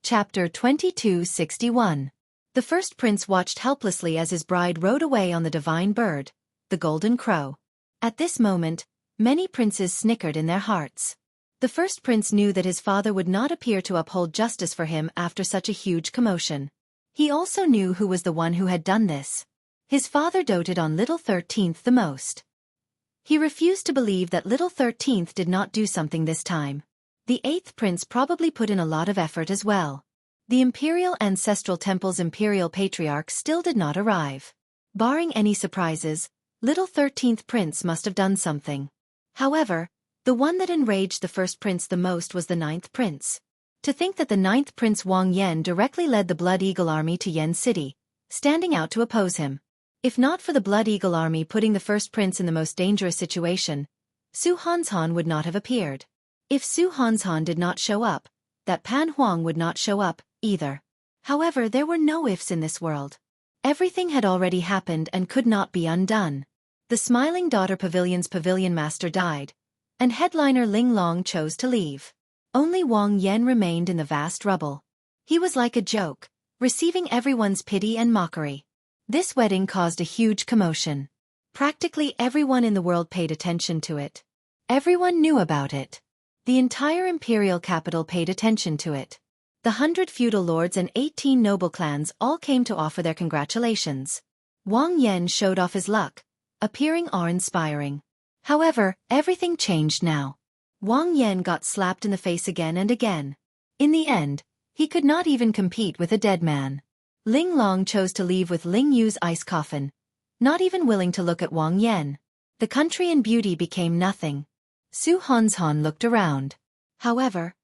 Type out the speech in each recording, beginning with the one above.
Chapter 2261. The first prince watched helplessly as his bride rode away on the divine bird, the golden crow. At this moment, many princes snickered in their hearts. The first prince knew that his father would not appear to uphold justice for him after such a huge commotion. He also knew who was the one who had done this. His father doted on little 13th the most. He refused to believe that little 13th did not do something this time. The 8th prince probably put in a lot of effort as well. The imperial ancestral temple's imperial patriarch still did not arrive. Barring any surprises, little 13th prince must have done something. However, the one that enraged the first prince the most was the 9th prince. To think that the 9th prince Wang Yan directly led the Blood Eagle army to Yen City, standing out to oppose him. If not for the Blood Eagle army putting the first prince in the most dangerous situation, Su Hanzhan would not have appeared. If Su Hanzhan did not show up, that Pan Huang would not show up, either. However, there were no ifs in this world. Everything had already happened and could not be undone. The Smiling Daughter Pavilion's pavilion master died, and headliner Ling Long chose to leave. Only Wang Yan remained in the vast rubble. He was like a joke, receiving everyone's pity and mockery. This wedding caused a huge commotion. Practically everyone in the world paid attention to it. Everyone knew about it. The entire imperial capital paid attention to it. The 100 feudal lords and 18 noble clans all came to offer their congratulations. Wang Yan showed off his luck, appearing awe-inspiring. However, everything changed now. Wang Yan got slapped in the face again and again. In the end, he could not even compete with a dead man. Ling Long chose to leave with Ling Yu's ice coffin, not even willing to look at Wang Yan. The country and beauty became nothing. Su Hanzhan looked around. However,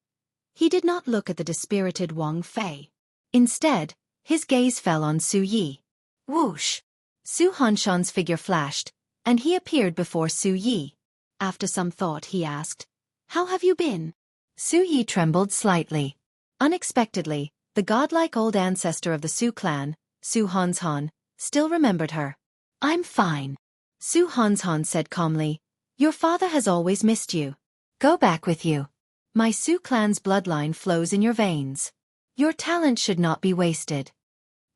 he did not look at the dispirited Wang Fei. Instead, his gaze fell on Su Yi. Whoosh! Su Hanzhan's figure flashed, and he appeared before Su Yi. After some thought he asked, "How have you been?" Su Yi trembled slightly. Unexpectedly, the godlike old ancestor of the Su clan, Su Hanzhan, still remembered her. "I'm fine," Su Hanzhan said calmly. "Your father has always missed you. Go back with you. My Su clan's bloodline flows in your veins. Your talent should not be wasted."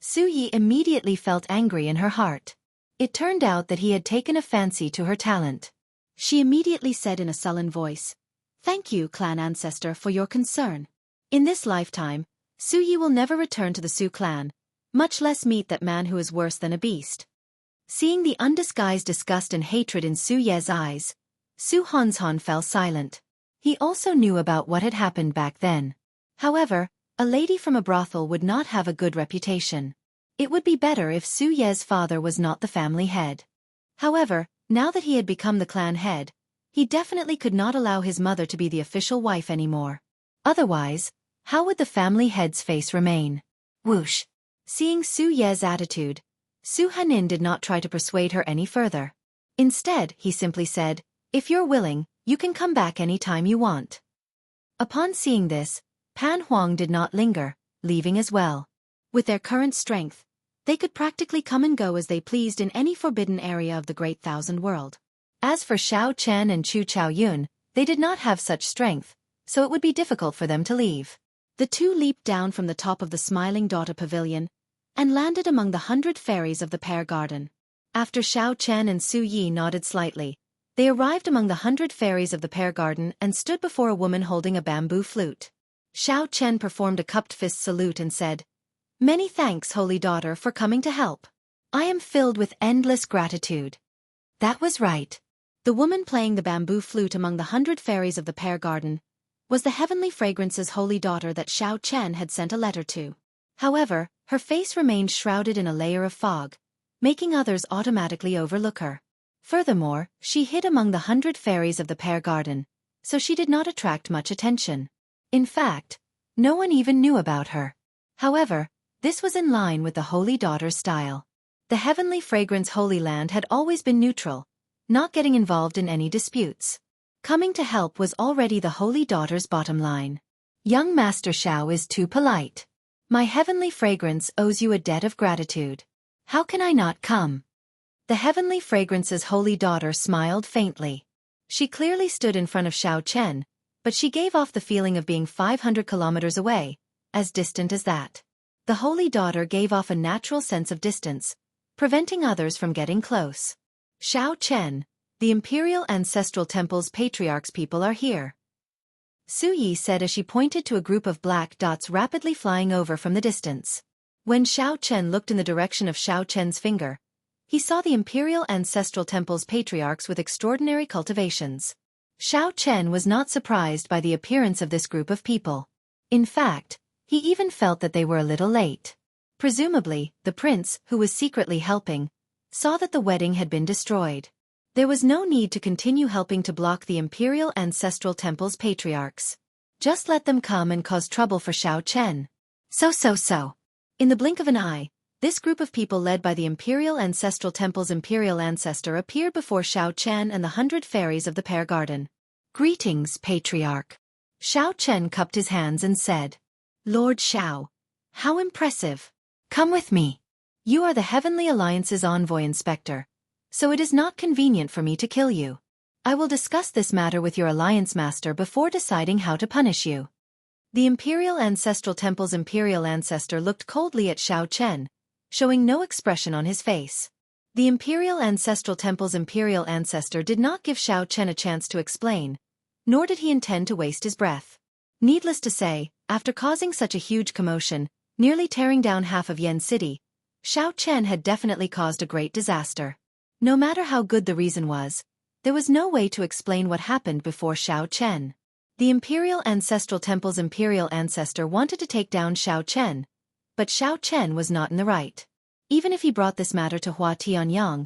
Su Yi immediately felt angry in her heart. It turned out that he had taken a fancy to her talent. She immediately said in a sullen voice, "Thank you, clan ancestor, for your concern. In this lifetime, Su Yi will never return to the Su clan, much less meet that man who is worse than a beast." Seeing the undisguised disgust and hatred in Su Ye's eyes, Su Hanzhan fell silent. He also knew about what had happened back then. However, a lady from a brothel would not have a good reputation. It would be better if Su Ye's father was not the family head. However, now that he had become the clan head, he definitely could not allow his mother to be the official wife anymore. Otherwise, how would the family head's face remain? Whoosh! Seeing Su Ye's attitude, Su Hanin did not try to persuade her any further. Instead, he simply said, "If you're willing, you can come back any time you want." Upon seeing this, Pan Huang did not linger, leaving as well. With their current strength, they could practically come and go as they pleased in any forbidden area of the Great Thousand World. As for Xiao Chen and Chu Chaoyun, they did not have such strength, so it would be difficult for them to leave. The two leaped down from the top of the Smiling Daughter Pavilion and landed among the 100 fairies of the Pear Garden. After Xiao Chen and Su Yi nodded slightly, they arrived among the 100 fairies of the Pear Garden and stood before a woman holding a bamboo flute. Xiao Chen performed a cupped fist salute and said, "Many thanks, Holy Daughter, for coming to help. I am filled with endless gratitude." That was right. The woman playing the bamboo flute among the 100 fairies of the Pear Garden was the Heavenly Fragrance's holy daughter that Xiao Chen had sent a letter to. However, her face remained shrouded in a layer of fog, making others automatically overlook her. Furthermore, she hid among the 100 fairies of the Pear Garden, so she did not attract much attention. In fact, no one even knew about her. However, this was in line with the Holy Daughter's style. The Heavenly Fragrance Holy Land had always been neutral, not getting involved in any disputes. Coming to help was already the Holy Daughter's bottom line. Young Master Xiao is too polite. My Heavenly Fragrance owes you a debt of gratitude. How can I not come? The Heavenly Fragrance's holy daughter smiled faintly. She clearly stood in front of Xiao Chen, but she gave off the feeling of being 500 kilometers away, as distant as that. The holy daughter gave off a natural sense of distance, preventing others from getting close. Xiao Chen, the Imperial Ancestral Temple's patriarch's people are here, Su Yi said as she pointed to a group of black dots rapidly flying over from the distance. When Xiao Chen looked in the direction of Xiao Chen's finger, he saw the Imperial Ancestral Temple's patriarchs with extraordinary cultivations. Xiao Chen was not surprised by the appearance of this group of people. In fact, he even felt that they were a little late. Presumably, the prince, who was secretly helping, saw that the wedding had been destroyed. There was no need to continue helping to block the Imperial Ancestral Temple's patriarchs. Just let them come and cause trouble for Xiao Chen. So. In the blink of an eye, this group of people led by the Imperial Ancestral Temple's Imperial Ancestor appeared before Xiao Chen and the 100 fairies of the Pear Garden. Greetings, Patriarch. Xiao Chen cupped his hands and said, Lord Xiao, how impressive. Come with me. You are the Heavenly Alliance's envoy inspector, so it is not convenient for me to kill you. I will discuss this matter with your Alliance Master before deciding how to punish you. The Imperial Ancestral Temple's Imperial Ancestor looked coldly at Xiao Chen, showing no expression on his face. The Imperial Ancestral Temple's Imperial Ancestor did not give Xiao Chen a chance to explain, nor did he intend to waste his breath. Needless to say, after causing such a huge commotion, nearly tearing down half of Yen City, Xiao Chen had definitely caused a great disaster. No matter how good the reason was, there was no way to explain what happened before Xiao Chen. The Imperial Ancestral Temple's Imperial Ancestor wanted to take down Xiao Chen, but Xiao Chen was not in the right. Even if he brought this matter to Hua Tianyang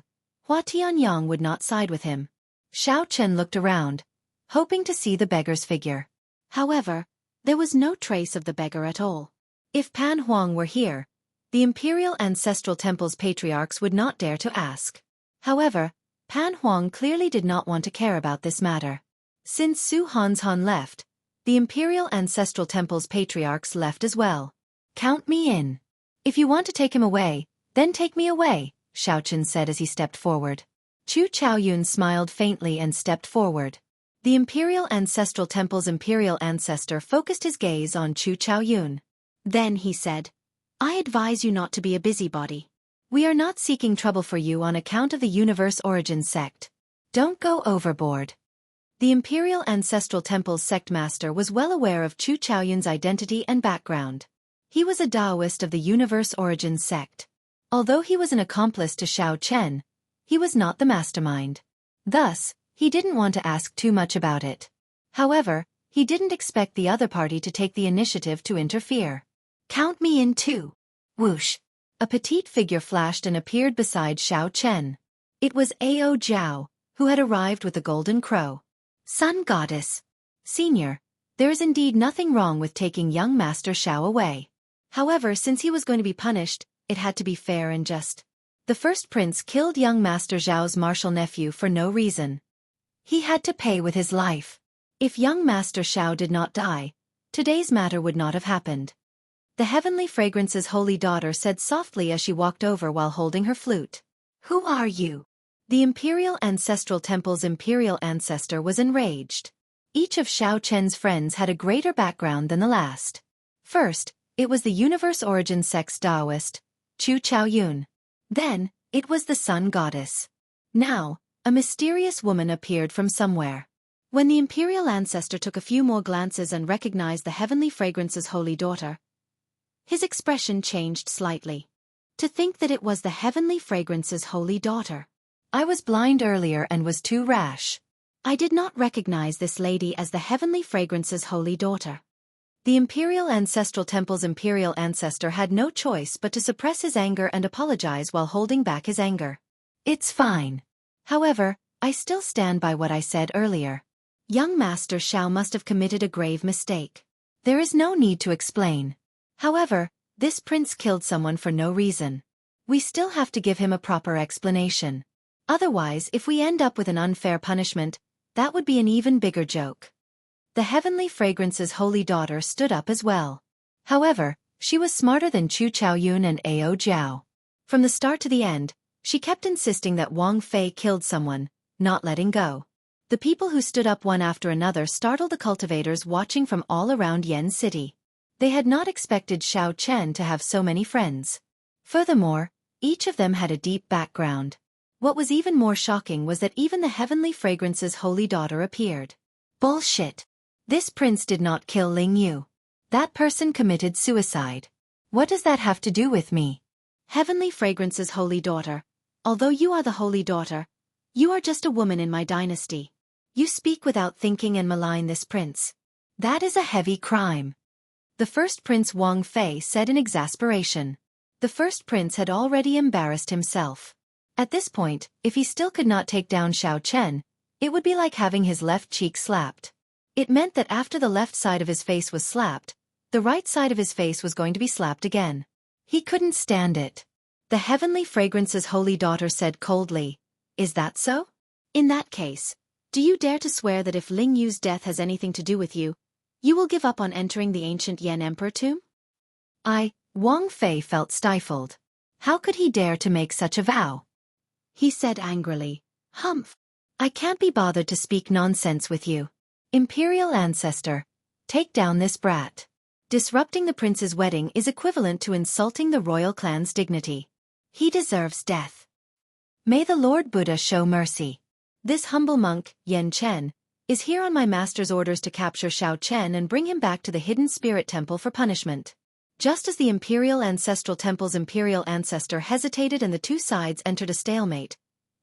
would not side with him. Xiao Chen looked around, hoping to see the beggar's figure. However, there was no trace of the beggar at all. If Pan Huang were here, the Imperial Ancestral Temple's patriarchs would not dare to ask. However, Pan Huang clearly did not want to care about this matter. Since Su Hanshan left, the Imperial Ancestral Temple's patriarchs left as well. Count me in. If you want to take him away, then take me away, Xiao Chen said as he stepped forward. Chu Chaoyun smiled faintly and stepped forward. The Imperial Ancestral Temple's Imperial Ancestor focused his gaze on Chu Chaoyun. Then he said, I advise you not to be a busybody. We are not seeking trouble for you on account of the Universe Origin sect. Don't go overboard. The Imperial Ancestral Temple's sect master was well aware of Chu Chaoyun's identity and background. He was a Taoist of the Universe Origin sect. Although he was an accomplice to Xiao Chen, he was not the mastermind. Thus, he didn't want to ask too much about it. However, he didn't expect the other party to take the initiative to interfere. Count me in too. Whoosh. A petite figure flashed and appeared beside Xiao Chen. It was Ao Jiao, who had arrived with the golden crow. Sun Goddess. Senior, there is indeed nothing wrong with taking young Master Xiao away. However, since he was going to be punished, it had to be fair and just. The first prince killed young Master Zhao's martial nephew for no reason. He had to pay with his life. If young Master Xiao did not die, today's matter would not have happened. The Heavenly Fragrance's holy daughter said softly as she walked over while holding her flute. Who are you? The Imperial Ancestral Temple's Imperial Ancestor was enraged. Each of Xiao Chen's friends had a greater background than the last. First, it was the Universe Origin sect's Taoist, Chu Chaoyun. Then, it was the Sun Goddess. Now, a mysterious woman appeared from somewhere. When the Imperial Ancestor took a few more glances and recognized the Heavenly Fragrance's holy daughter, his expression changed slightly. To think that it was the Heavenly Fragrance's holy daughter. I was blind earlier and was too rash. I did not recognize this lady as the Heavenly Fragrance's holy daughter. The Imperial Ancestral Temple's Imperial Ancestor had no choice but to suppress his anger and apologize while holding back his anger. It's fine. However, I still stand by what I said earlier. Young Master Xiao must have committed a grave mistake. There is no need to explain. However, this prince killed someone for no reason. We still have to give him a proper explanation. Otherwise, if we end up with an unfair punishment, that would be an even bigger joke. The Heavenly Fragrance's holy daughter stood up as well. However, she was smarter than Chu Chaoyun and Ao Jiao. From the start to the end, she kept insisting that Wang Fei killed someone, not letting go. The people who stood up one after another startled the cultivators watching from all around Yen City. They had not expected Xiao Chen to have so many friends. Furthermore, each of them had a deep background. What was even more shocking was that even the Heavenly Fragrance's holy daughter appeared. Bullshit. This prince did not kill Ling Yu. That person committed suicide. What does that have to do with me? Heavenly Fragrance's holy daughter. Although you are the holy daughter, you are just a woman in my dynasty. You speak without thinking and malign this prince. That is a heavy crime. The first Prince Wang Fei said in exasperation. The first prince had already embarrassed himself. At this point, if he still could not take down Xiao Chen, it would be like having his left cheek slapped. It meant that after the left side of his face was slapped, the right side of his face was going to be slapped again. He couldn't stand it. The Heavenly Fragrance's holy daughter said coldly, "Is that so? In that case, do you dare to swear that if Ling Yu's death has anything to do with you, you will give up on entering the ancient Yan Emperor tomb?" Wang Fei felt stifled. How could he dare to make such a vow? He said angrily, "Humph! I can't be bothered to speak nonsense with you. Imperial ancestor, take down this brat. Disrupting the prince's wedding is equivalent to insulting the royal clan's dignity. He deserves death. May the Lord Buddha show mercy. This humble monk, Yan Chen, is here on my master's orders to capture Xiao Chen and bring him back to the hidden spirit temple for punishment." Just as the Imperial Ancestral Temple's imperial ancestor hesitated and the two sides entered a stalemate,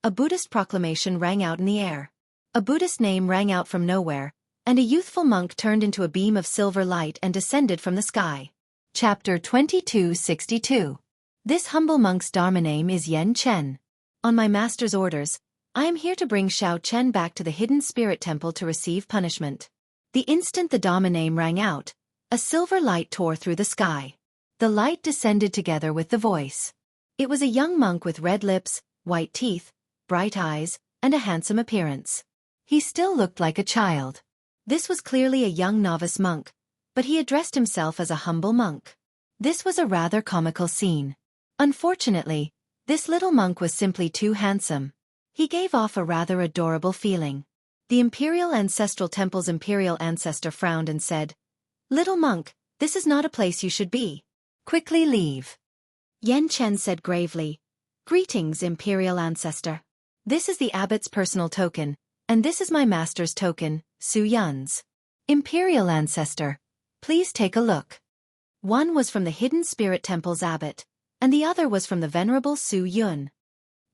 a Buddhist proclamation rang out in the air. A Buddhist name rang out from nowhere, and a youthful monk turned into a beam of silver light and descended from the sky. Chapter 2262. This humble monk's dharma name is Yan Chen. On my master's orders, I am here to bring Xiao Chen back to the hidden spirit temple to receive punishment. The instant the dharma name rang out, a silver light tore through the sky. The light descended together with the voice. It was a young monk with red lips, white teeth, bright eyes, and a handsome appearance. He still looked like a child. This was clearly a young novice monk, but he addressed himself as a humble monk. This was a rather comical scene. Unfortunately, this little monk was simply too handsome. He gave off a rather adorable feeling. The Imperial Ancestral Temple's imperial ancestor frowned and said, "Little monk, this is not a place you should be. Quickly leave." Yan Chen said gravely, "Greetings, imperial ancestor. This is the abbot's personal token, and this is my master's token, Su Yun's. Imperial ancestor, please take a look." One was from the hidden spirit temple's abbot, and the other was from the venerable Su Yun.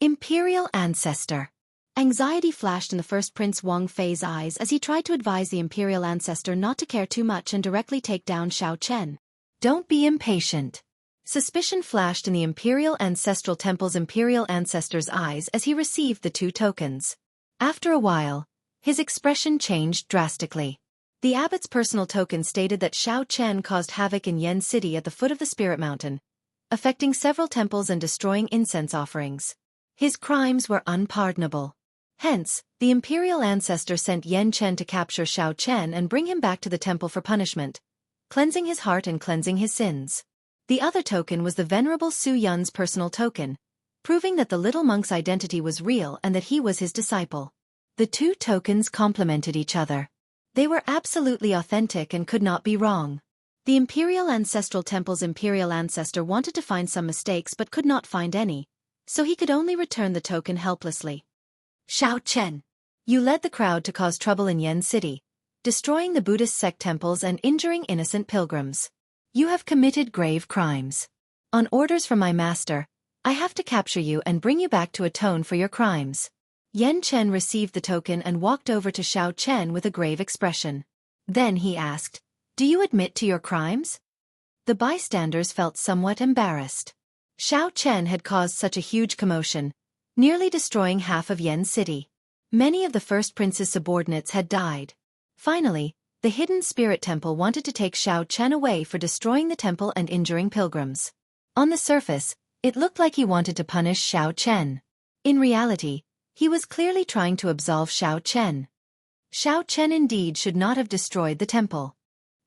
Imperial ancestor. Anxiety flashed in the first Prince Wang Fei's eyes as he tried to advise the imperial ancestor not to care too much and directly take down Xiao Chen. Don't be impatient. Suspicion flashed in the Imperial Ancestral Temple's imperial ancestor's eyes as he received the two tokens. After a while, his expression changed drastically. The abbot's personal token stated that Xiao Chen caused havoc in Yen City at the foot of the Spirit Mountain, affecting several temples and destroying incense offerings. His crimes were unpardonable. Hence, the imperial ancestor sent Yan Chen to capture Xiao Chen and bring him back to the temple for punishment, cleansing his heart and cleansing his sins. The other token was the venerable Su Yun's personal token, proving that the little monk's identity was real and that he was his disciple. The two tokens complemented each other. They were absolutely authentic and could not be wrong. The Imperial Ancestral Temple's imperial ancestor wanted to find some mistakes but could not find any, so he could only return the token helplessly. Xiao Chen, you led the crowd to cause trouble in Yen City, destroying the Buddhist sect temples and injuring innocent pilgrims. You have committed grave crimes. On orders from my master, I have to capture you and bring you back to atone for your crimes. Yan Chen received the token and walked over to Xiao Chen with a grave expression. Then he asked, "Do you admit to your crimes?" The bystanders felt somewhat embarrassed. Xiao Chen had caused such a huge commotion, nearly destroying half of Yen City. Many of the first prince's subordinates had died. Finally, the hidden spirit temple wanted to take Xiao Chen away for destroying the temple and injuring pilgrims. On the surface, it looked like he wanted to punish Xiao Chen. In reality, he was clearly trying to absolve Xiao Chen. Xiao Chen indeed should not have destroyed the temple.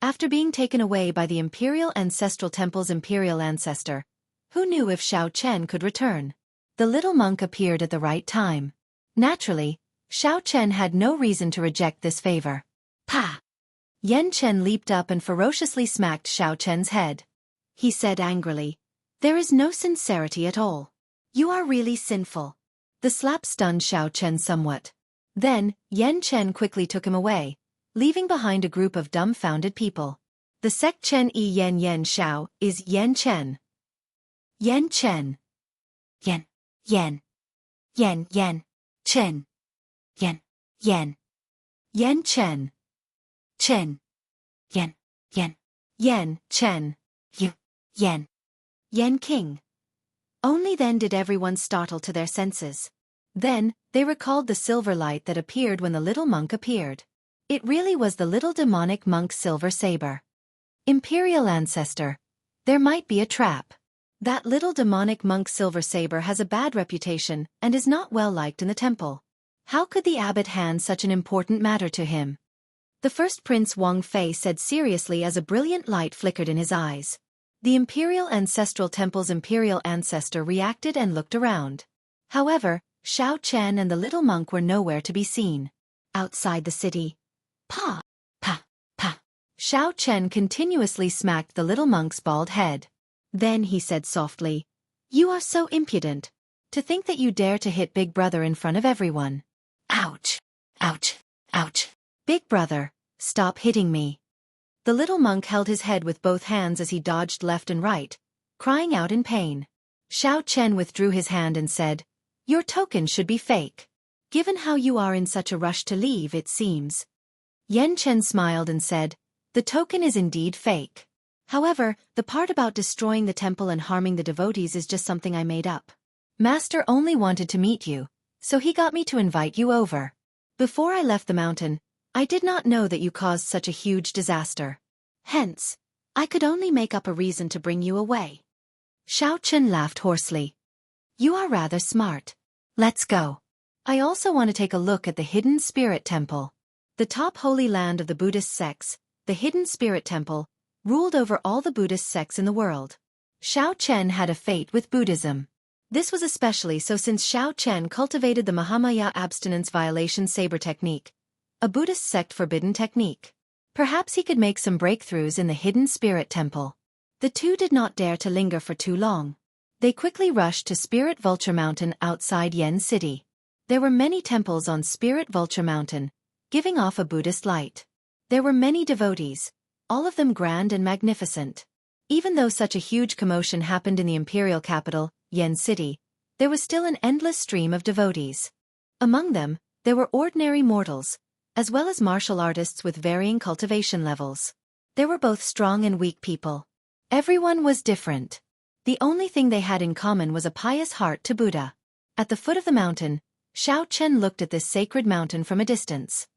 After being taken away by the Imperial Ancestral Temple's imperial ancestor, who knew if Xiao Chen could return? The little monk appeared at the right time. Naturally, Xiao Chen had no reason to reject this favor. "Pa! Yan Chen leaped up and ferociously smacked Xiao Chen's head. He said angrily, "There is no sincerity at all. You are really sinful." The slap stunned Xiao Chen somewhat. Then, Yan Chen quickly took him away, leaving behind a group of dumbfounded people. The sect Chen E Yan Yan Xiao is Yan Chen. Yan Chen. Yan. Yan. Yan Yan. Chen. Yan. Yan. Yan Chen. Chen. Yan. Yan. Yan Chen. Yu. Yan. Yan King. Only then did everyone startle to their senses. Then, they recalled the silver light that appeared when the little monk appeared. It really was the little demonic monk's silver saber. Imperial ancestor. There might be a trap. That little demonic monk's silver saber has a bad reputation and is not well liked in the temple. How could the abbot hand such an important matter to him? The first Prince Wang Fei said seriously as a brilliant light flickered in his eyes. The Imperial Ancestral Temple's imperial ancestor reacted and looked around. However, Xiao Chen and the little monk were nowhere to be seen. Outside the city. Pa! Pa! Pa! Xiao Chen continuously smacked the little monk's bald head. Then he said softly, "You are so impudent. To think that you dare to hit Big Brother in front of everyone. Ouch! Ouch! Ouch! Big Brother, stop hitting me." The little monk held his head with both hands as he dodged left and right, crying out in pain. Xiao Chen withdrew his hand and said, "Your token should be fake. Given how you are in such a rush to leave, it seems." Yan Chen smiled and said, "The token is indeed fake. However, the part about destroying the temple and harming the devotees is just something I made up. Master only wanted to meet you, so he got me to invite you over. Before I left the mountain, I did not know that you caused such a huge disaster. Hence, I could only make up a reason to bring you away." Xiao Chen laughed hoarsely. "You are rather smart. Let's go. I also want to take a look at the Hidden Spirit Temple. The top holy land of the Buddhist sects, the Hidden Spirit Temple, ruled over all the Buddhist sects in the world. Xiao Chen had a fate with Buddhism. This was especially so since Xiao Chen cultivated the Mahamaya abstinence violation saber technique, a Buddhist sect forbidden technique. Perhaps he could make some breakthroughs in the Hidden Spirit Temple. The two did not dare to linger for too long. They quickly rushed to Spirit Vulture Mountain outside Yen City. There were many temples on Spirit Vulture Mountain, giving off a Buddhist light. There were many devotees, all of them grand and magnificent. Even though such a huge commotion happened in the imperial capital, Yen City, there was still an endless stream of devotees. Among them, there were ordinary mortals, as well as martial artists with varying cultivation levels. There were both strong and weak people. Everyone was different. The only thing they had in common was a pious heart to Buddha. At the foot of the mountain, Xiao Chen looked at this sacred mountain from a distance.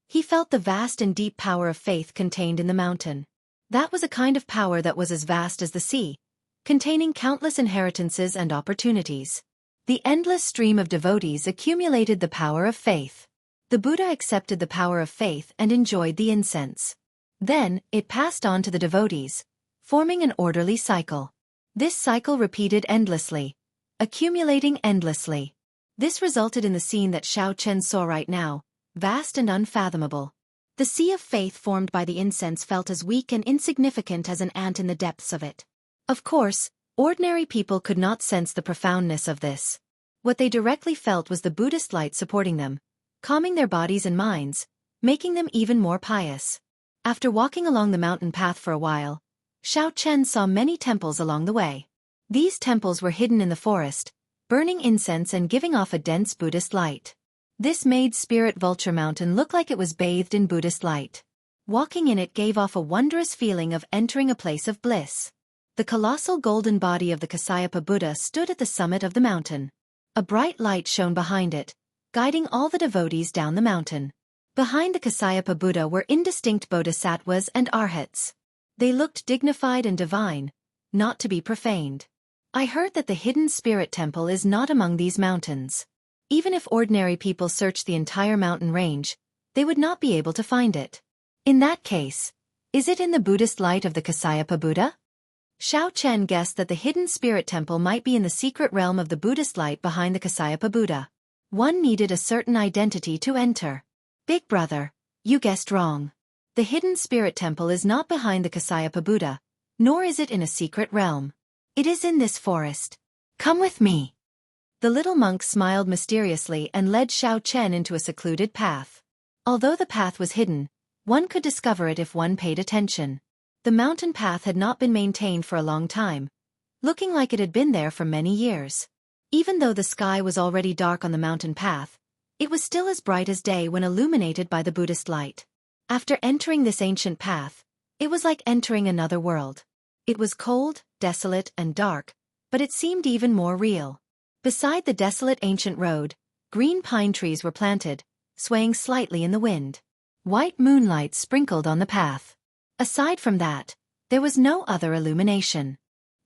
He felt the vast and deep power of faith contained in the mountain. That was a kind of power that was as vast as the sea, containing countless inheritances and opportunities. The endless stream of devotees accumulated the power of faith. The Buddha accepted the power of faith and enjoyed the incense. Then, it passed on to the devotees, forming an orderly cycle. This cycle repeated endlessly, accumulating endlessly. This resulted in the scene that Xiao Chen saw right now, vast and unfathomable. The sea of faith formed by the incense felt as weak and insignificant as an ant in the depths of it. Of course, ordinary people could not sense the profoundness of this. What they directly felt was the Buddhist light supporting them, calming their bodies and minds, making them even more pious. After walking along the mountain path for a while, Xiao Chen saw many temples along the way. These temples were hidden in the forest, burning incense and giving off a dense Buddhist light. This made Spirit Vulture Mountain look like it was bathed in Buddhist light. Walking in it gave off a wondrous feeling of entering a place of bliss. The colossal golden body of the Kasyapa Buddha stood at the summit of the mountain. A bright light shone behind it, guiding all the devotees down the mountain. Behind the Kasyapa Buddha were indistinct bodhisattvas and arhats. They looked dignified and divine, not to be profaned. I heard that the Hidden Spirit Temple is not among these mountains. Even if ordinary people searched the entire mountain range, they would not be able to find it. In that case, is it in the Buddhist light of the Kasyapa Buddha? Xiao Chen guessed that the Hidden Spirit Temple might be in the secret realm of the Buddhist light behind the Kasyapa Buddha. One needed a certain identity to enter. Big Brother, you guessed wrong. The hidden spirit temple is not behind the Kasayapa Buddha, nor is it in a secret realm. It is in this forest. Come with me. The little monk smiled mysteriously and led Xiao Chen into a secluded path. Although the path was hidden, one could discover it if one paid attention. The mountain path had not been maintained for a long time, looking like it had been there for many years. Even though the sky was already dark on the mountain path, it was still as bright as day when illuminated by the Buddhist light. After entering this ancient path, it was like entering another world. It was cold, desolate, and dark, but it seemed even more real. Beside the desolate ancient road, green pine trees were planted, swaying slightly in the wind. White moonlight sprinkled on the path. Aside from that, there was no other illumination.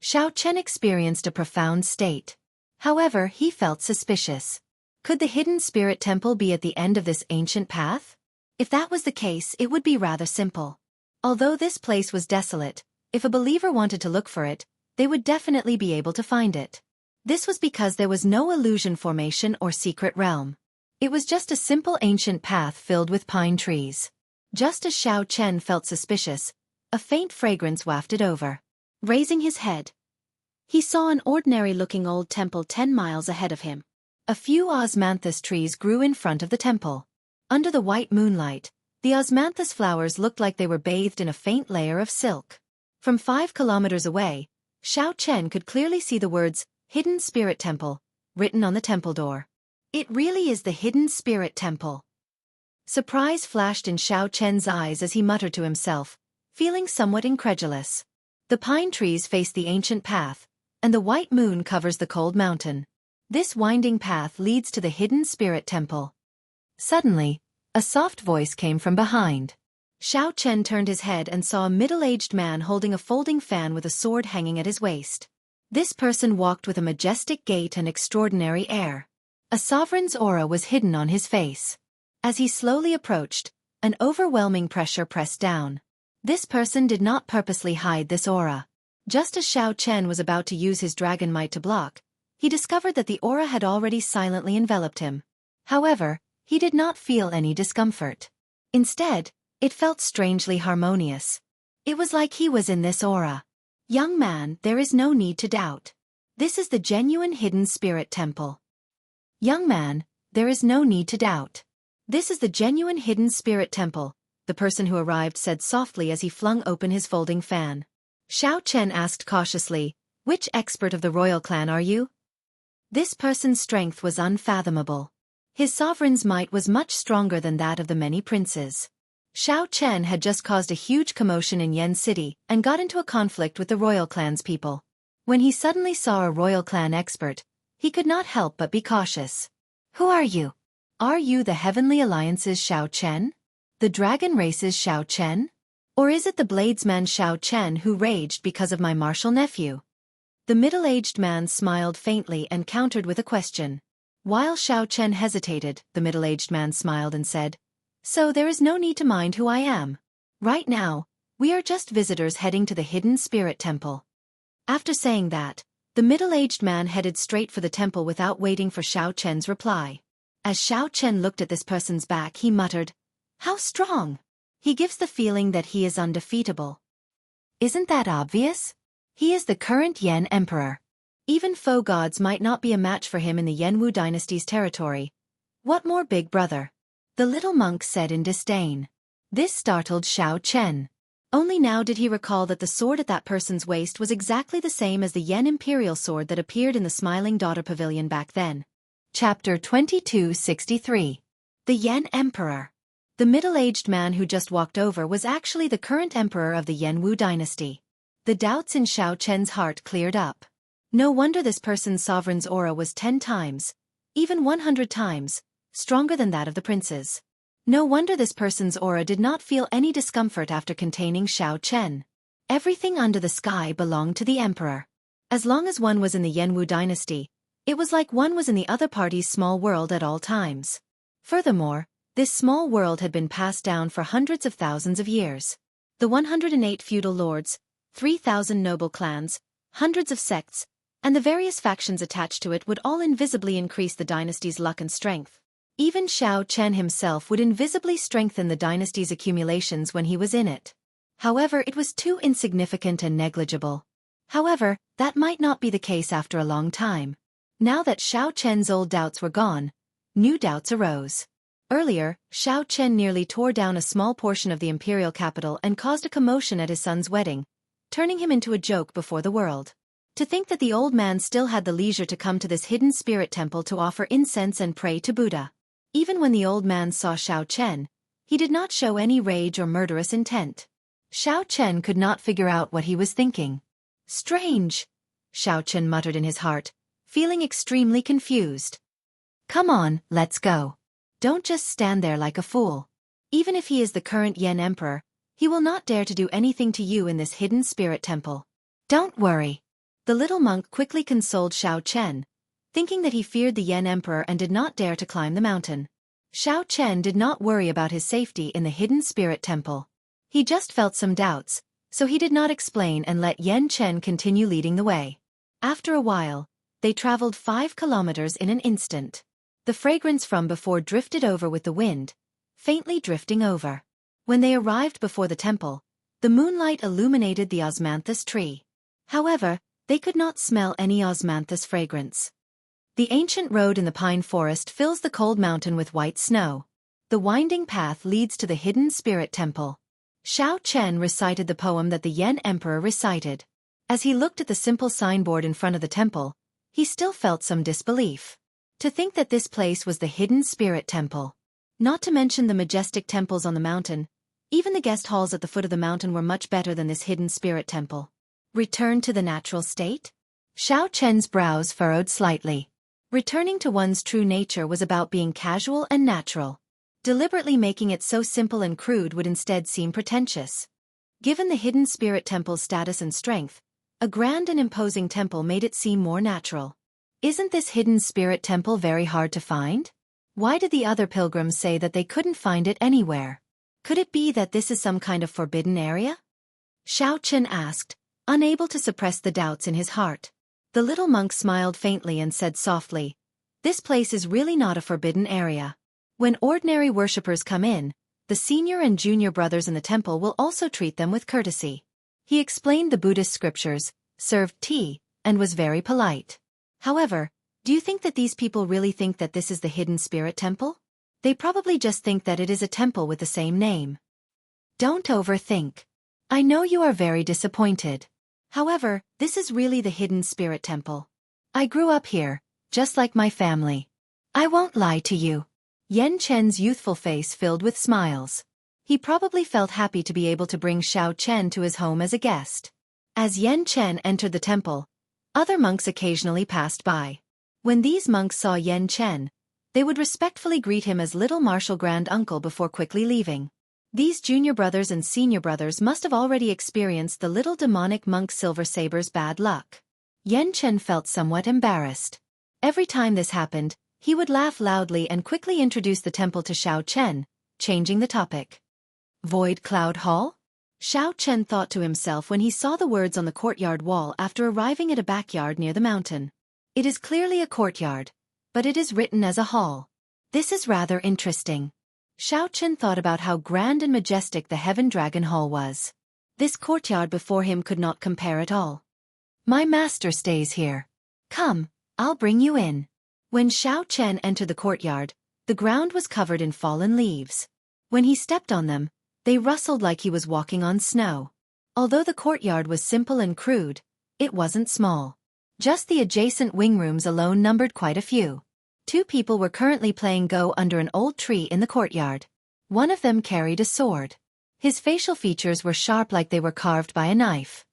Xiao Chen experienced a profound state. However, he felt suspicious. Could the hidden spirit temple be at the end of this ancient path? If that was the case, it would be rather simple. Although this place was desolate, if a believer wanted to look for it, they would definitely be able to find it. This was because there was no illusion formation or secret realm. It was just a simple ancient path filled with pine trees. Just as Xiao Chen felt suspicious, a faint fragrance wafted over. Raising his head, he saw an ordinary-looking old temple 10 miles ahead of him. A few osmanthus trees grew in front of the temple. Under the white moonlight, the osmanthus flowers looked like they were bathed in a faint layer of silk. From 5 kilometers away, Xiao Chen could clearly see the words, Hidden Spirit Temple, written on the temple door. It really is the Hidden Spirit Temple. Surprise flashed in Xiao Chen's eyes as he muttered to himself, feeling somewhat incredulous. The pine trees face the ancient path, and the white moon covers the cold mountain. This winding path leads to the Hidden Spirit Temple. Suddenly, a soft voice came from behind. Xiao Chen turned his head and saw a middle-aged man holding a folding fan with a sword hanging at his waist. This person walked with a majestic gait and extraordinary air. A sovereign's aura was hidden on his face. As he slowly approached, an overwhelming pressure pressed down. This person did not purposely hide this aura. Just as Xiao Chen was about to use his dragon might to block, he discovered that the aura had already silently enveloped him. However, he did not feel any discomfort. Instead, it felt strangely harmonious. It was like he was in this aura. Young man, there is no need to doubt. This is the genuine Hidden Spirit Temple. Young man, there is no need to doubt. This is the genuine Hidden Spirit Temple, the person who arrived said softly as he flung open his folding fan. Xiao Chen asked cautiously, which expert of the royal clan are you? This person's strength was unfathomable. His sovereign's might was much stronger than that of the many princes. Xiao Chen had just caused a huge commotion in Yen City and got into a conflict with the royal clan's people. When he suddenly saw a royal clan expert, he could not help but be cautious. Who are you? Are you the Heavenly Alliance's Xiao Chen? The Dragon Race's Xiao Chen? Or is it the Bladesman Xiao Chen who raged because of my martial nephew? The middle-aged man smiled faintly and countered with a question. While Xiao Chen hesitated, the middle-aged man smiled and said, So there is no need to mind who I am. Right now, we are just visitors heading to the Hidden Spirit Temple. After saying that, the middle-aged man headed straight for the temple without waiting for Xiao Chen's reply. As Xiao Chen looked at this person's back, he muttered, How strong! He gives the feeling that he is undefeatable. Isn't that obvious? He is the current Yen Emperor. Even foe gods might not be a match for him in the Yenwu dynasty's territory. What more Big Brother? The little monk said in disdain. This startled Xiao Chen. Only now did he recall that the sword at that person's waist was exactly the same as the Yen Imperial sword that appeared in the Smiling Daughter Pavilion back then. Chapter 2263. The Yen Emperor. The middle-aged man who just walked over was actually the current emperor of the Yenwu dynasty. The doubts in Xiao Chen's heart cleared up. No wonder this person's sovereign's aura was 10 times, even 100 times, stronger than that of the prince's. No wonder this person's aura did not feel any discomfort after containing Xiao Chen. Everything under the sky belonged to the emperor. As long as one was in the Yenwu dynasty, it was like one was in the other party's small world at all times. Furthermore, this small world had been passed down for hundreds of thousands of years. The 108 feudal lords, 3,000 noble clans, hundreds of sects, and the various factions attached to it would all invisibly increase the dynasty's luck and strength. Even Xiao Chen himself would invisibly strengthen the dynasty's accumulations when he was in it. However, it was too insignificant and negligible. However, that might not be the case after a long time. Now that Xiao Chen's old doubts were gone, new doubts arose. Earlier, Xiao Chen nearly tore down a small portion of the imperial capital and caused a commotion at his son's wedding, turning him into a joke before the world. To think that the old man still had the leisure to come to this hidden spirit temple to offer incense and pray to Buddha. Even when the old man saw Xiao Chen, he did not show any rage or murderous intent. Xiao Chen could not figure out what he was thinking. Strange, Xiao Chen muttered in his heart, feeling extremely confused. Come on, let's go. Don't just stand there like a fool. Even if he is the current Yen Emperor, he will not dare to do anything to you in this hidden spirit temple. Don't worry. The little monk quickly consoled Xiao Chen, thinking that he feared the Yen Emperor and did not dare to climb the mountain. Xiao Chen did not worry about his safety in the hidden spirit temple. He just felt some doubts, so he did not explain and let Yen Chen continue leading the way. After a while, they traveled 5 kilometers in an instant. The fragrance from before drifted over with the wind, faintly drifting over. When they arrived before the temple, the moonlight illuminated the osmanthus tree. However, they could not smell any osmanthus fragrance. The ancient road in the pine forest fills the cold mountain with white snow. The winding path leads to the hidden spirit temple. Xiao Chen recited the poem that the Yen Emperor recited. As he looked at the simple signboard in front of the temple, he still felt some disbelief. To think that this place was the hidden spirit temple. Not to mention the majestic temples on the mountain, even the guest halls at the foot of the mountain were much better than this hidden spirit temple. Return to the natural state? Xiao Chen's brows furrowed slightly. Returning to one's true nature was about being casual and natural. Deliberately making it so simple and crude would instead seem pretentious. Given the hidden spirit temple's status and strength, a grand and imposing temple made it seem more natural. Isn't this hidden spirit temple very hard to find? Why did the other pilgrims say that they couldn't find it anywhere? Could it be that this is some kind of forbidden area? Xiao Chen asked, unable to suppress the doubts in his heart. The little monk smiled faintly and said softly, "This place is really not a forbidden area. When ordinary worshippers come in, the senior and junior brothers in the temple will also treat them with courtesy." He explained the Buddhist scriptures, served tea, and was very polite. However, do you think that these people really think that this is the hidden spirit temple? They probably just think that it is a temple with the same name. Don't overthink. I know you are very disappointed. However, this is really the hidden spirit temple. I grew up here, just like my family. I won't lie to you. Yen Chen's youthful face filled with smiles. He probably felt happy to be able to bring Xiao Chen to his home as a guest. As Yen Chen entered the temple, other monks occasionally passed by. When these monks saw Yen Chen, they would respectfully greet him as Little Marshal Grand Uncle before quickly leaving. These junior brothers and senior brothers must have already experienced the little demonic monk Silver Saber's bad luck. Yen Chen felt somewhat embarrassed. Every time this happened, he would laugh loudly and quickly introduce the temple to Xiao Chen, changing the topic. Void Cloud Hall? Xiao Chen thought to himself when he saw the words on the courtyard wall after arriving at a backyard near the mountain. It is clearly a courtyard, but it is written as a hall. This is rather interesting. Xiao Chen thought about how grand and majestic the Heaven Dragon Hall was. This courtyard before him could not compare at all. My master stays here. Come, I'll bring you in. When Xiao Chen entered the courtyard, the ground was covered in fallen leaves. When he stepped on them, they rustled like he was walking on snow. Although the courtyard was simple and crude, it wasn't small. Just the adjacent wing rooms alone numbered quite a few. 2 people were currently playing Go under an old tree in the courtyard. One of them carried a sword. His facial features were sharp like they were carved by a knife.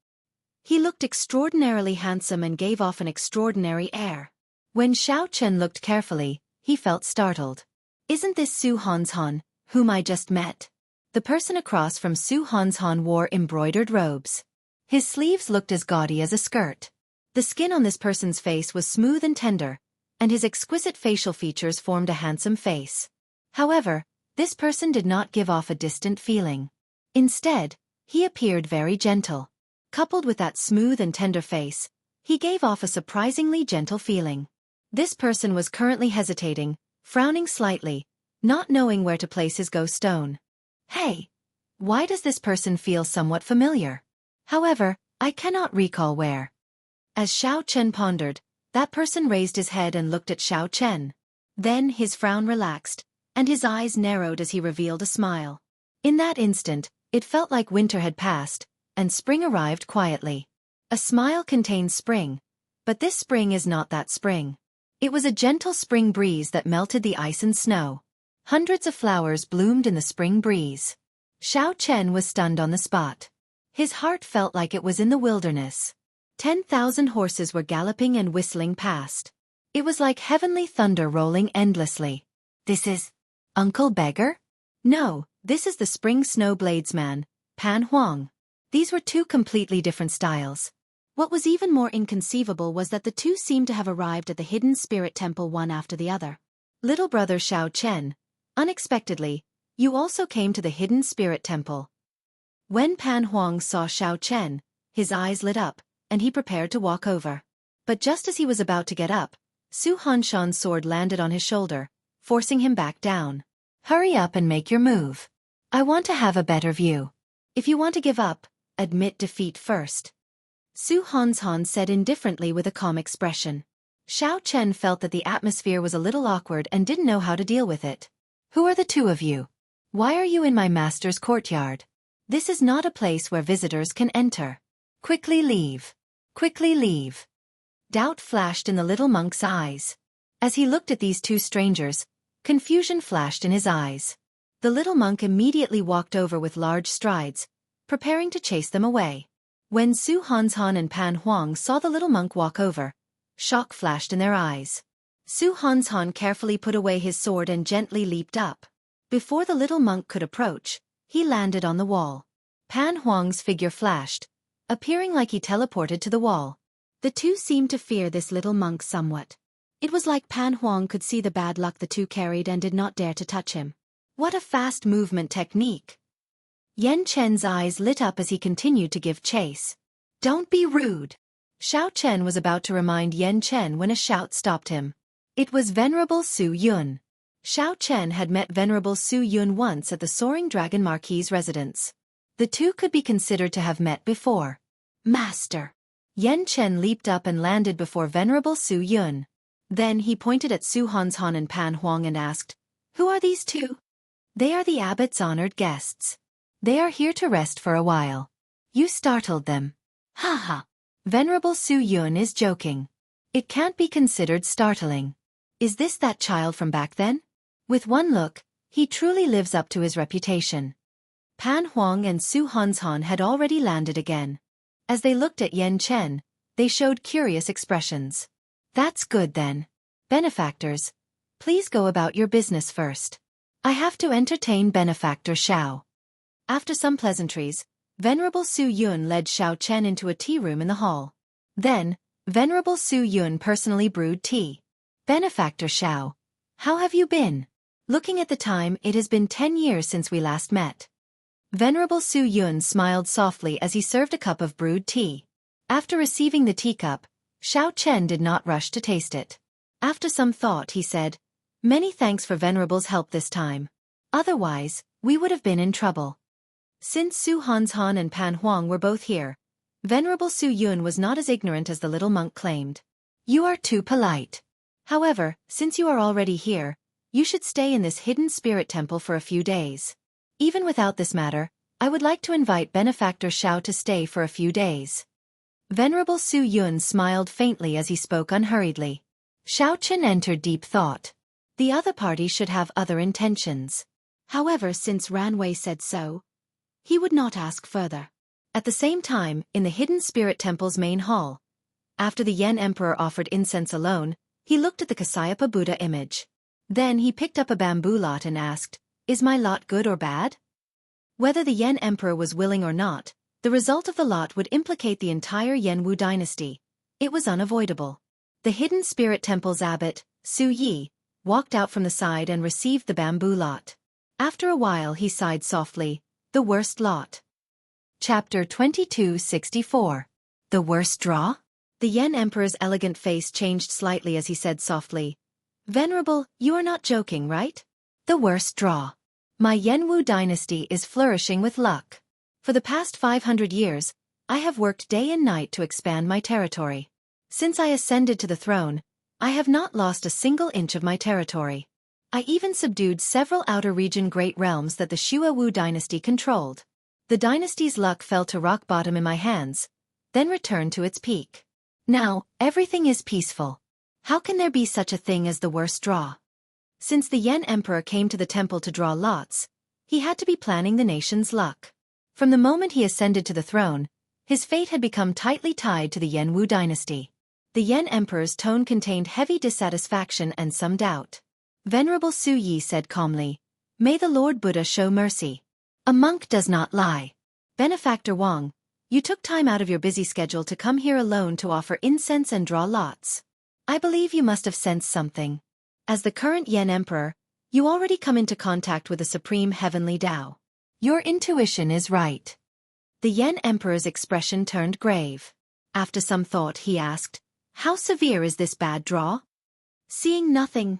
He looked extraordinarily handsome and gave off an extraordinary air. When Xiao Chen looked carefully, he felt startled. Isn't this Su Hanshan, whom I just met? The person across from Su Hanshan wore embroidered robes. His sleeves looked as gaudy as a skirt. The skin on this person's face was smooth and tender, and his exquisite facial features formed a handsome face. However, this person did not give off a distant feeling. Instead, he appeared very gentle. Coupled with that smooth and tender face, he gave off a surprisingly gentle feeling. This person was currently hesitating, frowning slightly, not knowing where to place his ghost stone. Hey! Why does this person feel somewhat familiar? However, I cannot recall where. As Xiao Chen pondered, that person raised his head and looked at Xiao Chen. Then his frown relaxed, and his eyes narrowed as he revealed a smile. In that instant, it felt like winter had passed, and spring arrived quietly. A smile contains spring, but this spring is not that spring. It was a gentle spring breeze that melted the ice and snow. Hundreds of flowers bloomed in the spring breeze. Xiao Chen was stunned on the spot. His heart felt like it was in the wilderness. 10,000 horses were galloping and whistling past. It was like heavenly thunder rolling endlessly. This is Uncle Beggar? No, this is the spring snow bladesman, Pan Huang. These were two completely different styles. What was even more inconceivable was that the two seemed to have arrived at the hidden spirit temple one after the other. Little brother Xiao Chen, unexpectedly, you also came to the hidden spirit temple. When Pan Huang saw Xiao Chen, his eyes lit up, and he prepared to walk over. But just as he was about to get up, Su Hanshan's sword landed on his shoulder, forcing him back down. Hurry up and make your move. I want to have a better view. If you want to give up, admit defeat first. Su Hanshan said indifferently with a calm expression. Xiao Chen felt that the atmosphere was a little awkward and didn't know how to deal with it. Who are the two of you? Why are you in my master's courtyard? This is not a place where visitors can enter. Quickly leave. Quickly leave. Doubt flashed in the little monk's eyes. As he looked at these two strangers, confusion flashed in his eyes. The little monk immediately walked over with large strides, preparing to chase them away. When Su Hanshan and Pan Huang saw the little monk walk over, shock flashed in their eyes. Su Hanshan carefully put away his sword and gently leaped up. Before the little monk could approach, he landed on the wall. Pan Huang's figure flashed, appearing like he teleported to the wall. The two seemed to fear this little monk somewhat. It was like Pan Huang could see the bad luck the two carried and did not dare to touch him. What a fast movement technique! Yan Chen's eyes lit up as he continued to give chase. Don't be rude! Xiao Chen was about to remind Yan Chen when a shout stopped him. It was Venerable Su Yun. Xiao Chen had met Venerable Su Yun once at the Soaring Dragon Marquis's residence. The two could be considered to have met before. Master! Yan Chen leaped up and landed before Venerable Su Yun. Then he pointed at Su Hanshan and Pan Huang and asked, Who are these two? They are the abbot's honored guests. They are here to rest for a while. You startled them. Ha ha! Venerable Su Yun is joking. It can't be considered startling. Is this that child from back then? With one look, he truly lives up to his reputation. Pan Huang and Su Hanshan had already landed again. As they looked at Yan Chen, they showed curious expressions. That's good then. Benefactors, please go about your business first. I have to entertain Benefactor Xiao. After some pleasantries, Venerable Su Yun led Xiao Chen into a tea room in the hall. Then, Venerable Su Yun personally brewed tea. Benefactor Xiao, how have you been? Looking at the time, it has been 10 years since we last met. Venerable Su Yun smiled softly as he served a cup of brewed tea. After receiving the teacup, Xiao Chen did not rush to taste it. After some thought he said, Many thanks for Venerable's help this time. Otherwise, we would have been in trouble. Since Su Hanshan and Pan Huang were both here, Venerable Su Yun was not as ignorant as the little monk claimed. You are too polite. However, since you are already here, you should stay in this hidden spirit temple for a few days. Even without this matter, I would like to invite Benefactor Xiao to stay for a few days. Venerable Su Yun smiled faintly as he spoke unhurriedly. Xiao Chen entered deep thought. The other party should have other intentions. However, since Ranwei said so, he would not ask further. At the same time, in the hidden spirit temple's main hall, after the Yen Emperor offered incense alone, he looked at the Kasayapa Buddha image. Then he picked up a bamboo lot and asked, Is my lot good or bad? Whether the Yen Emperor was willing or not, the result of the lot would implicate the entire Yenwu dynasty. It was unavoidable. The hidden spirit temple's abbot, Su Yi, walked out from the side and received the bamboo lot. After a while he sighed softly, The worst lot. Chapter 2264. The worst draw? The Yen Emperor's elegant face changed slightly as he said softly, Venerable, you are not joking, right? The worst draw. My Yenwu dynasty is flourishing with luck. For the past 500 years, I have worked day and night to expand my territory. Since I ascended to the throne, I have not lost a single inch of my territory. I even subdued several outer region great realms that the Shuawu dynasty controlled. The dynasty's luck fell to rock bottom in my hands, then returned to its peak. Now, everything is peaceful. How can there be such a thing as the worst draw? Since the Yen Emperor came to the temple to draw lots, he had to be planning the nation's luck. From the moment he ascended to the throne, his fate had become tightly tied to the Yenwu dynasty. The Yen Emperor's tone contained heavy dissatisfaction and some doubt. Venerable Su Yi said calmly, "May the Lord Buddha show mercy. A monk does not lie. Benefactor Wang, you took time out of your busy schedule to come here alone to offer incense and draw lots. I believe you must have sensed something. As the current Yen Emperor, you already come into contact with the Supreme Heavenly Tao. Your intuition is right." The Yen Emperor's expression turned grave. After some thought he asked, "How severe is this bad draw?" Seeing nothing.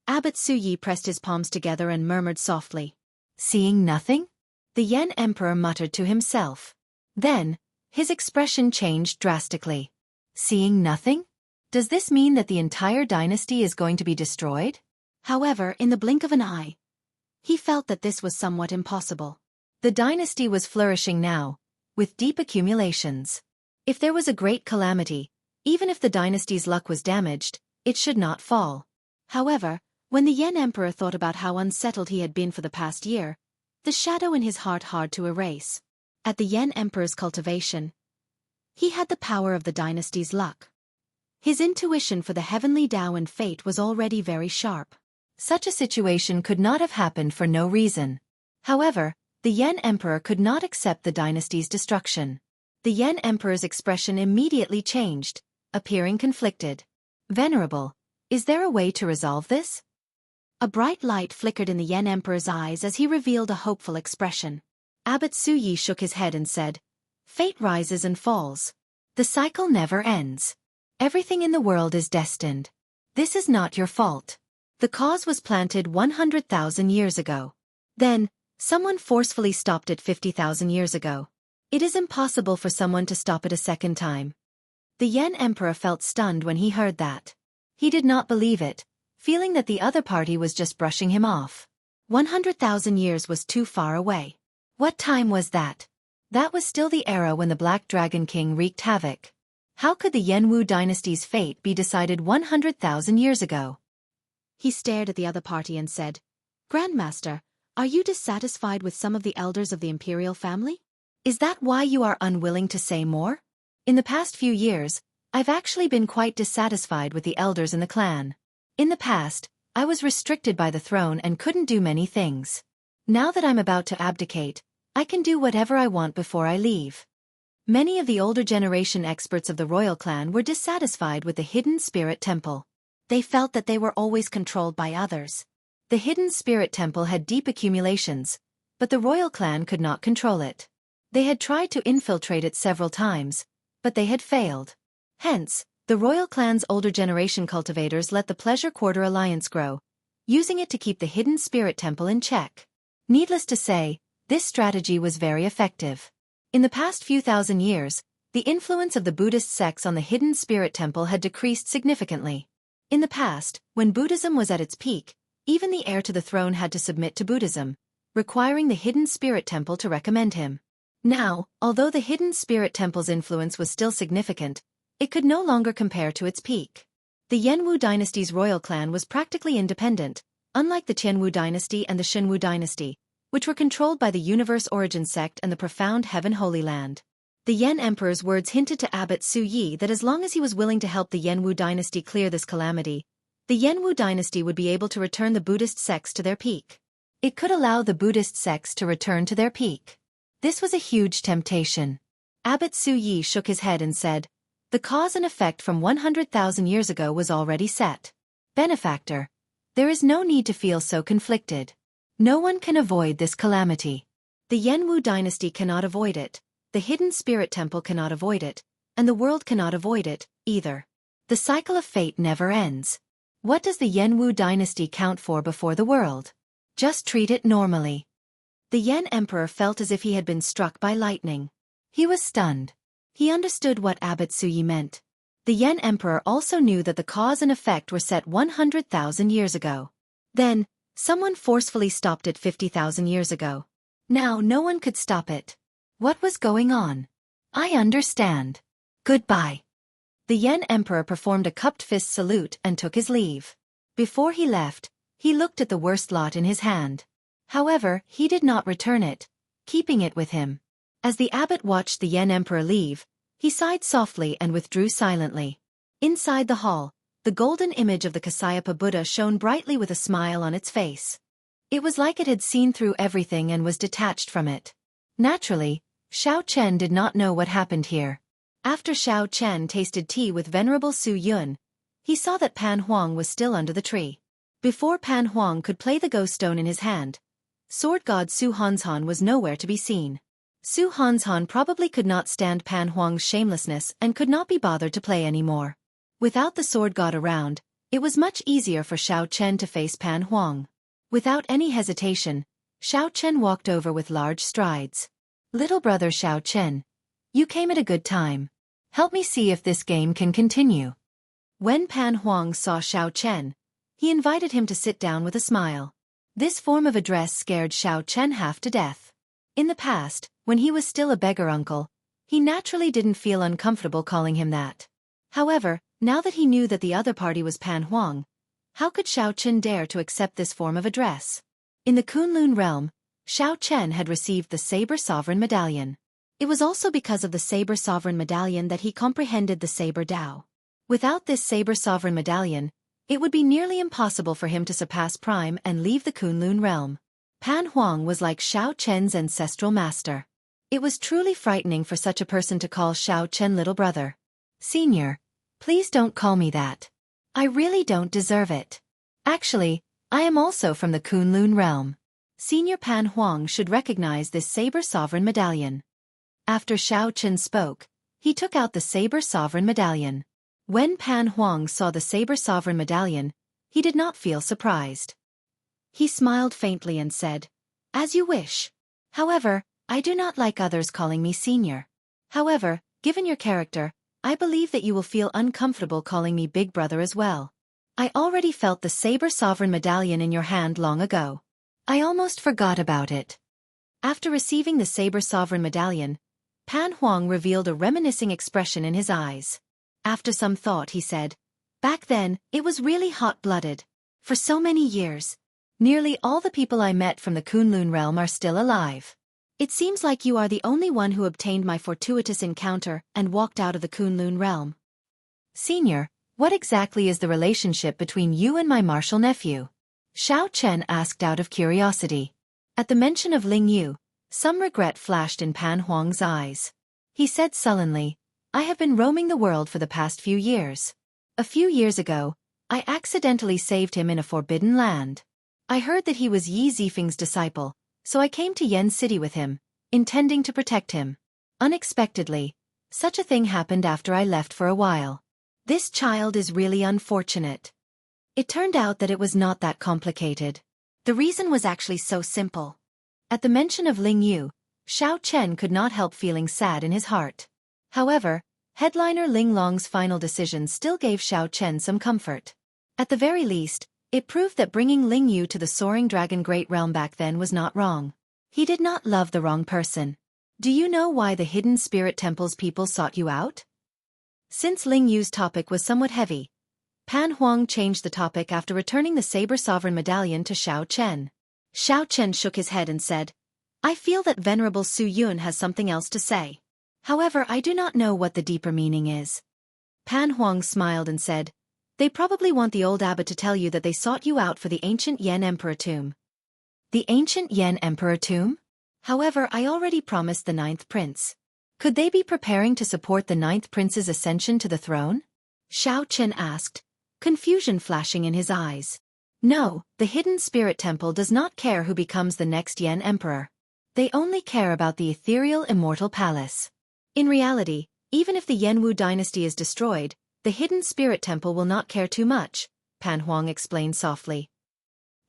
Abbot Su Yi pressed his palms together and murmured softly, "Seeing nothing?" The Yen Emperor muttered to himself. Then, his expression changed drastically. "Seeing nothing? Does this mean that the entire dynasty is going to be destroyed?" However, in the blink of an eye, he felt that this was somewhat impossible. The dynasty was flourishing now, with deep accumulations. If there was a great calamity, even if the dynasty's luck was damaged, it should not fall. However, when the Yen Emperor thought about how unsettled he had been for the past year, the shadow in his heart hard to erase. At the Yen Emperor's cultivation, he had the power of the dynasty's luck. His intuition for the heavenly Tao and fate was already very sharp. Such a situation could not have happened for no reason. However, the Yen Emperor could not accept the dynasty's destruction. The Yen Emperor's expression immediately changed, appearing conflicted. "Venerable, is there a way to resolve this?" A bright light flickered in the Yen Emperor's eyes as he revealed a hopeful expression. Abbot Su Yi shook his head and said, "Fate rises and falls. The cycle never ends. Everything in the world is destined. This is not your fault. The cause was planted 100,000 years ago. Then, someone forcefully stopped it 50,000 years ago. It is impossible for someone to stop it a second time." The Yen Emperor felt stunned when he heard that. He did not believe it, feeling that the other party was just brushing him off. 100,000 years was too far away. What time was that? That was still the era when the Black Dragon King wreaked havoc. How could the Yenwu dynasty's fate be decided 100,000 years ago? He stared at the other party and said, "Grandmaster, are you dissatisfied with some of the elders of the imperial family? Is that why you are unwilling to say more? In the past few years, I've actually been quite dissatisfied with the elders in the clan. In the past, I was restricted by the throne and couldn't do many things. Now that I'm about to abdicate, I can do whatever I want before I leave." Many of the older generation experts of the royal clan were dissatisfied with the Hidden Spirit Temple. They felt that they were always controlled by others. The Hidden Spirit Temple had deep accumulations, but the royal clan could not control it. They had tried to infiltrate it several times, but they had failed. Hence, the royal clan's older generation cultivators let the Pleasure Quarter Alliance grow, using it to keep the Hidden Spirit Temple in check. Needless to say, this strategy was very effective. In the past few thousand years, the influence of the Buddhist sects on the Hidden Spirit Temple had decreased significantly. In the past, when Buddhism was at its peak, even the heir to the throne had to submit to Buddhism, requiring the Hidden Spirit Temple to recommend him. Now, although the Hidden Spirit Temple's influence was still significant, it could no longer compare to its peak. The Yenwu dynasty's royal clan was practically independent, unlike the Tianwu dynasty and the Shenwu dynasty, which were controlled by the Universe Origin sect and the Profound Heaven Holy Land. The Yen Emperor's words hinted to Abbot Su Yi that as long as he was willing to help the Yenwu dynasty clear this calamity, the Yenwu dynasty would be able to return the Buddhist sects to their peak. It could allow the Buddhist sects to return to their peak. This was a huge temptation. Abbot Su Yi shook his head and said, "The cause and effect from 100,000 years ago was already set. Benefactor, there is no need to feel so conflicted. No one can avoid this calamity. The Yenwu dynasty cannot avoid it, the Hidden Spirit Temple cannot avoid it, and the world cannot avoid it, either. The cycle of fate never ends. What does the Yenwu dynasty count for before the world? Just treat it normally. The Yen Emperor felt as if he had been struck by lightning. He was stunned. He understood what Abbot Suyi meant. The Yen Emperor also knew that the cause and effect were set 100,000 years ago. Then, someone forcefully stopped it 50,000 years ago. Now no one could stop it. What was going on? I understand. Goodbye. The Yen Emperor performed a cupped fist salute and took his leave. Before he left, he looked at the worst lot in his hand. However, he did not return it, keeping it with him. As the abbot watched the Yen Emperor leave, he sighed softly and withdrew silently. Inside the hall, the golden image of the Kasayapa Buddha shone brightly with a smile on its face. It was like it had seen through everything and was detached from it. Naturally, Xiao Chen did not know what happened here. After Xiao Chen tasted tea with Venerable Su Yun, he saw that Pan Huang was still under the tree. Before Pan Huang could play the ghost stone in his hand, sword god Su Hanshan was nowhere to be seen. Su Hanshan probably could not stand Pan Huang's shamelessness and could not be bothered to play anymore. Without the sword god around, it was much easier for Xiao Chen to face Pan Huang. Without any hesitation, Xiao Chen walked over with large strides. Little brother Xiao Chen, you came at a good time. Help me see if this game can continue. When Pan Huang saw Xiao Chen, he invited him to sit down with a smile. This form of address scared Xiao Chen half to death. In the past, when he was still a beggar uncle, he naturally didn't feel uncomfortable calling him that. However, now that he knew that the other party was Pan Huang, how could Xiao Chen dare to accept this form of address? In the Kunlun realm, Xiao Chen had received the Saber Sovereign Medallion. It was also because of the Saber Sovereign Medallion that he comprehended the Saber Tao. Without this Saber Sovereign Medallion, it would be nearly impossible for him to surpass Prime and leave the Kunlun realm. Pan Huang was like Xiao Chen's ancestral master. It was truly frightening for such a person to call Xiao Chen little brother. Senior, please don't call me that. I really don't deserve it. Actually, I am also from the Kunlun realm. Senior Pan Huang should recognize this Saber Sovereign Medallion. After Xiao Chen spoke, he took out the Saber Sovereign Medallion. When Pan Huang saw the Saber Sovereign Medallion, he did not feel surprised. He smiled faintly and said, "As you wish. However, I do not like others calling me senior. However, given your character, I believe that you will feel uncomfortable calling me big brother as well. I already felt the Saber Sovereign Medallion in your hand long ago. I almost forgot about it." After receiving the Saber Sovereign Medallion, Pan Huang revealed a reminiscing expression in his eyes. After some thought he said, "Back then, it was really hot-blooded. For so many years, nearly all the people I met from the Kunlun realm are still alive. It seems like you are the only one who obtained my fortuitous encounter and walked out of the Kunlun realm. Senior, what exactly is the relationship between you and my martial nephew?" Xiao Chen asked out of curiosity. At the mention of Ling Yu, some regret flashed in Pan Huang's eyes. He said sullenly, "I have been roaming the world for the past few years. A few years ago, I accidentally saved him in a forbidden land. I heard that he was Yi Zifeng's disciple, so I came to Yen City with him, intending to protect him. Unexpectedly, such a thing happened after I left for a while. This child is really unfortunate." It turned out that it was not that complicated. The reason was actually so simple. At the mention of Ling Yu, Xiao Chen could not help feeling sad in his heart. However, headliner Ling Long's final decision still gave Xiao Chen some comfort. At the very least, it proved that bringing Ling Yu to the Soaring Dragon Great Realm back then was not wrong. He did not love the wrong person. Do you know why the Hidden Spirit Temple's people sought you out? Since Ling Yu's topic was somewhat heavy, Pan Huang changed the topic after returning the Saber Sovereign Medallion to Xiao Chen. Xiao Chen shook his head and said, "I feel that Venerable Su Yun has something else to say. However, I do not know what the deeper meaning is." Pan Huang smiled and said, "They probably want the old abbot to tell you that they sought you out for the ancient Yen Emperor tomb." The ancient Yen Emperor tomb? However, I already promised the 9th prince. Could they be preparing to support the 9th prince's ascension to the throne? Xiao Chen asked, confusion flashing in his eyes. No, the Hidden Spirit Temple does not care who becomes the next Yen Emperor. They only care about the ethereal immortal palace. In reality, even if the Yenwu dynasty is destroyed, the Hidden Spirit Temple will not care too much, Pan Huang explained softly.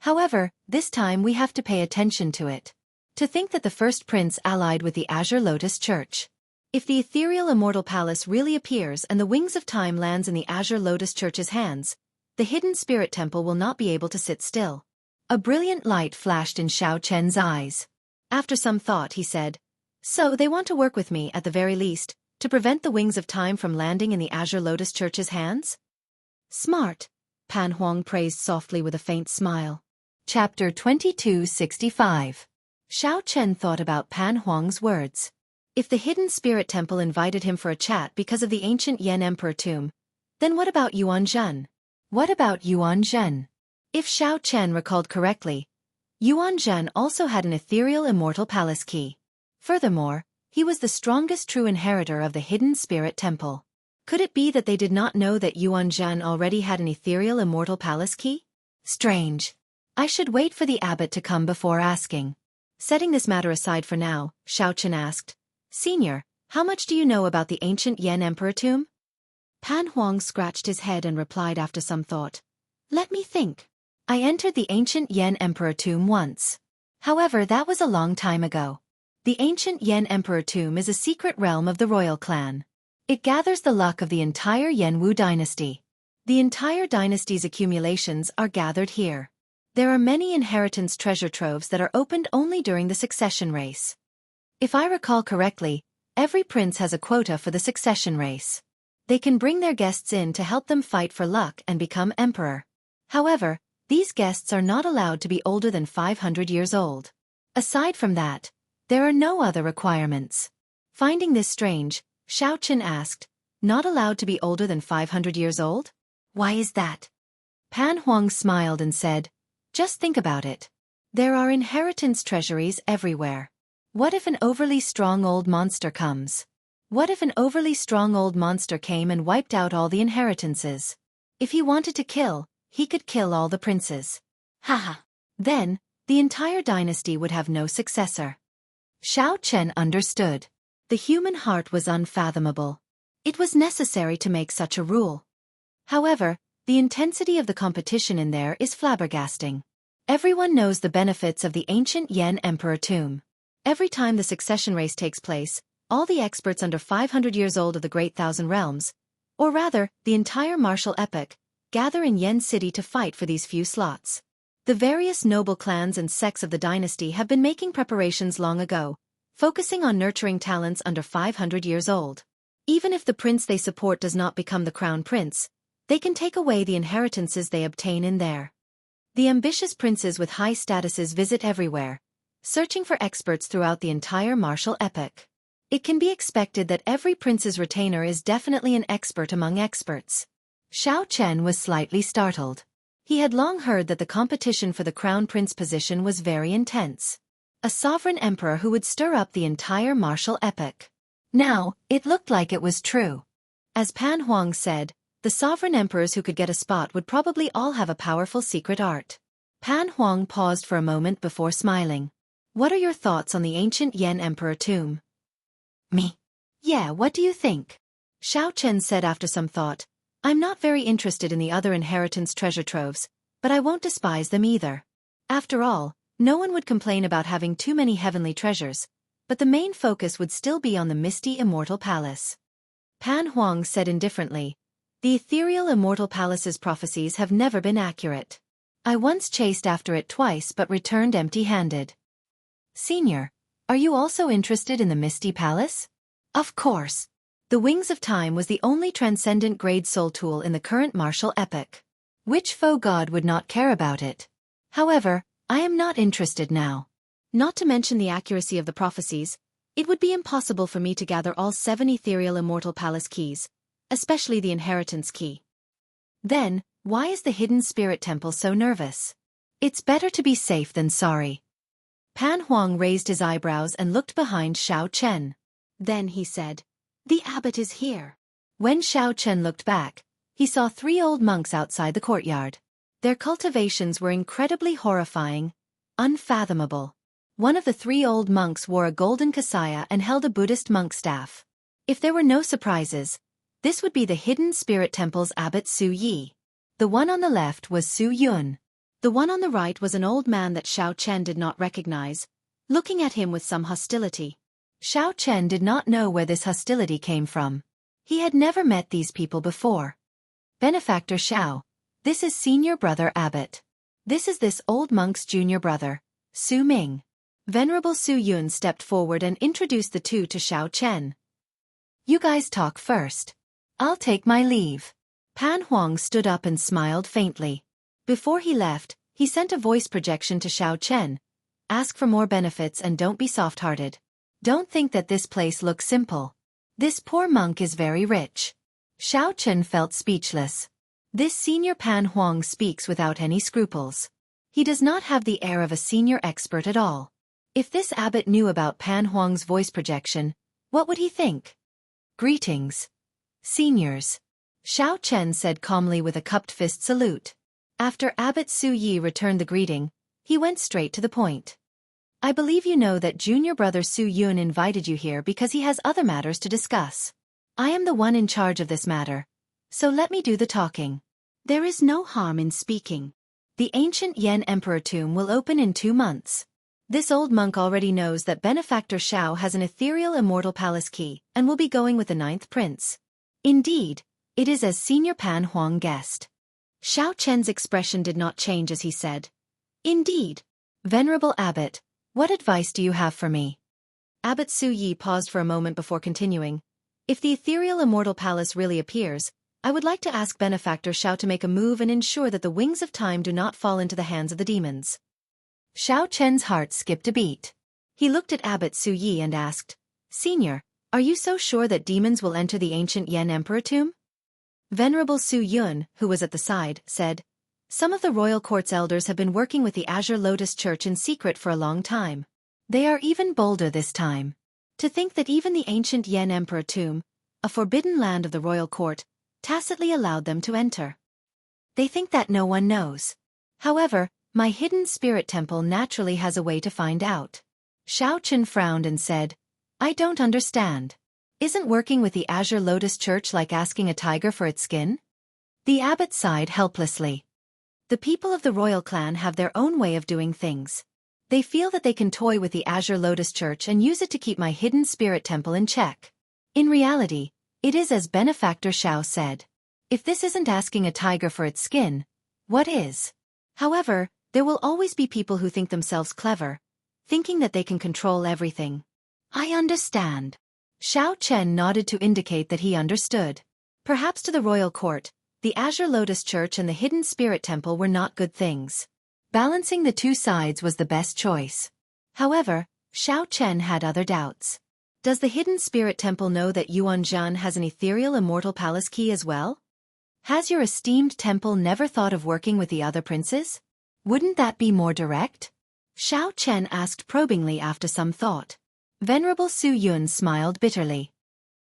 However, this time we have to pay attention to it. To think that the first prince allied with the Azure Lotus Church. If the ethereal immortal palace really appears and the wings of time lands in the Azure Lotus Church's hands, the hidden spirit temple will not be able to sit still. A brilliant light flashed in Xiao Chen's eyes. After some thought, he said, "So they want to work with me at the very least, to prevent the wings of time from landing in the Azure Lotus Church's hands?" Smart, Pan Huang praised softly with a faint smile. Chapter 2265. Xiao Chen thought about Pan Huang's words. If the hidden spirit temple invited him for a chat because of the ancient Yan Emperor tomb, then what about Yuan Zhen? What about Yuan Zhen? If Xiao Chen recalled correctly, Yuan Zhen also had an ethereal immortal palace key. Furthermore, he was the strongest true inheritor of the hidden spirit temple. Could it be that they did not know that Yuan Zhen already had an ethereal immortal palace key? Strange. I should wait for the abbot to come before asking. Setting this matter aside for now, Xiao Chen asked, "Senior, how much do you know about the ancient Yan Emperor tomb?" Pan Huang scratched his head and replied after some thought. "Let me think. I entered the ancient Yan Emperor tomb once. However, that was a long time ago. The ancient Yan Emperor tomb is a secret realm of the royal clan. It gathers the luck of the entire Yanwu dynasty. The entire dynasty's accumulations are gathered here. There are many inheritance treasure troves that are opened only during the succession race. If I recall correctly, every prince has a quota for the succession race. They can bring their guests in to help them fight for luck and become emperor. However, these guests are not allowed to be older than 500 years old. Aside from that, there are no other requirements." Finding this strange, Xiao Chen asked, "Not allowed to be older than 500 years old? Why is that?" Pan Huang smiled and said, "Just think about it. There are inheritance treasuries everywhere. What if an overly strong old monster comes? What if an overly strong old monster came and wiped out all the inheritances? If he wanted to kill, he could kill all the princes. Haha. Then, the entire dynasty would have no successor." Xiao Chen understood. The human heart was unfathomable. It was necessary to make such a rule. However, the intensity of the competition in there is flabbergasting. Everyone knows the benefits of the ancient Yan Emperor tomb. Every time the succession race takes place, all the experts under 500 years old of the Great Thousand Realms, or rather, the entire martial epoch, gather in Yen City to fight for these few slots. The various noble clans and sects of the dynasty have been making preparations long ago, focusing on nurturing talents under 500 years old. Even if the prince they support does not become the crown prince, they can take away the inheritances they obtain in there. The ambitious princes with high statuses visit everywhere, searching for experts throughout the entire martial epoch. It can be expected that every prince's retainer is definitely an expert among experts. Xiao Chen was slightly startled. He had long heard that the competition for the crown prince position was very intense. A sovereign emperor who would stir up the entire martial epoch. Now, it looked like it was true. As Pan Huang said, the sovereign emperors who could get a spot would probably all have a powerful secret art. Pan Huang paused for a moment before smiling. "What are your thoughts on the ancient Yan Emperor tomb?" "Me? Yeah, what do you think?" Xiao Chen said after some thought. "I'm not very interested in the other inheritance treasure troves, but I won't despise them either. After all, no one would complain about having too many heavenly treasures, but the main focus would still be on the misty immortal palace." Pan Huang said indifferently, "The ethereal immortal palace's prophecies have never been accurate. I once chased after it twice but returned empty-handed." "Senior, are you also interested in the misty palace?" "Of course. The Wings of Time was the only transcendent grade soul tool in the current martial epoch. Which foe god would not care about it? However, I am not interested now. Not to mention the accuracy of the prophecies, it would be impossible for me to gather all 7 ethereal immortal palace keys, especially the inheritance key. Then, why is the hidden spirit temple so nervous? It's better to be safe than sorry." Pan Huang raised his eyebrows and looked behind Xiao Chen. Then he said, "The abbot is here." When Xiao Chen looked back, he saw 3 old monks outside the courtyard. Their cultivations were incredibly horrifying, unfathomable. One of the 3 old monks wore a golden kasaya and held a Buddhist monk staff. If there were no surprises, this would be the hidden spirit temple's abbot Su Yi. The one on the left was Su Yun. The one on the right was an old man that Xiao Chen did not recognize, looking at him with some hostility. Xiao Chen did not know where this hostility came from. He had never met these people before. Benefactor Xiao, this is senior brother Abbot. This is this old monk's junior brother, Su Ming. Venerable Su Yun stepped forward and introduced the two to Xiao Chen. You guys talk first. I'll take my leave. Pan Huang stood up and smiled faintly. Before he left, he sent a voice projection to Xiao Chen. Ask for more benefits and don't be soft-hearted. Don't think that this place looks simple. This poor monk is very rich. Xiao Chen felt speechless. This senior Pan Huang speaks without any scruples. He does not have the air of a senior expert at all. If this abbot knew about Pan Huang's voice projection, what would he think? Greetings, seniors. Xiao Chen said calmly with a cupped fist salute. After Abbot Su Yi returned the greeting, he went straight to the point. I believe you know that junior brother Su Yun invited you here because he has other matters to discuss. I am the one in charge of this matter, so let me do the talking. There is no harm in speaking. The ancient Yan Emperor tomb will open in 2 months. This old monk already knows that Benefactor Xiao has an ethereal immortal palace key and will be going with the 9th prince. Indeed, it is as Senior Pan Huang guessed. Xiao Chen's expression did not change as he said, Indeed. Venerable Abbot, what advice do you have for me? Abbot Su Yi paused for a moment before continuing. If the ethereal immortal palace really appears, I would like to ask Benefactor Xiao to make a move and ensure that the wings of time do not fall into the hands of the demons. Xiao Chen's heart skipped a beat. He looked at Abbot Su Yi and asked, Senior, are you so sure that demons will enter the ancient Yan Emperor tomb? Venerable Su Yun, who was at the side, said, Some of the royal court's elders have been working with the Azure Lotus Church in secret for a long time. They are even bolder this time. To think that even the ancient Yan Emperor tomb, a forbidden land of the royal court, tacitly allowed them to enter. They think that no one knows. However, my hidden spirit temple naturally has a way to find out. Xiao Chen frowned and said, I don't understand. Isn't working with the Azure Lotus Church like asking a tiger for its skin? The abbot sighed helplessly. The people of the royal clan have their own way of doing things. They feel that they can toy with the Azure Lotus Church and use it to keep my hidden spirit temple in check. In reality, it is as Benefactor Xiao said. If this isn't asking a tiger for its skin, what is? However, there will always be people who think themselves clever, thinking that they can control everything. I understand. Xiao Chen nodded to indicate that he understood. Perhaps to the royal court, the Azure Lotus Church and the Hidden Spirit Temple were not good things. Balancing the two sides was the best choice. However, Xiao Chen had other doubts. Does the Hidden Spirit Temple know that Yuan Zhan has an ethereal immortal palace key as well? Has your esteemed temple never thought of working with the other princes? Wouldn't that be more direct? Xiao Chen asked probingly after some thought. Venerable Su Yun smiled bitterly.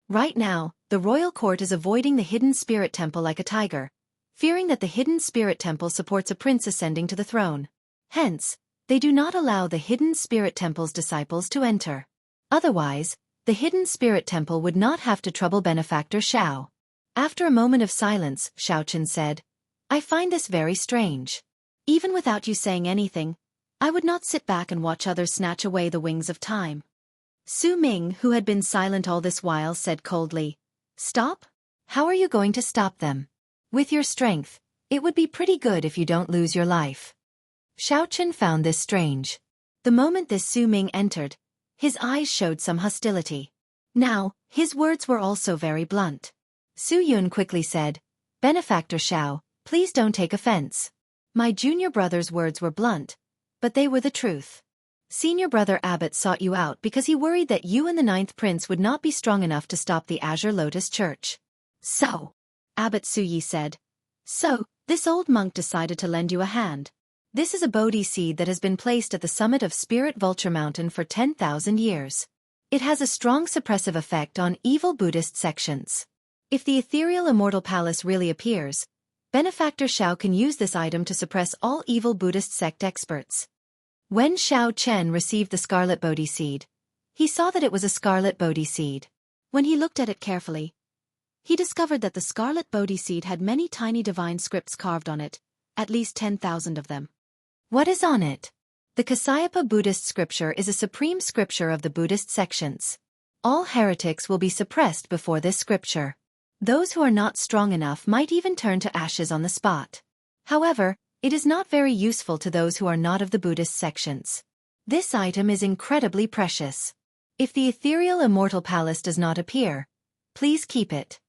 Right now, the royal court is avoiding the Hidden Spirit Temple like a tiger, fearing that the Hidden Spirit Temple supports a prince ascending to the throne. Hence, they do not allow the Hidden Spirit Temple's disciples to enter. Otherwise, the Hidden Spirit Temple would not have to trouble Benefactor Xiao. After a moment of silence, Xiao Chen said, I find this very strange. Even without you saying anything, I would not sit back and watch others snatch away the wings of time. Su Ming, who had been silent all this while, said coldly, Stop? How are you going to stop them? With your strength, it would be pretty good if you don't lose your life. Xiao Chen found this strange. The moment this Su Ming entered, his eyes showed some hostility. Now, his words were also very blunt. Su Yun quickly said, Benefactor Xiao, please don't take offense. My junior brother's words were blunt, but they were the truth. Senior brother Abbot sought you out because he worried that you and the 9th prince would not be strong enough to stop the Azure Lotus Church. So, Abbot Su Yi said, So, this old monk decided to lend you a hand. This is a Bodhi seed that has been placed at the summit of Spirit Vulture Mountain for 10,000 years. It has a strong suppressive effect on evil Buddhist sections. If the ethereal immortal palace really appears, Benefactor Xiao can use this item to suppress all evil Buddhist sect experts. When Xiao Chen received the scarlet Bodhi seed, he saw that it was a scarlet Bodhi seed. When he looked at it carefully, he discovered that the scarlet Bodhi seed had many tiny divine scripts carved on it, at least 10,000 of them. What is on it? The Kasyapa Buddhist scripture is a supreme scripture of the Buddhist sections. All heretics will be suppressed before this scripture. Those who are not strong enough might even turn to ashes on the spot. However, it is not very useful to those who are not of the Buddhist sections. This item is incredibly precious. If the ethereal immortal palace does not appear, please keep it.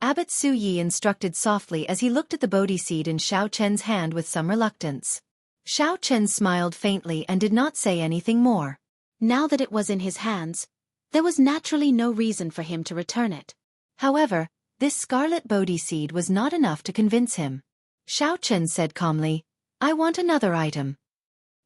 Abbot Su Yi instructed softly as he looked at the Bodhi seed in Xiao Chen's hand with some reluctance. Xiao Chen smiled faintly and did not say anything more. Now that it was in his hands, there was naturally no reason for him to return it. However, this scarlet Bodhi seed was not enough to convince him. Xiao Chen said calmly, "I want another item."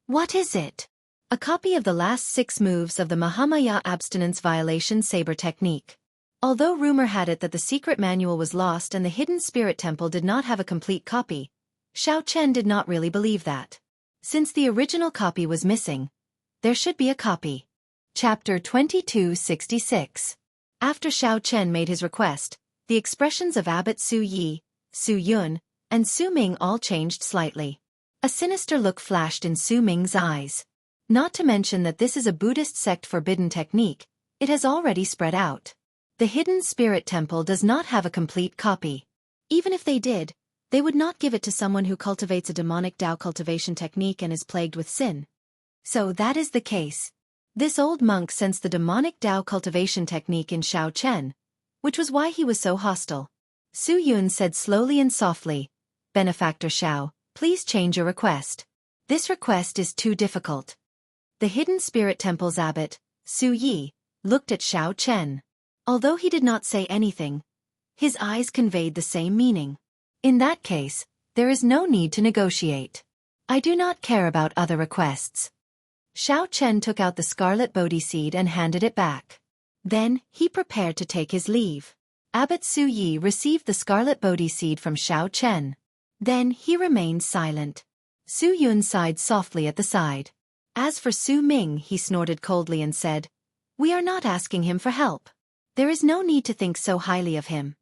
"What is it?" "A copy of the last 6 moves of the Mahamaya abstinence violation saber technique." Although rumor had it that the secret manual was lost and the hidden spirit temple did not have a complete copy, Xiao Chen did not really believe that. Since the original copy was missing, there should be a copy. Chapter 2266. After Xiao Chen made his request, the expressions of Abbot Su Yi, Su Yun, and Su Ming all changed slightly. A sinister look flashed in Su Ming's eyes. Not to mention that this is a Buddhist sect forbidden technique, it has already spread out. The hidden spirit temple does not have a complete copy. Even if they did, they would not give it to someone who cultivates a demonic Tao cultivation technique and is plagued with sin. So that is the case. This old monk sensed the demonic Tao cultivation technique in Xiao Chen, which was why he was so hostile. Su Yun said slowly and softly, "Benefactor Xiao, please change your request. This request is too difficult." The hidden spirit temple's abbot, Su Yi, looked at Xiao Chen. Although he did not say anything, his eyes conveyed the same meaning. "In that case, there is no need to negotiate. I do not care about other requests." Xiao Chen took out the scarlet Bodhi seed and handed it back. Then, he prepared to take his leave. Abbot Su Yi received the scarlet Bodhi seed from Xiao Chen. Then, he remained silent. Su Yun sighed softly at the side. As for Su Ming, he snorted coldly and said, "We are not asking him for help. There is no need to think so highly of him."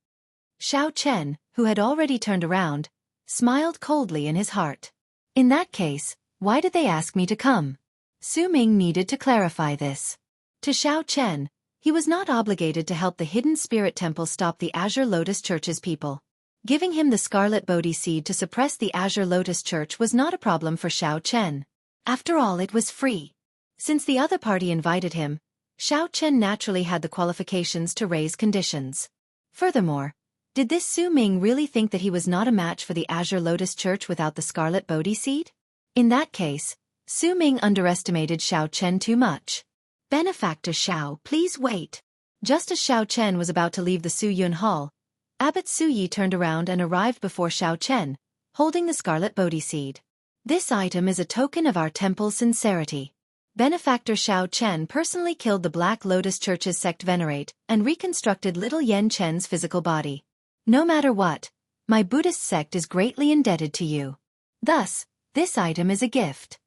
Xiao Chen, who had already turned around, smiled coldly in his heart. "In that case, why did they ask me to come?" Su Ming needed to clarify this. To Xiao Chen, he was not obligated to help the hidden spirit temple stop the Azure Lotus Church's people. Giving him the scarlet Bodhi seed to suppress the Azure Lotus Church was not a problem for Xiao Chen. After all, it was free. Since the other party invited him, Xiao Chen naturally had the qualifications to raise conditions. Furthermore, did this Su Ming really think that he was not a match for the Azure Lotus Church without the scarlet Bodhi seed? In that case, Su Ming underestimated Xiao Chen too much. "Benefactor Xiao, please wait." Just as Xiao Chen was about to leave the Su Yun Hall, Abbot Su Yi turned around and arrived before Xiao Chen, holding the scarlet Bodhi seed. "This item is a token of our temple's sincerity. Benefactor Xiao Chen personally killed the Black Lotus Church's sect venerate and reconstructed little Yen Chen's physical body. No matter what, my Buddhist sect is greatly indebted to you. Thus, this item is a gift."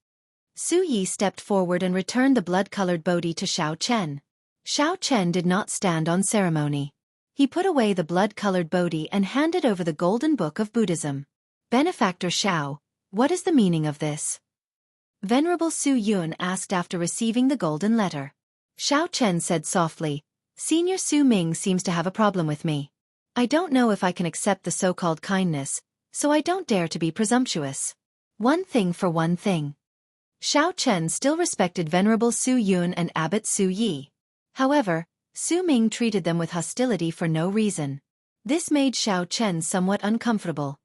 Su Yi stepped forward and returned the blood-colored Bodhi to Xiao Chen. Xiao Chen did not stand on ceremony. He put away the blood-colored Bodhi and handed over the Golden Book of Buddhism. "Benefactor Xiao, what is the meaning of this?" Venerable Su Yun asked after receiving the golden letter. Xiao Chen said softly, "Senior Su Ming seems to have a problem with me. I don't know if I can accept the so-called kindness, so I don't dare to be presumptuous. One thing for one thing." Xiao Chen still respected Venerable Su Yun and Abbot Su Yi. However, Su Ming treated them with hostility for no reason. This made Xiao Chen somewhat uncomfortable.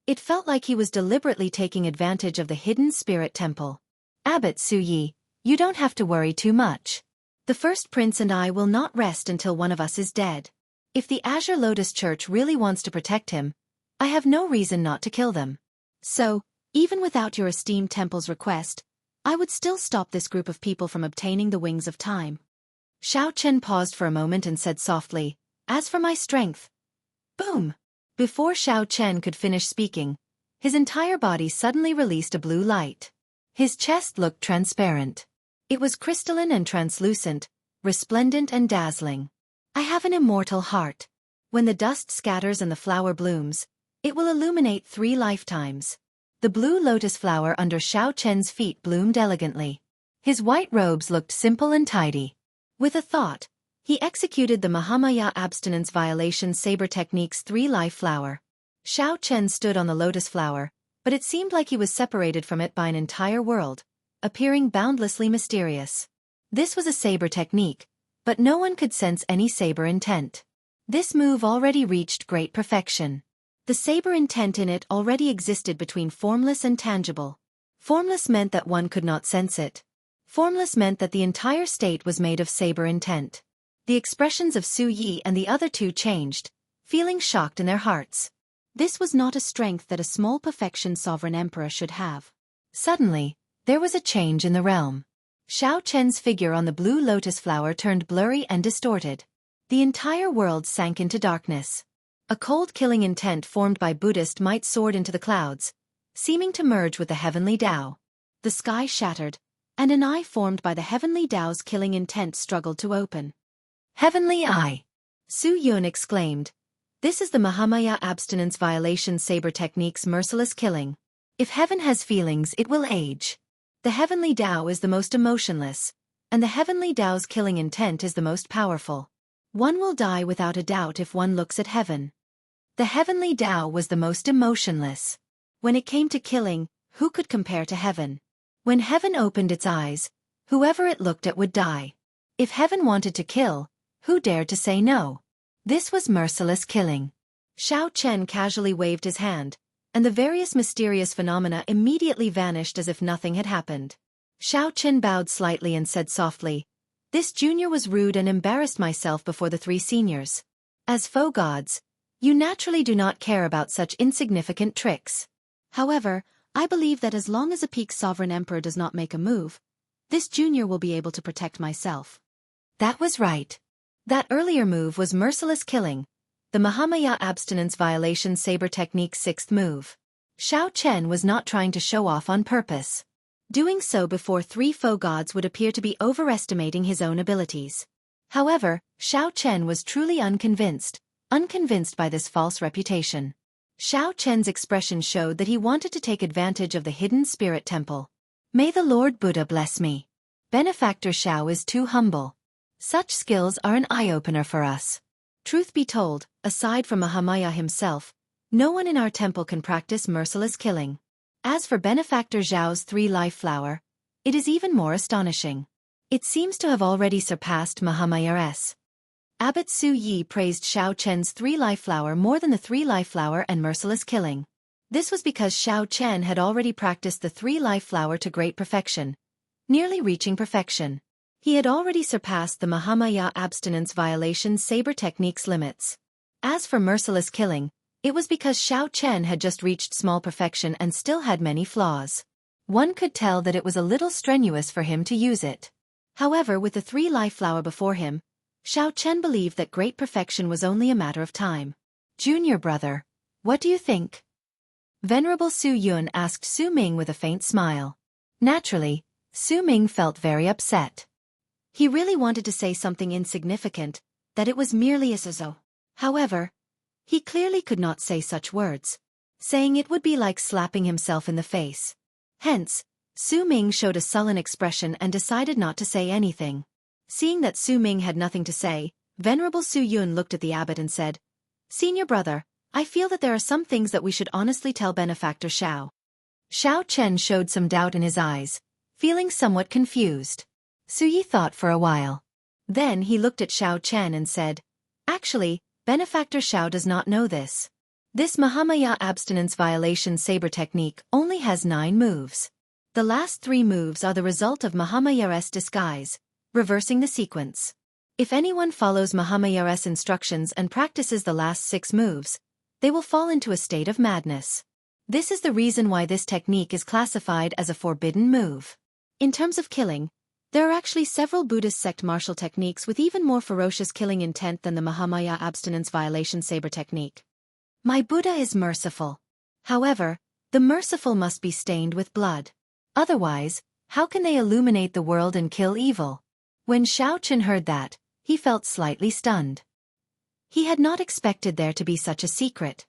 It felt like he was deliberately taking advantage of the hidden spirit temple. "Abbot Su Yi, you don't have to worry too much. The first prince and I will not rest until one of us is dead. If the Azure Lotus Church really wants to protect him, I have no reason not to kill them. So, even without your esteemed temple's request, I would still stop this group of people from obtaining the wings of time." Xiao Chen paused for a moment and said softly, "As for my strength..." Boom! Before Xiao Chen could finish speaking, his entire body suddenly released a blue light. His chest looked transparent. It was crystalline and translucent, resplendent and dazzling. "I have an immortal heart. When the dust scatters and the flower blooms, it will illuminate 3 lifetimes. The blue lotus flower under Xiao Chen's feet bloomed elegantly. His white robes looked simple and tidy. With a thought, he executed the Mahamaya abstinence violation saber technique's 3-life flower. Xiao Chen stood on the lotus flower, but it seemed like he was separated from it by an entire world, appearing boundlessly mysterious. This was a saber technique, but no one could sense any saber intent. This move already reached great perfection. The saber intent in it already existed between formless and tangible. Formless meant that one could not sense it. Formless meant that the entire state was made of saber intent. The expressions of Su Yi and the other two changed, feeling shocked in their hearts. This was not a strength that a small perfection sovereign emperor should have. Suddenly, there was a change in the realm. Xiao Chen's figure on the blue lotus flower turned blurry and distorted. The entire world sank into darkness. A cold killing intent formed by Buddhist might soared into the clouds, seeming to merge with the heavenly Tao. The sky shattered, and an eye formed by the heavenly Tao's killing intent struggled to open. Heavenly Eye! Su Yun exclaimed. This is the Mahamaya abstinence violation saber technique's merciless killing. If heaven has feelings, it will age. The heavenly Tao is the most emotionless, and the heavenly Tao's killing intent is the most powerful. One will die without a doubt if one looks at heaven. The heavenly Tao was the most emotionless. When it came to killing, who could compare to heaven? When heaven opened its eyes, whoever it looked at would die. If heaven wanted to kill, who dared to say no? This was merciless killing. Xiao Chen casually waved his hand, and the various mysterious phenomena immediately vanished as if nothing had happened. Xiao Chen bowed slightly and said softly, "This junior was rude and embarrassed myself before the 3 seniors. As faux gods, you naturally do not care about such insignificant tricks. However, I believe that as long as a peak sovereign emperor does not make a move, this junior will be able to protect myself." That was right. That earlier move was merciless killing, the Mahamaya abstinence violation saber technique's 6th move. Xiao Chen was not trying to show off on purpose. Doing so before 3 faux gods would appear to be overestimating his own abilities. However, Xiao Chen was truly unconvinced by this false reputation. Xiao Chen's expression showed that he wanted to take advantage of the hidden spirit temple. May the Lord Buddha bless me. Benefactor Xiao is too humble. Such skills are an eye-opener for us. Truth be told, aside from Mahamaya himself, no one in our temple can practice merciless killing. As for Benefactor Zhao's 3-life flower, it is even more astonishing. It seems to have already surpassed Mahamaya's. Abbot Su Yi praised Xiao Chen's 3-life flower more than the 3-life flower and merciless killing. This was because Xiao Chen had already practiced the 3-life flower to great perfection, nearly reaching perfection. He had already surpassed the Mahamaya abstinence violation saber technique's limits. As for merciless killing, it was because Xiao Chen had just reached small perfection and still had many flaws. One could tell that it was a little strenuous for him to use it. However, with the 3-life flower before him, Xiao Chen believed that great perfection was only a matter of time. "Junior brother, what do you think?" Venerable Su Yun asked Su Ming with a faint smile. Naturally, Su Ming felt very upset. He really wanted to say something insignificant, that it was merely a so. However, he clearly could not say such words. Saying it would be like slapping himself in the face. Hence, Su Ming showed a sullen expression and decided not to say anything. Seeing that Su Ming had nothing to say, Venerable Su Yun looked at the abbot and said, "Senior brother, I feel that there are some things that we should honestly tell Benefactor Xiao." Xiao Chen showed some doubt in his eyes, feeling somewhat confused. Su Yi thought for a while. Then he looked at Xiao Chen and said, "Actually, Benefactor Xiao does not know this. This Mahamaya abstinence violation saber technique only has 9 moves. The last 3 moves are the result of Mahamaya's disguise, reversing the sequence. If anyone follows Mahamaya's instructions and practices the last 6 moves, they will fall into a state of madness. This is the reason why this technique is classified as a forbidden move. In terms of killing, there are actually several Buddhist sect martial techniques with even more ferocious killing intent than the Mahamaya abstinence violation saber technique. My Buddha is merciful. However, the merciful must be stained with blood. Otherwise, how can they illuminate the world and kill evil?" When Xiao Chen heard that, he felt slightly stunned. He had not expected there to be such a secret.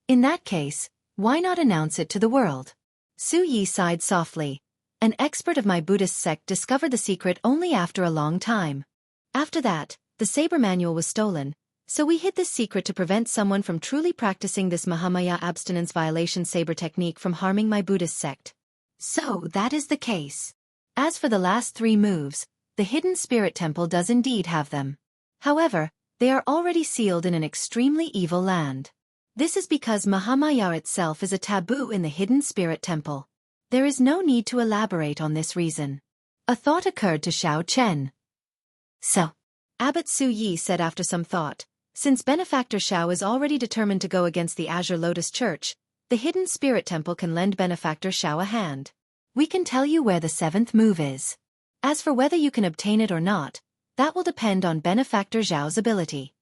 In that case, why not announce it to the world? Su Yi sighed softly. An expert of my Buddhist sect discovered the secret only after a long time. After that, the saber manual was stolen, so we hid this secret to prevent someone from truly practicing this Mahamaya abstinence violation saber technique from harming my Buddhist sect. So that is the case. As for the last 3 moves, the hidden spirit temple does indeed have them. However, they are already sealed in an extremely evil land. This is because Mahamaya itself is a taboo in the hidden spirit temple. There is no need to elaborate on this reason. A thought occurred to Xiao Chen. So, Abbot Su Yi said after some thought, since Benefactor Xiao is already determined to go against the Azure Lotus Church, the hidden spirit temple can lend Benefactor Xiao a hand. We can tell you where the 7th move is. As for whether you can obtain it or not, that will depend on Benefactor Xiao's ability.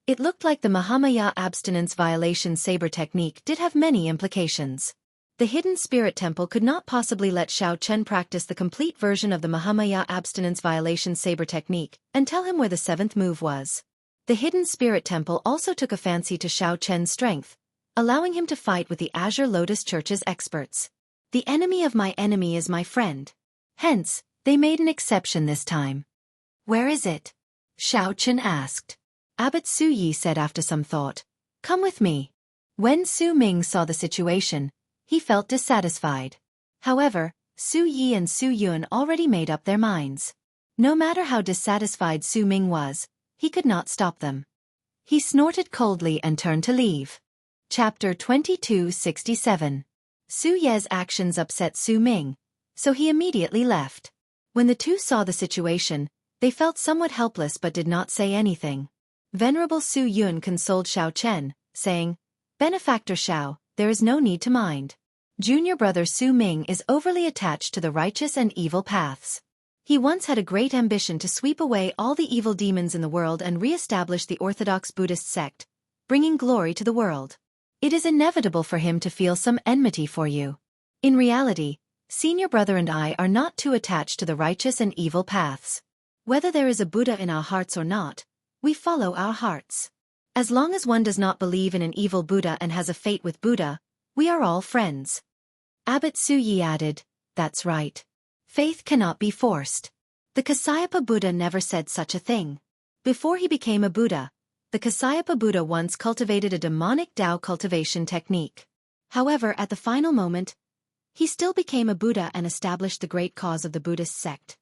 It looked like the Mahamaya abstinence violation saber technique did have many implications. The hidden spirit temple could not possibly let Xiao Chen practice the complete version of the Mahamaya abstinence violation saber technique and tell him where the 7th move was. The hidden spirit temple also took a fancy to Xiao Chen's strength, allowing him to fight with the Azure Lotus Church's experts. The enemy of my enemy is my friend. Hence, they made an exception this time. Where is it? Xiao Chen asked. Abbot Su Yi said after some thought, come with me. When Su Ming saw the situation, he felt dissatisfied. However, Su Yi and Su Yun already made up their minds. No matter how dissatisfied Su Ming was, he could not stop them. He snorted coldly and turned to leave. Chapter 2267. Su Ye's actions upset Su Ming, so he immediately left. When the two saw the situation, they felt somewhat helpless but did not say anything. Venerable Su Yun consoled Xiao Chen, saying, Benefactor Xiao, there is no need to mind. Junior brother Su Ming is overly attached to the righteous and evil paths. He once had a great ambition to sweep away all the evil demons in the world and re-establish the Orthodox Buddhist sect, bringing glory to the world. It is inevitable for him to feel some enmity for you. In reality, senior brother and I are not too attached to the righteous and evil paths. Whether there is a Buddha in our hearts or not, we follow our hearts. As long as one does not believe in an evil Buddha and has a fate with Buddha, we are all friends. Abbot Su Yi added, that's right. Faith cannot be forced. The Kasyapa Buddha never said such a thing. Before he became a Buddha, the Kasyapa Buddha once cultivated a demonic Tao cultivation technique. However, at the final moment, he still became a Buddha and established the great cause of the Buddhist sect.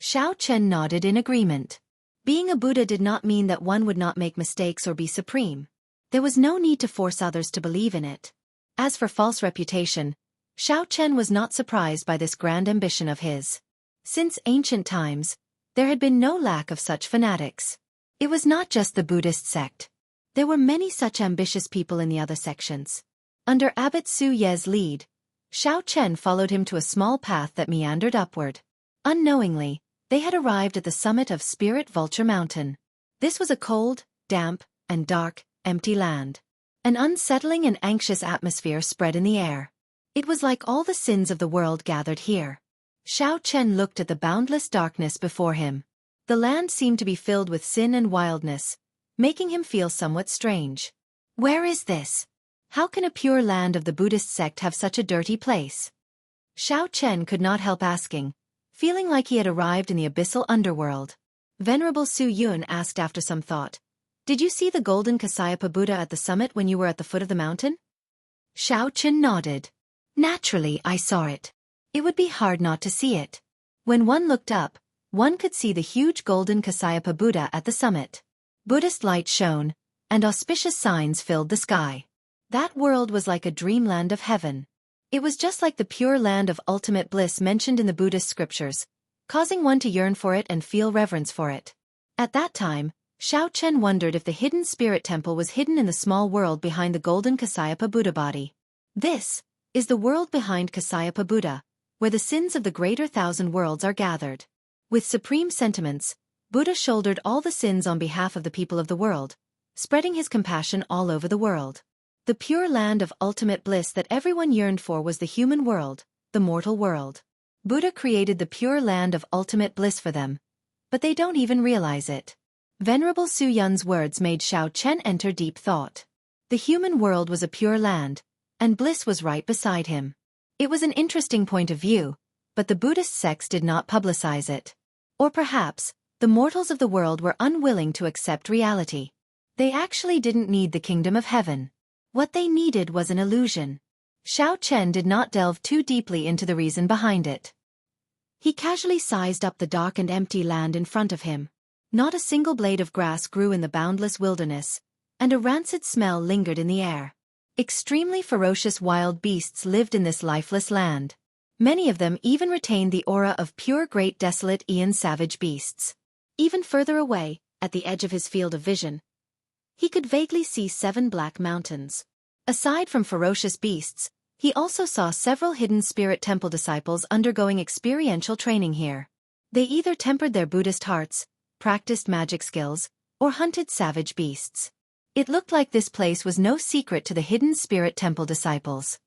Xiao Chen nodded in agreement. Being a Buddha did not mean that one would not make mistakes or be supreme. There was no need to force others to believe in it. As for false reputation, Xiao Chen was not surprised by this grand ambition of his. Since ancient times, there had been no lack of such fanatics. It was not just the Buddhist sect. There were many such ambitious people in the other sections. Under Abbot Su Ye's lead, Xiao Chen followed him to a small path that meandered upward. Unknowingly, they had arrived at the summit of Spirit Vulture Mountain. This was a cold, damp, and dark, empty land. An unsettling and anxious atmosphere spread in the air. It was like all the sins of the world gathered here. Xiao Chen looked at the boundless darkness before him. The land seemed to be filled with sin and wildness, making him feel somewhat strange. Where is this? How can a pure land of the Buddhist sect have such a dirty place? Xiao Chen could not help asking, feeling like he had arrived in the abyssal underworld. Venerable Su Yun asked after some thought, did you see the golden Kasyapa Buddha at the summit when you were at the foot of the mountain? Xiao Chen nodded. Naturally, I saw it. It would be hard not to see it. When one looked up, one could see the huge golden Kasyapa Buddha at the summit. Buddhist light shone, and auspicious signs filled the sky. That world was like a dreamland of heaven. It was just like the pure land of ultimate bliss mentioned in the Buddhist scriptures, causing one to yearn for it and feel reverence for it. At that time, Xiao Chen wondered if the hidden spirit temple was hidden in the small world behind the golden Kasyapa Buddha body. This is the world behind Kasyapa Buddha, where the sins of the greater thousand worlds are gathered. With supreme sentiments, Buddha shouldered all the sins on behalf of the people of the world, spreading his compassion all over the world. The pure land of ultimate bliss that everyone yearned for was the human world, the mortal world. Buddha created the pure land of ultimate bliss for them, but they don't even realize it. Venerable Su Yun's words made Xiao Chen enter deep thought. The human world was a pure land, and bliss was right beside him. It was an interesting point of view, but the Buddhist sects did not publicize it. Or perhaps, the mortals of the world were unwilling to accept reality. They actually didn't need the kingdom of heaven. What they needed was an illusion. Xiao Chen did not delve too deeply into the reason behind it. He casually sized up the dark and empty land in front of him. Not a single blade of grass grew in the boundless wilderness, and a rancid smell lingered in the air. Extremely ferocious wild beasts lived in this lifeless land. Many of them even retained the aura of pure great desolate Aeon savage beasts. Even further away, at the edge of his field of vision, he could vaguely see 7 black mountains. Aside from ferocious beasts, he also saw several hidden spirit temple disciples undergoing experiential training here. They either tempered their Buddhist hearts, practiced magic skills, or hunted savage beasts. It looked like this place was no secret to the hidden spirit temple disciples.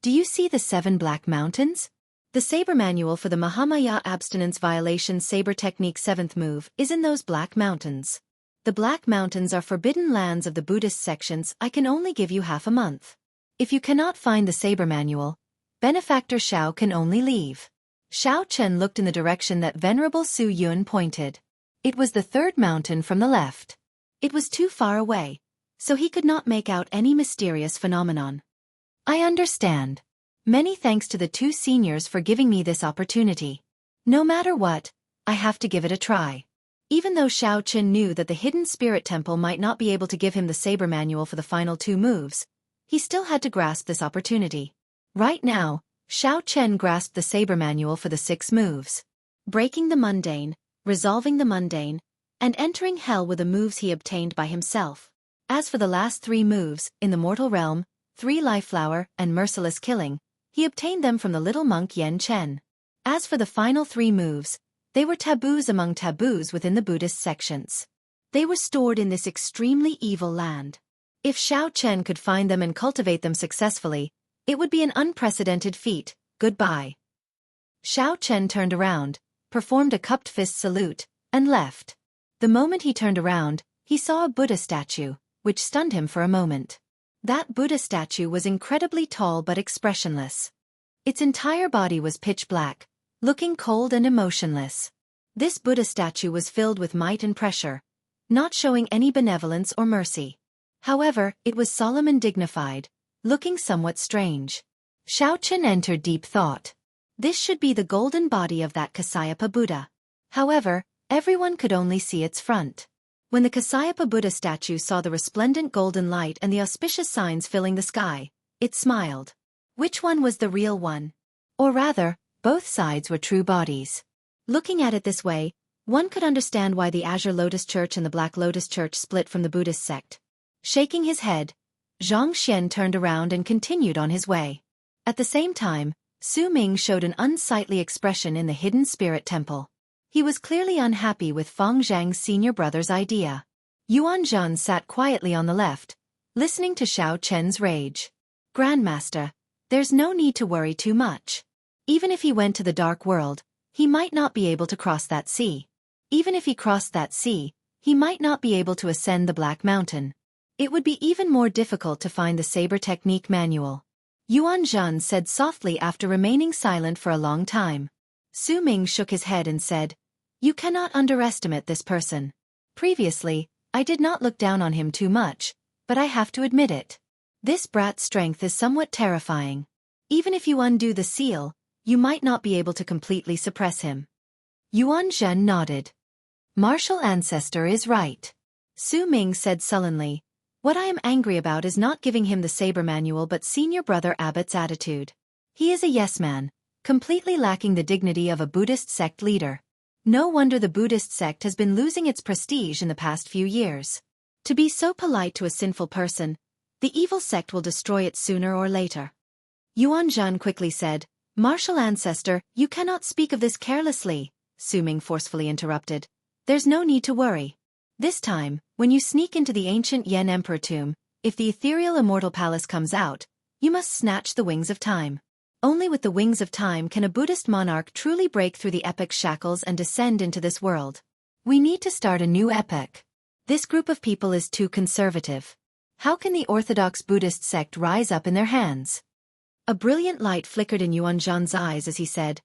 Do you see the 7 black mountains? The saber manual for the Mahamaya abstinence violation saber technique 7th move is in those black mountains. The black mountains are forbidden lands of the Buddhist sections. I can only give you half a month. If you cannot find the saber manual, Benefactor Xiao can only leave. Xiao Chen looked in the direction that Venerable Su Yun pointed. It was the 3rd mountain from the left. It was too far away, so he could not make out any mysterious phenomenon. I understand. Many thanks to the 2 seniors for giving me this opportunity. No matter what, I have to give it a try. Even though Xiao Chen knew that the hidden spirit temple might not be able to give him the saber manual for the final 2 moves, he still had to grasp this opportunity. Right now, Xiao Chen grasped the saber manual for the 6 moves. Breaking the mundane, resolving the mundane, and entering hell were the moves he obtained by himself. As for the last 3 moves, in the mortal realm, 3 life flower, and merciless killing, he obtained them from the little monk Yen Chen. As for the final 3 moves, they were taboos among taboos within the Buddhist sections. They were stored in this extremely evil land. If Xiao Chen could find them and cultivate them successfully, it would be an unprecedented feat. Goodbye. Xiao Chen turned around, performed a cupped fist salute, and left. The moment he turned around, he saw a Buddha statue, which stunned him for a moment. That Buddha statue was incredibly tall but expressionless. Its entire body was pitch black, looking cold and emotionless. This Buddha statue was filled with might and pressure, not showing any benevolence or mercy. However, it was solemn and dignified, looking somewhat strange. Xiao Chen entered deep thought. This should be the golden body of that Kasyapa Buddha. However, everyone could only see its front. When the Kasyapa Buddha statue saw the resplendent golden light and the auspicious signs filling the sky, it smiled. Which one was the real one? Or rather, both sides were true bodies. Looking at it this way, one could understand why the Azure Lotus Church and the Black Lotus Church split from the Buddhist sect. Shaking his head, Zhang Xian turned around and continued on his way. At the same time, Su Ming showed an unsightly expression in the hidden spirit temple. He was clearly unhappy with Fang Zhang's senior brother's idea. Yuan Zhan sat quietly on the left, listening to Xiao Chen's rage. Grandmaster, there's no need to worry too much. Even if he went to the dark world, he might not be able to cross that sea. Even if he crossed that sea, he might not be able to ascend the Black Mountain. It would be even more difficult to find the saber technique manual. Yuan Zhan said softly after remaining silent for a long time. Su Ming shook his head and said, "You cannot underestimate this person. Previously, I did not look down on him too much, but I have to admit it. This brat's strength is somewhat terrifying. Even if you undo the seal, you might not be able to completely suppress him." Yuan Zhen nodded. Martial ancestor is right. Su Ming said sullenly, "What I am angry about is not giving him the saber manual but senior brother Abbott's attitude. He is a yes-man, completely lacking the dignity of a Buddhist sect leader. No wonder the Buddhist sect has been losing its prestige in the past few years. To be so polite to a sinful person, the evil sect will destroy it sooner or later." Yuan Zhan quickly said, "Martial ancestor, you cannot speak of this carelessly," Su Ming forcefully interrupted. "There's no need to worry. This time, when you sneak into the ancient Yen Emperor tomb, if the ethereal immortal palace comes out, you must snatch the wings of time. Only with the wings of time can a Buddhist monarch truly break through the epoch shackles and descend into this world. We need to start a new epoch. This group of people is too conservative. How can the orthodox Buddhist sect rise up in their hands? A brilliant light flickered in Yuan Zhan's eyes as he said,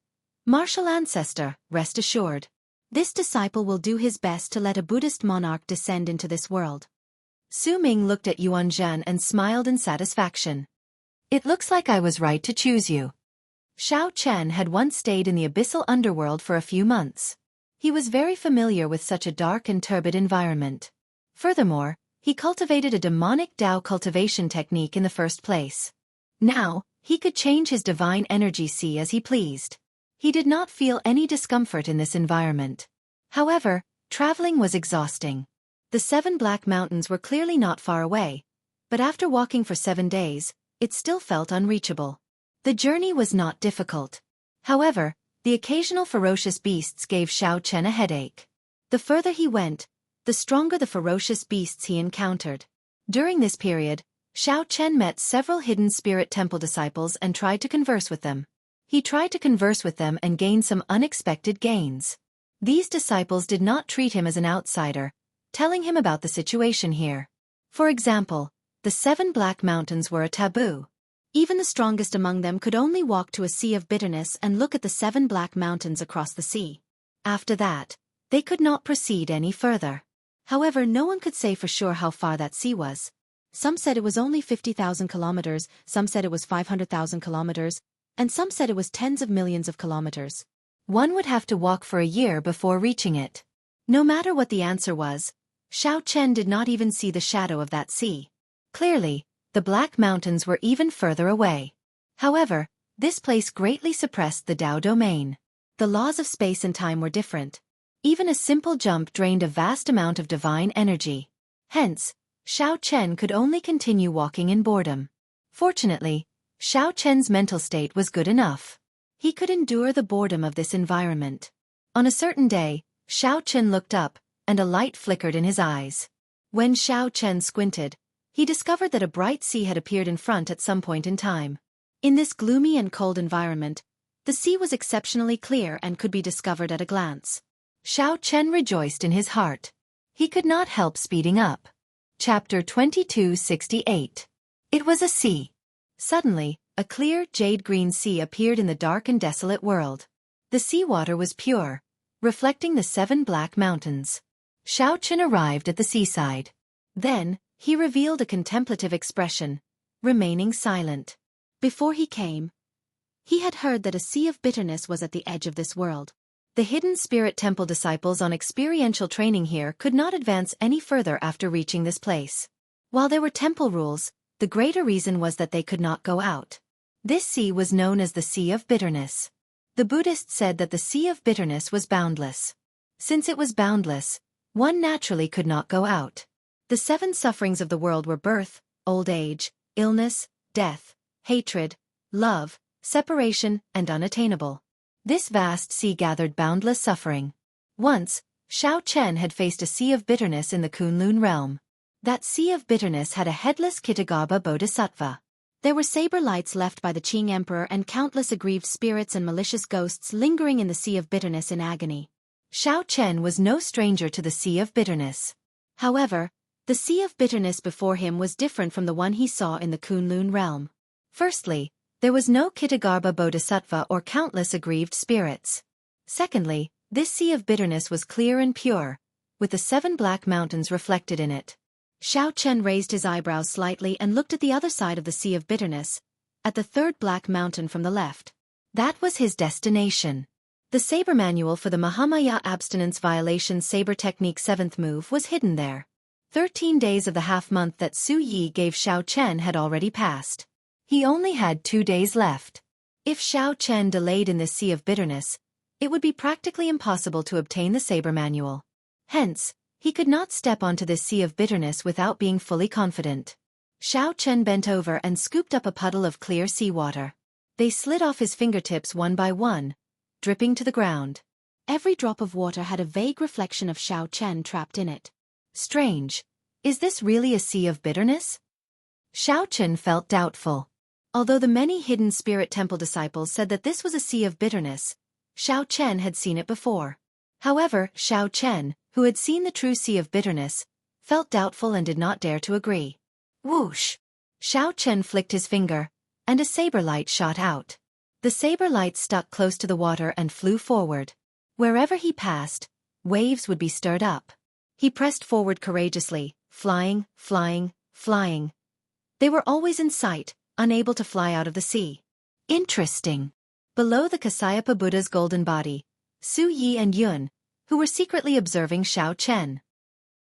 "Martial ancestor, rest assured. This disciple will do his best to let a Buddhist monarch descend into this world." Su Ming looked at Yuan Zhan and smiled in satisfaction. "It looks like I was right to choose you." Xiao Chen had once stayed in the abyssal underworld for a few months. He was very familiar with such a dark and turbid environment. Furthermore, he cultivated a demonic Dao cultivation technique in the first place. Now, he could change his divine energy sea as he pleased. He did not feel any discomfort in this environment. However, traveling was exhausting. The 7 Black Mountains were clearly not far away, but after walking for 7 days, it still felt unreachable. The journey was not difficult. However, the occasional ferocious beasts gave Xiao Chen a headache. The further he went, the stronger the ferocious beasts he encountered. During this period, Xiao Chen met several hidden spirit temple disciples and tried to converse with them. He tried to converse with them and gain some unexpected gains. These disciples did not treat him as an outsider, telling him about the situation here. For example, the 7 Black Mountains were a taboo. Even the strongest among them could only walk to a sea of bitterness and look at the 7 Black Mountains across the sea. After that, they could not proceed any further. However, no one could say for sure how far that sea was. Some said it was only 50,000 kilometers, some said it was 500,000 kilometers, and some said it was tens of millions of kilometers. One would have to walk for a year before reaching it. No matter what the answer was, Xiao Chen did not even see the shadow of that sea. Clearly, the Black Mountains were even further away. However, this place greatly suppressed the Dao domain. The laws of space and time were different. Even a simple jump drained a vast amount of divine energy. Hence, Xiao Chen could only continue walking in boredom. Fortunately, Xiao Chen's mental state was good enough. He could endure the boredom of this environment. On a certain day, Xiao Chen looked up, and a light flickered in his eyes. When Xiao Chen squinted, he discovered that a bright sea had appeared in front at some point in time. In this gloomy and cold environment, the sea was exceptionally clear and could be discovered at a glance. Xiao Chen rejoiced in his heart. He could not help speeding up. Chapter 2268. It was a sea. Suddenly, a clear, jade-green sea appeared in the dark and desolate world. The seawater was pure, reflecting the 7 Black Mountains. Xiao Chen arrived at the seaside. Then, he revealed a contemplative expression, remaining silent. Before he came, he had heard that a sea of bitterness was at the edge of this world. The hidden spirit temple disciples on experiential training here could not advance any further after reaching this place. While there were temple rules, the greater reason was that they could not go out. This sea was known as the Sea of Bitterness. The Buddhists said that the Sea of Bitterness was boundless. Since it was boundless, one naturally could not go out. The 7 sufferings of the world were birth, old age, illness, death, hatred, love, separation, and unattainable. This vast sea gathered boundless suffering. Once, Xiao Chen had faced a sea of bitterness in the Kunlun realm. That sea of bitterness had a headless Kitagarbha bodhisattva. There were saber lights left by the Qing emperor and countless aggrieved spirits and malicious ghosts lingering in the sea of bitterness in agony. Xiao Chen was no stranger to the sea of bitterness. However, the sea of bitterness before him was different from the one he saw in the Kunlun realm. Firstly, there was no Kitagarbha bodhisattva or countless aggrieved spirits. Secondly, this sea of bitterness was clear and pure, with the 7 Black Mountains reflected in it. Xiao Chen raised his eyebrows slightly and looked at the other side of the sea of bitterness, at the 3rd Black Mountain from the left. That was his destination. The saber manual for the Mahamaya abstinence violation saber technique 7th move was hidden there. 13 days of the half-month that Su Yi gave Xiao Chen had already passed. He only had 2 days left. If Xiao Chen delayed in this sea of bitterness, it would be practically impossible to obtain the saber manual. Hence, he could not step onto this sea of bitterness without being fully confident. Xiao Chen bent over and scooped up a puddle of clear seawater. They slid off his fingertips one by one, dripping to the ground. Every drop of water had a vague reflection of Xiao Chen trapped in it. Strange. Is this really a sea of bitterness? Xiao Chen felt doubtful. Although the many hidden spirit temple disciples said that this was a sea of bitterness, Xiao Chen had seen it before. However, Xiao Chen, who had seen the true sea of bitterness, felt doubtful and did not dare to agree. Whoosh! Xiao Chen flicked his finger, and a saber light shot out. The saber light stuck close to the water and flew forward. Wherever he passed, waves would be stirred up. He pressed forward courageously, flying, flying, flying. They were always in sight, unable to fly out of the sea. Interesting. Below the Kasyapa Buddha's golden body, Su Yi and Yun, who were secretly observing Xiao Chen.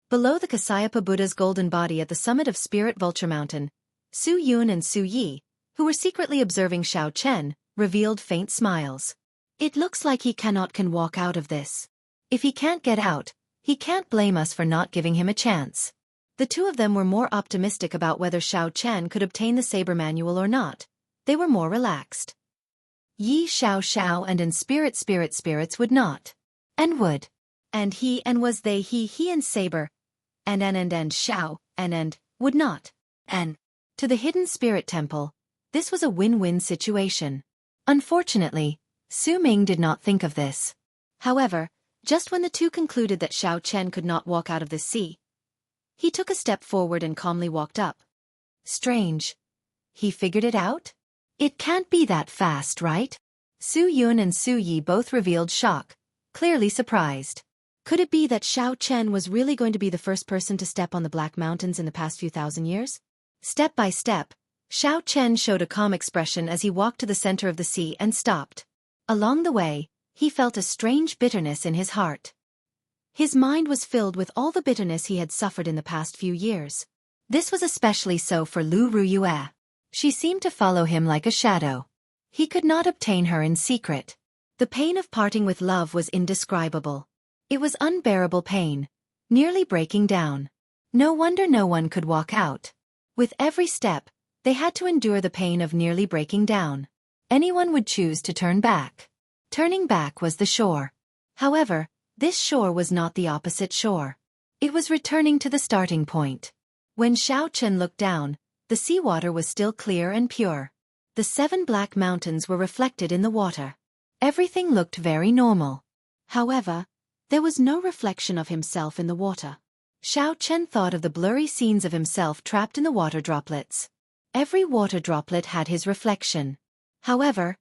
Below the Kasyapa Buddha's golden body at the summit of Spirit Vulture Mountain, Su Yun and Su Yi, who were secretly observing Xiao Chen, revealed faint smiles. It looks like he can walk out of this. If he can't get out, he can't blame us for not giving him a chance. The two of them were more optimistic about whether Xiao Chen could obtain the saber manual or not. They were more relaxed. Yi Xiao and spirits would not. And would. And he and was they he and saber. And Xiao, and would not. And. To the hidden spirit temple, this was a win-win situation. Unfortunately, Su Ming did not think of this. However, just when the two concluded that Xiao Chen could not walk out of the sea, he took a step forward and calmly walked up. Strange. He figured it out? It can't be that fast, right? Su Yun and Su Yi both revealed shock, clearly surprised. Could it be that Xiao Chen was really going to be the first person to step on the Black Mountains in the past few thousand years? Step by step, Xiao Chen showed a calm expression as he walked to the center of the sea and stopped. Along the way, he felt a strange bitterness in his heart. His mind was filled with all the bitterness he had suffered in the past few years. This was especially so for Lu Ruyue. She seemed to follow him like a shadow. He could not obtain her in secret. The pain of parting with love was indescribable. It was unbearable pain, nearly breaking down. No wonder no one could walk out. With every step, they had to endure the pain of nearly breaking down. Anyone would choose to turn back. Turning back was the shore. However, this shore was not the opposite shore. It was returning to the starting point. When Xiao Chen looked down, the seawater was still clear and pure. The 7 black mountains were reflected in the water. Everything looked very normal. However, there was no reflection of himself in the water. Xiao Chen thought of the blurry scenes of himself trapped in the water droplets. Every water droplet had his reflection. However,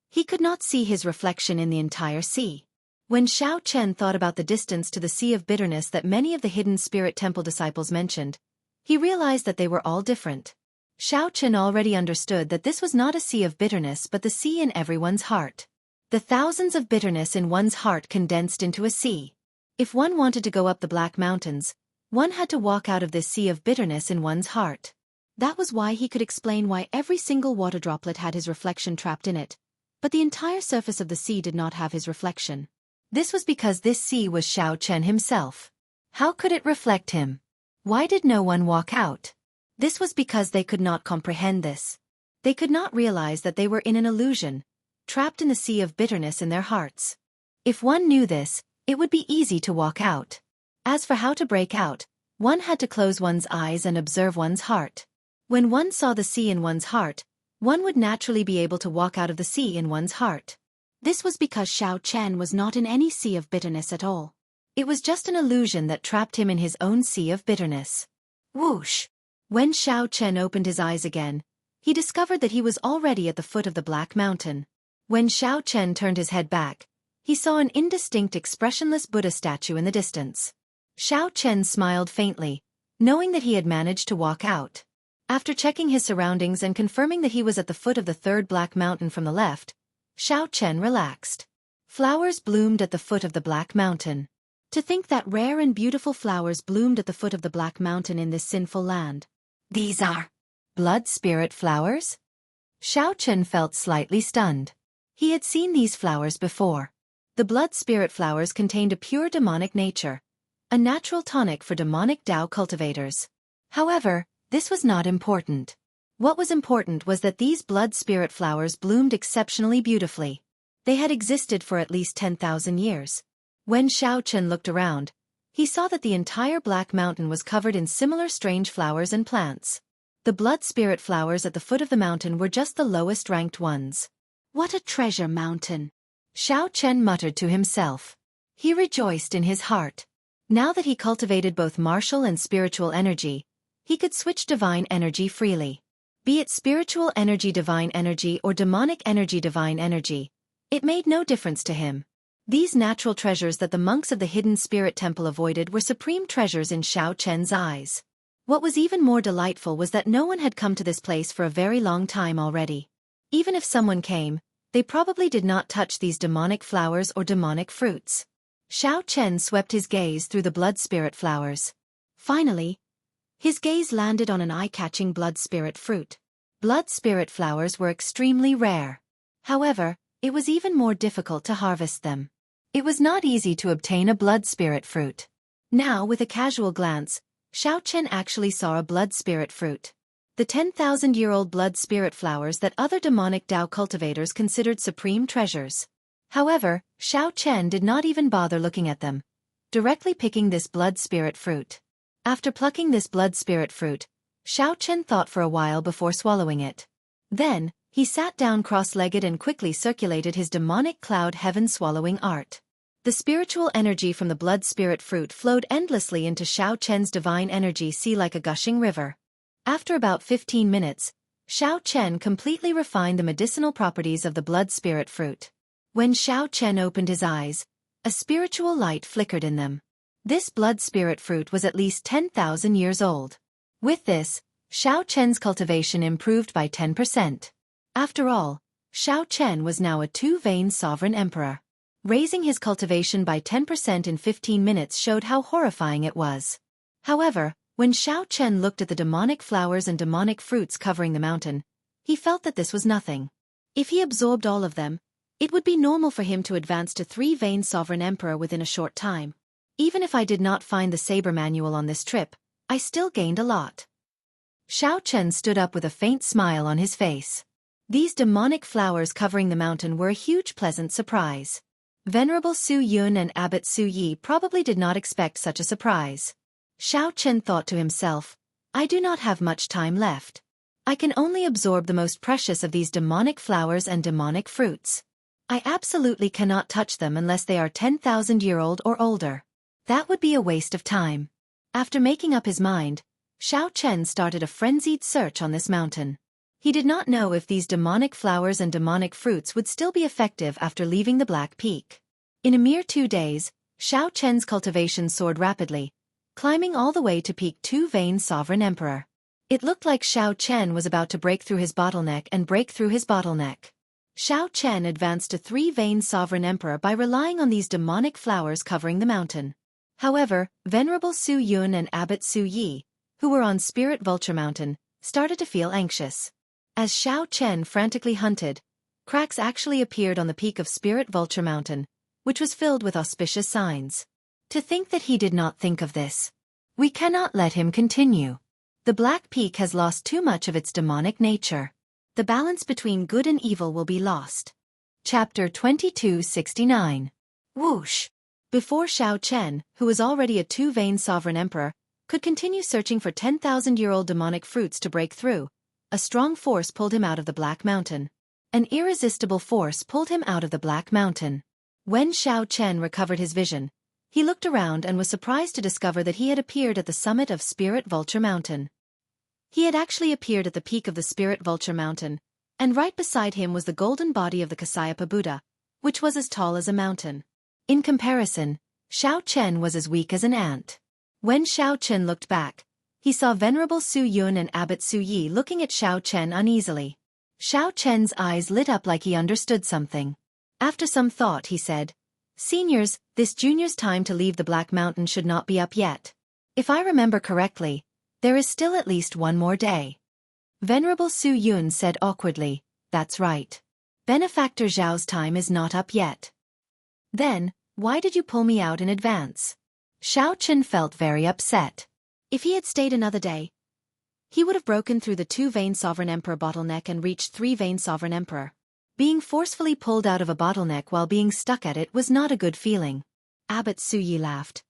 he could not see his reflection in the entire sea. When Xiao Chen thought about the distance to the Sea of Bitterness that many of the hidden spirit temple disciples mentioned, he realized that they were all different. Xiao Chen already understood that this was not a sea of bitterness but the sea in everyone's heart. The thousands of bitterness in one's heart condensed into a sea. If one wanted to go up the Black Mountains, one had to walk out of this sea of bitterness in one's heart. That was why he could explain why every single water droplet had his reflection trapped in it, but the entire surface of the sea did not have his reflection. This was because this sea was Xiao Chen himself. How could it reflect him? Why did no one walk out? This was because they could not comprehend this. They could not realize that they were in an illusion, trapped in the sea of bitterness in their hearts. If one knew this, it would be easy to walk out. As for how to break out, one had to close one's eyes and observe one's heart. When one saw the sea in one's heart, one would naturally be able to walk out of the sea in one's heart. This was because Xiao Chen was not in any sea of bitterness at all. It was just an illusion that trapped him in his own sea of bitterness. Whoosh! When Xiao Chen opened his eyes again, he discovered that he was already at the foot of the Black Mountain. When Xiao Chen turned his head back, he saw an indistinct expressionless Buddha statue in the distance. Xiao Chen smiled faintly, knowing that he had managed to walk out. After checking his surroundings and confirming that he was at the foot of the 3rd Black Mountain from the left, Xiao Chen relaxed. Flowers bloomed at the foot of the Black Mountain. To think that rare and beautiful flowers bloomed at the foot of the Black Mountain in this sinful land. These are blood spirit flowers? Xiao Chen felt slightly stunned. He had seen these flowers before. The blood spirit flowers contained a pure demonic nature, a natural tonic for demonic Tao cultivators. However, this was not important. What was important was that these blood spirit flowers bloomed exceptionally beautifully. They had existed for at least 10,000 years. When Xiao Chen looked around, he saw that the entire Black Mountain was covered in similar strange flowers and plants. The blood spirit flowers at the foot of the mountain were just the lowest ranked ones. What a treasure mountain! Xiao Chen muttered to himself. He rejoiced in his heart. Now that he cultivated both martial and spiritual energy, he could switch divine energy freely. Be it spiritual energy, divine energy, or demonic energy, divine energy, it made no difference to him. These natural treasures that the monks of the hidden spirit temple avoided were supreme treasures in Xiao Chen's eyes. What was even more delightful was that no one had come to this place for a very long time already. Even if someone came, they probably did not touch these demonic flowers or demonic fruits. Xiao Chen swept his gaze through the blood spirit flowers. Finally, his gaze landed on an eye-catching blood spirit fruit. Blood spirit flowers were extremely rare. However, it was even more difficult to harvest them. It was not easy to obtain a blood spirit fruit. Now, with a casual glance, Xiao Chen actually saw a blood spirit fruit. The 10,000-year-old blood spirit flowers that other demonic Dao cultivators considered supreme treasures. However, Xiao Chen did not even bother looking at them, directly picking this blood spirit fruit. After plucking this blood spirit fruit, Xiao Chen thought for a while before swallowing it. Then, he sat down cross-legged and quickly circulated his demonic cloud heaven swallowing art. The spiritual energy from the blood spirit fruit flowed endlessly into Xiao Chen's divine energy sea like a gushing river. After about 15 minutes, Xiao Chen completely refined the medicinal properties of the blood spirit fruit. When Xiao Chen opened his eyes, a spiritual light flickered in them. This blood spirit fruit was at least 10,000 years old. With this, Xiao Chen's cultivation improved by 10%. After all, Xiao Chen was now a two-vein sovereign emperor. Raising his cultivation by 10% in 15 minutes showed how horrifying it was. However, when Xiao Chen looked at the demonic flowers and demonic fruits covering the mountain, he felt that this was nothing. If he absorbed all of them, it would be normal for him to advance to three-vein sovereign emperor within a short time. Even if I did not find the saber manual on this trip, I still gained a lot. Xiao Chen stood up with a faint smile on his face. These demonic flowers covering the mountain were a huge pleasant surprise. Venerable Su Yun and Abbot Su Yi probably did not expect such a surprise. Xiao Chen thought to himself, I do not have much time left. I can only absorb the most precious of these demonic flowers and demonic fruits. I absolutely cannot touch them unless they are 10,000-year-old or older. That would be a waste of time. After making up his mind, Xiao Chen started a frenzied search on this mountain. He did not know if these demonic flowers and demonic fruits would still be effective after leaving the Black Peak. In a mere 2 days, Xiao Chen's cultivation soared rapidly, climbing all the way to peak two-vein sovereign emperor. It looked like Xiao Chen was about to break through his bottleneck and break through his bottleneck. Xiao Chen advanced to three-vein sovereign emperor by relying on these demonic flowers covering the mountain. However, Venerable Su Yun and Abbot Su Yi, who were on Spirit Vulture Mountain, started to feel anxious. As Xiao Chen frantically hunted, cracks actually appeared on the peak of Spirit Vulture Mountain, which was filled with auspicious signs. To think that he did not think of this. We cannot let him continue. The Black Peak has lost too much of its demonic nature. The balance between good and evil will be lost. Chapter 2269. Whoosh! Before Xiao Chen, who was already a two-vein sovereign emperor, could continue searching for 10,000-year-old demonic fruits to break through, a strong force pulled him out of the Black Mountain. An irresistible force pulled him out of the Black Mountain. When Xiao Chen recovered his vision, he looked around and was surprised to discover that he had appeared at the summit of Spirit Vulture Mountain. He had actually appeared at the peak of the Spirit Vulture Mountain, and right beside him was the golden body of the Kasayapa Buddha, which was as tall as a mountain. In comparison, Xiao Chen was as weak as an ant. When Xiao Chen looked back, he saw Venerable Su Yun and Abbot Su Yi looking at Xiao Chen uneasily. Xiao Chen's eyes lit up like he understood something. After some thought he said, Seniors, this junior's time to leave the Black Mountain should not be up yet. If I remember correctly, there is still at least one more day. Venerable Su Yun said awkwardly, That's right. Benefactor Zhao's time is not up yet. Then, why did you pull me out in advance? Xiao Chen felt very upset. If he had stayed another day, he would have broken through the two-vein sovereign emperor bottleneck and reached three-vein sovereign emperor. Being forcefully pulled out of a bottleneck while being stuck at it was not a good feeling. Abbot Su Yi laughed.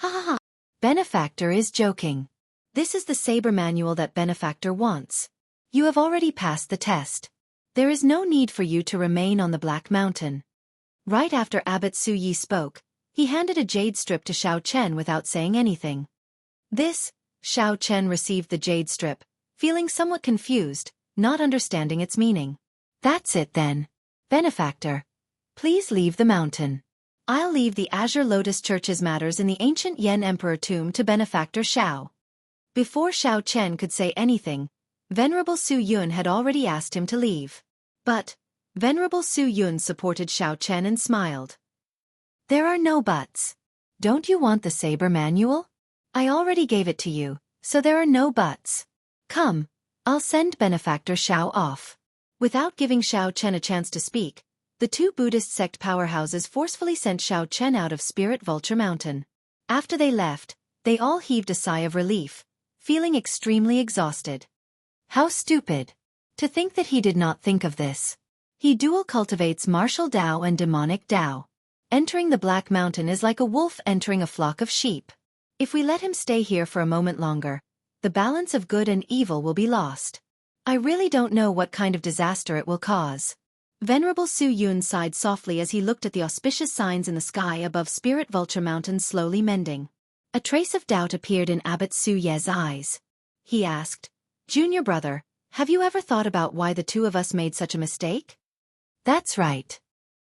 Ha ha ha. Benefactor is joking. This is the saber manual that Benefactor wants. You have already passed the test. There is no need for you to remain on the Black Mountain. Right after Abbot Su Yi spoke, He handed a jade strip to Xiao Chen without saying anything. This, Xiao Chen received the jade strip, feeling somewhat confused, not understanding its meaning. That's it then. Benefactor. Please leave the mountain. I'll leave the Azure Lotus Church's matters in the ancient Yen Emperor tomb to Benefactor Xiao. Before Xiao Chen could say anything, Venerable Su Yun had already asked him to leave. But, Venerable Su Yun supported Xiao Chen and smiled. There are no buts. Don't you want the saber manual? I already gave it to you, so there are no buts. Come, I'll send Benefactor Xiao off. Without giving Xiao Chen a chance to speak, the two Buddhist sect powerhouses forcefully sent Xiao Chen out of Spirit Vulture Mountain. After they left, they all heaved a sigh of relief, feeling extremely exhausted. How stupid. To think that he did not think of this. He dual cultivates martial Dao and demonic Dao. Entering the Black Mountain is like a wolf entering a flock of sheep. If we let him stay here for a moment longer, the balance of good and evil will be lost. I really don't know what kind of disaster it will cause. Venerable Su Yun sighed softly as he looked at the auspicious signs in the sky above Spirit Vulture Mountain slowly mending. A trace of doubt appeared in Abbot Su Ye's eyes. He asked, Junior brother, have you ever thought about why the two of us made such a mistake? That's right.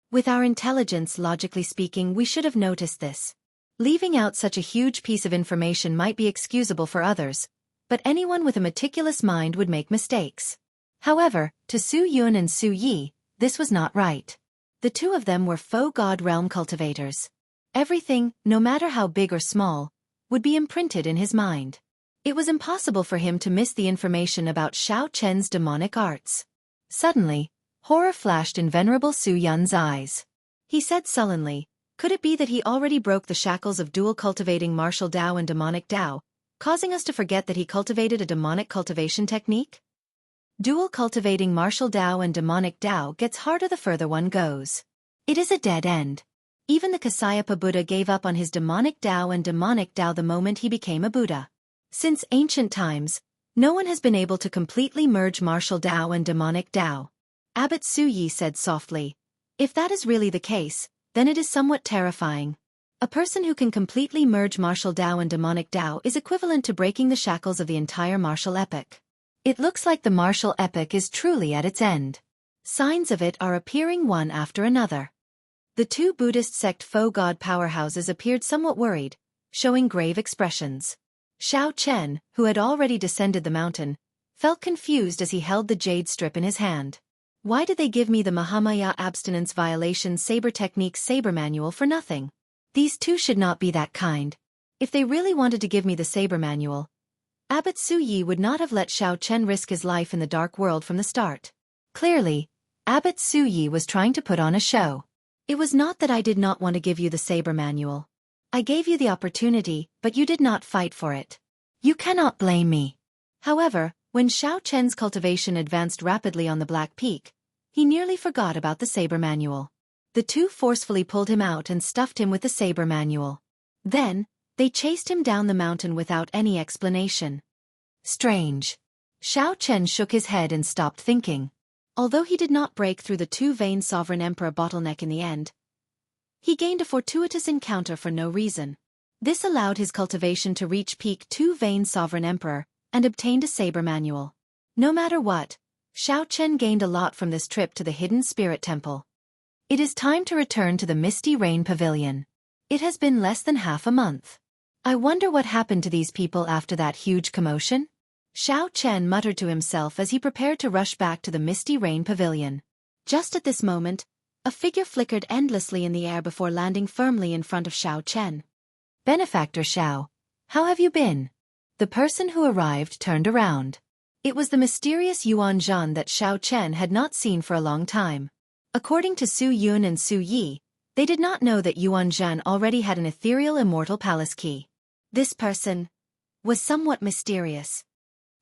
With our intelligence, logically speaking, we should have noticed this. Leaving out such a huge piece of information might be excusable for others, but anyone with a meticulous mind would make mistakes. However, to Su Yun and Su Yi, this was not right. The two of them were faux god realm cultivators. Everything, no matter how big or small, would be imprinted in his mind. It was impossible for him to miss the information about Xiao Chen's demonic arts. Suddenly, horror flashed in Venerable Su Yun's eyes. He said sullenly, could it be that he already broke the shackles of dual cultivating martial Dao and demonic Dao, causing us to forget that he cultivated a demonic cultivation technique? Dual cultivating martial Dao and demonic Dao gets harder the further one goes. It is a dead end. Even the Kasyapa Buddha gave up on his demonic Dao and demonic Dao the moment he became a Buddha. Since ancient times, no one has been able to completely merge martial Dao and demonic Dao. Abbot Su Yi said softly, if that is really the case, then it is somewhat terrifying. A person who can completely merge martial Dao and demonic Dao is equivalent to breaking the shackles of the entire martial epic. It looks like the martial epic is truly at its end. Signs of it are appearing one after another. The two Buddhist sect faux god powerhouses appeared somewhat worried, showing grave expressions. Xiao Chen, who had already descended the mountain, felt confused as he held the jade strip in his hand. Why did they give me the Mahamaya abstinence violation saber technique saber manual for nothing? These two should not be that kind. If they really wanted to give me the saber manual, Abbot Su Yi would not have let Xiao Chen risk his life in the dark world from the start. Clearly, Abbot Su Yi was trying to put on a show. It was not that I did not want to give you the saber manual. I gave you the opportunity, but you did not fight for it. You cannot blame me. However, when Xiao Chen's cultivation advanced rapidly on the Black Peak, he nearly forgot about the saber manual. The two forcefully pulled him out and stuffed him with the saber manual. Then, they chased him down the mountain without any explanation. Strange. Xiao Chen shook his head and stopped thinking. Although he did not break through the two-vein Sovereign Emperor bottleneck in the end, he gained a fortuitous encounter for no reason. This allowed his cultivation to reach peak two-vein Sovereign Emperor, and obtained a saber manual. No matter what, Xiao Chen gained a lot from this trip to the Hidden Spirit Temple. It is time to return to the Misty Rain Pavilion. It has been less than half a month. I wonder what happened to these people after that huge commotion? Xiao Chen muttered to himself as he prepared to rush back to the Misty Rain Pavilion. Just at this moment, a figure flickered endlessly in the air before landing firmly in front of Xiao Chen. Benefactor Xiao, how have you been? The person who arrived turned around. It was the mysterious Yuan Zhan that Xiao Chen had not seen for a long time. According to Su Yun and Su Yi, they did not know that Yuan Zhan already had an ethereal immortal palace key. This person was somewhat mysterious.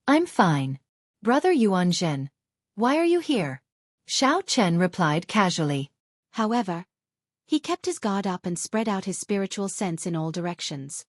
I'm fine. Brother Yuan Zhen, why are you here? Xiao Chen replied casually. However, he kept his guard up and spread out his spiritual sense in all directions.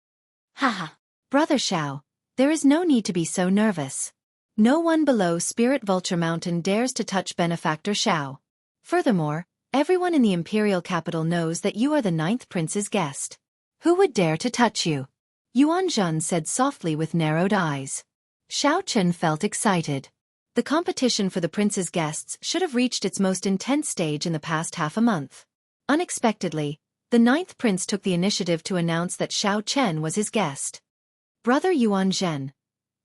Haha. Brother Xiao, there is no need to be so nervous. No one below Spirit Vulture Mountain dares to touch Benefactor Xiao. Furthermore, Everyone in the imperial capital knows that you are the 9th prince's guest. Who would dare to touch you? Yuan Zhen said softly with narrowed eyes. Xiao Chen felt excited. The competition for the prince's guests should have reached its most intense stage in the past half a month. Unexpectedly, the 9th prince took the initiative to announce that Xiao Chen was his guest. Brother Yuan Zhen,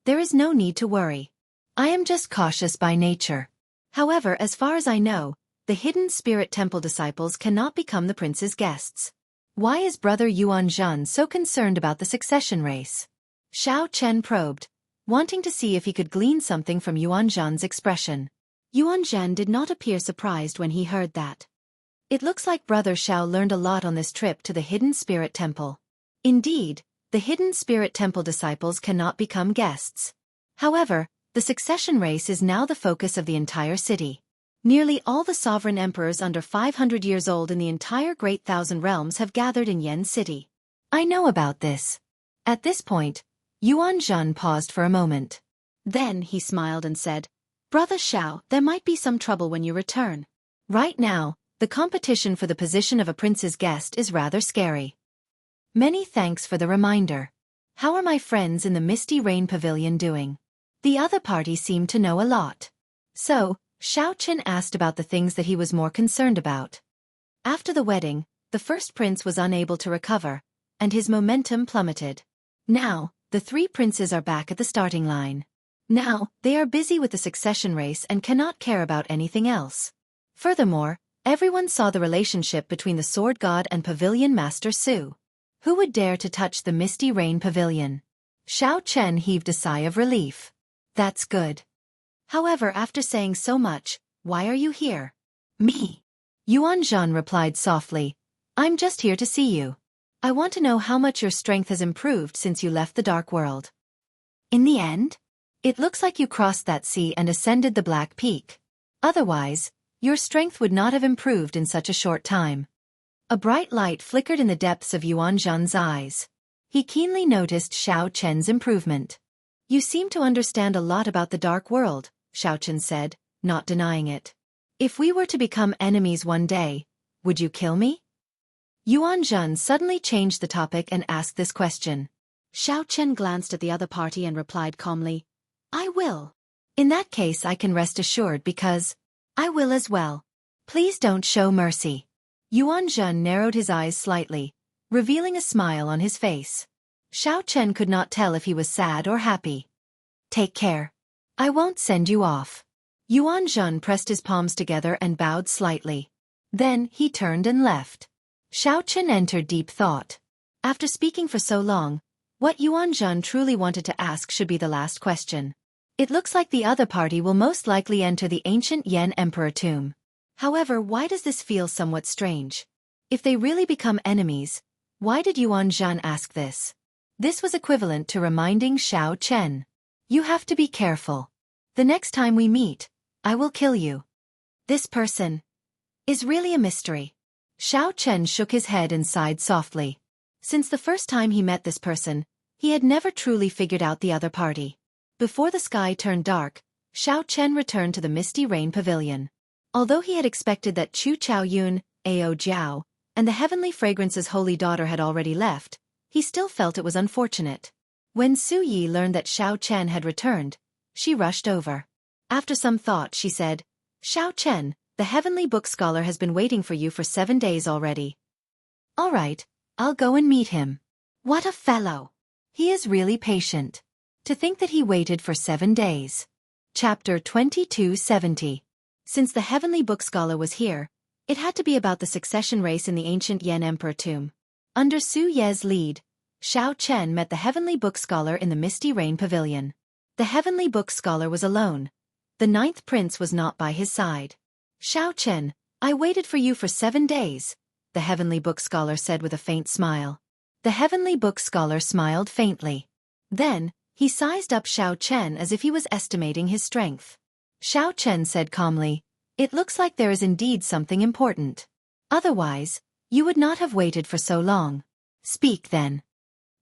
there is no need to worry. I am just cautious by nature. However, as far as I know, the hidden spirit temple disciples cannot become the prince's guests. Why is Brother Yuan Zhen so concerned about the succession race? Xiao Chen probed, wanting to see if he could glean something from Yuan Zhen's expression. Yuan Zhen did not appear surprised when he heard that. It looks like Brother Xiao learned a lot on this trip to the hidden spirit temple. Indeed, the hidden spirit temple disciples cannot become guests. However, the succession race is now the focus of the entire city. Nearly all the sovereign emperors under 500 years old in the entire Great Thousand Realms have gathered in Yen City. I know about this. At this point, Yuan Zhen paused for a moment. Then he smiled and said, Brother Xiao, there might be some trouble when you return. Right now, the competition for the position of a prince's guest is rather scary. Many thanks for the reminder. How are my friends in the Misty Rain Pavilion doing? The other party seemed to know a lot. So, Xiao Chen asked about the things that he was more concerned about. After the wedding, the first prince was unable to recover, and his momentum plummeted. Now, the 3 princes are back at the starting line. Now, they are busy with the succession race and cannot care about anything else. Furthermore, everyone saw the relationship between the Sword God and Pavilion Master Su. Who would dare to touch the Misty Rain Pavilion? Xiao Chen heaved a sigh of relief. That's good. However, after saying so much, why are you here? Me. Yuan Zhen replied softly. I'm just here to see you. I want to know how much your strength has improved since you left the Dark World. In the end, it looks like you crossed that sea and ascended the Black Peak. Otherwise, your strength would not have improved in such a short time. A bright light flickered in the depths of Yuan Zhen's eyes. He keenly noticed Xiao Chen's improvement. You seem to understand a lot about the Dark World, Xiao Chen said, not denying it. If we were to become enemies one day, would you kill me? Yuan Zhen suddenly changed the topic and asked this question. Xiao Chen glanced at the other party and replied calmly, I will. In that case I can rest assured because I will as well. Please don't show mercy. Yuan Zhen narrowed his eyes slightly, revealing a smile on his face. Xiao Chen could not tell if he was sad or happy. Take care. I won't send you off. Yuan Zhen pressed his palms together and bowed slightly. Then he turned and left. Xiao Chen entered deep thought. After speaking for so long, what Yuan Zhen truly wanted to ask should be the last question. It looks like the other party will most likely enter the ancient Yen Emperor tomb. However, why does this feel somewhat strange? If they really become enemies, why did Yuan Zhen ask this? This was equivalent to reminding Xiao Chen. You have to be careful. The next time we meet, I will kill you. This person is really a mystery. Xiao Chen shook his head and sighed softly. Since the first time he met this person, he had never truly figured out the other party. Before the sky turned dark, Xiao Chen returned to the Misty Rain Pavilion. Although he had expected that Chu Chaoyun, Ao Jiao, and the Heavenly Fragrance's holy daughter had already left, he still felt it was unfortunate. When Su Yi learned that Xiao Chen had returned, she rushed over. After some thought she said, Xiao Chen, the Heavenly Book Scholar has been waiting for you for 7 days already. All right, I'll go and meet him. What a fellow! He is really patient. To think that he waited for 7 days. Chapter 2270. Since the Heavenly Book Scholar was here, it had to be about the succession race in the ancient Yen Emperor tomb. Under Su Ye's lead, Xiao Chen met the Heavenly Book Scholar in the Misty Rain Pavilion. The Heavenly Book Scholar was alone. The 9th prince was not by his side. Xiao Chen, I waited for you for 7 days, the Heavenly Book Scholar said with a faint smile. The Heavenly Book Scholar smiled faintly. Then, he sized up Xiao Chen as if he was estimating his strength. Xiao Chen said calmly, It looks like there is indeed something important. Otherwise, you would not have waited for so long. Speak then.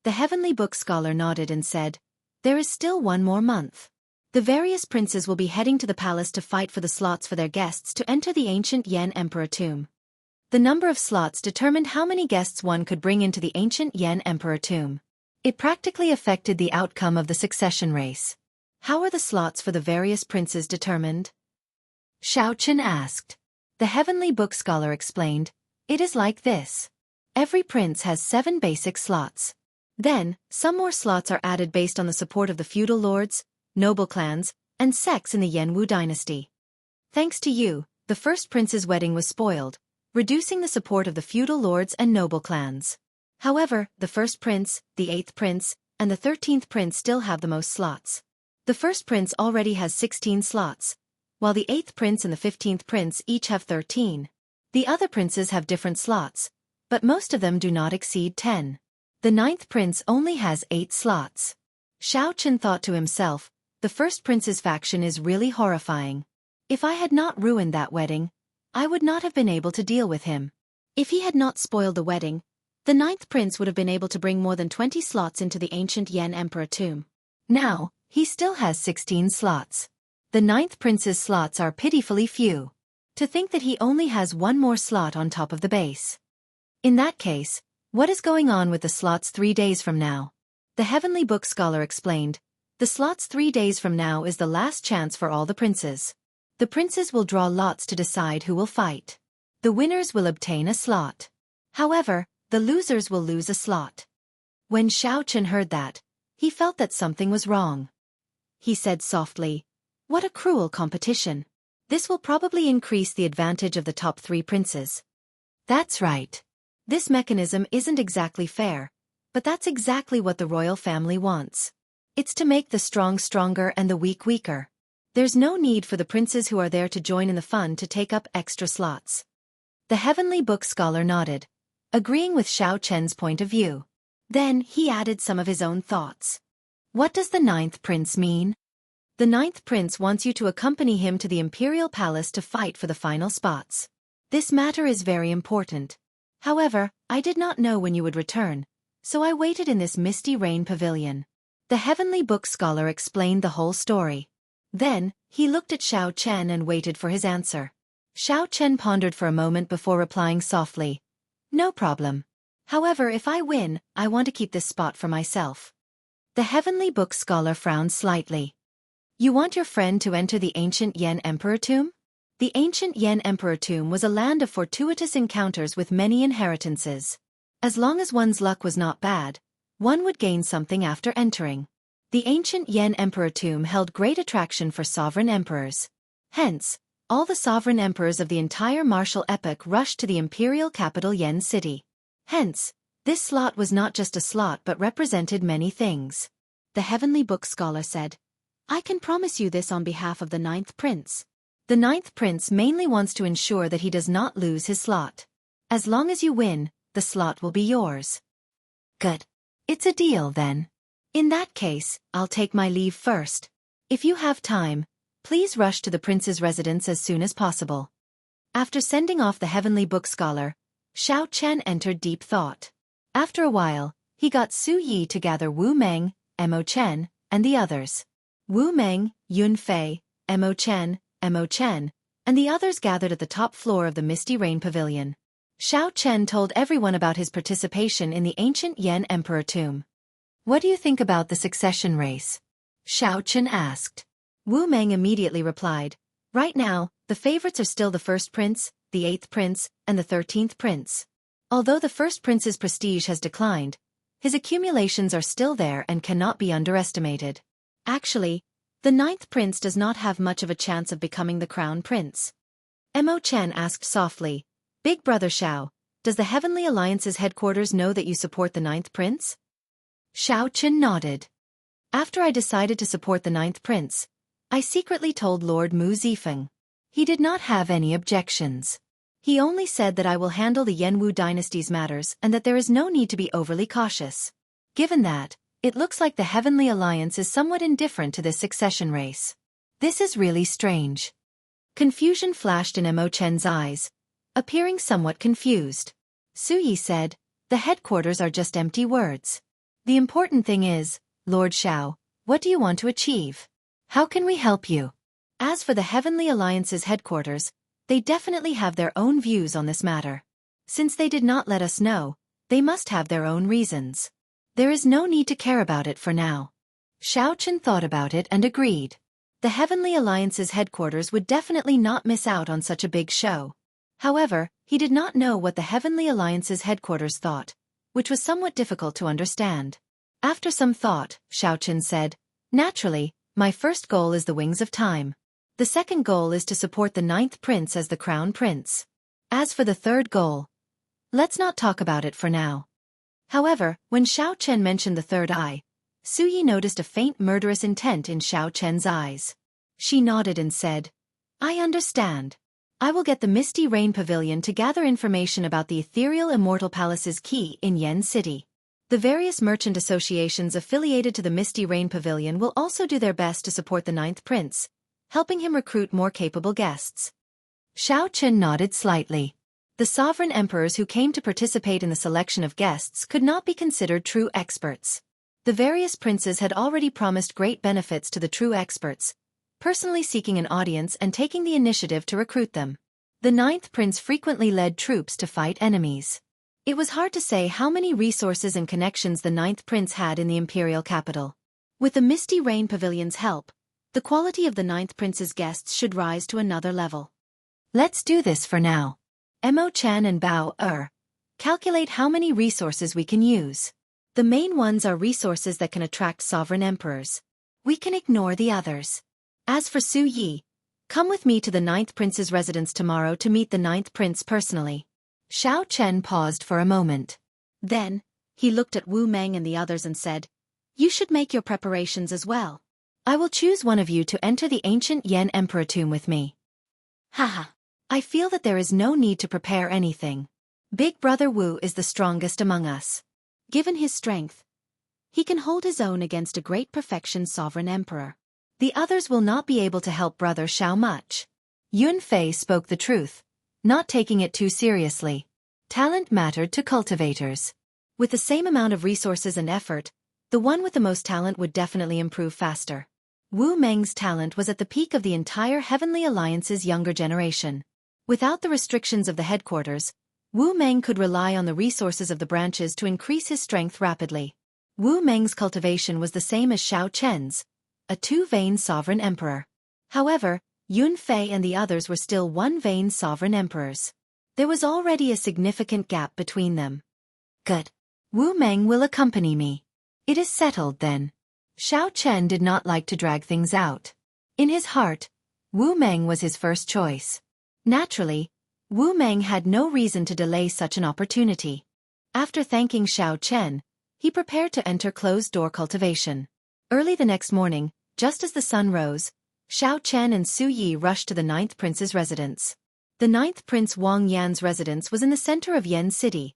The Heavenly Book Scholar nodded and said, There is still 1 more month. The various princes will be heading to the palace to fight for the slots for their guests to enter the ancient Yen Emperor tomb. The number of slots determined how many guests one could bring into the ancient Yan Emperor tomb. It practically affected the outcome of the succession race. How are the slots for the various princes determined? Xiao Chen asked. The Heavenly Book Scholar explained, it is like this. Every prince has 7 basic slots. Then, some more slots are added based on the support of the feudal lords, noble clans, and sects in the Yanwu dynasty. Thanks to you, the first prince's wedding was spoiled, reducing the support of the feudal lords and noble clans. However, the first prince, the 8th prince, and the 13th prince still have the most slots. The first prince already has 16 slots, while the 8th prince and the 15th prince each have 13. The other princes have different slots, but most of them do not exceed 10. The 9th prince only has 8 slots. Xiao Chen thought to himself, the first prince's faction is really horrifying. If I had not ruined that wedding, I would not have been able to deal with him. If he had not spoiled the wedding, the 9th prince would have been able to bring more than 20 slots into the ancient Yan Emperor tomb. Now, he still has 16 slots. The 9th prince's slots are pitifully few. To think that he only has one more slot on top of the base. In that case, what is going on with the slots 3 days from now? The Heavenly Book Scholar explained, the slots 3 days from now is the last chance for all the princes. The princes will draw lots to decide who will fight. The winners will obtain a slot. However, the losers will lose a slot. When Xiao Chen heard that, he felt that something was wrong. He said softly, what a cruel competition. This will probably increase the advantage of the top 3 princes. That's right. This mechanism isn't exactly fair, but that's exactly what the royal family wants. It's to make the strong stronger and the weak weaker. There's no need for the princes who are there to join in the fun to take up extra slots. The Heavenly Book Scholar nodded, agreeing with Xiao Chen's point of view. Then he added some of his own thoughts. What does the 9th prince mean? The 9th prince wants you to accompany him to the imperial palace to fight for the final spots. This matter is very important. However, I did not know when you would return, so I waited in this misty rain pavilion. The Heavenly Book Scholar explained the whole story. Then, he looked at Xiao Chen and waited for his answer. Xiao Chen pondered for a moment before replying softly, no problem. However, if I win, I want to keep this spot for myself. The Heavenly Book Scholar frowned slightly. You want your friend to enter the ancient Yan Emperor tomb? The ancient Yan Emperor tomb was a land of fortuitous encounters with many inheritances. As long as one's luck was not bad, one would gain something after entering. The ancient Yan Emperor tomb held great attraction for sovereign emperors. Hence, all the sovereign emperors of the entire martial epoch rushed to the imperial capital Yan City. Hence, this slot was not just a slot but represented many things. The Heavenly Book Scholar said, I can promise you this on behalf of the 9th prince. The 9th prince mainly wants to ensure that he does not lose his slot. As long as you win, the slot will be yours. Good. It's a deal then. In that case, I'll take my leave first. If you have time, please rush to the prince's residence as soon as possible. After sending off the Heavenly Book Scholar, Xiao Chen entered deep thought. After a while, he got Su Yi to gather Wu Meng, Mo Chen, and the others. Wu Meng, Yun Fei, Mo Chen, and the others gathered at the top floor of the Misty Rain Pavilion. Xiao Chen told everyone about his participation in the ancient Yan Emperor tomb. What do you think about the succession race? Xiao Chen asked. Wu Meng immediately replied, right now, the favorites are still the first prince, the 8th prince, and the 13th prince. Although the first prince's prestige has declined, his accumulations are still there and cannot be underestimated. Actually, the 9th prince does not have much of a chance of becoming the crown prince. Mo Chen asked softly, Big Brother Xiao, does the Heavenly Alliance's headquarters know that you support the 9th prince? Xiao Chen nodded. After I decided to support the 9th prince, I secretly told Lord Mu Zifeng. He did not have any objections. He only said that I will handle the Yanwu dynasty's matters and that there is no need to be overly cautious. Given that, it looks like the Heavenly Alliance is somewhat indifferent to this succession race. This is really strange. Confusion flashed in Mo Chen's eyes, appearing somewhat confused. Su Yi said, the headquarters are just empty words. The important thing is, Lord Xiao, what do you want to achieve? How can we help you? As for the Heavenly Alliance's headquarters, they definitely have their own views on this matter. Since they did not let us know, they must have their own reasons. There is no need to care about it for now. Xiao Chen thought about it and agreed. The Heavenly Alliance's headquarters would definitely not miss out on such a big show. However, he did not know what the Heavenly Alliance's headquarters thought, which was somewhat difficult to understand. After some thought, Xiao Chen said, "Naturally, my first goal is the Wings of Time. The second goal is to support the 9th prince as the crown prince. As for the third goal, let's not talk about it for now." However, when Xiao Chen mentioned the third eye, Su Yi noticed a faint murderous intent in Xiao Chen's eyes. She nodded and said, "I understand. I will get the Misty Rain Pavilion to gather information about the Ethereal Immortal Palace's key in Yen City. The various merchant associations affiliated to the Misty Rain Pavilion will also do their best to support the 9th prince, helping him recruit more capable guests." Xiao Chen nodded slightly. The sovereign emperors who came to participate in the selection of guests could not be considered true experts. The various princes had already promised great benefits to the true experts, personally seeking an audience and taking the initiative to recruit them. The 9th prince frequently led troops to fight enemies. It was hard to say how many resources and connections the 9th prince had in the imperial capital. With the Misty Rain Pavilion's help, the quality of the 9th prince's guests should rise to another level. Let's do this for now. Mo Chan and Bao calculate how many resources we can use. The main ones are resources that can attract sovereign emperors. We can ignore the others. As for Su Yi, come with me to the 9th prince's residence tomorrow to meet the 9th prince personally. Xiao Chen paused for a moment. Then, he looked at Wu Meng and the others and said, "You should make your preparations as well. I will choose one of you to enter the ancient Yen Emperor tomb with me." Haha. I feel that there is no need to prepare anything. Big Brother Wu is the strongest among us. Given his strength, he can hold his own against a great perfection sovereign emperor. The others will not be able to help Brother Xiao much. Yun Fei spoke the truth, not taking it too seriously. Talent mattered to cultivators. With the same amount of resources and effort, the one with the most talent would definitely improve faster. Wu Meng's talent was at the peak of the entire Heavenly Alliance's younger generation. Without the restrictions of the headquarters, Wu Meng could rely on the resources of the branches to increase his strength rapidly. Wu Meng's cultivation was the same as Xiao Chen's, a two-vein sovereign emperor. However, Yun Fei and the others were still one-vein sovereign emperors. There was already a significant gap between them. Good. Wu Meng will accompany me. It is settled then. Xiao Chen did not like to drag things out. In his heart, Wu Meng was his first choice. Naturally, Wu Meng had no reason to delay such an opportunity. After thanking Xiao Chen, he prepared to enter closed-door cultivation. Early the next morning, just as the sun rose, Xiao Chen and Su Yi rushed to the 9th prince's residence. The 9th prince Wang Yan's residence was in the center of Yen City,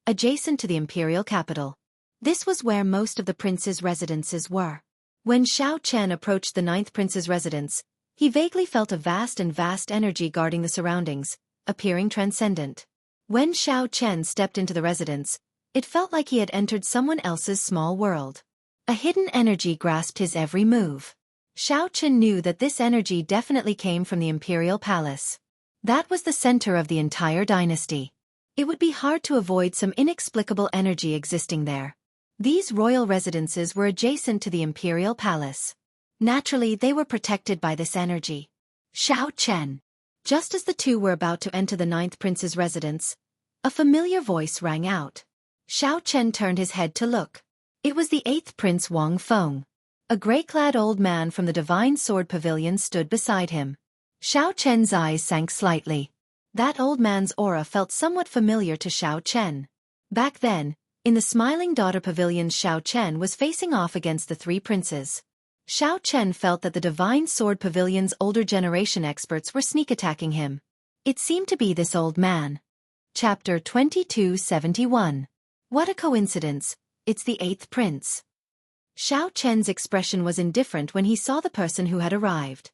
adjacent to the imperial capital. This was where most of the prince's residences were. When Xiao Chen approached the 9th prince's residence, he vaguely felt a vast energy guarding the surroundings, appearing transcendent. When Xiao Chen stepped into the residence, it felt like he had entered someone else's small world. A hidden energy grasped his every move. Xiao Chen knew that this energy definitely came from the imperial palace. That was the center of the entire dynasty. It would be hard to avoid some inexplicable energy existing there. These royal residences were adjacent to the imperial palace. Naturally, they were protected by this energy. Xiao Chen. Just as the two were about to enter the 9th prince's residence, a familiar voice rang out. Xiao Chen turned his head to look. It was the 8th prince Wang Feng. A gray-clad old man from the Divine Sword Pavilion stood beside him. Xiao Chen's eyes sank slightly. That old man's aura felt somewhat familiar to Xiao Chen. Back then, in the Smiling Daughter Pavilion, Xiao Chen was facing off against the three princes. Xiao Chen felt that the Divine Sword Pavilion's older generation experts were sneak attacking him. It seemed to be this old man. Chapter 2271. What a coincidence, it's the 8th prince. Xiao Chen's expression was indifferent when he saw the person who had arrived.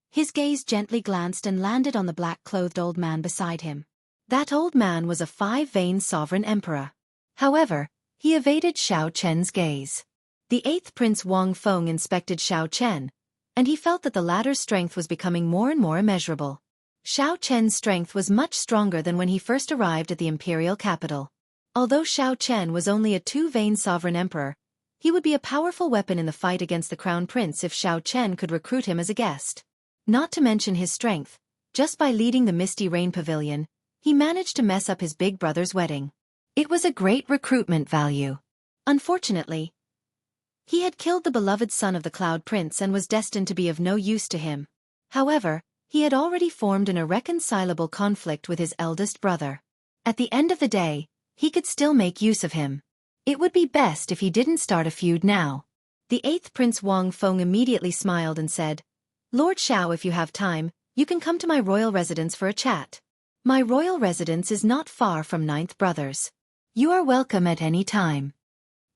His gaze gently glanced and landed on the black-clothed old man beside him. That old man was a five-vein sovereign emperor. However, he evaded Xiao Chen's gaze. The 8th prince Wang Feng inspected Xiao Chen, and he felt that the latter's strength was becoming more and more immeasurable. Xiao Chen's strength was much stronger than when he first arrived at the imperial capital. Although Xiao Chen was only a two-vein sovereign emperor, he would be a powerful weapon in the fight against the crown prince if Xiao Chen could recruit him as a guest. Not to mention his strength, just by leading the Misty Rain Pavilion, he managed to mess up his big brother's wedding. It was a great recruitment value. Unfortunately, he had killed the beloved son of the Cloud Prince and was destined to be of no use to him. However, he had already formed an irreconcilable conflict with his eldest brother. At the end of the day, he could still make use of him. It would be best if he didn't start a feud now. The 8th Prince Wang Feng immediately smiled and said, "Lord Xiao, if you have time, you can come to my royal residence for a chat. My royal residence is not far from 9th Brothers. You are welcome at any time."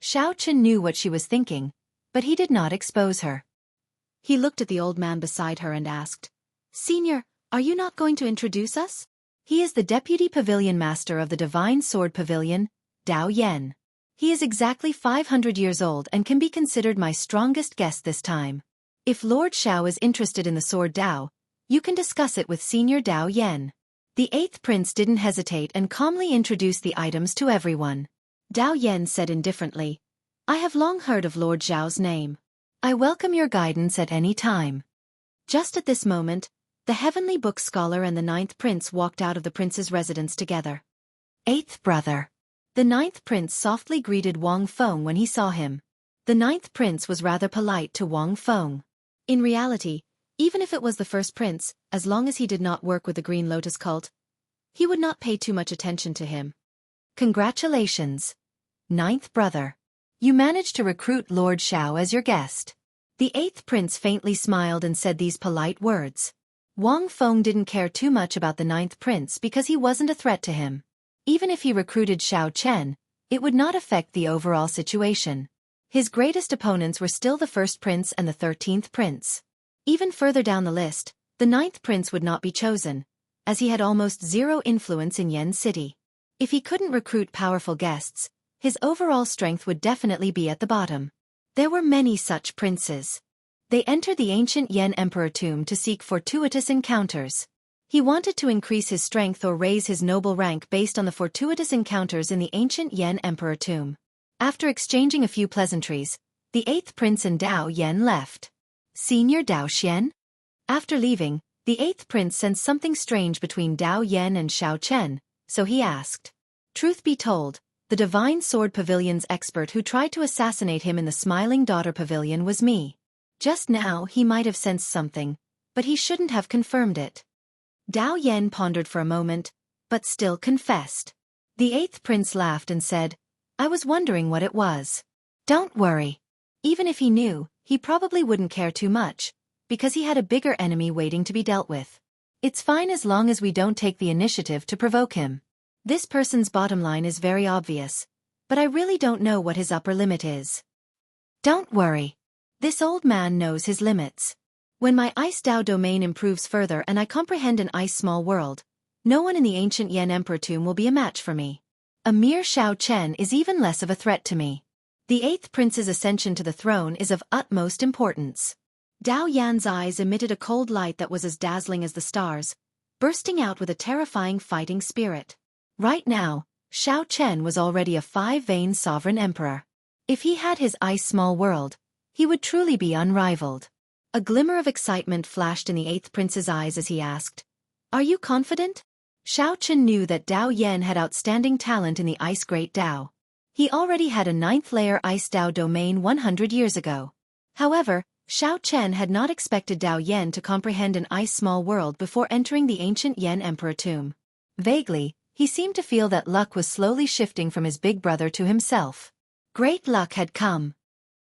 Xiao Chen knew what she was thinking, but he did not expose her. He looked at the old man beside her and asked, "Senior, are you not going to introduce us?" He is the deputy pavilion master of the Divine Sword Pavilion, Dao Yan. He is exactly 500 years old and can be considered my strongest guest this time. If Lord Xiao is interested in the sword Dao, you can discuss it with Senior Dao Yan. The 8th Prince didn't hesitate and calmly introduced the items to everyone. Dao Yan said indifferently, "I have long heard of Lord Xiao's name. I welcome your guidance at any time." Just at this moment, the Heavenly Book Scholar and the 9th Prince walked out of the prince's residence together. 8th brother. The 9th Prince softly greeted Wang Feng when he saw him. The 9th Prince was rather polite to Wang Feng. In reality, even if it was the first prince, as long as he did not work with the Green Lotus cult, he would not pay too much attention to him. "Congratulations, 9th brother. You managed to recruit Lord Xiao as your guest." The 8th Prince faintly smiled and said these polite words. Wang Feng didn't care too much about the 9th Prince because he wasn't a threat to him. Even if he recruited Xiao Chen, it would not affect the overall situation. His greatest opponents were still the 1st Prince and the 13th Prince. Even further down the list, the 9th Prince would not be chosen, as he had almost zero influence in Yen City. If he couldn't recruit powerful guests, his overall strength would definitely be at the bottom. There were many such princes. They entered the ancient Yen Emperor tomb to seek fortuitous encounters. He wanted to increase his strength or raise his noble rank based on the fortuitous encounters in the ancient Yen Emperor tomb. After exchanging a few pleasantries, the 8th Prince and Dao Yan left. "Senior Dao Xian?" After leaving, the 8th Prince sensed something strange between Dao Yan and Xiao Chen, so he asked. Truth be told, the Divine Sword Pavilion's expert who tried to assassinate him in the Smiling Daughter Pavilion was me. Just now he might have sensed something, but he shouldn't have confirmed it. Dao Yan pondered for a moment, but still confessed. The 8th Prince laughed and said, "I was wondering what it was." "Don't worry. Even if he knew, he probably wouldn't care too much, because he had a bigger enemy waiting to be dealt with. It's fine as long as we don't take the initiative to provoke him. This person's bottom line is very obvious, but I really don't know what his upper limit is." "Don't worry. This old man knows his limits. When my Ice Dao domain improves further and I comprehend an ice small world, no one in the ancient Yen Emperor tomb will be a match for me. A mere Xiao Chen is even less of a threat to me. The 8th Prince's ascension to the throne is of utmost importance." Dao Yan's eyes emitted a cold light that was as dazzling as the stars, bursting out with a terrifying fighting spirit. Right now, Xiao Chen was already a 5-vein sovereign emperor. If he had his ice small world, he would truly be unrivaled. A glimmer of excitement flashed in the 8th Prince's eyes as he asked, "Are you confident?" Xiao Chen knew that Dao Yan had outstanding talent in the Ice Great Dao. He already had a 9th-layer Ice Dao domain 100 years ago. However, Xiao Chen had not expected Dao Yan to comprehend an ice small world before entering the ancient Yen Emperor tomb. Vaguely, he seemed to feel that luck was slowly shifting from his big brother to himself. Great luck had come.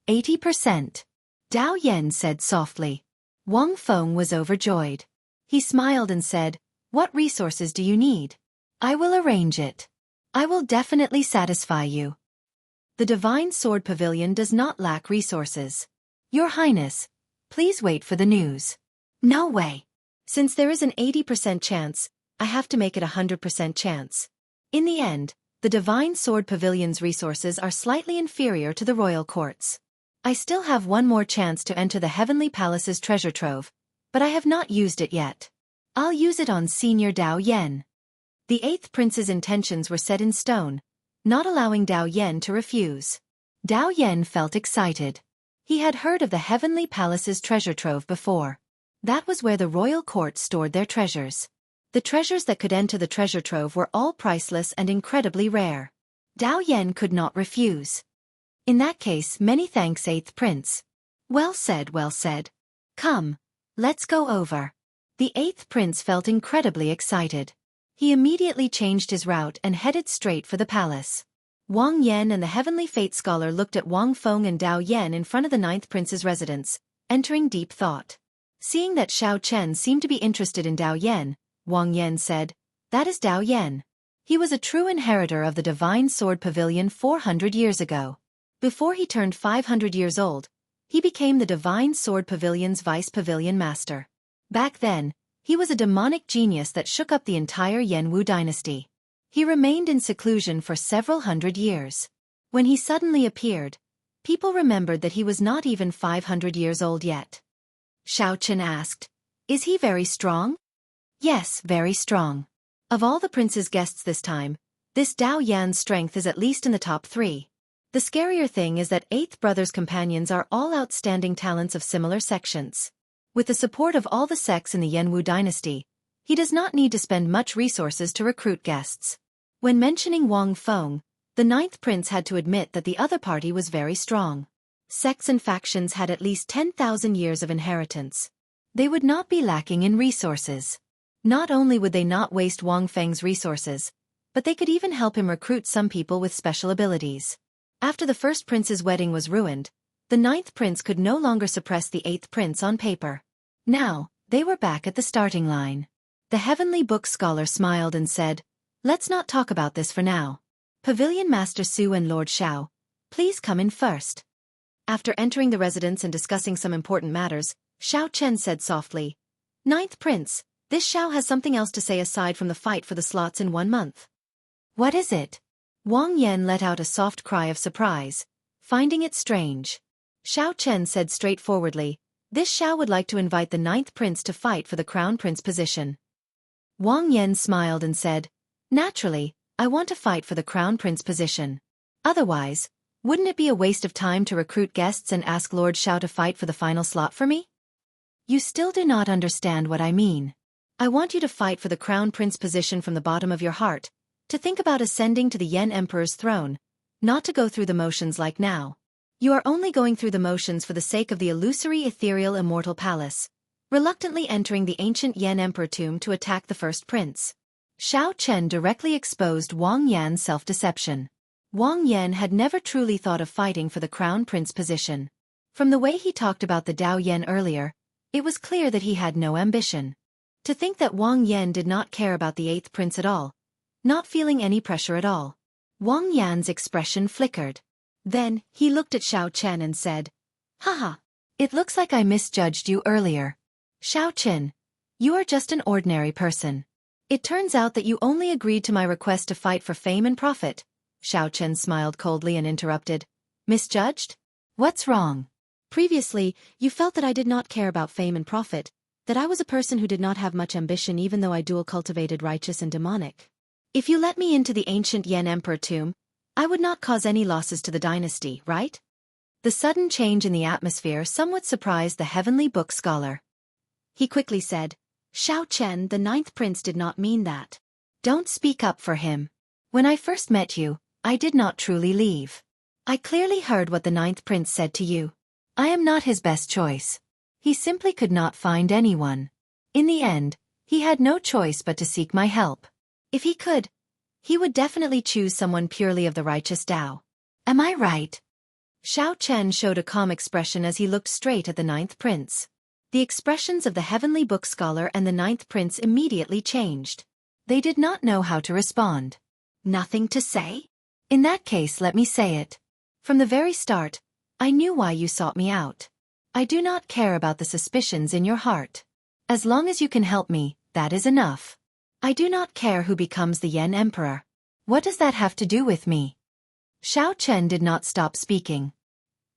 80%. Dao Yan said softly. Wang Feng was overjoyed. He smiled and said, "What resources do you need? I will arrange it. I will definitely satisfy you." The Divine Sword Pavilion does not lack resources. Your Highness, please wait for the news. No way. Since there is an 80% chance, I have to make it a 100% chance. In the end, the Divine Sword Pavilion's resources are slightly inferior to the royal court's. I still have one more chance to enter the Heavenly Palace's treasure trove, but I have not used it yet. I'll use it on Senior Dao Yen. The 8th prince's intentions were set in stone, not allowing Dao Yen to refuse. Dao Yen felt excited. He had heard of the Heavenly Palace's treasure trove before. That was where the royal court stored their treasures. The treasures that could enter the treasure trove were all priceless and incredibly rare. Dao Yen could not refuse. In that case, many thanks, 8th prince. Well said, well said. Come, let's go over. The 8th prince felt incredibly excited. He immediately changed his route and headed straight for the palace. Wang Yan and the Heavenly Fate Scholar looked at Wang Feng and Dao Yen in front of the 9th prince's residence, entering deep thought. Seeing that Xiao Chen seemed to be interested in Dao Yen, Wang Yan said, "That is Dao Yen. He was a true inheritor of the Divine Sword Pavilion 400 years ago. Before he turned 500 years old, he became the Divine Sword Pavilion's Vice Pavilion Master. Back then, he was a demonic genius that shook up the entire Yanwu dynasty. He remained in seclusion for several hundred years. When he suddenly appeared, people remembered that he was not even 500 years old yet." Xiao Chen asked, "Is he very strong?" "Yes, very strong. Of all the prince's guests this time, this Dao Yan's strength is at least in the top 3. The scarier thing is that 8th brother's companions are all outstanding talents of similar sections. With the support of all the sects in the Yanwu dynasty, he does not need to spend much resources to recruit guests." When mentioning Wang Feng, the 9th prince had to admit that the other party was very strong. Sects and factions had at least 10,000 years of inheritance. They would not be lacking in resources. Not only would they not waste Wang Feng's resources, but they could even help him recruit some people with special abilities. After the 1st prince's wedding was ruined, the 9th prince could no longer suppress the 8th prince on paper. Now, they were back at the starting line. The Heavenly Book Scholar smiled and said, "Let's not talk about this for now. Pavilion Master Su and Lord Xiao, please come in first." After entering the residence and discussing some important matters, Xiao Chen said softly, "9th prince, this Xiao has something else to say aside from the fight for the slots in 1 month." "What is it?" Wang Yan let out a soft cry of surprise, finding it strange. Xiao Chen said straightforwardly, "This Xiao would like to invite the 9th prince to fight for the crown prince position." Wang Yan smiled and said, "Naturally, I want to fight for the crown prince position. Otherwise, wouldn't it be a waste of time to recruit guests and ask Lord Xiao to fight for the final slot for me?" "You still do not understand what I mean. I want you to fight for the crown prince position from the bottom of your heart, to think about ascending to the Yen Emperor's throne, not to go through the motions like now. You are only going through the motions for the sake of the illusory ethereal immortal palace, reluctantly entering the ancient Yen Emperor tomb to attack the 1st prince." Xiao Chen directly exposed Wang Yan's self-deception. Wang Yan had never truly thought of fighting for the crown prince position. From the way he talked about the Dao Yen earlier, it was clear that he had no ambition. To think that Wang Yan did not care about the 8th prince at all, not feeling any pressure at all. Wang Yan's expression flickered. Then, he looked at Xiao Chen and said, "Haha, it looks like I misjudged you earlier. Xiao Chen, you are just an ordinary person. It turns out that you only agreed to my request to fight for fame and profit." Xiao Chen smiled coldly and interrupted, "Misjudged? What's wrong? Previously, you felt that I did not care about fame and profit, that I was a person who did not have much ambition even though I dual cultivated righteous and demonic. If you let me into the ancient Yen Emperor tomb, I would not cause any losses to the dynasty, right?" The sudden change in the atmosphere somewhat surprised the Heavenly Book Scholar. He quickly said, "Xiao Chen, the 9th prince did not mean that. Don't speak up for him. When I first met you, I did not truly leave. I clearly heard what the 9th prince said to you. I am not his best choice. He simply could not find anyone. In the end, he had no choice but to seek my help. If he could, he would definitely choose someone purely of the righteous Tao. Am I right?" Xiao Chen showed a calm expression as he looked straight at the 9th prince. The expressions of the Heavenly Book Scholar and the 9th prince immediately changed. They did not know how to respond. "Nothing to say? In that case, let me say it. From the very start, I knew why you sought me out. I do not care about the suspicions in your heart. As long as you can help me, that is enough. I do not care who becomes the Yen Emperor. What does that have to do with me?" Xiao Chen did not stop speaking.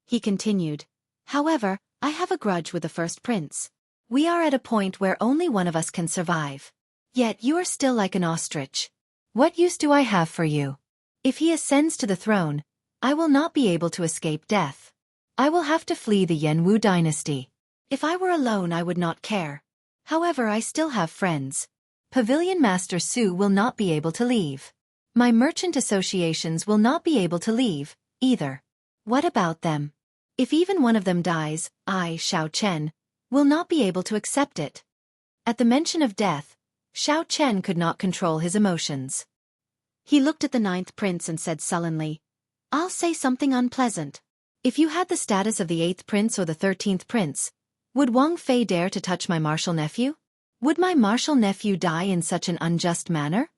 He continued, "However, I have a grudge with the 1st prince. We are at a point where only one of us can survive. Yet you are still like an ostrich. What use do I have for you? If he ascends to the throne, I will not be able to escape death. I will have to flee the Yenwu dynasty. If I were alone I would not care. However, I still have friends. Pavilion Master Su will not be able to leave. My merchant associations will not be able to leave, either. What about them? If even one of them dies, I, Xiao Chen, will not be able to accept it. At the mention of death, Xiao Chen could not control his emotions. He looked at the 9th prince and said sullenly, I'll say something unpleasant. If you had the status of the 8th prince or the 13th prince, would Wang Fei dare to touch my martial nephew? Would my martial nephew die in such an unjust manner?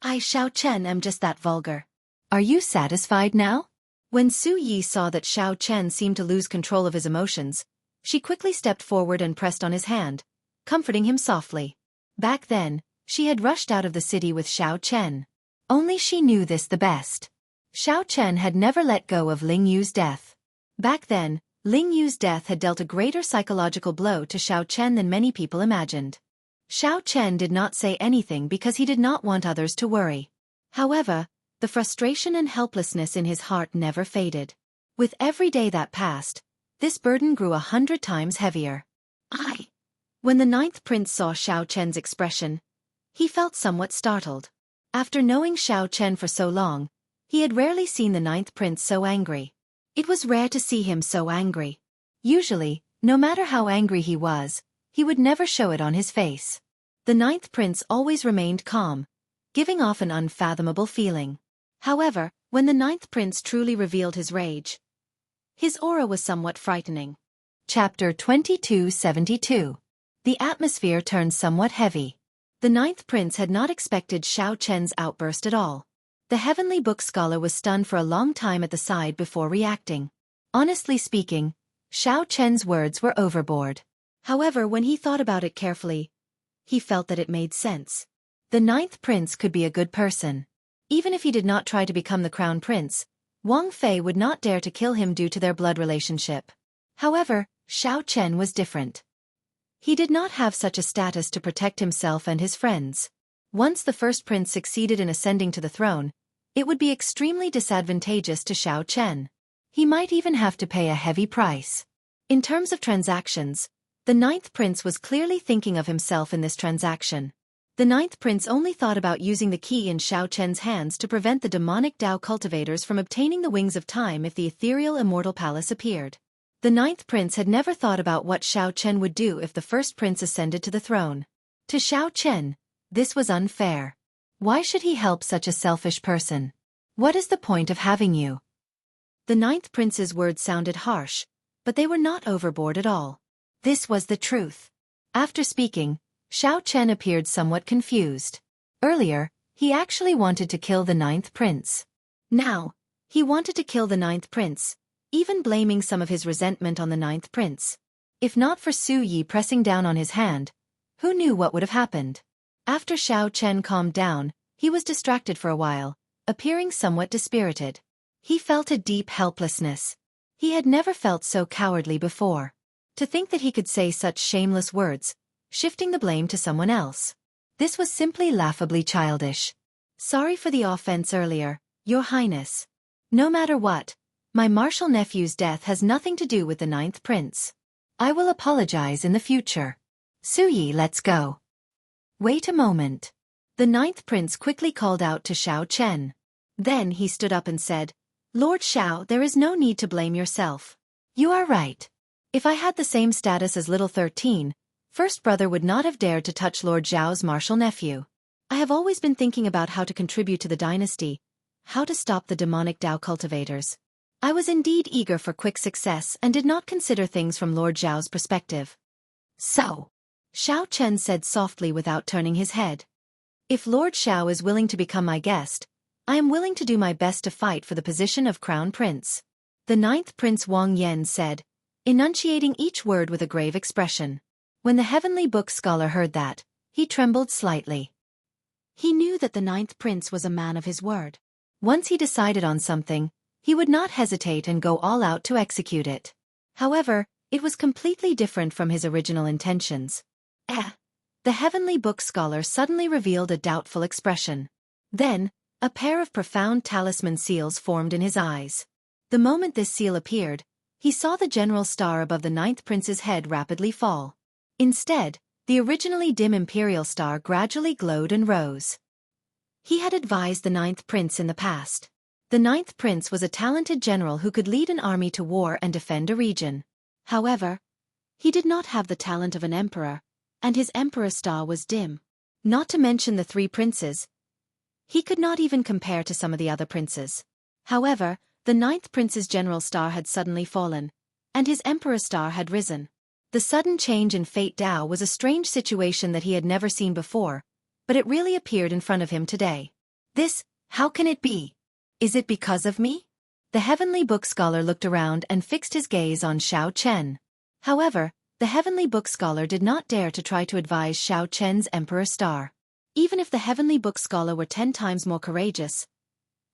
I, Xiao Chen, am just that vulgar. Are you satisfied now? When Su Yi saw that Xiao Chen seemed to lose control of his emotions, she quickly stepped forward and pressed on his hand, comforting him softly. Back then, she had rushed out of the city with Xiao Chen. Only she knew this the best. Xiao Chen had never let go of Ling Yu's death. Back then, Ling Yu's death had dealt a greater psychological blow to Xiao Chen than many people imagined. Xiao Chen did not say anything because he did not want others to worry. However, the frustration and helplessness in his heart never faded. With every day that passed, this burden grew 100 times heavier. When the 9th prince saw Xiao Chen's expression, he felt somewhat startled. After knowing Xiao Chen for so long, he had rarely seen the 9th prince so angry. It was rare to see him so angry. Usually, no matter how angry he was, he would never show it on his face. The 9th prince always remained calm, giving off an unfathomable feeling. However, when the 9th prince truly revealed his rage, his aura was somewhat frightening. Chapter 2272. The atmosphere turned somewhat heavy. The 9th prince had not expected Xiao Chen's outburst at all. The heavenly book scholar was stunned for a long time at the side before reacting. Honestly speaking, Xiao Chen's words were overboard. However, when he thought about it carefully, he felt that it made sense. The 9th prince could be a good person. Even if he did not try to become the crown prince, Wang Fei would not dare to kill him due to their blood relationship. However, Xiao Chen was different. He did not have such a status to protect himself and his friends. Once the first prince succeeded in ascending to the throne, it would be extremely disadvantageous to Xiao Chen. He might even have to pay a heavy price. In terms of transactions, the 9th prince was clearly thinking of himself in this transaction. The 9th prince only thought about using the key in Xiao Chen's hands to prevent the demonic Dao cultivators from obtaining the wings of time if the ethereal immortal palace appeared. The 9th prince had never thought about what Xiao Chen would do if the first prince ascended to the throne. To Xiao Chen, this was unfair. Why should he help such a selfish person? What is the point of having you? The 9th prince's words sounded harsh, but they were not overboard at all. This was the truth. After speaking, Xiao Chen appeared somewhat confused. Earlier, he actually wanted to kill the 9th prince. Now, he wanted to kill the 9th prince, even blaming some of his resentment on the 9th prince. If not for Su Yi pressing down on his hand, who knew what would have happened? After Xiao Chen calmed down, he was distracted for a while, appearing somewhat dispirited. He felt a deep helplessness. He had never felt so cowardly before. To think that he could say such shameless words, shifting the blame to someone else. This was simply laughably childish. Sorry for the offense earlier, Your Highness. No matter what, my martial nephew's death has nothing to do with the 9th prince. I will apologize in the future. Su Yi, let's go. Wait a moment. The 9th prince quickly called out to Xiao Chen. Then he stood up and said, Lord Xiao, there is no need to blame yourself. You are right. If I had the same status as Little 13, First Brother would not have dared to touch Lord Zhao's martial nephew. I have always been thinking about how to contribute to the dynasty, how to stop the demonic Dao cultivators. I was indeed eager for quick success and did not consider things from Lord Zhao's perspective. So, Xiao Chen said softly without turning his head. If Lord Xiao is willing to become my guest, I am willing to do my best to fight for the position of Crown Prince. The 9th Prince Wang Yan said, enunciating each word with a grave expression. When the heavenly book scholar heard that, he trembled slightly. He knew that the 9th Prince was a man of his word. Once he decided on something, he would not hesitate and go all out to execute it. However, It was completely different from his original intentions. The heavenly book scholar suddenly revealed a doubtful expression. Then, a pair of profound talisman seals formed in his eyes. The moment this seal appeared, he saw the general star above the ninth prince's head rapidly fall. Instead, the originally dim imperial star gradually glowed and rose. He had advised the ninth prince in the past. The ninth prince was a talented general who could lead an army to war and defend a region. However, he did not have the talent of an emperor, and his emperor star was dim. Not to mention the three princes. He could not even compare to some of the other princes. However, the ninth prince's general star had suddenly fallen, and his emperor star had risen. The sudden change in fate Dao was a strange situation that he had never seen before, but it really appeared in front of him today. How can it be? Is it because of me? The heavenly book scholar looked around and fixed his gaze on Xiao Chen. However, the heavenly book scholar did not dare to try to advise Xiao Chen's emperor star. Even if the heavenly book scholar were 10 times more courageous,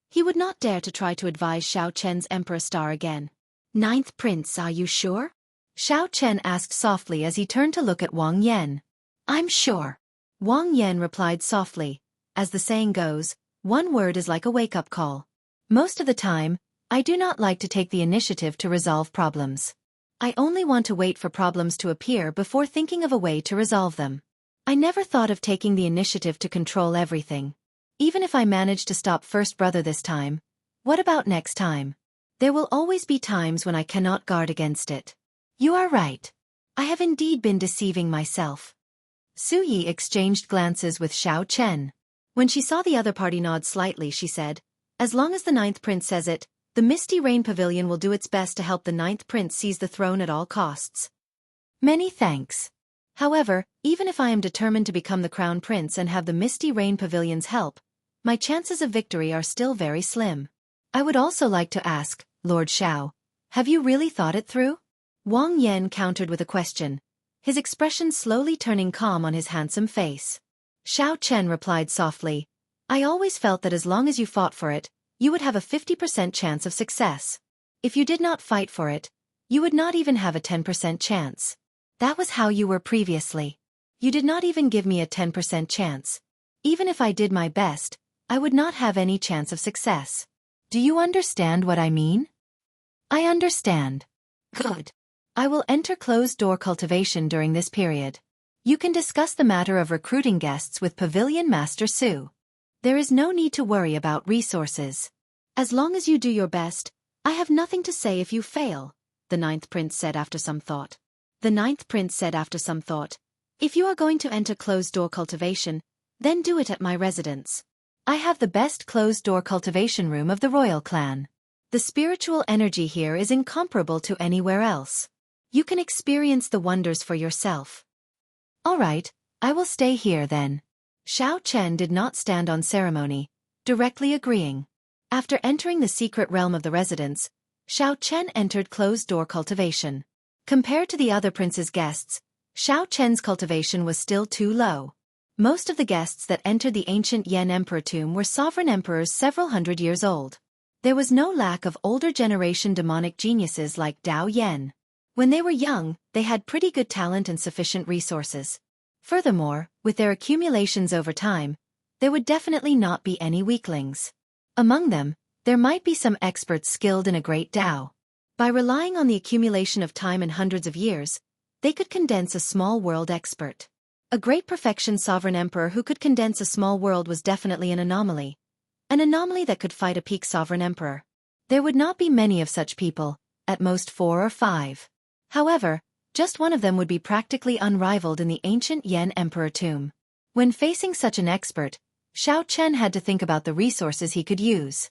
he would not dare to try to advise Xiao Chen's emperor star again. Ninth prince, are you sure? Xiao Chen asked softly as he turned to look at Wang Yan. I'm sure. Wang Yan replied softly. As the saying goes, one word is like a wake-up call. Most of the time, I do not like to take the initiative to resolve problems. I only want to wait for problems to appear before thinking of a way to resolve them. I never thought of taking the initiative to control everything. Even if I manage to stop First Brother this time, what about next time? There will always be times when I cannot guard against it. You are right. I have indeed been deceiving myself. Su Yi exchanged glances with Xiao Chen. When she saw the other party nod slightly, she said, as long as the ninth prince says it, the Misty Rain Pavilion will do its best to help the ninth prince seize the throne at all costs. Many thanks. However, even if I am determined to become the crown prince and have the Misty Rain Pavilion's help, my chances of victory are still very slim. I would also like to ask, Lord Xiao, have you really thought it through? Wang Yan countered with a question, his expression slowly turning calm on his handsome face. Xiao Chen replied softly, I always felt that as long as you fought for it, you would have a 50% chance of success. If you did not fight for it, you would not even have a 10% chance. That was how you were previously. You did not even give me a 10% chance. Even if I did my best, I would not have any chance of success. Do you understand what I mean? I understand. Good. I will enter closed-door cultivation during this period. You can discuss the matter of recruiting guests with Pavilion Master Su. There is no need to worry about resources. As long as you do your best, I have nothing to say if you fail, the ninth prince said after some thought. The ninth prince said after some thought, if you are going to enter closed-door cultivation, then do it at my residence. I have the best closed-door cultivation room of the royal clan. The spiritual energy here is incomparable to anywhere else. You can experience the wonders for yourself. All right, I will stay here then. Xiao Chen did not stand on ceremony, directly agreeing. After entering the secret realm of the residence, Xiao Chen entered closed-door cultivation. Compared to the other prince's guests, Xiao Chen's cultivation was still too low. Most of the guests that entered the ancient Yan Emperor tomb were sovereign emperors several hundred years old. There was no lack of older generation demonic geniuses like Dao Yan. When they were young, they had pretty good talent and sufficient resources. Furthermore, with their accumulations over time, there would definitely not be any weaklings. Among them, there might be some experts skilled in a great Dao. By relying on the accumulation of time and hundreds of years, they could condense a small world expert. A great perfection sovereign emperor who could condense a small world was definitely an anomaly. An anomaly that could fight a peak sovereign emperor. There would not be many of such people, at most 4 or 5. However, just one of them would be practically unrivaled in the ancient Yan Emperor tomb. When facing such an expert, Xiao Chen had to think about the resources he could use.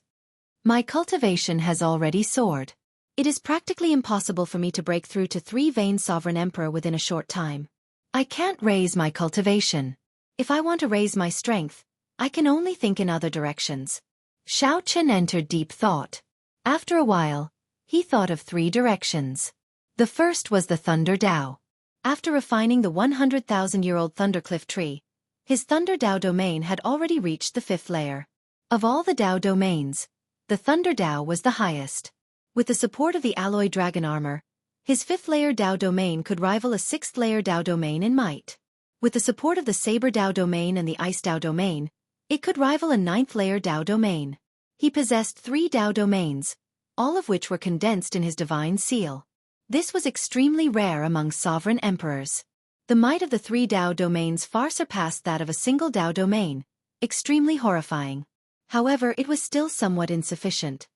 My cultivation has already soared. It is practically impossible for me to break through to 3-vein sovereign emperor within a short time. I can't raise my cultivation. If I want to raise my strength, I can only think in other directions. Xiao Chen entered deep thought. After a while, he thought of 3 directions. The first was the Thunder Dao. After refining the 100,000-year-old Thundercliff tree, his Thunder Dao domain had already reached the 5th layer. Of all the Dao domains, the Thunder Dao was the highest. With the support of the alloy dragon armor, His 5th-layer Dao domain could rival a 6th-layer Dao domain in might. With the support of the Saber Dao domain and the Ice Dao domain, it could rival a 9th-layer Dao domain. He possessed 3 Dao domains, all of which were condensed in his divine seal. This was extremely rare among sovereign emperors. The might of the 3 Dao domains far surpassed that of a single Dao domain, extremely horrifying. However, it was still somewhat insufficient.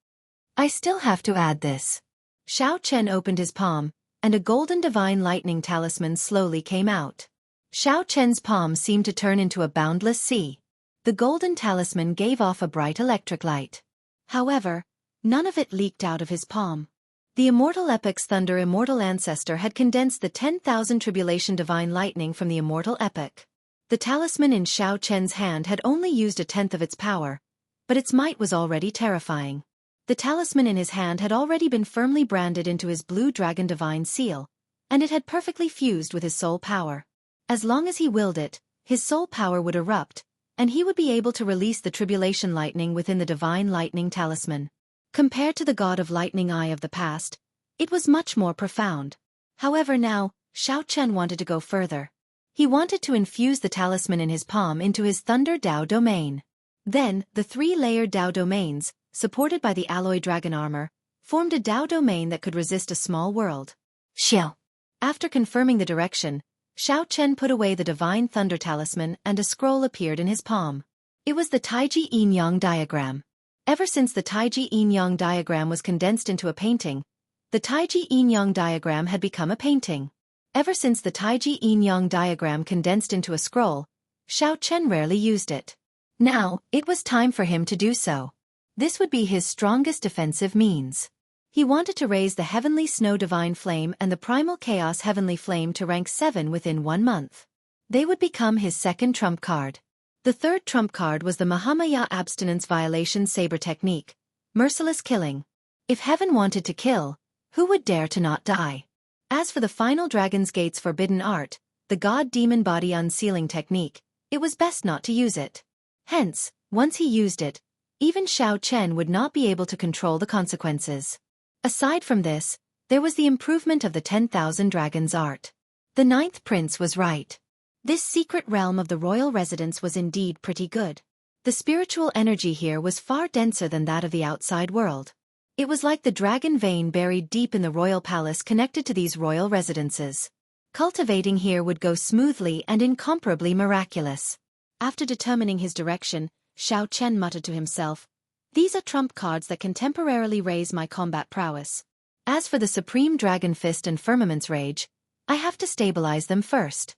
I still have to add this. Xiao Chen opened his palm, and a golden divine lightning talisman slowly came out. Xiao Chen's palm seemed to turn into a boundless sea. The golden talisman gave off a bright electric light. However, none of it leaked out of his palm. The immortal epic's thunder immortal ancestor had condensed the 10,000 tribulation divine lightning from the immortal epic. The talisman in Xiao Chen's hand had only used a tenth of its power, but its might was already terrifying. The talisman in his hand had already been firmly branded into his blue dragon divine seal, and it had perfectly fused with his soul power. As long as he willed it, his soul power would erupt, and he would be able to release the tribulation lightning within the divine lightning talisman. Compared to the god of lightning eye of the past, it was much more profound. However now, Xiao Chen wanted to go further. He wanted to infuse the talisman in his palm into his Thunder Dao domain. Then, the 3-layered Dao domains, supported by the alloy dragon armor, formed a Dao domain that could resist a small world. Xiao. After confirming the direction, Xiao Chen put away the divine thunder talisman and a scroll appeared in his palm. It was the Taiji Yin-Yang diagram. Ever since the Taiji Yin-Yang diagram was condensed into a painting, the Taiji Yin-Yang diagram had become a painting. Ever since the Taiji Yin-Yang diagram condensed into a scroll, Xiao Chen rarely used it. Now, it was time for him to do so. This would be his strongest defensive means. He wanted to raise the Heavenly Snow Divine Flame and the Primal Chaos Heavenly Flame to rank 7 within 1 month. They would become his second trump card. The third trump card was the Mahamaya Abstinence Violation Saber Technique, Merciless Killing. If heaven wanted to kill, who would dare to not die? As for the final Dragon's Gate's Forbidden Art, the God-Demon Body Unsealing Technique, it was best not to use it. Hence, once he used it, even Xiao Chen would not be able to control the consequences. Aside from this, there was the improvement of the 10,000 Dragons art. The 9th prince was right. This secret realm of the royal residence was indeed pretty good. The spiritual energy here was far denser than that of the outside world. It was like the dragon vein buried deep in the royal palace connected to these royal residences. Cultivating here would go smoothly and incomparably miraculous. After determining his direction, Xiao Chen muttered to himself, "These are trump cards that can temporarily raise my combat prowess. As for the Supreme Dragon Fist and Firmament's Rage, I have to stabilize them first."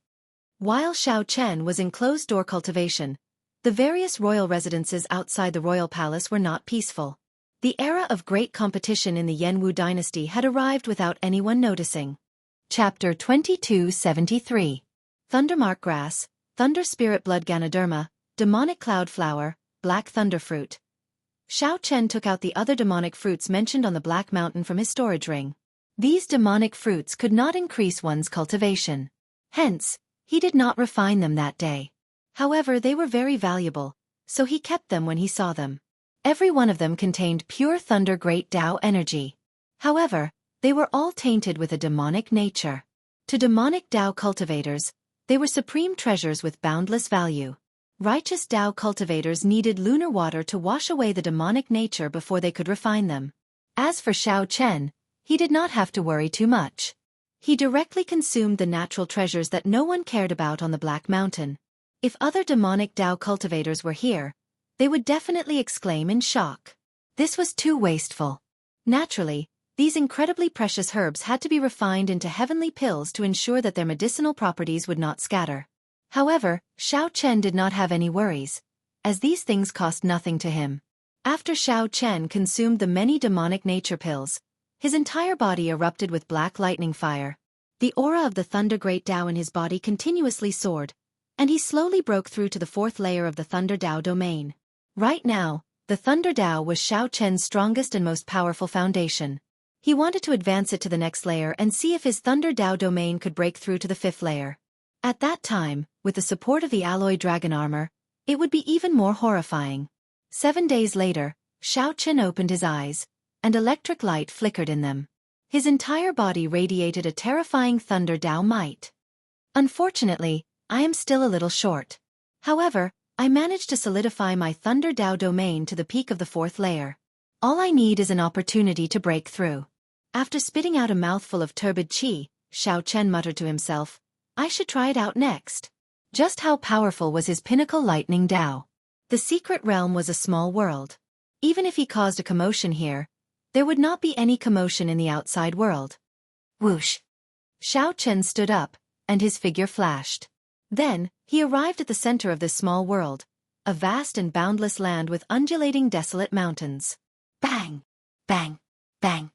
While Xiao Chen was in closed-door cultivation, the various royal residences outside the royal palace were not peaceful. The era of great competition in the Yanwu dynasty had arrived without anyone noticing. Chapter 2273. Thundermark Grass, Thunder Spirit Blood Ganoderma, Demonic Cloud Flower, Black Thunder Fruit. Xiao Chen took out the other demonic fruits mentioned on the Black Mountain from his storage ring. These demonic fruits could not increase one's cultivation. Hence, he did not refine them that day. However, they were very valuable, so he kept them when he saw them. Every one of them contained pure Thunder Great Tao energy. However, they were all tainted with a demonic nature. To demonic Tao cultivators, they were supreme treasures with boundless value. Righteous Tao cultivators needed lunar water to wash away the demonic nature before they could refine them. As for Xiao Chen, he did not have to worry too much. He directly consumed the natural treasures that no one cared about on the Black Mountain. If other demonic Tao cultivators were here, they would definitely exclaim in shock. This was too wasteful. Naturally, these incredibly precious herbs had to be refined into heavenly pills to ensure that their medicinal properties would not scatter. However, Xiao Chen did not have any worries, as these things cost nothing to him. After Xiao Chen consumed the many demonic nature pills, his entire body erupted with black lightning fire. The aura of the Thunder Great Tao in his body continuously soared, and he slowly broke through to the 4th layer of the Thunder Tao domain. Right now, the Thunder Tao was Xiao Chen's strongest and most powerful foundation. He wanted to advance it to the next layer and see if his Thunder Tao domain could break through to the 5th layer. At that time, with the support of the alloy dragon armor, it would be even more horrifying. 7 days later, Xiao Chen opened his eyes, and electric light flickered in them. His entire body radiated a terrifying Thunder Dao might. Unfortunately, I am still a little short. However, I managed to solidify my Thunder Dao domain to the peak of the 4th layer. All I need is an opportunity to break through. After spitting out a mouthful of turbid qi, Xiao Chen muttered to himself, I should try it out next. Just how powerful was his pinnacle lightning Dao? The secret realm was a small world. Even if he caused a commotion here, there would not be any commotion in the outside world. Whoosh! Xiao Chen stood up, and his figure flashed. Then, he arrived at the center of this small world, a vast and boundless land with undulating desolate mountains. Bang! Bang! Bang!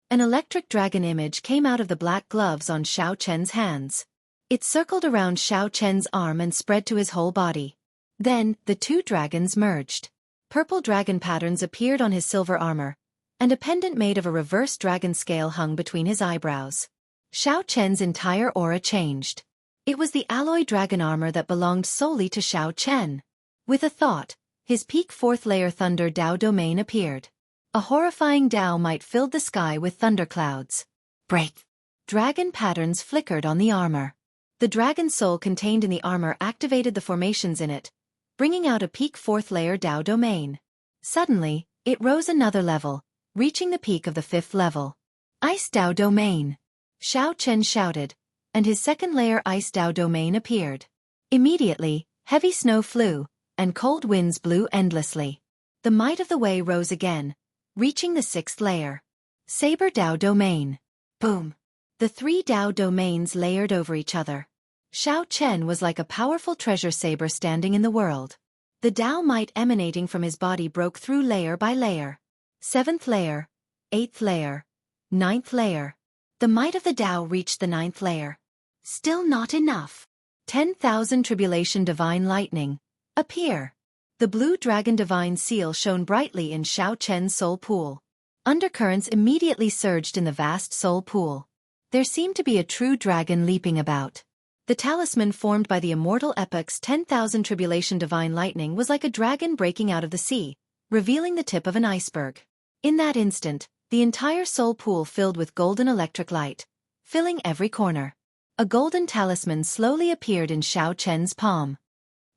An electric dragon image came out of the black gloves on Xiao Chen's hands. It circled around Xiao Chen's arm and spread to his whole body. Then, the two dragons merged. Purple dragon patterns appeared on his silver armor, and a pendant made of a reverse dragon scale hung between his eyebrows. Xiao Chen's entire aura changed. It was the alloy dragon armor that belonged solely to Xiao Chen. With a thought, his peak 4th layer Thunder Dao domain appeared. A horrifying Dao might filled the sky with thunderclouds. Break! Dragon patterns flickered on the armor. The dragon soul contained in the armor activated the formations in it, bringing out a peak 4th layer Dao domain. Suddenly, it rose another level, reaching the peak of the 5th level. Ice Dao domain! Xiao Chen shouted, and his 2nd layer Ice Dao domain appeared. Immediately, heavy snow flew, and cold winds blew endlessly. The might of the Wei rose again, reaching the 6th layer. Saber Dao domain. Boom! The 3 Dao domains layered over each other. Xiao Chen was like a powerful treasure saber standing in the world. The Dao might emanating from his body broke through layer by layer. 7th layer, 8th layer, 9th layer. The might of the Dao reached the 9th layer. Still not enough. 10,000 Tribulation Divine Lightning. Appear. The blue dragon divine seal shone brightly in Xiao Chen's soul pool. Undercurrents immediately surged in the vast soul pool. There seemed to be a true dragon leaping about. The talisman formed by the immortal epoch's 10,000 Tribulation Divine Lightning was like a dragon breaking out of the sea, revealing the tip of an iceberg. In that instant, the entire soul pool filled with golden electric light, filling every corner. A golden talisman slowly appeared in Xiao Chen's palm.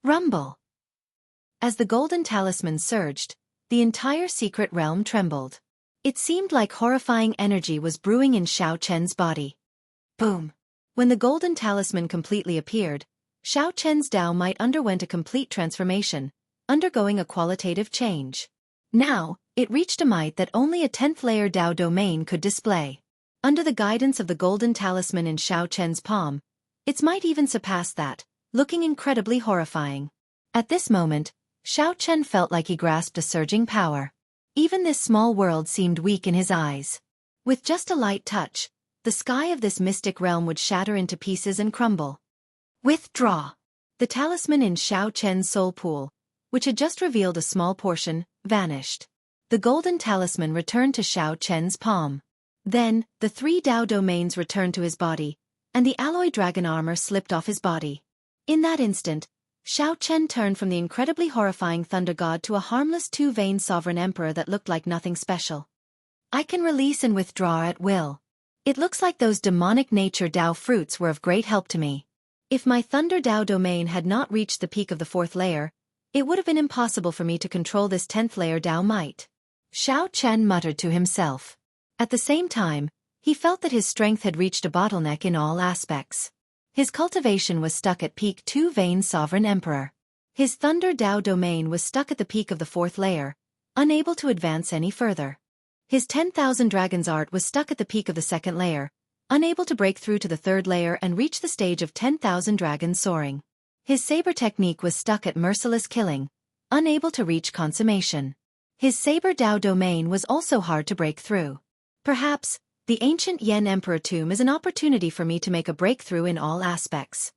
Rumble! As the golden talisman surged, the entire secret realm trembled. It seemed like horrifying energy was brewing in Xiao Chen's body. Boom! When the golden talisman completely appeared, Xiao Chen's Dao might underwent a complete transformation, undergoing a qualitative change. Now, it reached a might that only a 10th layer Dao domain could display. Under the guidance of the golden talisman in Xiao Chen's palm, its might even surpassed that, looking incredibly horrifying. At this moment, Xiao Chen felt like he grasped a surging power. Even this small world seemed weak in his eyes. With just a light touch, the sky of this mystic realm would shatter into pieces and crumble. Withdraw! The talisman in Xiao Chen's soul pool, which had just revealed a small portion, vanished. The golden talisman returned to Xiao Chen's palm. Then, the 3 Dao domains returned to his body, and the alloy dragon armor slipped off his body. In that instant, Xiao Chen turned from the incredibly horrifying thunder god to a harmless 2-vein sovereign emperor that looked like nothing special. I can release and withdraw at will. It looks like those demonic nature Dao fruits were of great help to me. If my Thunder Dao domain had not reached the peak of the 4th layer, it would have been impossible for me to control this 10th layer Dao might. Xiao Chen muttered to himself. At the same time, he felt that his strength had reached a bottleneck in all aspects. His cultivation was stuck at peak 2-vein sovereign emperor. His Thunder Dao domain was stuck at the peak of the 4th layer, unable to advance any further. His 10,000 dragons art was stuck at the peak of the 2nd layer, unable to break through to the 3rd layer and reach the stage of 10,000 dragons soaring. His saber technique was stuck at merciless killing, unable to reach consummation. His Saber Dao domain was also hard to break through. Perhaps, the ancient Yen Emperor tomb is an opportunity for me to make a breakthrough in all aspects.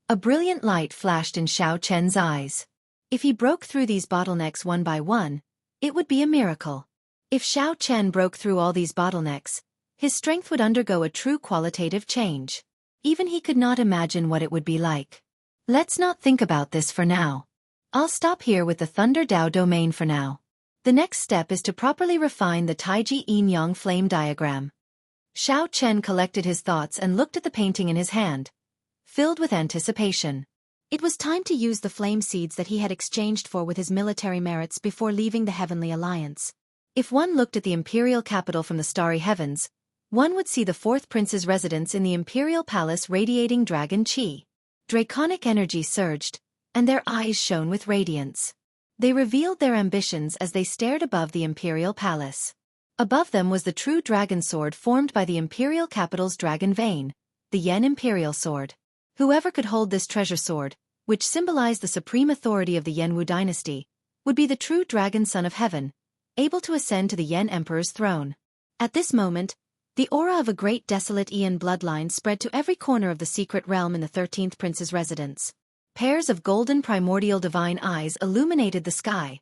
A brilliant light flashed in Xiao Chen's eyes. If he broke through these bottlenecks one by one, it would be a miracle. If Xiao Chen broke through all these bottlenecks, his strength would undergo a true qualitative change. Even he could not imagine what it would be like. Let's not think about this for now. I'll stop here with the Thunder Dao domain for now. The next step is to properly refine the Taiji Yin Yang flame diagram. Xiao Chen collected his thoughts and looked at the painting in his hand, filled with anticipation. It was time to use the flame seeds that he had exchanged for with his military merits before leaving the Heavenly Alliance. If one looked at the imperial capital from the starry heavens, one would see the fourth prince's residence in the imperial palace radiating dragon chi. Draconic energy surged, and their eyes shone with radiance. They revealed their ambitions as they stared above the imperial palace. Above them was the true dragon sword formed by the imperial capital's dragon vein, the Yen imperial sword. Whoever could hold this treasure sword, which symbolized the supreme authority of the Yenwu dynasty, would be the true dragon son of heaven, able to ascend to the Yen emperor's throne. At this moment, the aura of a great desolate Yen bloodline spread to every corner of the secret realm in the 13th prince's residence. Pairs of golden primordial divine eyes illuminated the sky,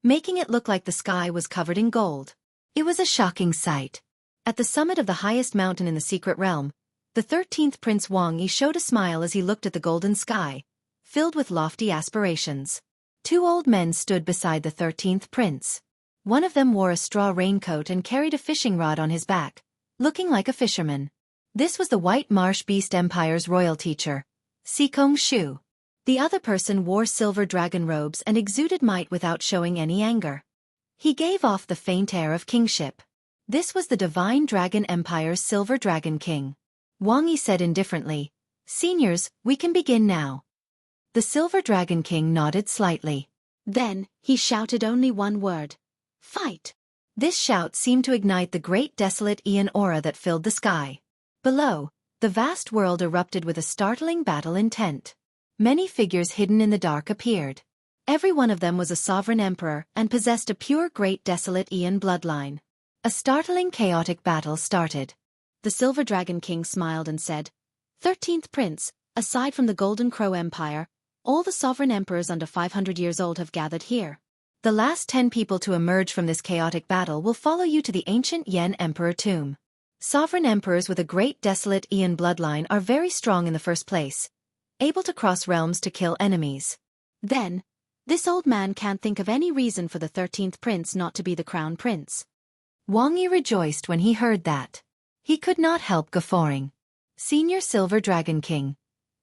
making it look like the sky was covered in gold. It was a shocking sight. At the summit of the highest mountain in the secret realm, the 13th Prince Wang Yi showed a smile as he looked at the golden sky, filled with lofty aspirations. Two old men stood beside the 13th Prince. One of them wore a straw raincoat and carried a fishing rod on his back, looking like a fisherman. This was the White Marsh Beast Empire's royal teacher, Sikong Shu. The other person wore silver dragon robes and exuded might without showing any anger. He gave off the faint air of kingship. This was the Divine Dragon Empire's Silver Dragon King. Wang Yi said indifferently, "Seniors, we can begin now." The Silver Dragon King nodded slightly. Then, he shouted only one word. "Fight!" This shout seemed to ignite the great desolate Yen aura that filled the sky. Below, the vast world erupted with a startling battle intent. Many figures hidden in the dark appeared. Every one of them was a sovereign emperor and possessed a pure great desolate Yen bloodline. A startling chaotic battle started. The Silver Dragon King smiled and said, "13th Prince, aside from the Golden Crow Empire, all the sovereign emperors under 500 years old have gathered here. The last 10 people to emerge from this chaotic battle will follow you to the ancient Yen Emperor tomb. Sovereign emperors with a great desolate Yen bloodline are very strong in the first place, able to cross realms to kill enemies. Then, this old man can't think of any reason for the 13th Prince not to be the crown prince." Wang Yi rejoiced when he heard that. He could not help guffawing. "Senior Silver Dragon King,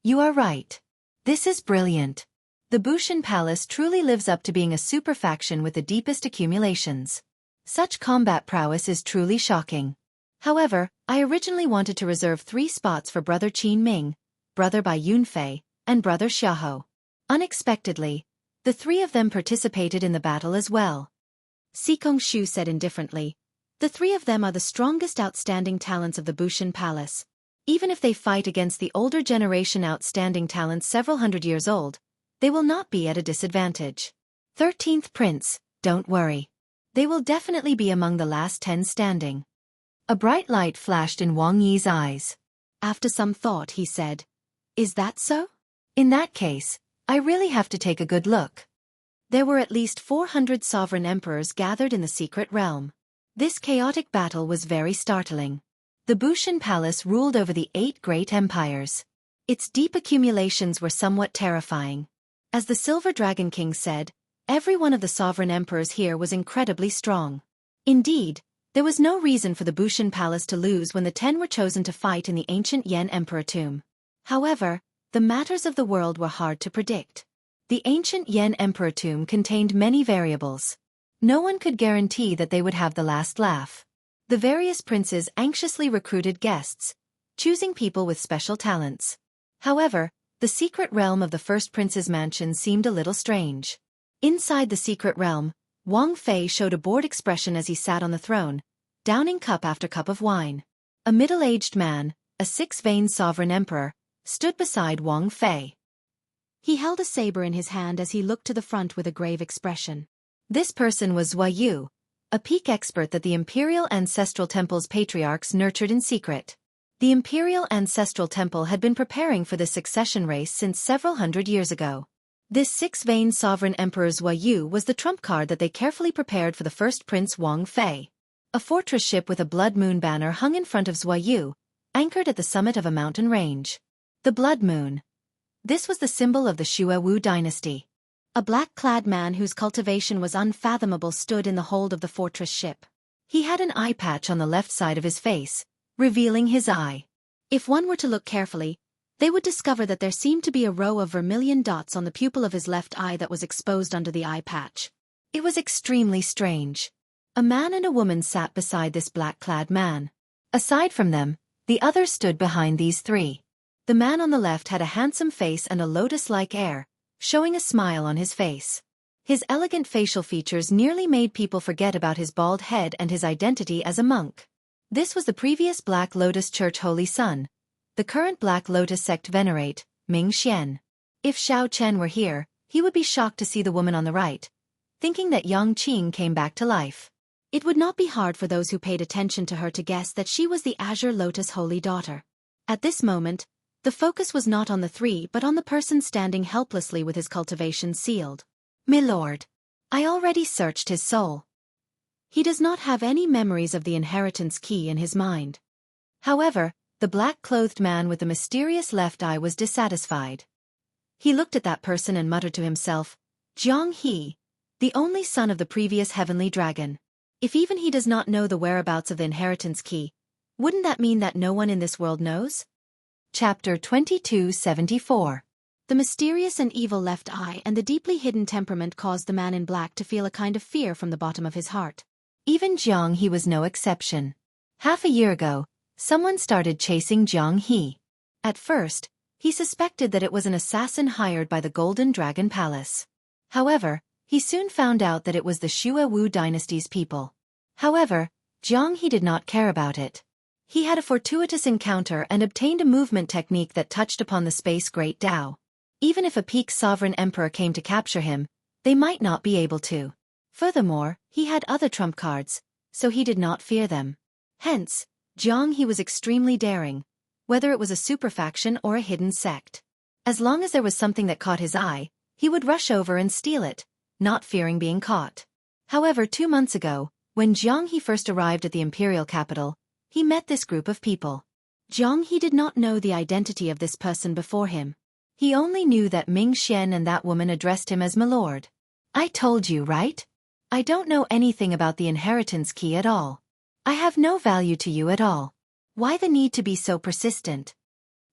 you are right. This is brilliant. The Bushan Palace truly lives up to being a super faction with the deepest accumulations. Such combat prowess is truly shocking. However, I originally wanted to reserve 3 spots for Brother Qin Ming, Brother Bai Yunfei, and Brother Xiaohou. Unexpectedly, the 3 of them participated in the battle as well." Sikong Shu said indifferently, "The 3 of them are the strongest outstanding talents of the Bushan Palace. Even if they fight against the older generation outstanding talents several hundred years old, they will not be at a disadvantage. 13th Prince, don't worry. They will definitely be among the last 10 standing." A bright light flashed in Wang Yi's eyes. After some thought he said, "Is that so? In that case, I really have to take a good look." There were at least 400 sovereign emperors gathered in the secret realm. This chaotic battle was very startling. The Bushan Palace ruled over the 8 great empires. Its deep accumulations were somewhat terrifying. As the Silver Dragon King said, every one of the sovereign emperors here was incredibly strong. Indeed, there was no reason for the Bushan Palace to lose when the 10 were chosen to fight in the ancient Yen Emperor tomb. However, the matters of the world were hard to predict. The ancient Yen Emperor tomb contained many variables. No one could guarantee that they would have the last laugh. The various princes anxiously recruited guests, choosing people with special talents. However, the secret realm of the first prince's mansion seemed a little strange. Inside the secret realm, Wang Fei showed a bored expression as he sat on the throne, downing cup after cup of wine. A middle-aged man, a 6-vein sovereign emperor, stood beside Wang Fei. He held a saber in his hand as he looked to the front with a grave expression. This person was Zhua Yu, a peak expert that the Imperial Ancestral Temple's patriarchs nurtured in secret. The Imperial Ancestral Temple had been preparing for this succession race since several hundred years ago. This 6-vein sovereign emperor Zhua Yu was the trump card that they carefully prepared for the first prince Wang Fei. A fortress ship with a blood moon banner hung in front of Zhua Yu, anchored at the summit of a mountain range. The blood moon. This was the symbol of the Xuewu dynasty. A black-clad man whose cultivation was unfathomable stood in the hold of the fortress ship. He had an eye patch on the left side of his face, revealing his eye. If one were to look carefully, they would discover that there seemed to be a row of vermilion dots on the pupil of his left eye that was exposed under the eye patch. It was extremely strange. A man and a woman sat beside this black-clad man. Aside from them, the others stood behind these three. The man on the left had a handsome face and a lotus-like air, showing a smile on his face. His elegant facial features nearly made people forget about his bald head and his identity as a monk. This was the previous Black Lotus Church Holy Son, the current Black Lotus sect venerate, Ming Xian. If Xiao Chen were here, he would be shocked to see the woman on the right, thinking that Yang Qing came back to life. It would not be hard for those who paid attention to her to guess that she was the Azure Lotus Holy Daughter. At this moment, the focus was not on the three but on the person standing helplessly with his cultivation sealed. "Milord, I already searched his soul. He does not have any memories of the inheritance key in his mind." However, the black-clothed man with the mysterious left eye was dissatisfied. He looked at that person and muttered to himself, "Jiang He, the only son of the previous heavenly dragon. If even he does not know the whereabouts of the inheritance key, wouldn't that mean that no one in this world knows?" Chapter 2274. The mysterious and evil left eye and the deeply hidden temperament caused the man in black to feel a kind of fear from the bottom of his heart. Even Jiang He was no exception. Half a year ago, someone started chasing Jiang He. At first, he suspected that it was an assassin hired by the Golden Dragon Palace. However, he soon found out that it was the Xue Wu dynasty's people. However, Jiang He did not care about it. He had a fortuitous encounter and obtained a movement technique that touched upon the space Great Tao. Even if a peak sovereign emperor came to capture him, they might not be able to. Furthermore, he had other trump cards, so he did not fear them. Hence, Jiang He was extremely daring, whether it was a superfaction or a hidden sect. As long as there was something that caught his eye, he would rush over and steal it, not fearing being caught. However, 2 months ago, when Jiang He first arrived at the imperial capital, he met this group of people. Jiang He did not know the identity of this person before him. He only knew that Ming Xian and that woman addressed him as "Milord." "I told you, right? I don't know anything about the inheritance key at all. I have no value to you at all. Why the need to be so persistent?"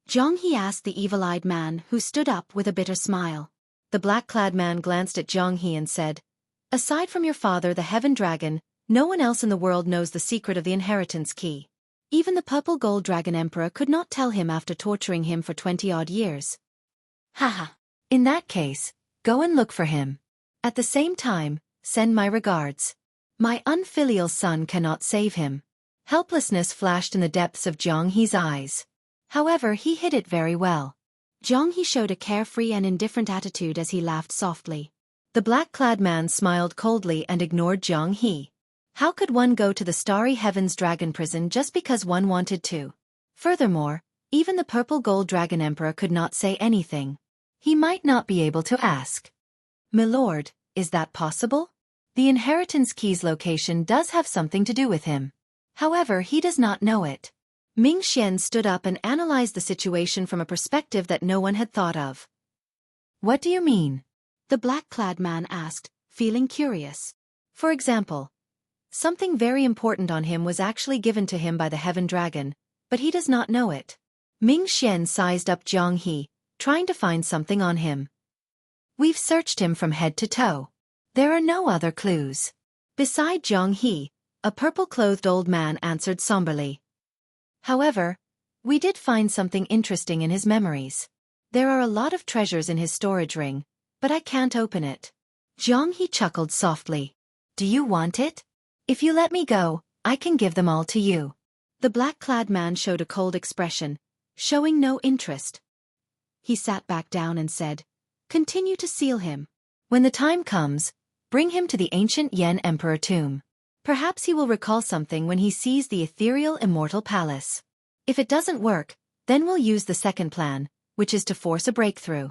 Jiang He asked the evil-eyed man, who stood up with a bitter smile. The black-clad man glanced at Jiang He and said, "Aside from your father, the Heaven Dragon, no one else in the world knows the secret of the inheritance key. Even the Purple Gold Dragon Emperor could not tell him after torturing him for 20-odd years. Haha. In that case, go and look for him. At the same time, send my regards. My unfilial son cannot save him." Helplessness flashed in the depths of Jiang He's eyes. However, he hid it very well. Jiang He showed a carefree and indifferent attitude as he laughed softly. The black-clad man smiled coldly and ignored Jiang He. How could one go to the Starry Heavens Dragon Prison just because one wanted to? Furthermore, even the Purple Gold Dragon Emperor could not say anything. He might not be able to ask. "Milord, is that possible? The inheritance key's location does have something to do with him. However, he does not know it." Ming Xian stood up and analyzed the situation from a perspective that no one had thought of. "What do you mean?" the black-clad man asked, feeling curious. "For example, something very important on him was actually given to him by the Heaven Dragon, but he does not know it." Ming Xian sized up Jiang He, trying to find something on him. "We've searched him from head to toe. There are no other clues." Beside Jiang He, a purple-clothed old man answered somberly. "However, we did find something interesting in his memories. There are a lot of treasures in his storage ring, but I can't open it." Jiang He chuckled softly. "Do you want it? If you let me go, I can give them all to you." The black-clad man showed a cold expression, showing no interest. He sat back down and said, "Continue to seal him. When the time comes, bring him to the ancient Yan Emperor tomb. Perhaps he will recall something when he sees the ethereal immortal palace. If it doesn't work, then we'll use the second plan, which is to force a breakthrough."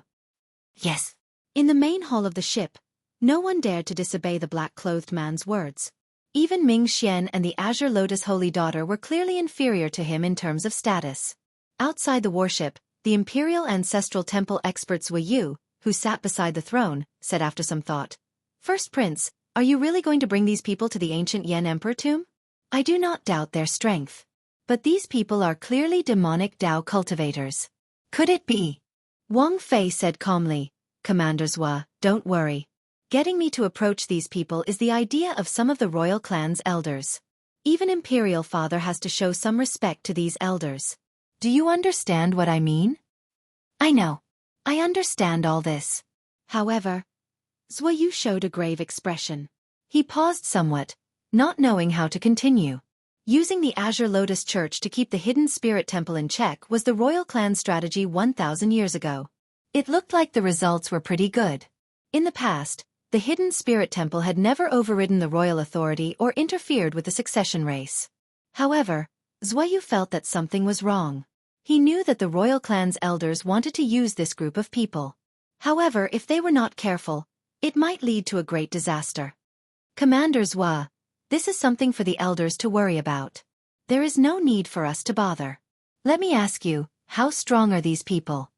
"Yes." In the main hall of the ship, no one dared to disobey the black-clothed man's words. Even Ming Xian and the Azure Lotus Holy Daughter were clearly inferior to him in terms of status. Outside the warship, the Imperial Ancestral Temple experts Wei Yu, who sat beside the throne, said after some thought, "First Prince, are you really going to bring these people to the ancient Yan Emperor tomb? I do not doubt their strength. But these people are clearly demonic Dao cultivators. Could it be? Wang Fei said calmly, Commander Zhua, don't worry. Getting me to approach these people is the idea of some of the royal clan's elders. Even Imperial Father has to show some respect to these elders. Do you understand what I mean? I know. I understand all this. However, Zhua Yu showed a grave expression. He paused somewhat, not knowing how to continue. Using the Azure Lotus Church to keep the hidden spirit temple in check was the royal clan strategy 1,000 years ago. It looked like the results were pretty good. In the past, the hidden spirit temple had never overridden the royal authority or interfered with the succession race. However, Zhua Yu felt that something was wrong. He knew that the royal clan's elders wanted to use this group of people. However, if they were not careful, it might lead to a great disaster. Commander Zhua, this is something for the elders to worry about. There is no need for us to bother. Let me ask you, how strong are these people?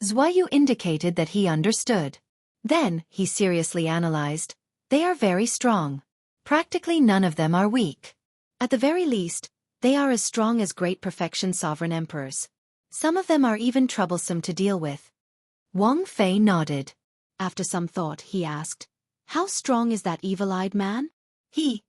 Zhua Yu indicated that he understood. Then, he seriously analyzed. They are very strong. Practically none of them are weak. At the very least, they are as strong as great perfection sovereign emperors. Some of them are even troublesome to deal with. Wang Fei nodded. After some thought, he asked, how strong is that evil-eyed man? He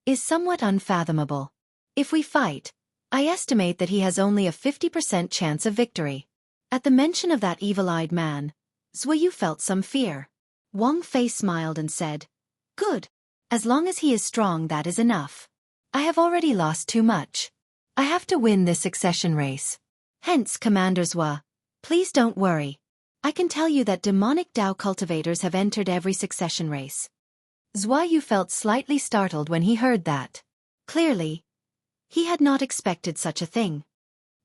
is somewhat unfathomable. If we fight, I estimate that he has only a 50% chance of victory. At the mention of that evil-eyed man, Zhua Yu felt some fear. Wang Fei smiled and said, good. As long as he is strong, that is enough. I have already lost too much. I have to win this succession race. Hence, Commander Zhua, please don't worry. I can tell you that demonic Dao cultivators have entered every succession race. Zhua Yu felt slightly startled when he heard that. Clearly, he had not expected such a thing.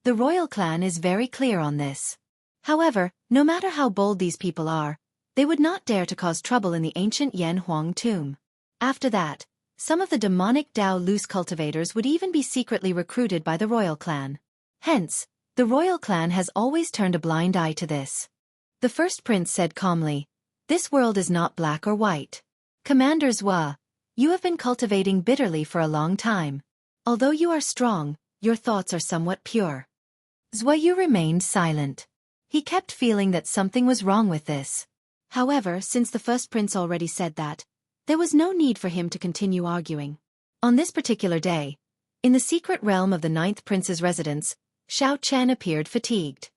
The royal clan is very clear on this. However, no matter how bold these people are, they would not dare to cause trouble in the ancient Yan Huang tomb. After that, some of the demonic Dao loose cultivators would even be secretly recruited by the royal clan. Hence, the royal clan has always turned a blind eye to this. The first prince said calmly, this world is not black or white. Commander Zhua, you have been cultivating bitterly for a long time. Although you are strong, your thoughts are somewhat pure. Zhua Yu remained silent. He kept feeling that something was wrong with this. However, since the first prince already said that, there was no need for him to continue arguing. On this particular day, in the secret realm of the 9th prince's residence, Xiao Chen appeared fatigued.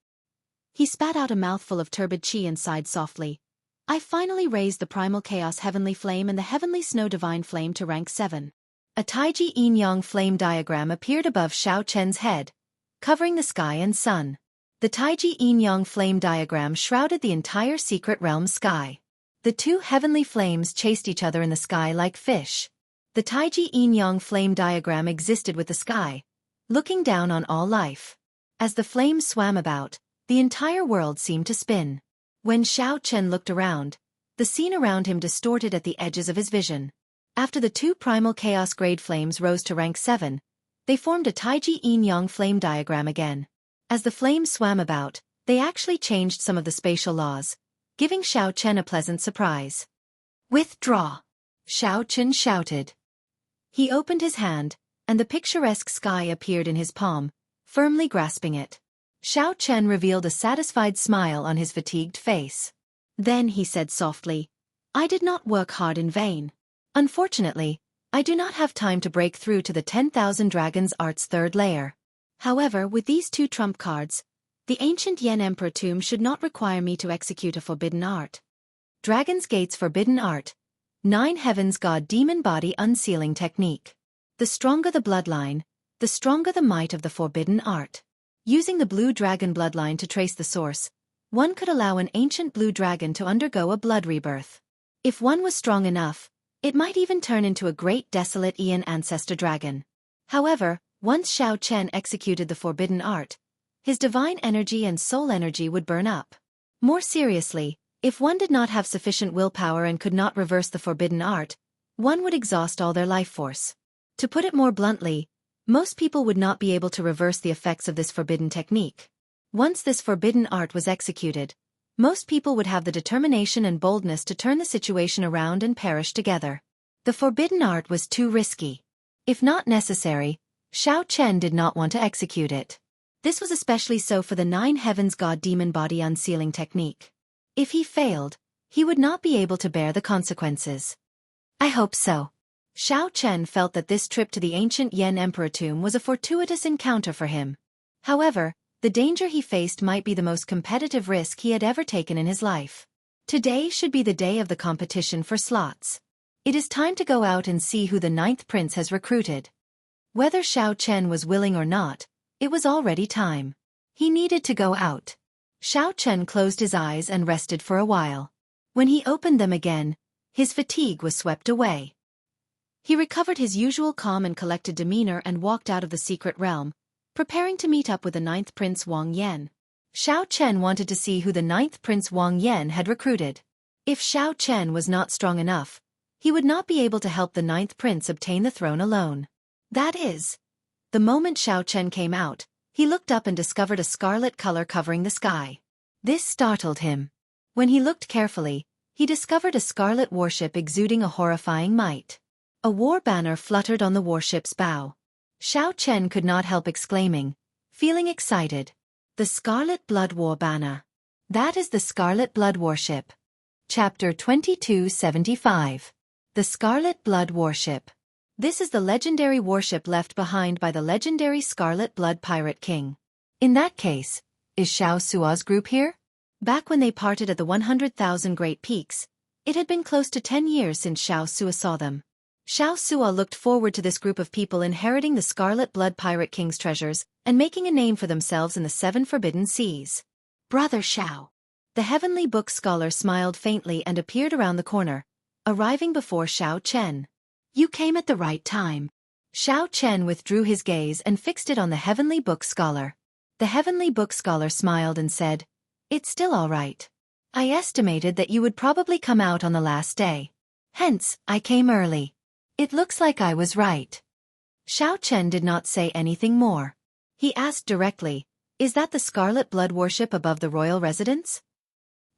He spat out a mouthful of turbid qi and sighed softly. I finally raised the primal chaos heavenly flame and the heavenly snow divine flame to rank 7. A Taiji yin-yang flame diagram appeared above Xiao Chen's head, covering the sky and sun. The Taiji yin-yang flame diagram shrouded the entire secret realm sky. The two heavenly flames chased each other in the sky like fish. The Taiji yin-yang flame diagram existed with the sky, looking down on all life. As the flames swam about, the entire world seemed to spin. When Xiao Chen looked around, the scene around him distorted at the edges of his vision. After the two primal chaos grade flames rose to rank 7, they formed a Taiji yin-yang flame diagram again. As the flames swam about, they actually changed some of the spatial laws, giving Xiao Chen a pleasant surprise. Withdraw! Xiao Chen shouted. He opened his hand, and the picturesque sky appeared in his palm, firmly grasping it. Xiao Chen revealed a satisfied smile on his fatigued face. Then he said softly, I did not work hard in vain. Unfortunately, I do not have time to break through to the 10,000 Dragons Art's 3rd layer. However, with these two trump cards, the ancient Yan Emperor tomb should not require me to execute a forbidden art. Dragon's Gate's forbidden art. 9 Heavens God Demon Body Unsealing Technique. The stronger the bloodline, the stronger the might of the forbidden art. Using the blue dragon bloodline to trace the source, one could allow an ancient blue dragon to undergo a blood rebirth. If one was strong enough, it might even turn into a great desolate Aeon ancestor dragon. However, once Xiao Chen executed the forbidden art, his divine energy and soul energy would burn up. More seriously, if one did not have sufficient willpower and could not reverse the forbidden art, one would exhaust all their life force. To put it more bluntly, most people would not be able to reverse the effects of this forbidden technique. Once this forbidden art was executed, most people would have the determination and boldness to turn the situation around and perish together. The forbidden art was too risky. If not necessary, Xiao Chen did not want to execute it. This was especially so for the 9 Heavens God Demon Body unsealing technique. If he failed, he would not be able to bear the consequences. I hope so. Xiao Chen felt that this trip to the ancient Yen Emperor tomb was a fortuitous encounter for him. However, the danger he faced might be the most competitive risk he had ever taken in his life. Today should be the day of the competition for slots. It is time to go out and see who the 9th prince has recruited. Whether Xiao Chen was willing or not, it was already time. He needed to go out. Xiao Chen closed his eyes and rested for a while. When he opened them again, his fatigue was swept away. He recovered his usual calm and collected demeanor and walked out of the secret realm, preparing to meet up with the 9th Prince Wang Yan. Xiao Chen wanted to see who the 9th Prince Wang Yan had recruited. If Xiao Chen was not strong enough, he would not be able to help the 9th Prince obtain the throne alone. That is, the moment Xiao Chen came out, he looked up and discovered a scarlet color covering the sky. This startled him. When he looked carefully, he discovered a scarlet warship exuding a horrifying might. A war banner fluttered on the warship's bow. Xiao Chen could not help exclaiming, feeling excited. The Scarlet Blood War Banner. That is the Scarlet Blood Warship. Chapter 2275. The Scarlet Blood Warship. This is the legendary warship left behind by the legendary Scarlet Blood Pirate King. In that case, is Xiao Sua's group here? Back when they parted at the 100,000 Great Peaks, it had been close to 10 years since Xiao Sua saw them. Xiao Sua looked forward to this group of people inheriting the Scarlet Blood Pirate King's treasures and making a name for themselves in the 7 Forbidden Seas. Brother Xiao. The Heavenly Book Scholar smiled faintly and appeared around the corner, arriving before Xiao Chen. You came at the right time. Xiao Chen withdrew his gaze and fixed it on the Heavenly Book Scholar. The Heavenly Book Scholar smiled and said, It's still all right. I estimated that you would probably come out on the last day. Hence, I came early. It looks like I was right. Xiao Chen did not say anything more. He asked directly, Is that the Scarlet Blood Warship above the royal residence?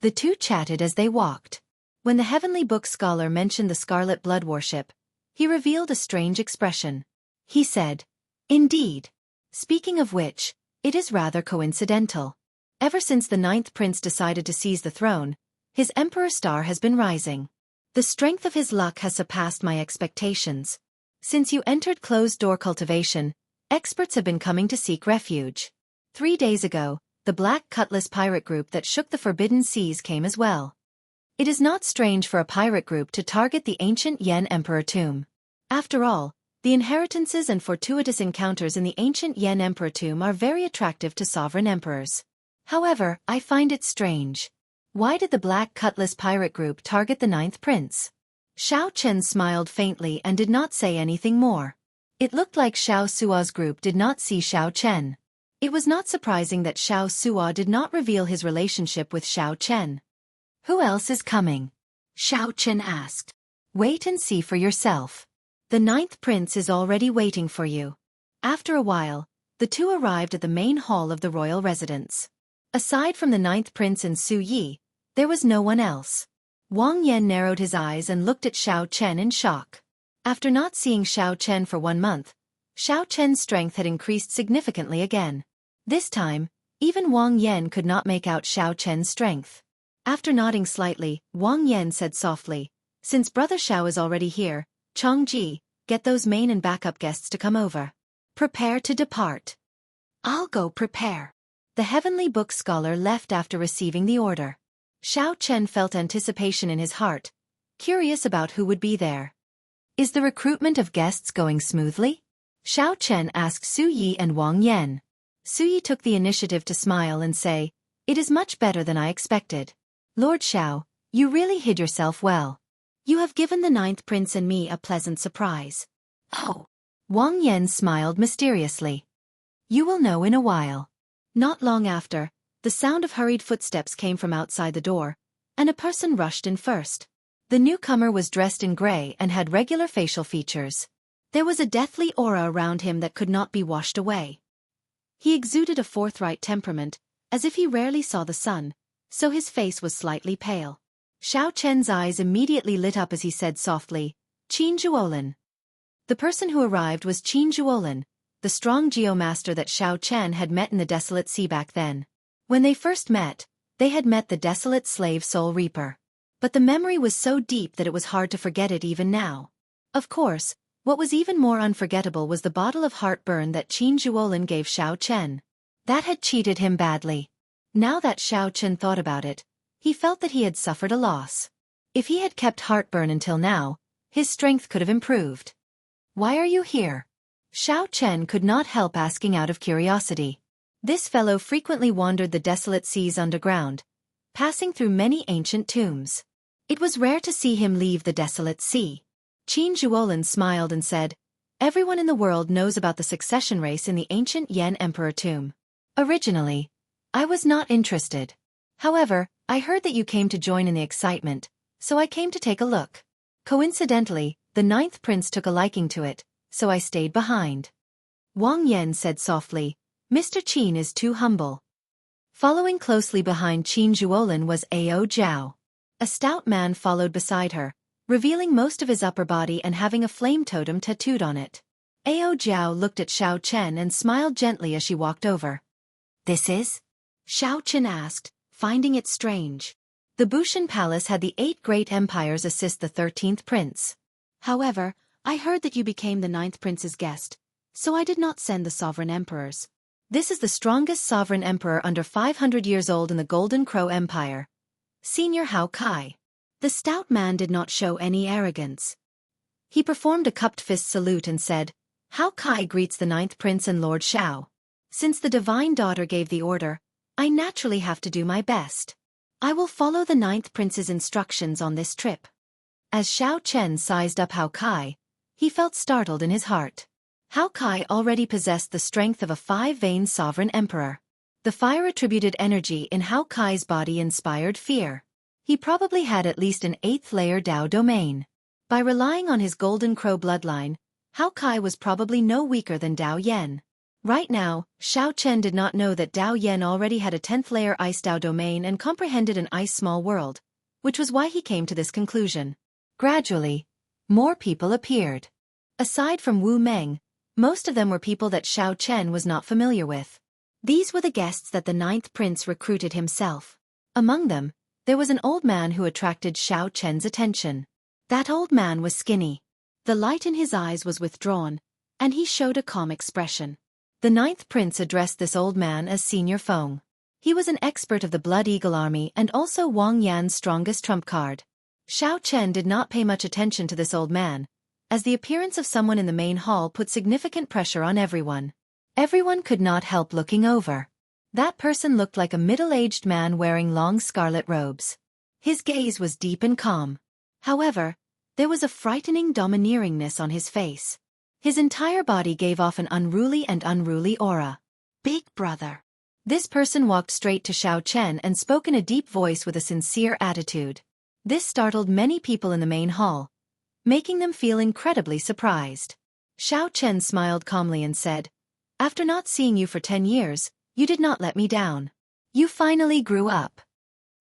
The two chatted as they walked. When the Heavenly Book Scholar mentioned the Scarlet Blood Warship, he revealed a strange expression. He said, Indeed. Speaking of which, it is rather coincidental. Ever since the 9th Prince decided to seize the throne, his Emperor star has been rising. The strength of his luck has surpassed my expectations. Since you entered closed-door cultivation, experts have been coming to seek refuge. 3 days ago, the Black Cutlass pirate group that shook the Forbidden Seas came as well. It is not strange for a pirate group to target the ancient Yen Emperor tomb. After all, the inheritances and fortuitous encounters in the ancient Yen Emperor tomb are very attractive to sovereign emperors. However, I find it strange. Why did the Black Cutlass pirate group target the 9th Prince? Xiao Chen smiled faintly and did not say anything more. It looked like Xiao Sua's group did not see Xiao Chen. It was not surprising that Xiao Sua did not reveal his relationship with Xiao Chen. Who else is coming? Xiao Chen asked. Wait and see for yourself. The 9th Prince is already waiting for you. After a while, the two arrived at the main hall of the royal residence. Aside from the 9th Prince and Su Yi, there was no one else. Wang Yan narrowed his eyes and looked at Xiao Chen in shock. After not seeing Xiao Chen for 1 month, Xiao Chen's strength had increased significantly again. This time, even Wang Yan could not make out Xiao Chen's strength. After nodding slightly, Wang Yan said softly, Since Brother Xiao is already here, Changji, get those main and backup guests to come over. Prepare to depart. I'll go prepare. The Heavenly Book Scholar left after receiving the order. Xiao Chen felt anticipation in his heart, curious about who would be there. Is the recruitment of guests going smoothly? Xiao Chen asked Su Yi and Wang Yan. Su Yi took the initiative to smile and say, It is much better than I expected. Lord Xiao, you really hid yourself well. You have given the 9th Prince and me a pleasant surprise. Oh. Wang Yan smiled mysteriously. You will know in a while. Not long after, the sound of hurried footsteps came from outside the door, and a person rushed in first. The newcomer was dressed in gray and had regular facial features. There was a deathly aura around him that could not be washed away. He exuded a forthright temperament, as if he rarely saw the sun, so his face was slightly pale. Xiao Chen's eyes immediately lit up as he said softly, Qin Zhuolin. The person who arrived was Qin Zhuolin, the strong geomaster that Xiao Chen had met in the desolate sea back then. When they first met, they had met the desolate slave soul reaper. But the memory was so deep that it was hard to forget it even now. Of course, what was even more unforgettable was the bottle of heartburn that Qin Zhuolin gave Xiao Chen. That had cheated him badly. Now that Xiao Chen thought about it, he felt that he had suffered a loss. If he had kept heartburn until now, his strength could have improved. "Why are you here?" Xiao Chen could not help asking out of curiosity. This fellow frequently wandered the desolate seas underground, passing through many ancient tombs. It was rare to see him leave the desolate sea. Qin Zhuolin smiled and said, "Everyone in the world knows about the succession race in the ancient Yan Emperor tomb. Originally, I was not interested. However, I heard that you came to join in the excitement, so I came to take a look. Coincidentally, the 9th prince took a liking to it, so I stayed behind." Wang Yan said softly, "Mr. Qin is too humble." Following closely behind Qin Zhuolin was Ao Zhao. A stout man followed beside her, revealing most of his upper body and having a flame totem tattooed on it. Ao Zhao looked at Xiao Chen and smiled gently as she walked over. "This is?" Xiao Chen asked, finding it strange. The Bushan Palace had the 8 great empires assist the 13th prince. However, I heard that you became the 9th prince's guest, so I did not send the sovereign emperors. This is the strongest sovereign emperor under 500 years old in the Golden Crow Empire. Senior Hao Kai. The stout man did not show any arrogance. He performed a cupped fist salute and said, "Hao Kai greets the 9th prince and Lord Xiao. Since the divine daughter gave the order, I naturally have to do my best. I will follow the 9th prince's instructions on this trip." As Xiao Chen sized up Hao Kai, he felt startled in his heart. Hao Kai already possessed the strength of a 5-vein sovereign emperor. The fire-attributed energy in Hao Kai's body inspired fear. He probably had at least an 8th-layer Dao domain. By relying on his Golden Crow bloodline, Hao Kai was probably no weaker than Dao Yan. Right now, Xiao Chen did not know that Dao Yan already had a 10th-layer Ice Dao domain and comprehended an ice small world, which was why he came to this conclusion. Gradually, more people appeared. Aside from Wu Meng, most of them were people that Xiao Chen was not familiar with. These were the guests that the 9th prince recruited himself. Among them, there was an old man who attracted Xiao Chen's attention. That old man was skinny. The light in his eyes was withdrawn, and he showed a calm expression. The 9th prince addressed this old man as Senior Feng. He was an expert of the Blood Eagle army and also Wang Yan's strongest trump card. Xiao Chen did not pay much attention to this old man, as the appearance of someone in the main hall put significant pressure on everyone. Everyone could not help looking over. That person looked like a middle-aged man wearing long scarlet robes. His gaze was deep and calm. However, there was a frightening domineeringness on his face. His entire body gave off an unruly aura. "Big brother." This person walked straight to Xiao Chen and spoke in a deep voice with a sincere attitude. This startled many people in the main hall, making them feel incredibly surprised. Xiao Chen smiled calmly and said, "After not seeing you for 10 years, you did not let me down. You finally grew up."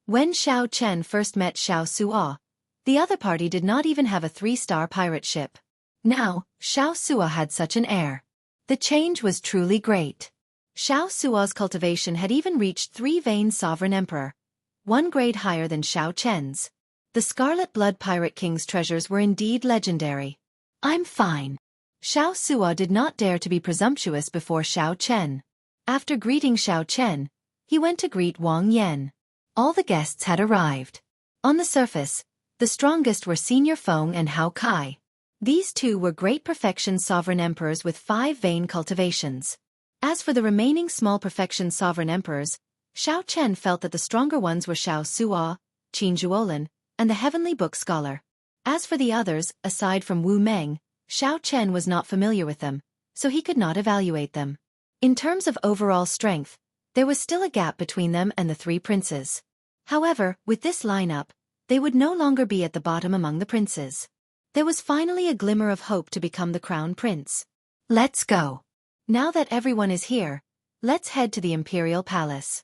When Xiao Chen first met Xiao Suo, the other party did not even have a 3-star pirate ship. Now, Xiao Suo had such an air. The change was truly great. Xiao Suo's cultivation had even reached 3-vein sovereign emperor, 1 grade higher than Xiao Chen's. The Scarlet Blood Pirate King's treasures were indeed legendary. "I'm fine." Xiao Suo did not dare to be presumptuous before Xiao Chen. After greeting Xiao Chen, he went to greet Wang Yan. All the guests had arrived. On the surface, the strongest were Senior Feng and Hao Kai. These two were great perfection sovereign emperors with 5-vein cultivations. As for the remaining small perfection sovereign emperors, Xiao Chen felt that the stronger ones were Xiao Suo, Qin Zhuolin, and the Heavenly Book Scholar. As for the others, aside from Wu Meng, Xiao Chen was not familiar with them, so he could not evaluate them. In terms of overall strength, there was still a gap between them and the 3 princes. However, with this lineup, they would no longer be at the bottom among the princes. There was finally a glimmer of hope to become the crown prince. "Let's go. Now that everyone is here, let's head to the Imperial Palace."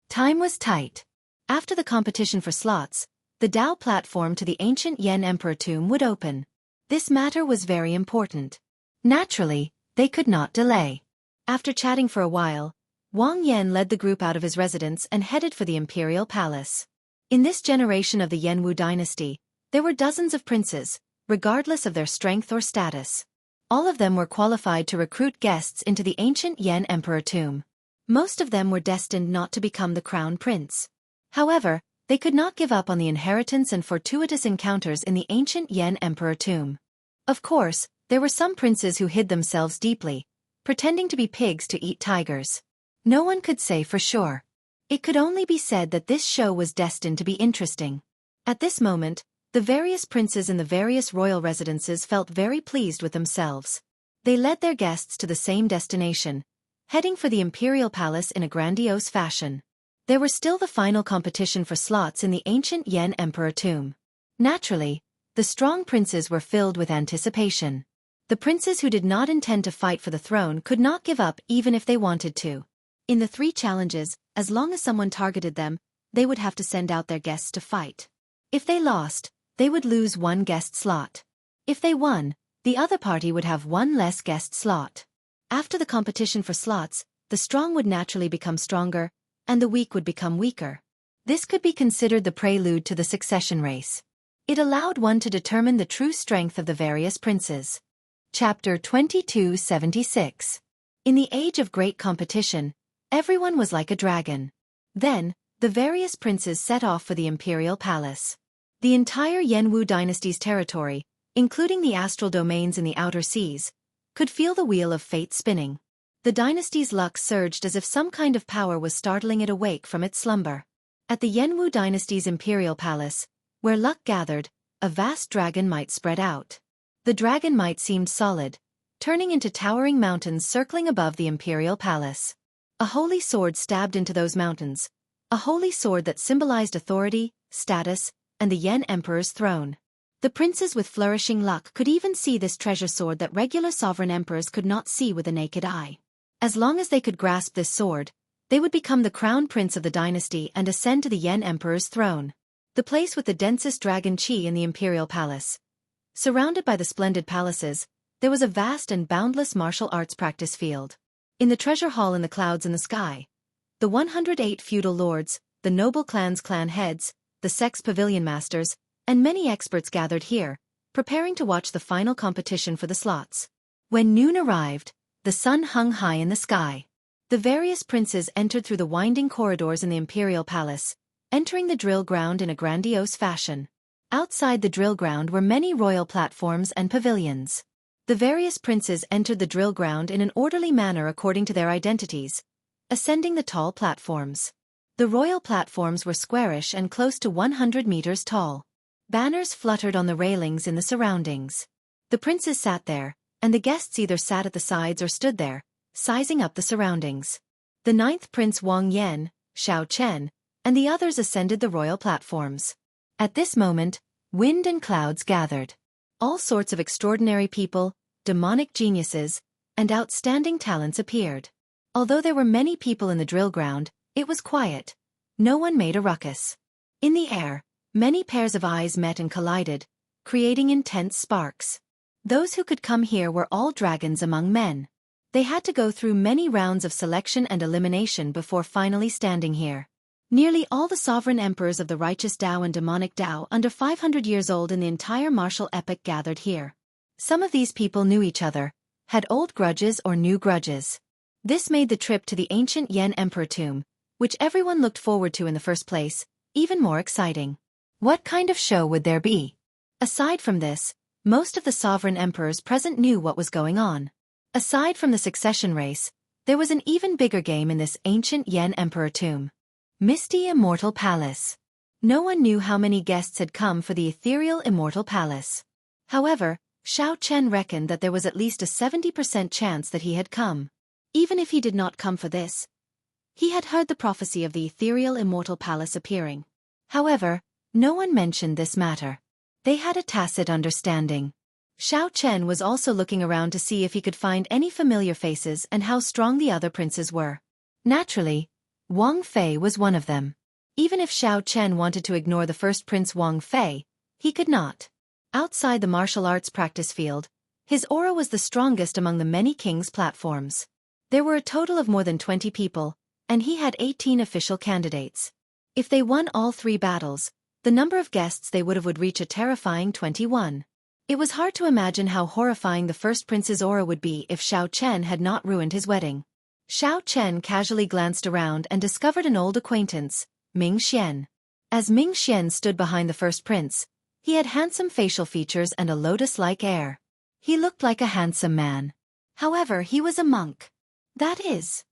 Time was tight. After the competition for slots, the Dao platform to the ancient Yan Emperor tomb would open. This matter was very important. Naturally, They could not delay. After chatting for a while, Wang Yan led the group out of his residence and headed for the imperial palace. In this generation of the Yanwu dynasty, there were dozens of princes, regardless of their strength or status. All of them were qualified to recruit guests into the ancient Yan emperor tomb. Most of them were destined not to become the crown prince. However, they could not give up on the inheritance and fortuitous encounters in the ancient Yan emperor tomb. Of course, there were some princes who hid themselves deeply, pretending to be pigs to eat tigers. No one could say for sure. It could only be said that this show was destined to be interesting. At this moment, the various princes in the various royal residences felt very pleased with themselves. They led their guests to the same destination, heading for the imperial palace in a grandiose fashion. There were still the final competition for slots in the ancient Yan emperor tomb. Naturally, the strong princes were filled with anticipation. The princes who did not intend to fight for the throne could not give up even if they wanted to. In the 3 challenges, as long as someone targeted them, they would have to send out their guests to fight. If they lost, they would lose 1 guest slot. If they won, the other party would have 1 less guest slot. After the competition for slots, the strong would naturally become stronger, and the weak would become weaker. This could be considered the prelude to the succession race. It allowed one to determine the true strength of the various princes. Chapter 2276. In the age of great competition, everyone was like a dragon. Then, the various princes set off for the imperial palace. The entire Yanwu dynasty's territory, including the astral domains in the outer seas, could feel the wheel of fate spinning. The dynasty's luck surged as if some kind of power was startling it awake from its slumber. At the Yanwu dynasty's imperial palace, where luck gathered, a vast dragon might spread out. The dragon might seemed solid, turning into towering mountains circling above the imperial palace. A holy sword stabbed into those mountains, a holy sword that symbolized authority, status, and the Yan emperor's throne. The princes with flourishing luck could even see this treasure sword that regular sovereign emperors could not see with the naked eye. As long as they could grasp this sword, they would become the crown prince of the dynasty and ascend to the Yan emperor's throne. The place with the densest dragon chi in the imperial palace. Surrounded by the splendid palaces, there was a vast and boundless martial arts practice field. In the treasure hall in the clouds in the sky, the 108 feudal lords, the noble clans' clan heads, the sex pavilion masters, and many experts gathered here, preparing to watch the final competition for the slots. When noon arrived, the sun hung high in the sky. The various princes entered through the winding corridors in the imperial palace, entering the drill ground in a grandiose fashion. Outside the drill ground were many royal platforms and pavilions. The various princes entered the drill ground in an orderly manner according to their identities, ascending the tall platforms. The royal platforms were squarish and close to 100 meters tall. Banners fluttered on the railings in the surroundings. The princes sat there, and the guests either sat at the sides or stood there, sizing up the surroundings. The 9th Prince Wang Yan, Xiao Chen, and the others ascended the royal platforms. At this moment, wind and clouds gathered. All sorts of extraordinary people, demonic geniuses, and outstanding talents appeared. Although there were many people in the drill ground, it was quiet. No one made a ruckus. In the air, many pairs of eyes met and collided, creating intense sparks. Those who could come here were all dragons among men. They had to go through many rounds of selection and elimination before finally standing here. Nearly all the sovereign emperors of the righteous Tao and demonic Tao under 500 years old in the entire martial epoch gathered here. Some of these people knew each other, had old grudges or new grudges. This made the trip to the ancient Yan emperor tomb, which everyone looked forward to in the first place, even more exciting. What kind of show would there be? Aside from this, most of the sovereign emperors present knew what was going on. Aside from the succession race, there was an even bigger game in this ancient Yan emperor tomb. Misty Immortal Palace. No one knew how many guests had come for the ethereal Immortal Palace. However, Xiao Chen reckoned that there was at least a 70% chance that he had come. Even if he did not come for this, he had heard the prophecy of the ethereal Immortal Palace appearing. However, no one mentioned this matter. They had a tacit understanding. Xiao Chen was also looking around to see if he could find any familiar faces and how strong the other princes were. Naturally, Wang Fei was one of them. Even if Xiao Chen wanted to ignore the first Prince Wang Fei, he could not. Outside the martial arts practice field, His aura was the strongest among the many kings' platforms. There were a total of more than 20 people, and he had 18 official candidates. If they won all 3 battles, the number of guests they would reach a terrifying 21. It was hard to imagine how horrifying the first prince's aura would be if Xiao Chen had not ruined his wedding. Xiao Chen casually glanced around and discovered an old acquaintance, Ming Xian. As Ming Xian stood behind the first prince, he had handsome facial features and a lotus-like air. He looked like a handsome man. However, he was a monk. That is.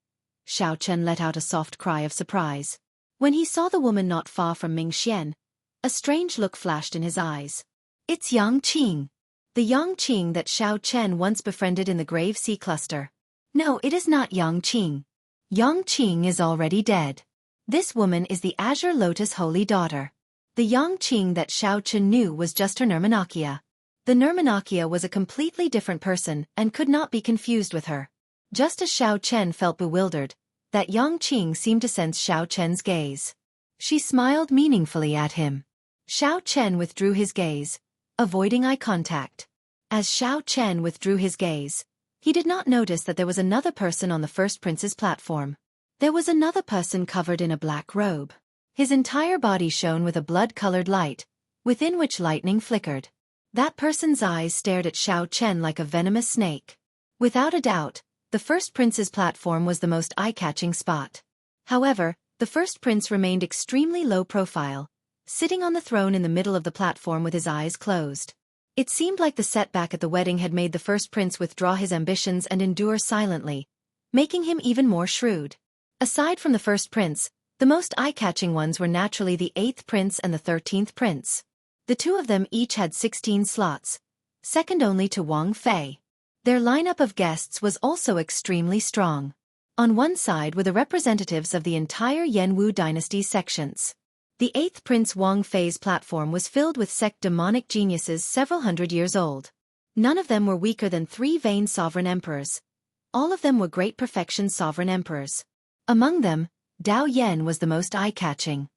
Xiao Chen let out a soft cry of surprise. When he saw the woman not far from Ming Xian, a strange look flashed in his eyes. It's Yang Qing. The Yang Qing that Xiao Chen once befriended in the Grave Sea Cluster. No, it is not Yang Qing. Yang Qing is already dead. This woman is the Azure Lotus Holy Daughter. The Yang Qing that Xiao Chen knew was just her Nirmanakia. The Nirmanakia was a completely different person and could not be confused with her. Just as Xiao Chen felt bewildered, that Yang Qing seemed to sense Xiao Chen's gaze. She smiled meaningfully at him. Xiao Chen withdrew his gaze, avoiding eye contact. As Xiao Chen withdrew his gaze, he did not notice that there was another person on the first prince's platform. There was another person covered in a black robe. His entire body shone with a blood-colored light, within which lightning flickered. That person's eyes stared at Xiao Chen like a venomous snake. Without a doubt, the first prince's platform was the most eye-catching spot. However, the first prince remained extremely low profile, sitting on the throne in the middle of the platform with his eyes closed. It seemed like the setback at the wedding had made the first prince withdraw his ambitions and endure silently, making him even more shrewd. Aside from the first prince, the most eye-catching ones were naturally the 8th prince and the 13th prince. The 2 of them each had 16 slots, second only to Wang Fei. Their lineup of guests was also extremely strong. On one side were the representatives of the entire Yanwu dynasty's sections. The 8th Prince Wang Fei's platform was filled with sect demonic geniuses several hundred years old. None of them were weaker than 3 vain sovereign emperors. All of them were great perfection sovereign emperors. Among them, Dao Yan was the most eye-catching.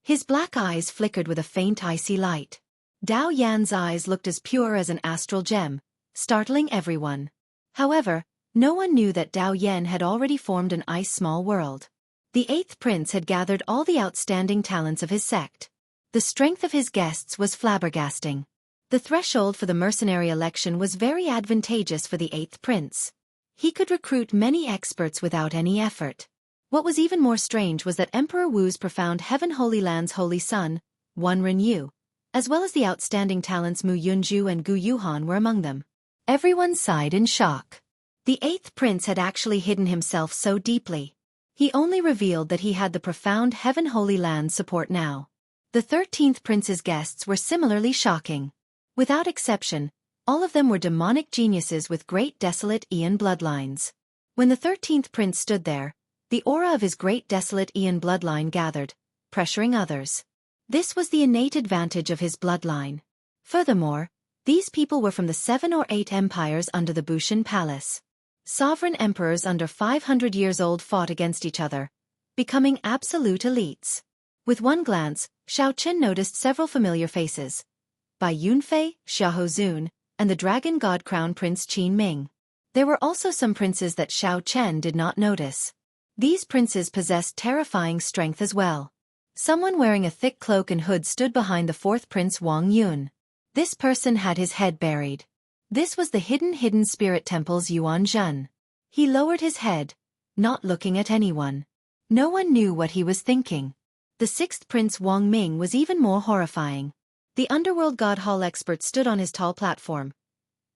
His black eyes flickered with a faint icy light. Dao Yan's eyes looked as pure as an astral gem, startling everyone. However, no one knew that Dao Yan had already formed an ice-small world. The 8th prince had gathered all the outstanding talents of his sect. The strength of his guests was flabbergasting. The threshold for the mercenary election was very advantageous for the 8th prince. He could recruit many experts without any effort. What was even more strange was that Emperor Wu's profound Heaven Holy Land's holy son, Wan Renyu, as well as the outstanding talents Mu Yunju and Gu Yuhan were among them. Everyone sighed in shock. The 8th prince had actually hidden himself so deeply. He only revealed that he had the profound Heaven Holy Land's support now. The 13th prince's guests were similarly shocking. Without exception, all of them were demonic geniuses with great desolate Aeon bloodlines. When the 13th prince stood there, the aura of his great desolate Aeon bloodline gathered, pressuring others. This was the innate advantage of his bloodline. Furthermore, these people were from the 7 or 8 empires under the Bushan Palace. Sovereign emperors under 500 years old fought against each other, becoming absolute elites. With one glance, Xiao Chen noticed several familiar faces. Bai Yunfei, Xiahou Zun, and the dragon god crown Prince Qin Ming. There were also some princes that Xiao Chen did not notice. These princes possessed terrifying strength as well. Someone wearing a thick cloak and hood stood behind the 4th Prince Wang Yun. This person had his head buried. This was the hidden spirit temple's Yuan Zhen. He lowered his head, not looking at anyone. No one knew what he was thinking. The 6th Prince Wang Ming was even more horrifying. The underworld god hall expert stood on his tall platform.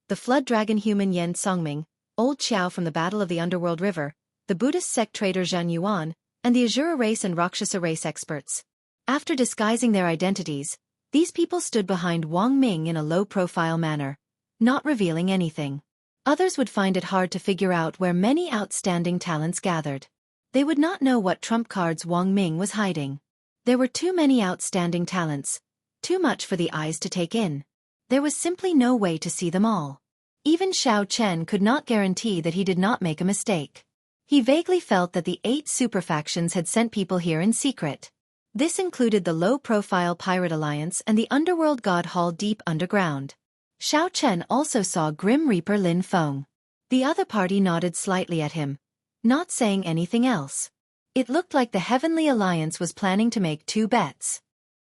The flood dragon human Yen Songming, old Qiao from the Battle of the Underworld River, the Buddhist sect trader Zhan Yuan, and the Azura race and Rakshasa race experts. After disguising their identities, these people stood behind Wang Ming in a low-profile manner, not revealing anything. Others would find it hard to figure out where many outstanding talents gathered. They would not know what trump cards Wang Ming was hiding. There were too many outstanding talents, too much for the eyes to take in. There was simply no way to see them all. Even Xiao Chen could not guarantee that he did not make a mistake. He vaguely felt that the 8 superfactions had sent people here in secret. This included the low-profile Pirate Alliance and the Underworld God Hall deep underground. Xiao Chen also saw Grim Reaper Lin Feng. The other party nodded slightly at him, not saying anything else. It looked like the Heavenly Alliance was planning to make two bets.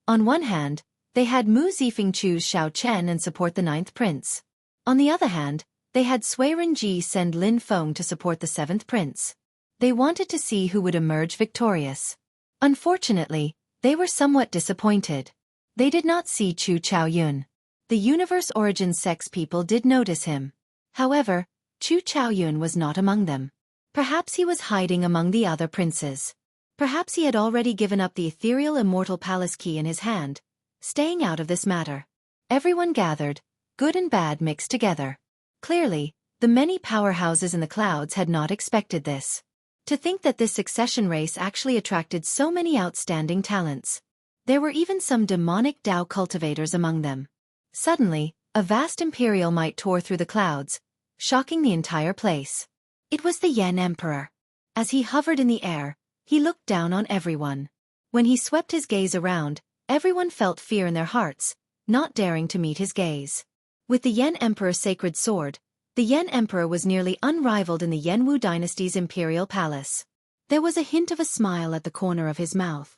On one hand, they had Mu Zifeng choose Xiao Chen and support the ninth prince. On the other hand, they had Sui Renji send Lin Feng to support the seventh prince. They wanted to see who would emerge victorious. Unfortunately, they were somewhat disappointed. They did not see Chu Chaoyun. The Universe Origin Sex people did notice him. However, Chu Chaoyun was not among them. Perhaps he was hiding among the other princes. Perhaps he had already given up the ethereal immortal palace key in his hand, staying out of this matter. Everyone gathered, good and bad mixed together. Clearly, the many powerhouses in the clouds had not expected this. To think that this succession race actually attracted so many outstanding talents. There were even some demonic Tao cultivators among them. Suddenly, a vast imperial might tore through the clouds, shocking the entire place. It was the Yen Emperor. As he hovered in the air, he looked down on everyone. When he swept his gaze around, everyone felt fear in their hearts, not daring to meet his gaze. With the Yen Emperor's sacred sword, the Yen Emperor was nearly unrivaled in the Yenwu dynasty's imperial palace. There was a hint of a smile at the corner of his mouth.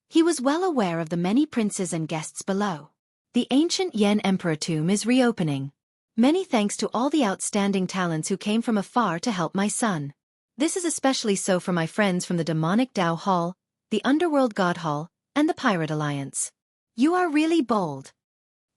He was well aware of the many princes and guests below. The ancient Yen Emperor tomb is reopening. Many thanks to all the outstanding talents who came from afar to help my son. This is especially so for my friends from the Demonic Tao Hall, the Underworld God Hall, and the Pirate Alliance. You are really bold.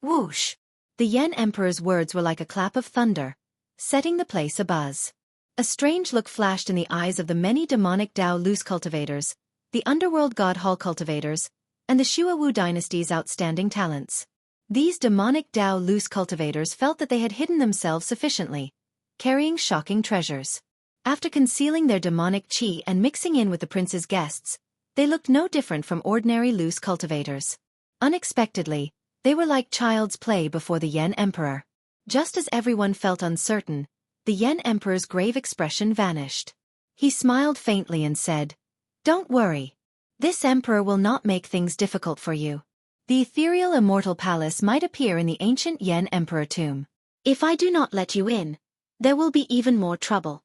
Whoosh! The Yen Emperor's words were like a clap of thunder, setting the place abuzz. A strange look flashed in the eyes of the many Demonic Tao loose cultivators, the Underworld God Hall cultivators, and the Shuawu dynasty's outstanding talents. These Demonic Tao loose cultivators felt that they had hidden themselves sufficiently, carrying shocking treasures. After concealing their demonic chi and mixing in with the prince's guests, they looked no different from ordinary loose cultivators. Unexpectedly, they were like child's play before the Yen Emperor. Just as everyone felt uncertain, the Yen Emperor's grave expression vanished. He smiled faintly and said, "Don't worry. This emperor will not make things difficult for you. The ethereal immortal palace might appear in the ancient Yen Emperor tomb. If I do not let you in, there will be even more trouble.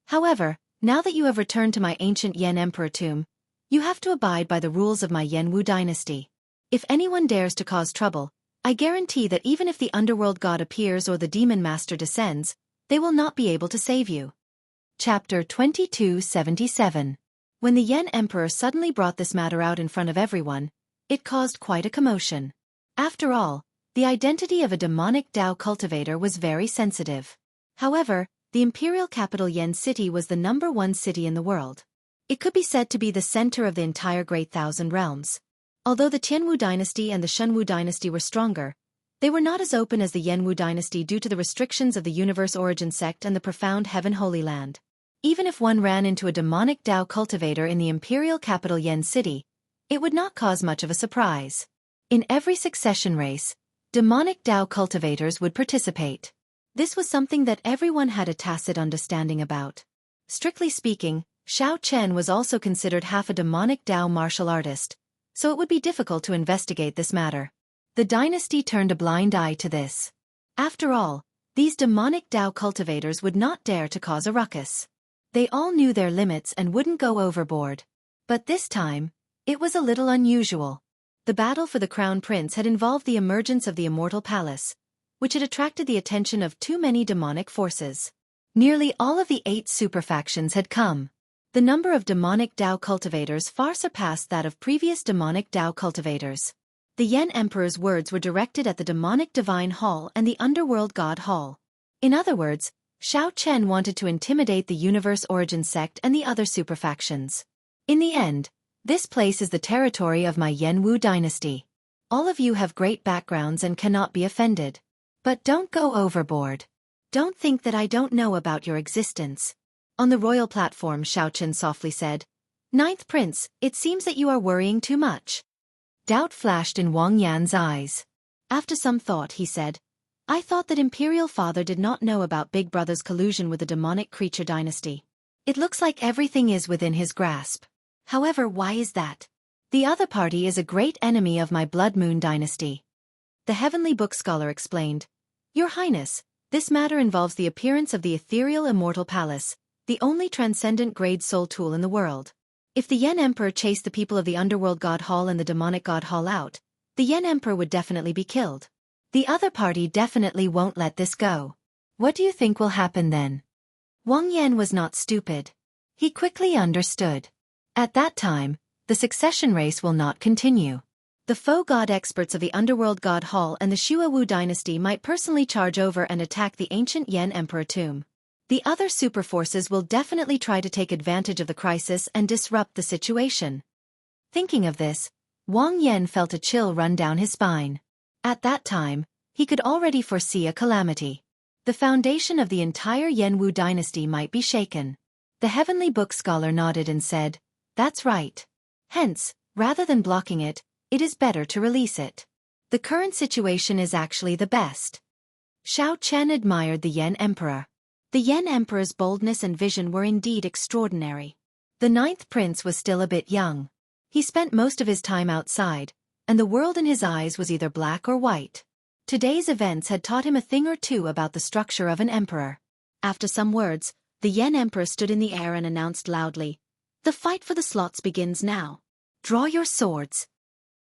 However, now that you have returned to my ancient Yen Emperor tomb, you have to abide by the rules of my Yenwu dynasty. If anyone dares to cause trouble, I guarantee that even if the underworld god appears or the demon master descends, they will not be able to save you." Chapter 2277. When the Yen Emperor suddenly brought this matter out in front of everyone, it caused quite a commotion. After all, the identity of a demonic Tao cultivator was very sensitive. However, the imperial capital Yen City was the #1 city in the world. It could be said to be the center of the entire Great Thousand Realms. Although the Tianwu dynasty and the Shunwu dynasty were stronger, they were not as open as the Yenwu dynasty due to the restrictions of the Universe Origin sect and the profound Heaven Holy Land. Even if one ran into a demonic Tao cultivator in the imperial capital Yen City, it would not cause much of a surprise. In every succession race, demonic Tao cultivators would participate. This was something that everyone had a tacit understanding about. Strictly speaking, Xiao Chen was also considered half a demonic Tao martial artist, so it would be difficult to investigate this matter. The dynasty turned a blind eye to this. After all, these demonic Tao cultivators would not dare to cause a ruckus. They all knew their limits and wouldn't go overboard. But this time, it was a little unusual. The battle for the crown prince had involved the emergence of the immortal palace, which had attracted the attention of too many demonic forces. Nearly all of the 8 superfactions had come. The number of demonic Tao cultivators far surpassed that of previous demonic Tao cultivators. The Yen Emperor's words were directed at the demonic Divine Hall and the Underworld God Hall. In other words, Xiao Chen wanted to intimidate the Universe Origin sect and the other superfactions. In the end, this place is the territory of my Yenwu dynasty. All of you have great backgrounds and cannot be offended. But don't go overboard. Don't think that I don't know about your existence. On the royal platform, Xiao Chen softly said, "Ninth Prince, it seems that you are worrying too much." Doubt flashed in Wang Yan's eyes. After some thought, he said, "I thought that Imperial Father did not know about Big Brother's collusion with the demonic creature dynasty. It looks like everything is within his grasp. However, why is that? The other party is a great enemy of my Blood Moon dynasty." The Heavenly Book Scholar explained, Your Highness, this matter involves the appearance of the ethereal immortal palace, the only transcendent grade soul tool in the world. If the Yen Emperor chased the people of the underworld god hall and the demonic god hall out, the Yen Emperor would definitely be killed. The other party definitely won't let this go. What do you think will happen then? Wang Yan was not stupid. He quickly understood. At that time, the succession race will not continue. The faux god experts of the underworld god hall and the Shuawu dynasty might personally charge over and attack the ancient Yen Emperor tomb. The other super forces will definitely try to take advantage of the crisis and disrupt the situation. Thinking of this, Wang Yan felt a chill run down his spine. At that time, he could already foresee a calamity. The foundation of the entire Yenwu dynasty might be shaken. The heavenly book scholar nodded and said, "That's right. Hence, rather than blocking it, it is better to release it. The current situation is actually the best." Xiao Chen admired the Yen Emperor. The Yen Emperor's boldness and vision were indeed extraordinary. The 9th prince was still a bit young. He spent most of his time outside, and the world in his eyes was either black or white. Today's events had taught him a thing or two about the structure of an emperor. After some words, the Yen Emperor stood in the air and announced loudly, "The fight for the slots begins now. Draw your swords."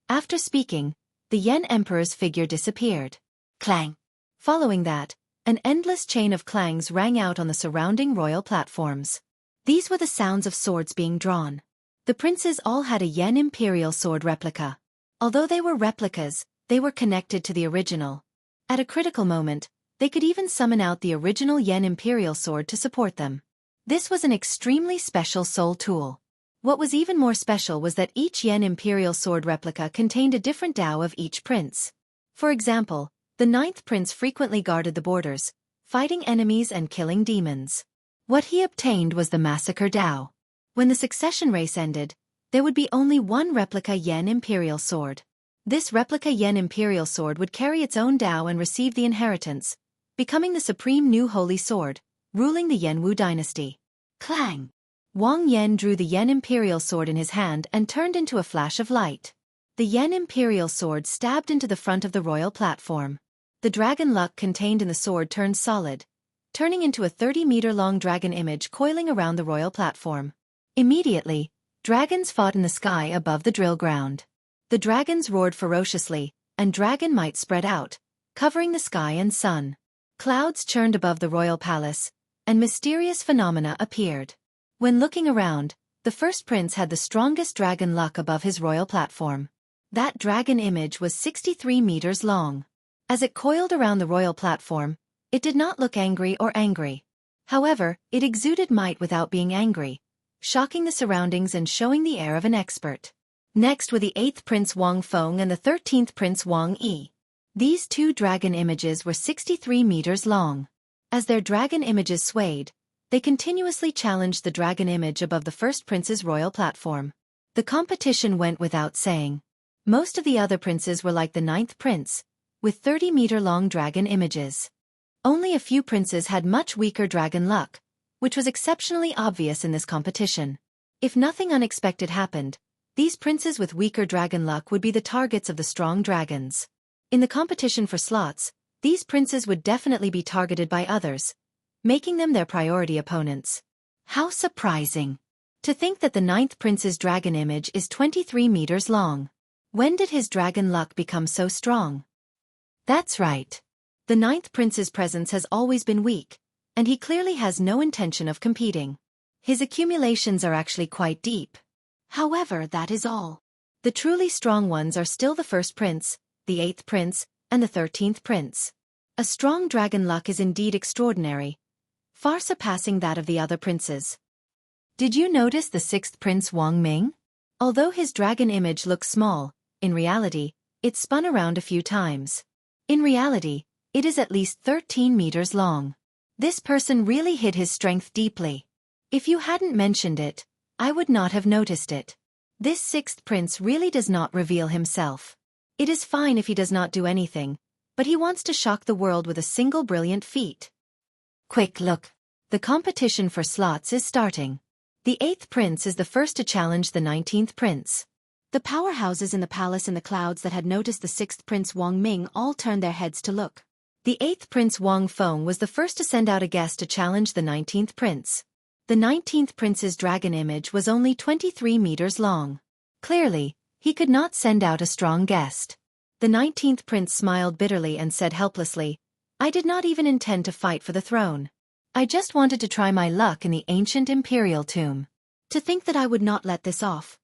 After speaking, the Yen Emperor's figure disappeared. Clang! Following that, an endless chain of clangs rang out on the surrounding royal platforms. These were the sounds of swords being drawn. The princes all had a Yen Imperial sword replica. Although they were replicas, they were connected to the original. At a critical moment, they could even summon out the original Yen Imperial sword to support them. This was an extremely special soul tool. What was even more special was that each Yen Imperial sword replica contained a different Dao of each prince. For example, the 9th prince frequently guarded the borders, fighting enemies and killing demons. What he obtained was the Massacre Dao. When the succession race ended, there would be only one replica Yen Imperial sword. This replica Yen Imperial sword would carry its own Dao and receive the inheritance, becoming the supreme new holy sword, ruling the Yenwu dynasty. Clang! Wang Yan drew the Yen Imperial sword in his hand and turned into a flash of light. The Yen Imperial sword stabbed into the front of the royal platform. The dragon luck contained in the sword turned solid, turning into a 30-meter-long dragon image coiling around the royal platform. Immediately, dragons fought in the sky above the drill ground. The dragons roared ferociously, and dragon might spread out, covering the sky and sun. Clouds churned above the royal palace, and mysterious phenomena appeared. When looking around, the first prince had the strongest dragon luck above his royal platform. That dragon image was 63 meters long. As it coiled around the royal platform, it did not look angry or angry. However, it exuded might without being angry, shocking the surroundings and showing the air of an expert. Next were the 8th Prince Wang Feng and the 13th Prince Wang Yi. These two dragon images were 63 meters long. As their dragon images swayed, they continuously challenged the dragon image above the first prince's royal platform. The competition went without saying. Most of the other princes were like the 9th prince, with 30-meter-long dragon images. Only a few princes had much weaker dragon luck, which was exceptionally obvious in this competition. If nothing unexpected happened, these princes with weaker dragon luck would be the targets of the strong dragons. In the competition for slots, these princes would definitely be targeted by others, making them their priority opponents. How surprising! To think that the 9th prince's dragon image is 23 meters long. When did his dragon luck become so strong? That's right. The 9th prince's presence has always been weak, and he clearly has no intention of competing. His accumulations are actually quite deep. However, that is all. The truly strong ones are still the first prince, the 8th prince, and the 13th prince. A strong dragon luck is indeed extraordinary, far surpassing that of the other princes. Did you notice the 6th prince Wang Ming? Although his dragon image looks small, in reality, it spun around a few times. In reality, it is at least 13 meters long. This person really hid his strength deeply. If you hadn't mentioned it, I would not have noticed it. This 6th prince really does not reveal himself. It is fine if he does not do anything, but he wants to shock the world with a single brilliant feat. Quick look. The competition for slots is starting. The 8th prince is the first to challenge the 19th prince. The powerhouses in the palace in the clouds that had noticed the 6th prince Wang Ming all turned their heads to look. The 8th Prince Wang Feng was the first to send out a guest to challenge the 19th Prince. The 19th Prince's dragon image was only 23 meters long. Clearly, he could not send out a strong guest. The 19th Prince smiled bitterly and said helplessly, "I did not even intend to fight for the throne. I just wanted to try my luck in the ancient imperial tomb. To think that I would not let this off."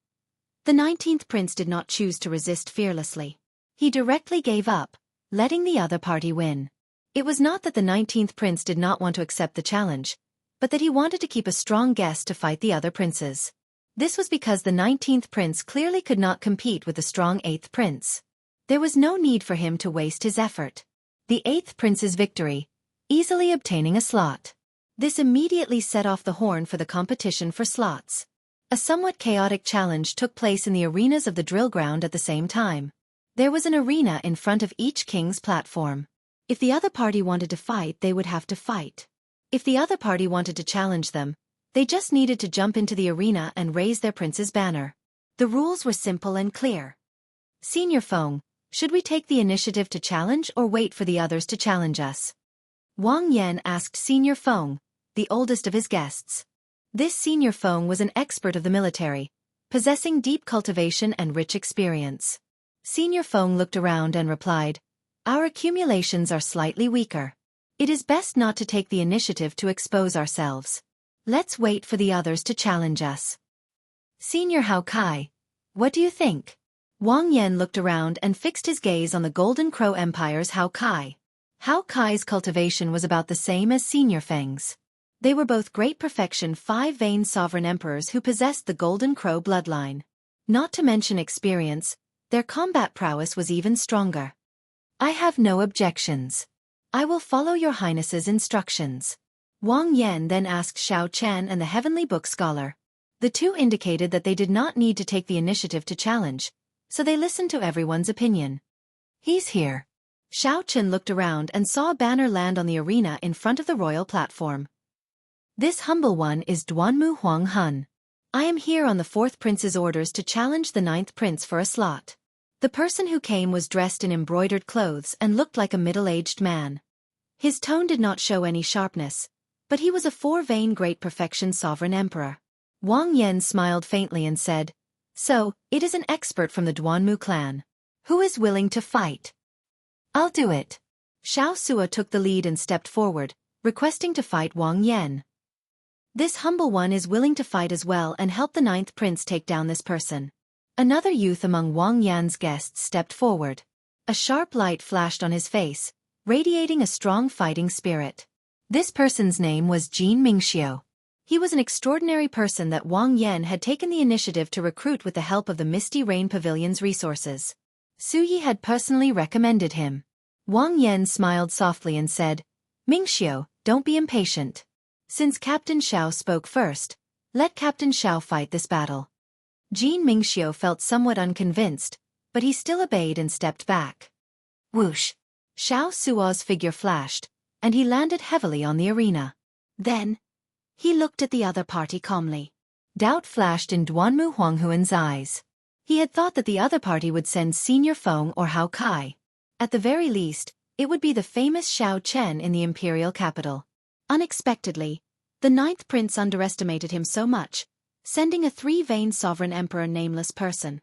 The 19th Prince did not choose to resist fearlessly. He directly gave up, letting the other party win. It was not that the 19th Prince did not want to accept the challenge, but that he wanted to keep a strong guest to fight the other princes. This was because the 19th Prince clearly could not compete with the strong 8th Prince. There was no need for him to waste his effort. The 8th Prince's victory, easily obtaining a slot. This immediately set off the horn for the competition for slots. A somewhat chaotic challenge took place in the arenas of the drill ground at the same time. There was an arena in front of each king's platform. If the other party wanted to fight, they would have to fight. If the other party wanted to challenge them, they just needed to jump into the arena and raise their prince's banner. The rules were simple and clear. "Senior Feng, should we take the initiative to challenge or wait for the others to challenge us?" Wang Yan asked Senior Feng, the oldest of his guests. This Senior Feng was an expert of the military, possessing deep cultivation and rich experience. Senior Feng looked around and replied, "Our accumulations are slightly weaker. It is best not to take the initiative to expose ourselves. Let's wait for the others to challenge us." "Senior Hao Kai, what do you think?" Wang Yan looked around and fixed his gaze on the Golden Crow Empire's Hao Kai. Hao Kai's cultivation was about the same as Senior Feng's. They were both great perfection 5-vein sovereign emperors who possessed the Golden Crow bloodline. Not to mention experience, their combat prowess was even stronger. "I have no objections. I will follow your highness's instructions." Wang Yan then asked Xiao Chen and the Heavenly Book Scholar. The two indicated that they did not need to take the initiative to challenge, so they listened to everyone's opinion. "He's here." Xiao Chen looked around and saw a banner land on the arena in front of the royal platform. "This humble one is Duanmu Huang Hun. I am here on the 4th Prince's orders to challenge the 9th Prince for a slot." The person who came was dressed in embroidered clothes and looked like a middle-aged man. His tone did not show any sharpness, but he was a 4-vein great perfection sovereign emperor. Wang Yan smiled faintly and said, "So, it is an expert from the Duanmu clan. Who is willing to fight?" "I'll do it." Xiao Sua took the lead and stepped forward, requesting to fight Wang Yan. "This humble one is willing to fight as well and help the 9th Prince take down this person." Another youth among Wang Yan's guests stepped forward. A sharp light flashed on his face, radiating a strong fighting spirit. This person's name was Jin Mingxiu. He was an extraordinary person that Wang Yan had taken the initiative to recruit with the help of the Misty Rain Pavilion's resources. Su Yi had personally recommended him. Wang Yan smiled softly and said, "Mingxiu, don't be impatient. Since Captain Xiao spoke first, let Captain Xiao fight this battle." Jin Mingxiu felt somewhat unconvinced, but he still obeyed and stepped back. Whoosh! Xiao Sua's figure flashed, and he landed heavily on the arena. Then, he looked at the other party calmly. Doubt flashed in Duanmu Huanghuan's eyes. He had thought that the other party would send Senior Feng or Hao Kai. At the very least, it would be the famous Xiao Chen in the imperial capital. Unexpectedly, the 9th Prince underestimated him so much, sending a 3-vein sovereign emperor nameless person.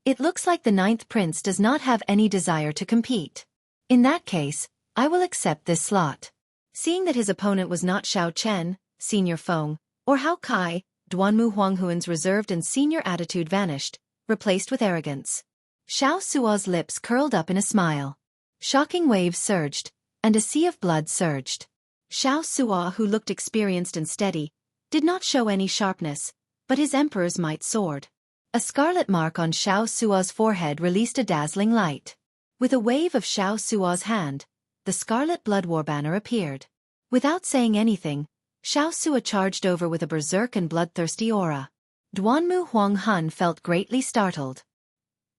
It looks like the 9th Prince does not have any desire to compete. In that case, I will accept this slot. Seeing that his opponent was not Xiao Chen, Senior Feng, or Hao Kai, Duanmu Huanghuan's reserved and senior attitude vanished, replaced with arrogance. Xiao Sua's lips curled up in a smile. Shocking waves surged, and a sea of blood surged. Xiao Sua, who looked experienced and steady, did not show any sharpness, but his emperor's might soared. A scarlet mark on Xiao Sua's forehead released a dazzling light. With a wave of Xiao Sua's hand, the scarlet blood war banner appeared. Without saying anything, Xiao Sua charged over with a berserk and bloodthirsty aura. Duanmu Huang Hun felt greatly startled.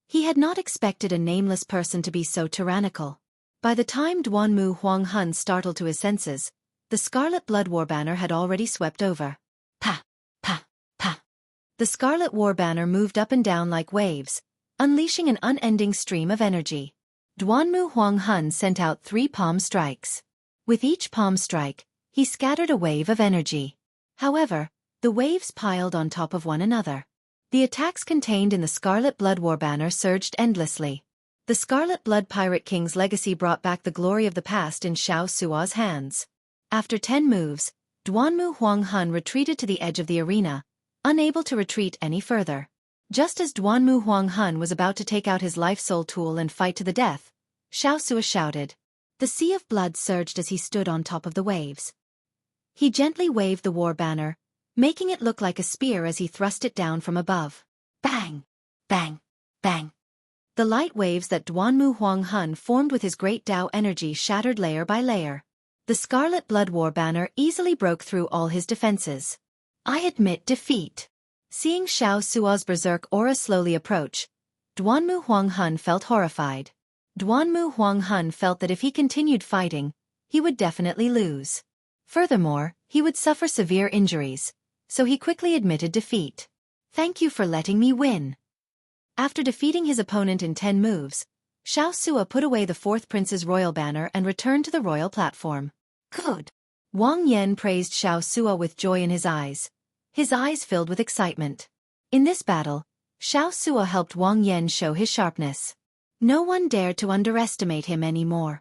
He had not expected a nameless person to be so tyrannical. By the time Duanmu Huang Hun startled to his senses, the scarlet blood war banner had already swept over. Pa! Pa! Pa! The scarlet war banner moved up and down like waves, unleashing an unending stream of energy. Duanmu Huanghun sent out 3 palm strikes. With each palm strike, he scattered a wave of energy. However, the waves piled on top of one another. The attacks contained in the Scarlet Blood War banner surged endlessly. The Scarlet Blood Pirate King's legacy brought back the glory of the past in Xiao Suo's hands. After 10 moves, Duanmu Huanghun retreated to the edge of the arena, unable to retreat any further. Just as Duanmu Huanghun was about to take out his life-soul tool and fight to the death, Xiao Suo shouted. The sea of blood surged as he stood on top of the waves. He gently waved the war banner, making it look like a spear as he thrust it down from above. Bang! Bang! Bang! The light waves that Duanmu Huanghun formed with his great Tao energy shattered layer by layer. The Scarlet Blood War banner easily broke through all his defenses. I admit defeat. Seeing Xiao Suo's berserk aura slowly approach, Duanmu Huanghun felt horrified. Duanmu Huanghun felt that if he continued fighting, he would definitely lose. Furthermore, he would suffer severe injuries, so he quickly admitted defeat. Thank you for letting me win. After defeating his opponent in 10 moves, Xiao Suo put away the 4th Prince's royal banner and returned to the royal platform. Good. Wang Yan praised Xiao Suo with joy in his eyes filled with excitement. In this battle, Xiao Suo helped Wang Yan show his sharpness. No one dared to underestimate him anymore.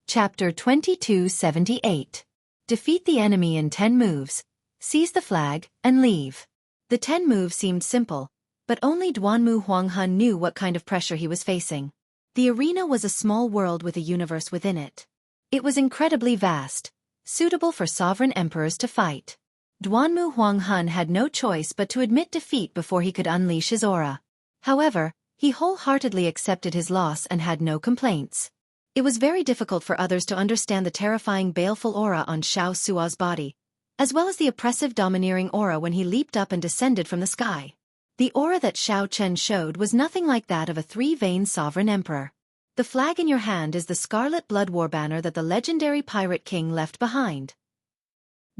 Chapter 2278. Defeat the enemy in 10 moves, seize the flag, and leave. The 10 moves seemed simple, but only Duanmu Huanghun knew what kind of pressure he was facing. The arena was a small world with a universe within it. It was incredibly vast, suitable for sovereign emperors to fight. Duanmu Huanghun had no choice but to admit defeat before he could unleash his aura. However, he wholeheartedly accepted his loss and had no complaints. It was very difficult for others to understand the terrifying baleful aura on Xiao Suo's body, as well as the oppressive domineering aura when he leaped up and descended from the sky. The aura that Xiao Chen showed was nothing like that of a 3-veined sovereign emperor. The flag in your hand is the Scarlet Blood War banner that the legendary Pirate King left behind.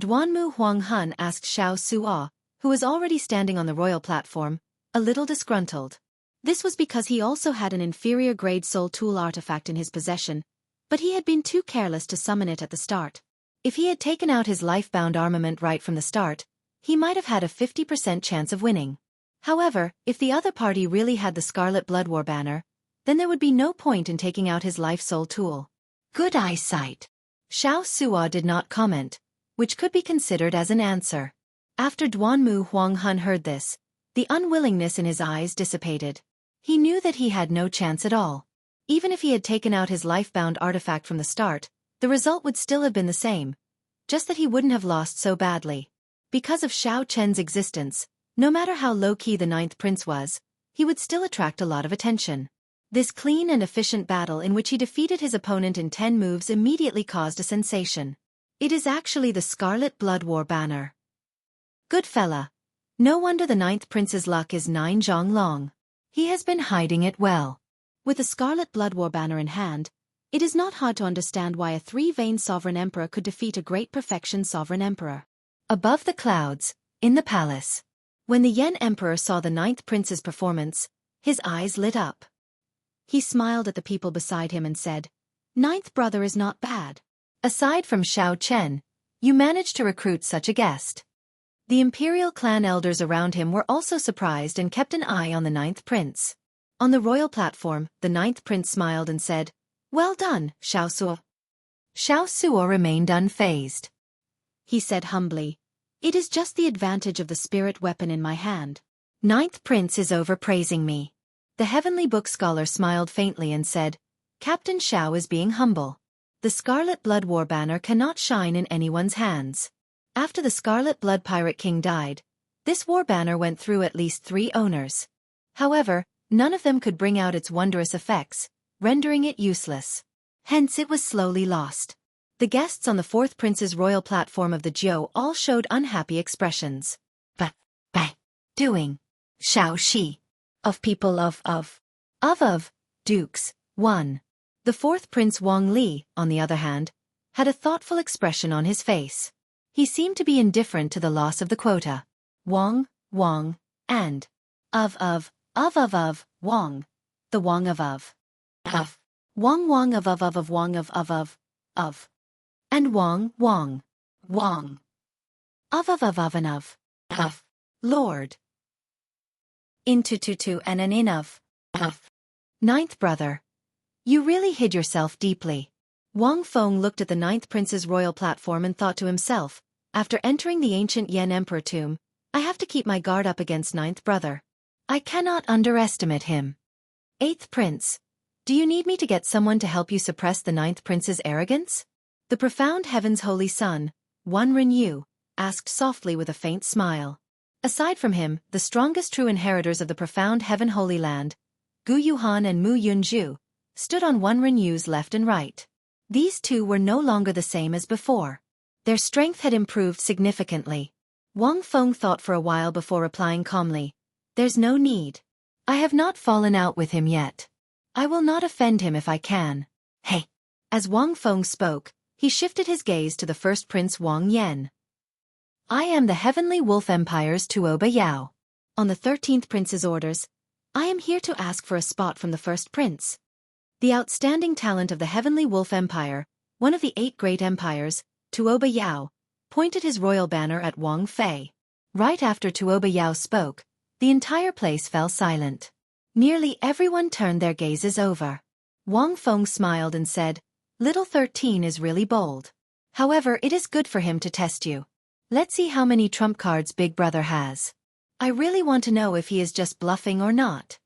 Duanmu Huanghun asked Xiao Suo, who was already standing on the royal platform, a little disgruntled. This was because he also had an inferior-grade soul tool artifact in his possession, but he had been too careless to summon it at the start. If he had taken out his life-bound armament right from the start, he might have had a 50% chance of winning. However, if the other party really had the Scarlet Blood War banner, then there would be no point in taking out his life-soul tool. Good eyesight. Xiao Suo did not comment, which could be considered as an answer. After Duanmu Huanghun heard this, the unwillingness in his eyes dissipated. He knew that he had no chance at all. Even if he had taken out his life-bound artifact from the start, the result would still have been the same, just that he wouldn't have lost so badly. Because of Xiao Chen's existence, no matter how low-key the 9th Prince was, he would still attract a lot of attention. This clean and efficient battle in which he defeated his opponent in 10 moves immediately caused a sensation. It is actually the Scarlet Blood War banner. Good fella. No wonder the 9th Prince's luck is 9 zhong long. He has been hiding it well. With the Scarlet Blood War banner in hand, it is not hard to understand why a 3-veined sovereign emperor could defeat a great perfection sovereign emperor. Above the clouds, in the palace. When the Yen Emperor saw the 9th Prince's performance, his eyes lit up. He smiled at the people beside him and said, "9th brother is not bad. Aside from Xiao Chen, you managed to recruit such a guest." The imperial clan elders around him were also surprised and kept an eye on the 9th Prince. On the royal platform, the 9th Prince smiled and said, "Well done, Xiao Suo." Xiao Suo remained unfazed. He said humbly, "It is just the advantage of the spirit weapon in my hand. 9th Prince is overpraising me." The Heavenly Book Scholar smiled faintly and said, "Captain Xiao is being humble. The Scarlet Blood War banner cannot shine in anyone's hands." After the Scarlet Blood Pirate King died, this war banner went through at least 3 owners. However, none of them could bring out its wondrous effects, rendering it useless. Hence it was slowly lost. The guests on the 4th Prince's royal platform of the Jiu all showed unhappy expressions. But, doing. Xiao Shi. Of people of, dukes, 1. The 4th Prince Wang Li, on the other hand, had a thoughtful expression on his face. He seemed to be indifferent to the loss of the quota. Wang, and Wang, the Wang of. Wong Wong of Wong of. And Wong Wong. Wong. Of and of. Lord. Into to and an in of. Ninth brother. You really hid yourself deeply. Wang Feng looked at the ninth prince's royal platform and thought to himself, after entering the ancient Yen emperor tomb, I have to keep my guard up against ninth brother. I cannot underestimate him. Eighth prince. Do you need me to get someone to help you suppress the ninth prince's arrogance? The profound heaven's holy son, Wan Renyu, asked softly with a faint smile. Aside from him, the strongest true inheritors of the profound heaven holy land, Gu Yuhan and Mu Yunju, stood on Wan Renyu's left and right. These two were no longer the same as before. Their strength had improved significantly. Wang Feng thought for a while before replying calmly, There's no need. I have not fallen out with him yet. I will not offend him if I can. Hey. As Wang Feng spoke, he shifted his gaze to the first prince Wang Yan. I am the Heavenly Wolf Empire's Tuoba Yao. On the 13th prince's orders, I am here to ask for a spot from the first prince. The outstanding talent of the Heavenly Wolf Empire, one of the 8 great empires, Tuoba Yao, pointed his royal banner at Wang Fei. Right after Tuoba Yao spoke, the entire place fell silent. Nearly everyone turned their gazes over. Wang Feng smiled and said, Little 13 is really bold. However, it is good for him to test you. Let's see how many trump cards Big Brother has. I really want to know if he is just bluffing or not.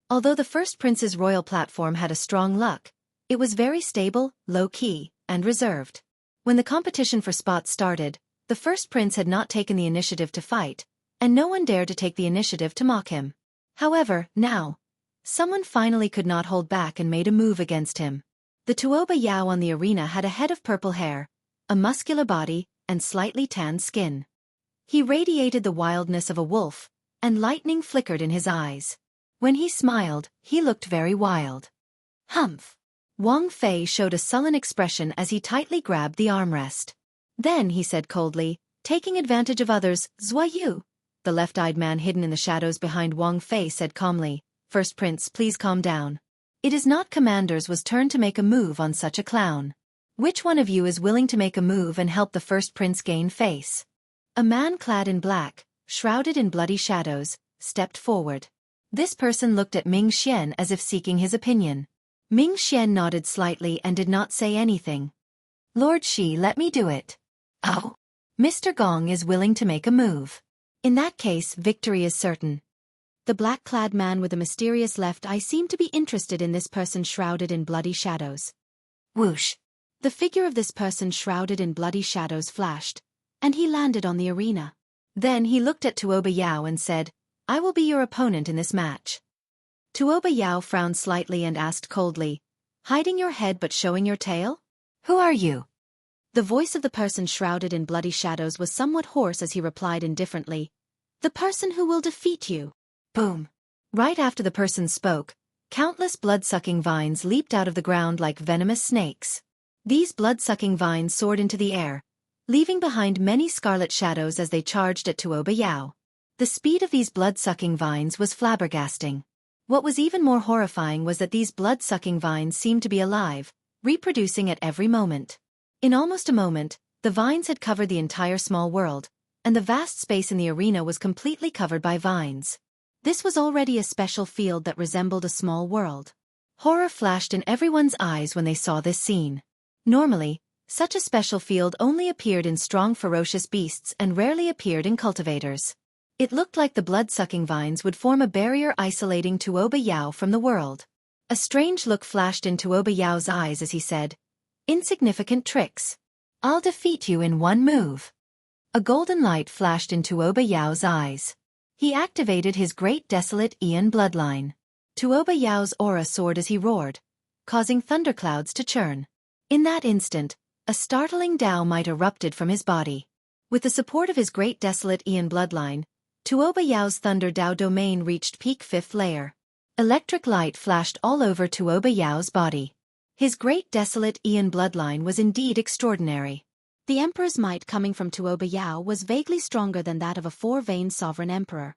Although the first prince's royal platform had a strong luck, it was very stable, low-key, and reserved. When the competition for spots started, the first prince had not taken the initiative to fight, and no one dared to take the initiative to mock him. However, now, someone finally could not hold back and made a move against him. The Tuoba Yao on the arena had a head of purple hair, a muscular body, and slightly tanned skin. He radiated the wildness of a wolf, and lightning flickered in his eyes. When he smiled, he looked very wild. Humph! Wang Fei showed a sullen expression as he tightly grabbed the armrest. Then he said coldly, taking advantage of others, Zhuayu. The left-eyed man hidden in the shadows behind Wang Fei said calmly, First Prince, please calm down. It is not Commander's turn to make a move on such a clown. Which one of you is willing to make a move and help the first prince gain face? A man clad in black, shrouded in bloody shadows, stepped forward. This person looked at Ming Xian as if seeking his opinion. Ming Xian nodded slightly and did not say anything. Lord Shi, let me do it. Oh. Mr. Gong is willing to make a move. In that case, victory is certain. The black-clad man with the mysterious left eye seemed to be interested in this person shrouded in bloody shadows. Whoosh! The figure of this person shrouded in bloody shadows flashed, and he landed on the arena. Then he looked at Tuoba Yao and said, I will be your opponent in this match. Tuoba Yao frowned slightly and asked coldly, hiding your head but showing your tail? Who are you? The voice of the person shrouded in bloody shadows was somewhat hoarse as he replied indifferently, The person who will defeat you. Boom. Right after the person spoke, countless blood-sucking vines leaped out of the ground like venomous snakes. These blood-sucking vines soared into the air, leaving behind many scarlet shadows as they charged at Tuoba Yao. The speed of these blood-sucking vines was flabbergasting. What was even more horrifying was that these blood-sucking vines seemed to be alive, reproducing at every moment. In almost a moment, the vines had covered the entire small world, and the vast space in the arena was completely covered by vines. This was already a special field that resembled a small world. Horror flashed in everyone's eyes when they saw this scene. Normally, such a special field only appeared in strong ferocious beasts and rarely appeared in cultivators. It looked like the blood-sucking vines would form a barrier isolating Tuoba Yao from the world. A strange look flashed in Tuoba Yao's eyes as he said, Insignificant tricks. I'll defeat you in one move. A golden light flashed in Tuoba Yao's eyes. He activated his great desolate Aeon bloodline. Tuoba Yao's aura soared as he roared, causing thunderclouds to churn. In that instant, a startling Tao might erupted from his body. With the support of his great desolate Aeon bloodline, Tuoba Yao's Thunder Tao domain reached peak 5th layer. Electric light flashed all over Tuoba Yao's body. His great desolate Aeon bloodline was indeed extraordinary. The emperor's might coming from Tuoba Yao was vaguely stronger than that of a 4-veined sovereign emperor.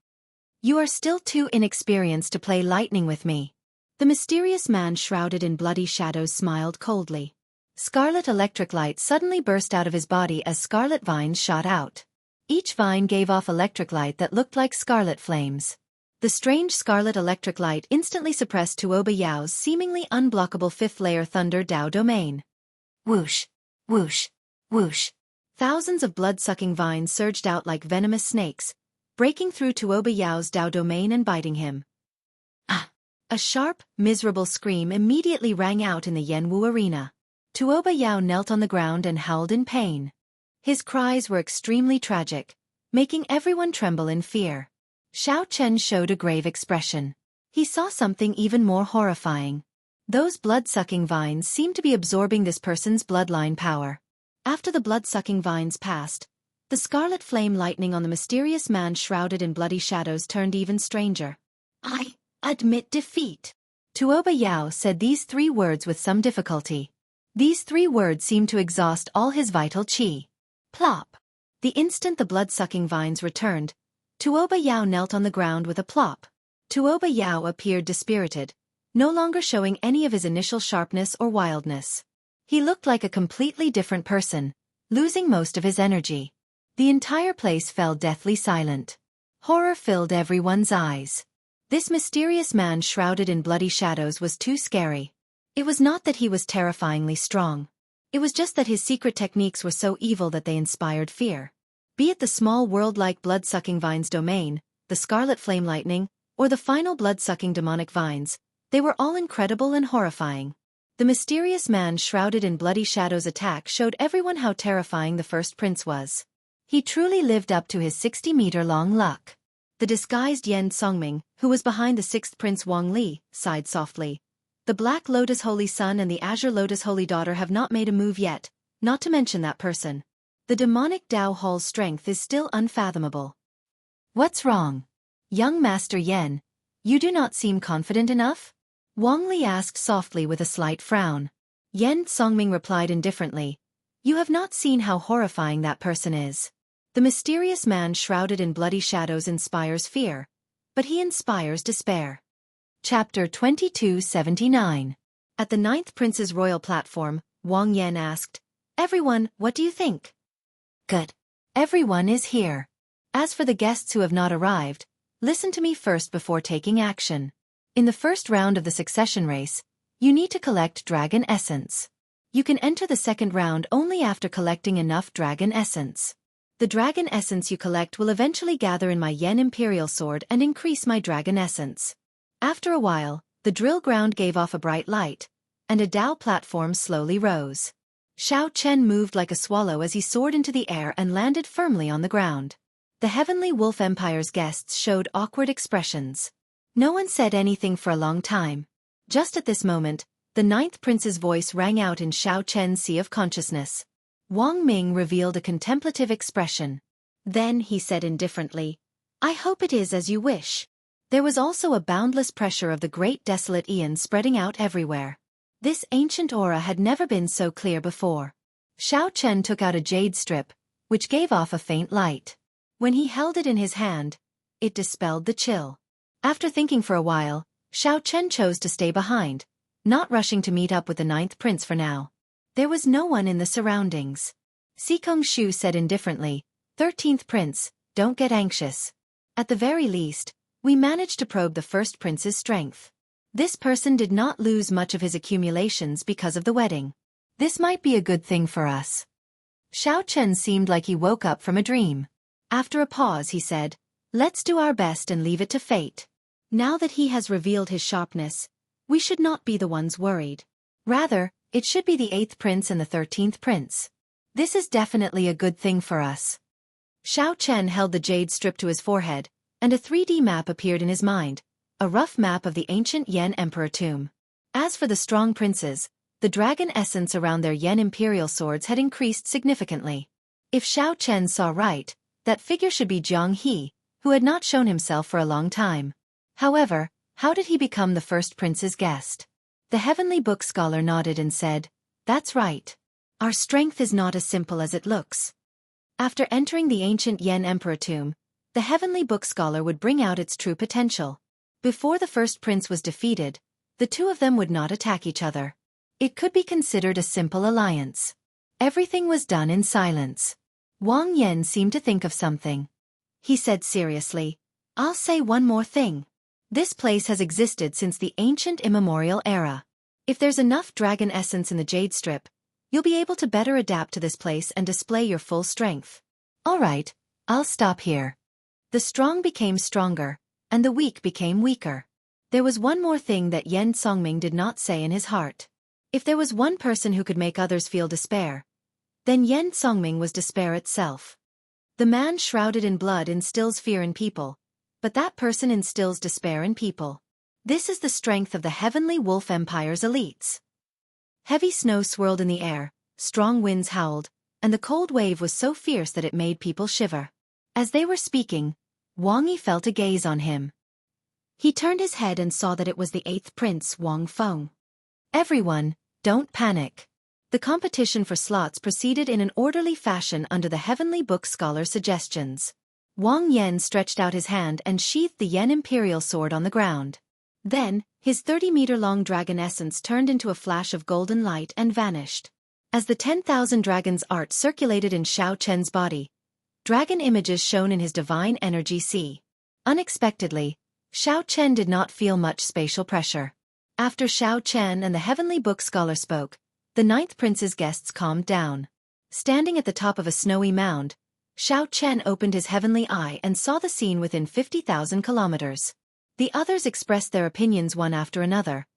You are still too inexperienced to play lightning with me. The mysterious man shrouded in bloody shadows smiled coldly. Scarlet electric light suddenly burst out of his body as scarlet vines shot out. Each vine gave off electric light that looked like scarlet flames. The strange scarlet electric light instantly suppressed Tuoba Yao's seemingly unblockable fifth-layer Thunder Dao domain. Whoosh! Whoosh! Whoosh! Thousands of blood-sucking vines surged out like venomous snakes, breaking through Tuoba Yao's Dao domain and biting him. Ah! A sharp, miserable scream immediately rang out in the Yanwu arena. Tuoba Yao knelt on the ground and howled in pain. His cries were extremely tragic, making everyone tremble in fear. Xiao Chen showed a grave expression. He saw something even more horrifying. Those blood-sucking vines seemed to be absorbing this person's bloodline power. After the blood-sucking vines passed, the scarlet flame lightning on the mysterious man shrouded in bloody shadows turned even stranger. I admit defeat. Tuoba Yao said these 3 words with some difficulty. These 3 words seemed to exhaust all his vital qi. Plop. The instant the blood-sucking vines returned, Tuoba Yao knelt on the ground with a plop. Tuoba Yao appeared dispirited, no longer showing any of his initial sharpness or wildness. He looked like a completely different person, losing most of his energy. The entire place fell deathly silent. Horror filled everyone's eyes. This mysterious man shrouded in bloody shadows was too scary. It was not that he was terrifyingly strong. It was just that his secret techniques were so evil that they inspired fear. Be it the small world-like blood-sucking vines domain, the scarlet flame lightning, or the final blood-sucking demonic vines, they were all incredible and horrifying. The mysterious man shrouded in bloody shadows attack showed everyone how terrifying the first prince was. He truly lived up to his 60-meter-long luck. The disguised Yen Songming, who was behind the 6th Prince Wang Li, sighed softly. The Black Lotus Holy Son and the Azure Lotus Holy Daughter have not made a move yet, not to mention that person. The demonic Dao Hall's strength is still unfathomable. What's wrong? Young Master Yen, you do not seem confident enough? Wang Li asked softly with a slight frown. Yen Songming replied indifferently. You have not seen how horrifying that person is. The mysterious man shrouded in bloody shadows inspires fear, but he inspires despair. Chapter 2279. At the 9th Prince's royal platform, Wang Yan asked, Everyone, what do you think? Good. Everyone is here. As for the guests who have not arrived, listen to me first before taking action. In the first round of the succession race, you need to collect dragon essence. You can enter the second round only after collecting enough dragon essence. The dragon essence you collect will eventually gather in my Yen Imperial Sword and increase my dragon essence. After a while, the drill ground gave off a bright light, and a Dao platform slowly rose. Xiao Chen moved like a swallow as he soared into the air and landed firmly on the ground. The Heavenly Wolf Empire's guests showed awkward expressions. No one said anything for a long time. Just at this moment, the 9th Prince's voice rang out in Xiao Chen's sea of consciousness. Wang Ming revealed a contemplative expression. Then he said indifferently, I hope it is as you wish. There was also a boundless pressure of the great desolate Aeon spreading out everywhere. This ancient aura had never been so clear before. Xiao Chen took out a jade strip, which gave off a faint light. When he held it in his hand, it dispelled the chill. After thinking for a while, Xiao Chen chose to stay behind, not rushing to meet up with the 9th Prince for now. There was no one in the surroundings. Sikong Shu said indifferently, 13th Prince, don't get anxious. At the very least, we managed to probe the first prince's strength. This person did not lose much of his accumulations because of the wedding. This might be a good thing for us. Xiao Chen seemed like he woke up from a dream. After a pause he said, let's do our best and leave it to fate. Now that he has revealed his sharpness, we should not be the ones worried. Rather, it should be the 8th Prince and the 13th Prince. This is definitely a good thing for us. Xiao Chen held the jade strip to his forehead, and a 3D map appeared in his mind, a rough map of the ancient Yen Emperor tomb. As for the strong princes, the dragon essence around their Yen Imperial swords had increased significantly. If Xiao Chen saw right, that figure should be Jiang He, who had not shown himself for a long time. However, how did he become the first prince's guest? The Heavenly Book Scholar nodded and said, That's right. Our strength is not as simple as it looks. After entering the ancient Yen Emperor tomb, the Heavenly Book Scholar would bring out its true potential. Before the first prince was defeated, The two of them would not attack each other. It could be considered a simple alliance. Everything was done in silence. Wang Yan seemed to think of something. He said seriously, "I'll say one more thing. This place has existed since the ancient immemorial era. If there's enough dragon essence in the jade strip, you'll be able to better adapt to this place and display your full strength. All right, I'll stop here." The strong became stronger, and the weak became weaker. There was one more thing that Yen Songming did not say in his heart. If there was one person who could make others feel despair, then Yen Songming was despair itself. The man shrouded in blood instills fear in people, but that person instills despair in people. This is the strength of the Heavenly Wolf Empire's elites. Heavy snow swirled in the air, strong winds howled, and the cold wave was so fierce that it made people shiver. As they were speaking, Wang Yi felt a gaze on him. He turned his head and saw that it was the 8th Prince Wang Feng. Everyone, don't panic. The competition for slots proceeded in an orderly fashion under the Heavenly Book Scholar's suggestions. Wang Yan stretched out his hand and sheathed the Yen Imperial sword on the ground. Then, his 30-meter-long dragon essence turned into a flash of golden light and vanished. As the 10,000 dragons' art circulated in Xiao Chen's body, dragon images shone in his divine energy sea. Unexpectedly, Xiao Chen did not feel much spatial pressure. After Xiao Chen and the Heavenly Book Scholar spoke, the 9th Prince's guests calmed down. Standing at the top of a snowy mound, Xiao Chen opened his heavenly eye and saw the scene within 50,000 kilometers. The others expressed their opinions one after another,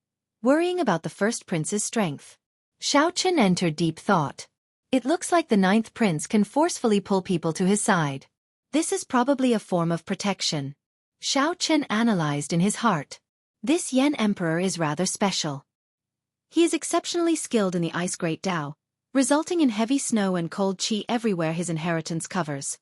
worrying about the 1st Prince's strength. Xiao Chen entered deep thought. It looks like the 9th Prince can forcefully pull people to his side. This is probably a form of protection. Xiao Chen analyzed in his heart. This Yen Emperor is rather special. He is exceptionally skilled in the Ice Great Tao, resulting in heavy snow and cold qi everywhere his inheritance covers.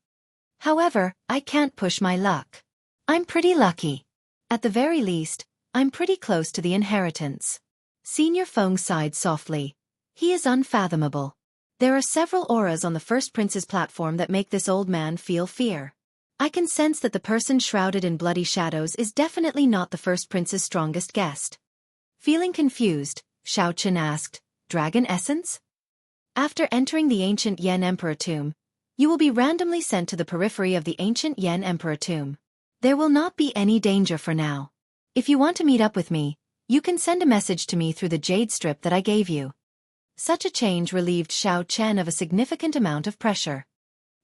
However, I can't push my luck. I'm pretty lucky. At the very least, I'm pretty close to the inheritance. Senior Feng sighed softly. He is unfathomable. There are several auras on the 1st Prince's platform that make this old man feel fear. I can sense that the person shrouded in bloody shadows is definitely not the 1st Prince's strongest guest. Feeling confused, Xiao Chen asked, "Dragon essence?" After entering the ancient Yen Emperor tomb, you will be randomly sent to the periphery of the ancient Yen Emperor tomb. There will not be any danger for now. If you want to meet up with me, you can send a message to me through the jade strip that I gave you. Such a change relieved Xiao Chen of a significant amount of pressure.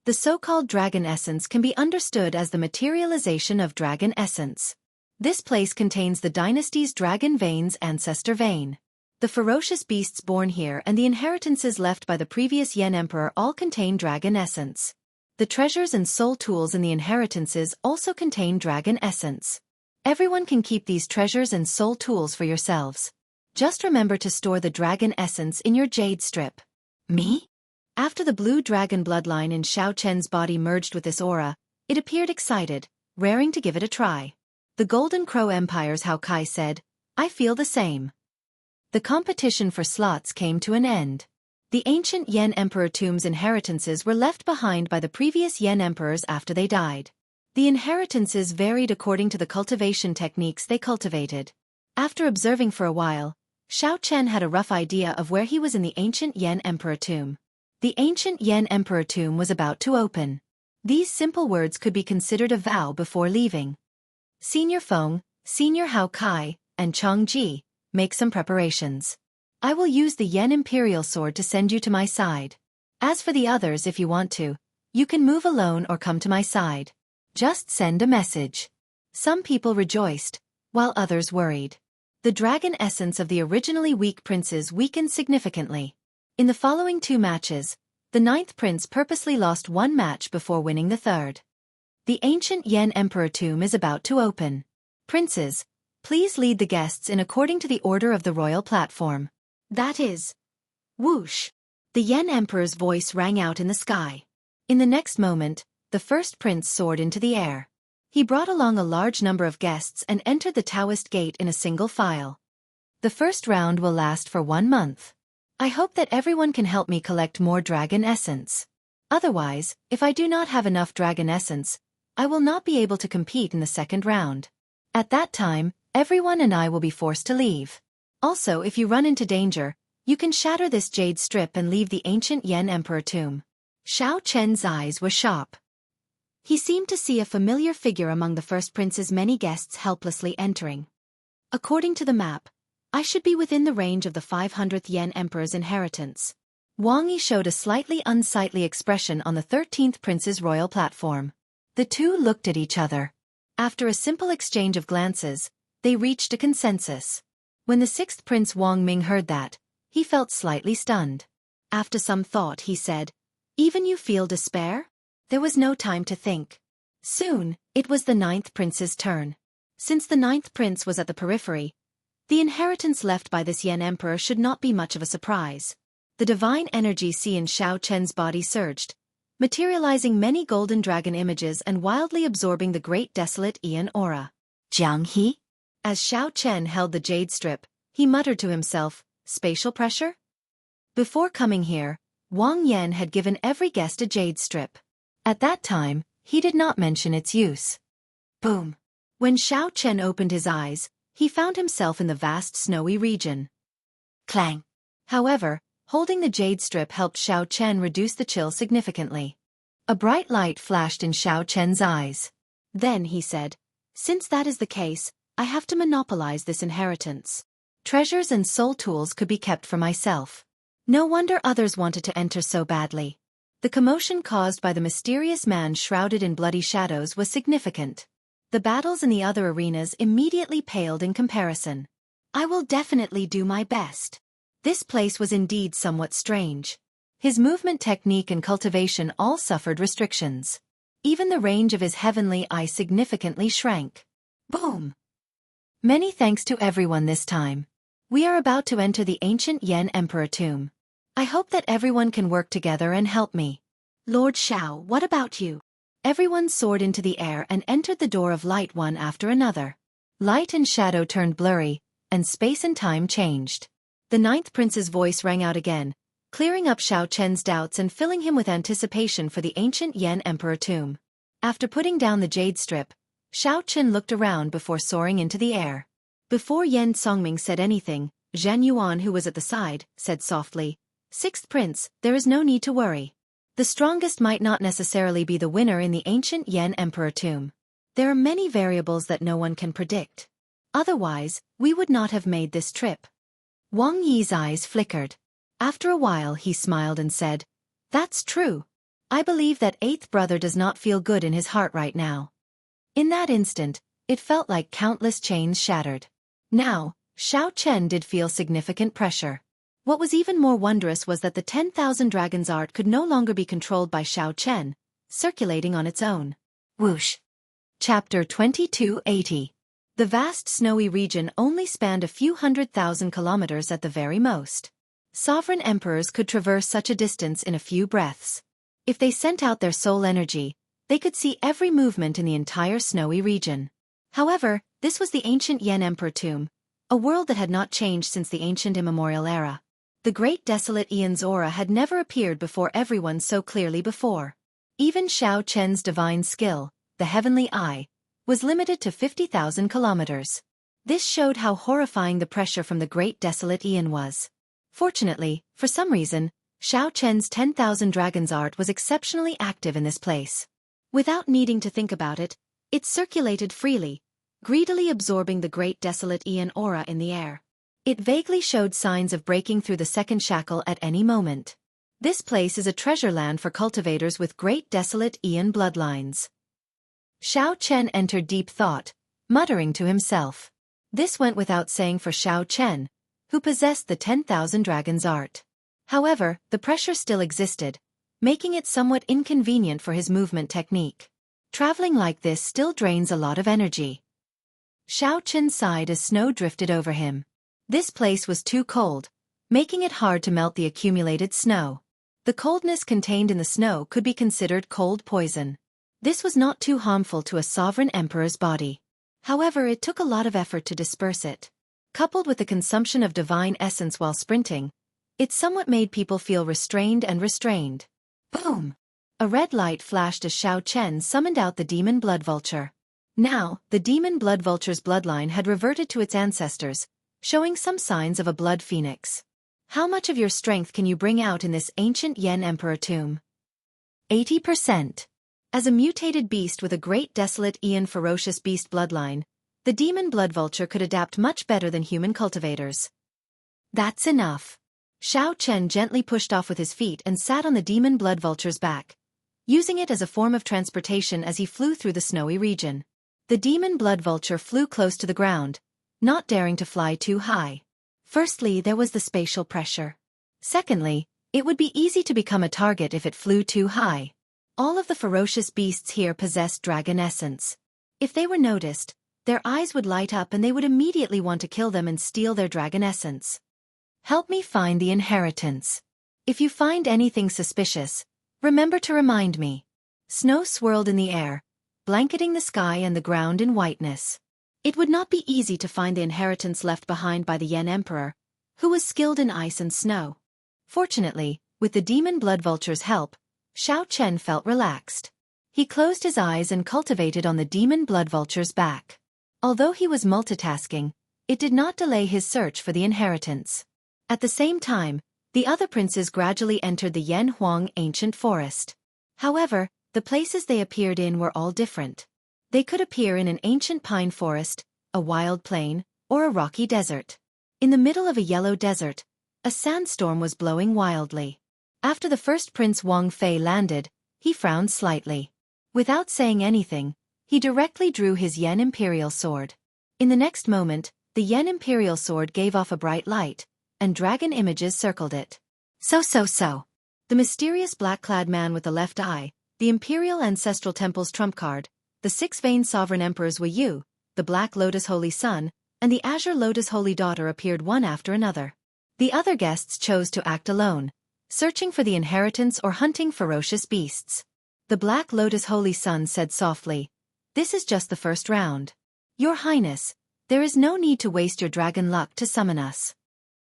The so-called dragon essence can be understood as the materialization of dragon essence. This place contains the dynasty's dragon vein's ancestor vein. The ferocious beasts born here and the inheritances left by the previous Yen Emperor all contain dragon essence. The treasures and soul tools in the inheritances also contain dragon essence. Everyone can keep these treasures and soul tools for yourselves. Just remember to store the dragon essence in your jade strip. Me? After the blue dragon bloodline in Xiao Chen's body merged with this aura, it appeared excited, raring to give it a try. The Golden Crow Empire's Hao Kai said, "I feel the same." The competition for slots came to an end. The ancient Yen Emperor tomb's inheritances were left behind by the previous Yen Emperors after they died. The inheritances varied according to the cultivation techniques they cultivated. After observing for a while, Xiao Chen had a rough idea of where he was in the ancient Yen Emperor tomb. The ancient Yen Emperor tomb was about to open. These simple words could be considered a vow before leaving. Senior Feng, Senior Hao Kai, and Chang Ji, make some preparations. I will use the Yen Imperial Sword to send you to my side. As for the others, if you want to, you can move alone or come to my side. Just send a message. Some people rejoiced, while others worried. The dragon essence of the originally weak princes weakened significantly. In the following 2 matches, the 9th prince purposely lost 1 match before winning the 3rd. The ancient Yen Emperor tomb is about to open. Princes, please lead the guests in according to the order of the royal platform. That is. Whoosh! The Yen Emperor's voice rang out in the sky. In the next moment, the 1st prince soared into the air. He brought along a large number of guests and entered the Taoist gate in a single file. The first round will last for 1 month. I hope that everyone can help me collect more dragon essence. Otherwise, if I do not have enough dragon essence, I will not be able to compete in the 2nd round. At that time, everyone and I will be forced to leave. Also, if you run into danger, you can shatter this jade strip and leave the ancient Yen Emperor tomb. Xiao Chen's eyes were sharp. He seemed to see a familiar figure among the first prince's many guests helplessly entering. According to the map, I should be within the range of the 500th Yen Emperor's inheritance. Wang Yi showed a slightly unsightly expression on the 13th prince's royal platform. The two looked at each other. After a simple exchange of glances, they reached a consensus. When the 6th prince Wang Ming heard that, he felt slightly stunned. After some thought he said, "Even you feel despair?" There was no time to think. Soon, it was the 9th prince's turn. Since the 9th prince was at the periphery, the inheritance left by this Yen Emperor should not be much of a surprise. The divine energy sea in Xiao Chen's body surged, materializing many golden dragon images and wildly absorbing the great desolate Yen aura. Jiang He? As Xiao Chen held the jade strip, he muttered to himself, "Spatial pressure?" Before coming here, Wang Yan had given every guest a jade strip. At that time, he did not mention its use. Boom! When Xiao Chen opened his eyes, he found himself in the vast snowy region. Clang! However, holding the jade strip helped Xiao Chen reduce the chill significantly. A bright light flashed in Xiao Chen's eyes. Then he said, "Since that is the case, I have to monopolize this inheritance. Treasures and soul tools could be kept for myself." No wonder others wanted to enter so badly. The commotion caused by the mysterious man shrouded in bloody shadows was significant. The battles in the other arenas immediately paled in comparison. "I will definitely do my best." This place was indeed somewhat strange. His movement technique and cultivation all suffered restrictions. Even the range of his heavenly eye significantly shrank. Boom! Many thanks to everyone this time. We are about to enter the ancient Yen Emperor tomb. I hope that everyone can work together and help me. Lord Xiao, what about you? Everyone soared into the air and entered the door of light one after another. Light and shadow turned blurry, and space and time changed. The 9th prince's voice rang out again, clearing up Xiao Chen's doubts and filling him with anticipation for the ancient Yen Emperor tomb. After putting down the jade strip, Xiao Chen looked around before soaring into the air. Before Yen Songming said anything, Zhen Yuan, who was at the side, said softly, "6th prince, there is no need to worry. The strongest might not necessarily be the winner in the ancient Yen Emperor tomb. There are many variables that no one can predict. Otherwise, we would not have made this trip." Wang Yi's eyes flickered. After a while he smiled and said, "That's true. I believe that 8th brother does not feel good in his heart right now." In that instant, it felt like countless chains shattered. Now, Xiao Chen did feel significant pressure. What was even more wondrous was that the 10,000 Dragons art could no longer be controlled by Xiao Chen, circulating on its own. Whoosh! Chapter 2280. The vast snowy region only spanned a few 100,000 kilometers at the very most. Sovereign emperors could traverse such a distance in a few breaths. If they sent out their soul energy, they could see every movement in the entire snowy region. However, this was the ancient Yen Emperor tomb, a world that had not changed since the ancient immemorial era. The great desolate Eon's aura had never appeared before everyone so clearly before. Even Xiao Chen's divine skill, the heavenly eye, was limited to 50,000 kilometers. This showed how horrifying the pressure from the great desolate Eon was. Fortunately, for some reason, Xiao Chen's 10,000 Dragons art was exceptionally active in this place. Without needing to think about it, it circulated freely, greedily absorbing the great desolate Eon aura in the air. It vaguely showed signs of breaking through the second shackle at any moment. This place is a treasure land for cultivators with great desolate Eon bloodlines. Xiao Chen entered deep thought, muttering to himself. This went without saying for Xiao Chen, who possessed the 10,000 Dragons art. However, the pressure still existed, making it somewhat inconvenient for his movement technique. Traveling like this still drains a lot of energy. Xiao Chen sighed as snow drifted over him. This place was too cold, making it hard to melt the accumulated snow. The coldness contained in the snow could be considered cold poison. This was not too harmful to a sovereign emperor's body. However, it took a lot of effort to disperse it. Coupled with the consumption of divine essence while sprinting, it somewhat made people feel restrained. Boom! A red light flashed as Xiao Chen summoned out the demon blood vulture. Now, the demon blood vulture's bloodline had reverted to its ancestors, showing some signs of a blood phoenix. How much of your strength can you bring out in this ancient Yen Emperor tomb? 80%. As a mutated beast with a great desolate Aeon ferocious beast bloodline, the demon blood vulture could adapt much better than human cultivators. That's enough. Xiao Chen gently pushed off with his feet and sat on the demon blood vulture's back, using it as a form of transportation as he flew through the snowy region. The demon blood vulture flew close to the ground, not daring to fly too high. Firstly, there was the spatial pressure. Secondly, it would be easy to become a target if it flew too high. All of the ferocious beasts here possessed dragon essence. If they were noticed, their eyes would light up and they would immediately want to kill them and steal their dragon essence. Help me find the inheritance. If you find anything suspicious, remember to remind me. Snow swirled in the air, blanketing the sky and the ground in whiteness. It would not be easy to find the inheritance left behind by the Yen Emperor, who was skilled in ice and snow. Fortunately, with the demon blood vulture's help, Xiao Chen felt relaxed. He closed his eyes and cultivated on the demon blood vulture's back. Although he was multitasking, it did not delay his search for the inheritance. At the same time, the other princes gradually entered the Yen Huang ancient forest. However, the places they appeared in were all different. They could appear in an ancient pine forest, a wild plain, or a rocky desert. In the middle of a yellow desert, a sandstorm was blowing wildly. After the first Prince Wang Fei landed, he frowned slightly. Without saying anything, he directly drew his Yen Imperial sword. In the next moment, the Yen Imperial sword gave off a bright light, and dragon images circled it. So. The mysterious black-clad man with the left eye, the Imperial Ancestral Temple's trump card, the six-veined sovereign emperors Wei Yu, the Black Lotus Holy Son, and the Azure Lotus Holy Daughter appeared one after another. The other guests chose to act alone, searching for the inheritance or hunting ferocious beasts. The Black Lotus Holy Son said softly, "This is just the first round. Your Highness, there is no need to waste your dragon luck to summon us."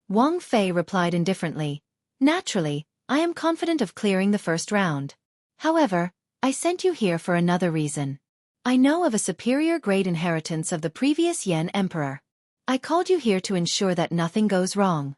Wang Fei replied indifferently, "Naturally, I am confident of clearing the first round. However, I sent you here for another reason. I know of a superior grade inheritance of the previous Yen Emperor. I called you here to ensure that nothing goes wrong."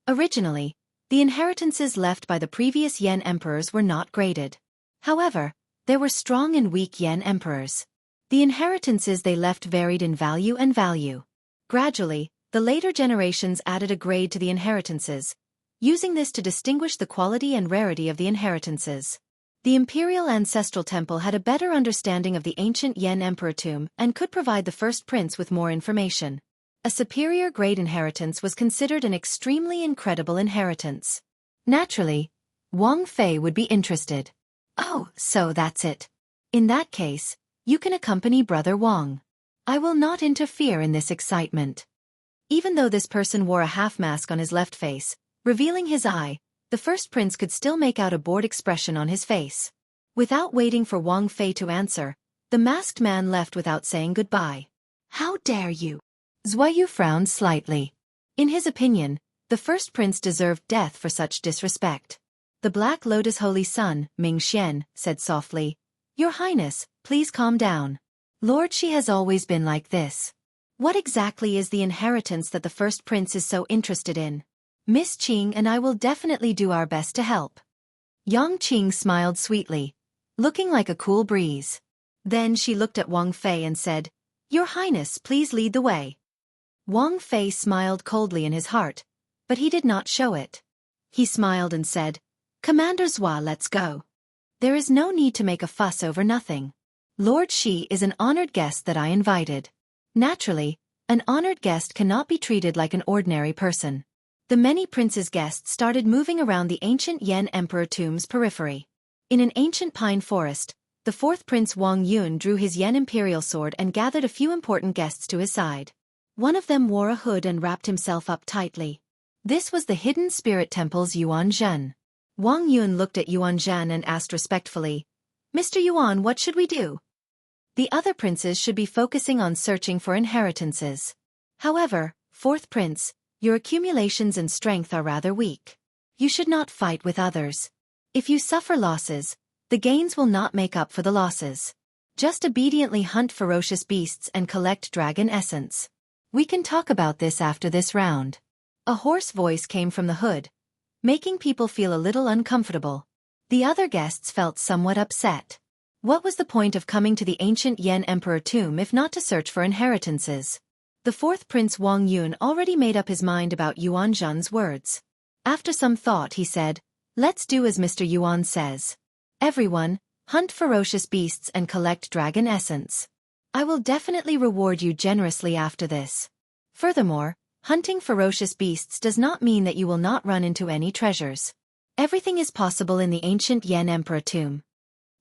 Originally, the inheritances left by the previous Yen Emperors were not graded. However, there were strong and weak Yen Emperors. The inheritances they left varied in value and value. Gradually, the later generations added a grade to the inheritances, using this to distinguish the quality and rarity of the inheritances. The Imperial Ancestral Temple had a better understanding of the ancient Yen Emperor tomb and could provide the first prince with more information. A superior grade inheritance was considered an extremely incredible inheritance. Naturally, Wang Fei would be interested. "Oh, so that's it. In that case, you can accompany Brother Wang. I will not interfere in this excitement." Even though this person wore a half-mask on his left face, revealing his eye, the first prince could still make out a bored expression on his face. Without waiting for Wang Fei to answer, the masked man left without saying goodbye. "How dare you?" Zhuo Yu frowned slightly. In his opinion, the first prince deserved death for such disrespect. The Black Lotus Holy Son, Ming Xian, said softly, "Your Highness, please calm down. Lord Shi has always been like this. What exactly is the inheritance that the first prince is so interested in? Miss Qing and I will definitely do our best to help." Yang Qing smiled sweetly, looking like a cool breeze. Then she looked at Wang Fei and said, "Your Highness, please lead the way." Wang Fei smiled coldly in his heart, but he did not show it. He smiled and said, "Commander Zhuo, let's go. There is no need to make a fuss over nothing. Lord Shi is an honored guest that I invited. Naturally, an honored guest cannot be treated like an ordinary person." The many princes' guests started moving around the ancient Yen Emperor tomb's periphery. In an ancient pine forest, the fourth prince Wang Yun drew his Yen Imperial sword and gathered a few important guests to his side. One of them wore a hood and wrapped himself up tightly. This was the Hidden Spirit Temple's Yuan Zhen. Wang Yun looked at Yuan Zhen and asked respectfully, "Mr. Yuan, what should we do?" "The other princes should be focusing on searching for inheritances. However, fourth prince, your accumulations and strength are rather weak. You should not fight with others. If you suffer losses, the gains will not make up for the losses. Just obediently hunt ferocious beasts and collect dragon essence. We can talk about this after this round. A hoarse voice came from the hood, making people feel a little uncomfortable. The other guests felt somewhat upset. What was the point of coming to the ancient Yan Emperor tomb if not to search for inheritances? The fourth Prince Wang Yun already made up his mind about Yuan Zhen's words. After some thought he said, "Let's do as Mr. Yuan says. Everyone, hunt ferocious beasts and collect dragon essence. I will definitely reward you generously after this. Furthermore, hunting ferocious beasts does not mean that you will not run into any treasures. Everything is possible in the ancient Yan Emperor tomb."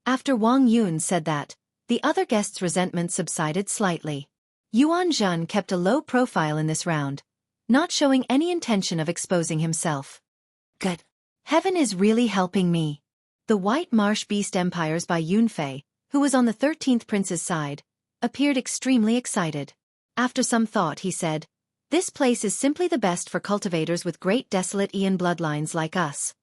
After Wang Yun said that, the other guests' resentment subsided slightly. Yuan Zhen kept a low profile in this round, not showing any intention of exposing himself. Good. Heaven is really helping me. The White Marsh Beast Empires by Yunfei, who was on the 13th prince's side, appeared extremely excited. After some thought he said, "This place is simply the best for cultivators with great desolate Ian bloodlines like us."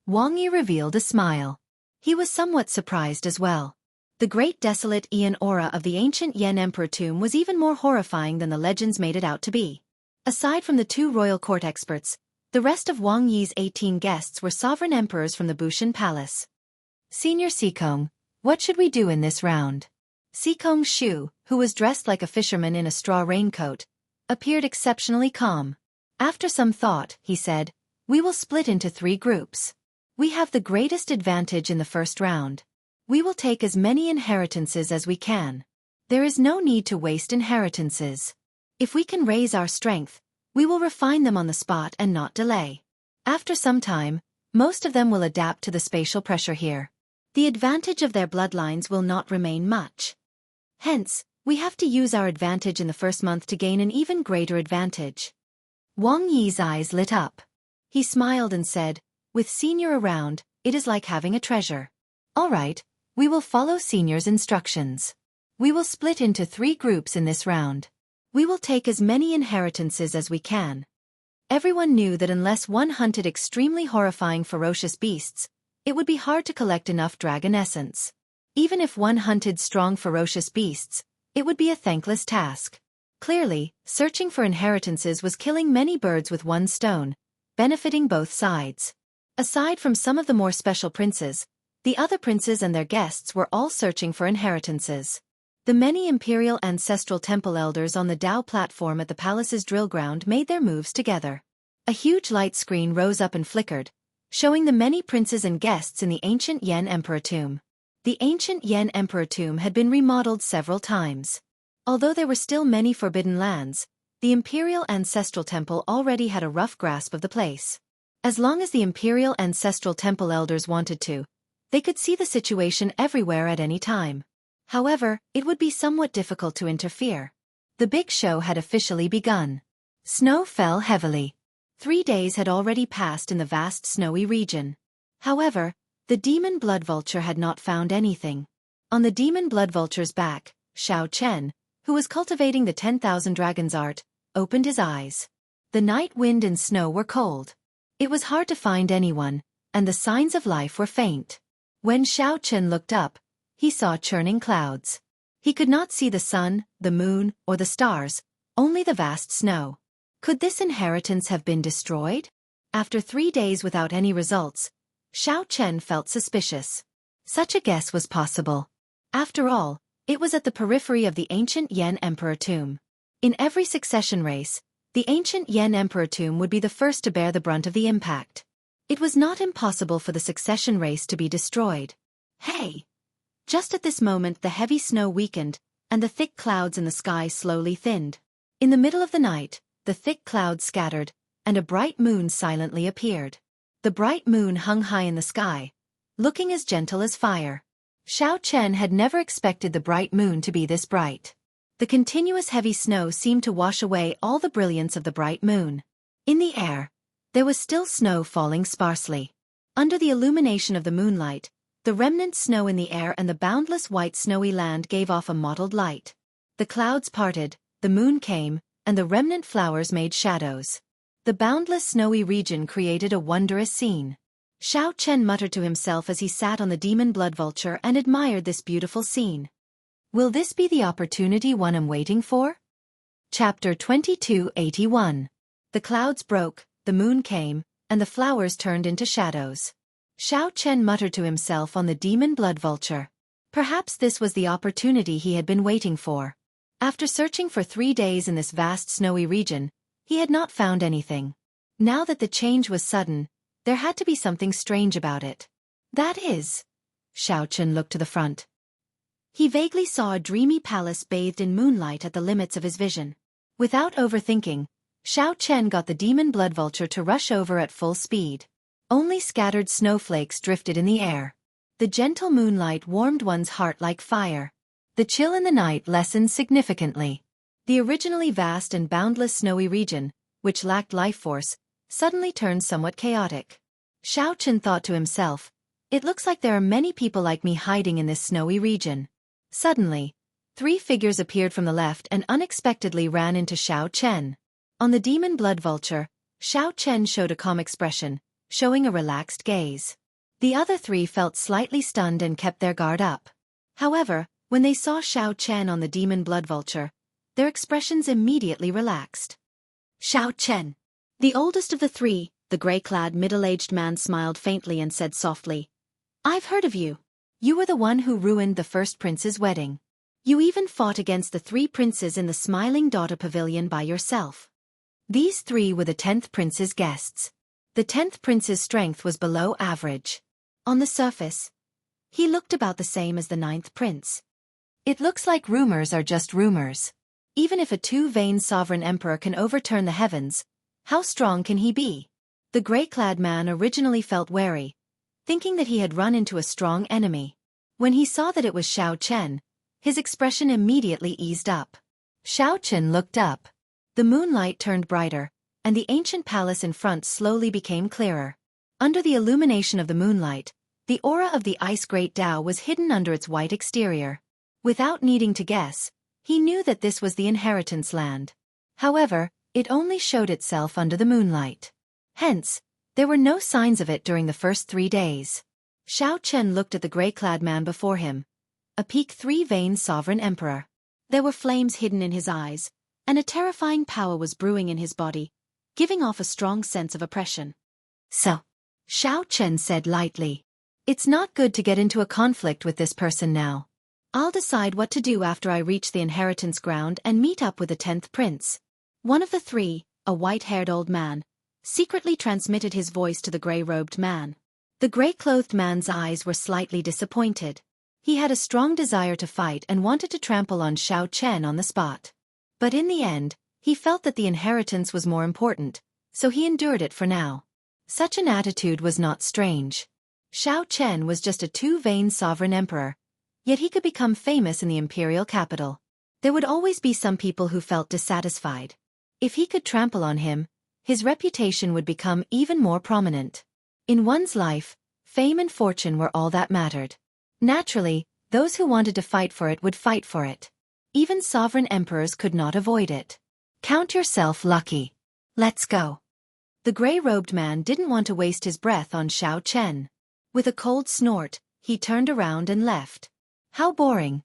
Wang Yi revealed a smile. He was somewhat surprised as well. The great desolate Ian aura of the ancient Yan Emperor tomb was even more horrifying than the legends made it out to be. Aside from the two royal court experts, the rest of Wang Yi's 18 guests were sovereign emperors from the Bushan Palace. "Senior Sikong, what should we do in this round?" Sikong Shu, who was dressed like a fisherman in a straw raincoat, appeared exceptionally calm. After some thought, he said, "We will split into 3 groups. We have the greatest advantage in the first round. We will take as many inheritances as we can. There is no need to waste inheritances. If we can raise our strength, we will refine them on the spot and not delay. After some time, most of them will adapt to the spatial pressure here. The advantage of their bloodlines will not remain much. Hence, we have to use our advantage in the first month to gain an even greater advantage." Wang Yi's eyes lit up. He smiled and said, "With Senior around, it is like having a treasure. All right, we will follow Senior's instructions. We will split into 3 groups in this round. We will take as many inheritances as we can." Everyone knew that unless one hunted extremely horrifying ferocious beasts, it would be hard to collect enough dragon essence. Even if one hunted strong ferocious beasts, it would be a thankless task. Clearly, searching for inheritances was killing many birds with one stone, benefiting both sides. Aside from some of the more special princes, the other princes and their guests were all searching for inheritances. The many imperial ancestral temple elders on the Dao platform at the palace's drill ground made their moves together. A huge light screen rose up and flickered, showing the many princes and guests in the ancient Yan Emperor tomb. The ancient Yan Emperor tomb had been remodeled several times. Although there were still many forbidden lands, the imperial ancestral temple already had a rough grasp of the place. As long as the imperial ancestral temple elders wanted to, they could see the situation everywhere at any time. However, it would be somewhat difficult to interfere. The big show had officially begun. Snow fell heavily. 3 days had already passed in the vast snowy region. However, the demon blood vulture had not found anything. On the demon blood vulture's back, Shao Chen, who was cultivating the 10,000 dragons art, opened his eyes. The night wind and snow were cold. It was hard to find anyone, and the signs of life were faint. When Shao Chen looked up, he saw churning clouds. He could not see the sun, the moon, or the stars, only the vast snow. Could this inheritance have been destroyed? After 3 days without any results, Shao Chen felt suspicious. Such a guess was possible. After all, it was at the periphery of the ancient Yan Emperor tomb. In every succession race, the ancient Yan Emperor tomb would be the first to bear the brunt of the impact. It was not impossible for the succession race to be destroyed. Hey! Just at this moment the heavy snow weakened, and the thick clouds in the sky slowly thinned. In the middle of the night, the thick clouds scattered, and a bright moon silently appeared. The bright moon hung high in the sky, looking as gentle as fire. Shao Chen had never expected the bright moon to be this bright. The continuous heavy snow seemed to wash away all the brilliance of the bright moon. In the air, there was still snow falling sparsely. Under the illumination of the moonlight, the remnant snow in the air and the boundless white snowy land gave off a mottled light. The clouds parted, the moon came, and the remnant flowers made shadows. The boundless snowy region created a wondrous scene. Shao Chen muttered to himself as he sat on the demon blood vulture and admired this beautiful scene. Will this be the opportunity one am waiting for? Chapter 2281. The clouds broke, the moon came, and the flowers turned into shadows. Xiao Chen muttered to himself on the demon blood vulture. Perhaps this was the opportunity he had been waiting for. After searching for 3 days in this vast snowy region, he had not found anything. Now that the change was sudden, there had to be something strange about it. That is... Xiao Chen looked to the front. He vaguely saw a dreamy palace bathed in moonlight at the limits of his vision. Without overthinking, Xiao Chen got the demon blood vulture to rush over at full speed. Only scattered snowflakes drifted in the air. The gentle moonlight warmed one's heart like fire. The chill in the night lessened significantly. The originally vast and boundless snowy region, which lacked life force, suddenly turned somewhat chaotic. Xiao Chen thought to himself, "It looks like there are many people like me hiding in this snowy region." Suddenly, 3 figures appeared from the left and unexpectedly ran into Xiao Chen. On the demon blood vulture, Xiao Chen showed a calm expression, showing a relaxed gaze. The other 3 felt slightly stunned and kept their guard up. However, when they saw Xiao Chen on the demon blood vulture, their expressions immediately relaxed. Xiao Chen. The oldest of the 3, the gray-clad middle-aged man smiled faintly and said softly, "I've heard of you. You were the one who ruined the first prince's wedding. You even fought against the 3 princes in the Smiling Daughter Pavilion by yourself." These 3 were the 10th prince's guests. The 10th prince's strength was below average. On the surface, he looked about the same as the 9th prince. It looks like rumors are just rumors. Even if a 2-vein sovereign emperor can overturn the heavens, how strong can he be? The gray-clad man originally felt wary, thinking that he had run into a strong enemy. When he saw that it was Xiao Chen, his expression immediately eased up. Xiao Chen looked up. The moonlight turned brighter, and the ancient palace in front slowly became clearer. Under the illumination of the moonlight, the aura of the Ice Great Tao was hidden under its white exterior. Without needing to guess, he knew that this was the inheritance land. However, it only showed itself under the moonlight. Hence, there were no signs of it during the first 3 days. Xiao Chen looked at the gray-clad man before him, a peak 3-vein sovereign emperor. There were flames hidden in his eyes, and a terrifying power was brewing in his body, giving off a strong sense of oppression. "So," Xiao Chen said lightly, "it's not good to get into a conflict with this person now. I'll decide what to do after I reach the inheritance ground and meet up with the 10th prince." One of the 3, a white-haired old man, secretly transmitted his voice to the gray-robed man. The gray-clothed man's eyes were slightly disappointed. He had a strong desire to fight and wanted to trample on Xiao Chen on the spot. But in the end, he felt that the inheritance was more important, so he endured it for now. Such an attitude was not strange. Xiao Chen was just a 2-vein sovereign emperor, yet he could become famous in the imperial capital. There would always be some people who felt dissatisfied. If he could trample on him, his reputation would become even more prominent. In one's life, fame and fortune were all that mattered. Naturally, those who wanted to fight for it would fight for it. Even sovereign emperors could not avoid it. Count yourself lucky. Let's go. The gray-robed man didn't want to waste his breath on Xiao Chen. With a cold snort, he turned around and left. How boring.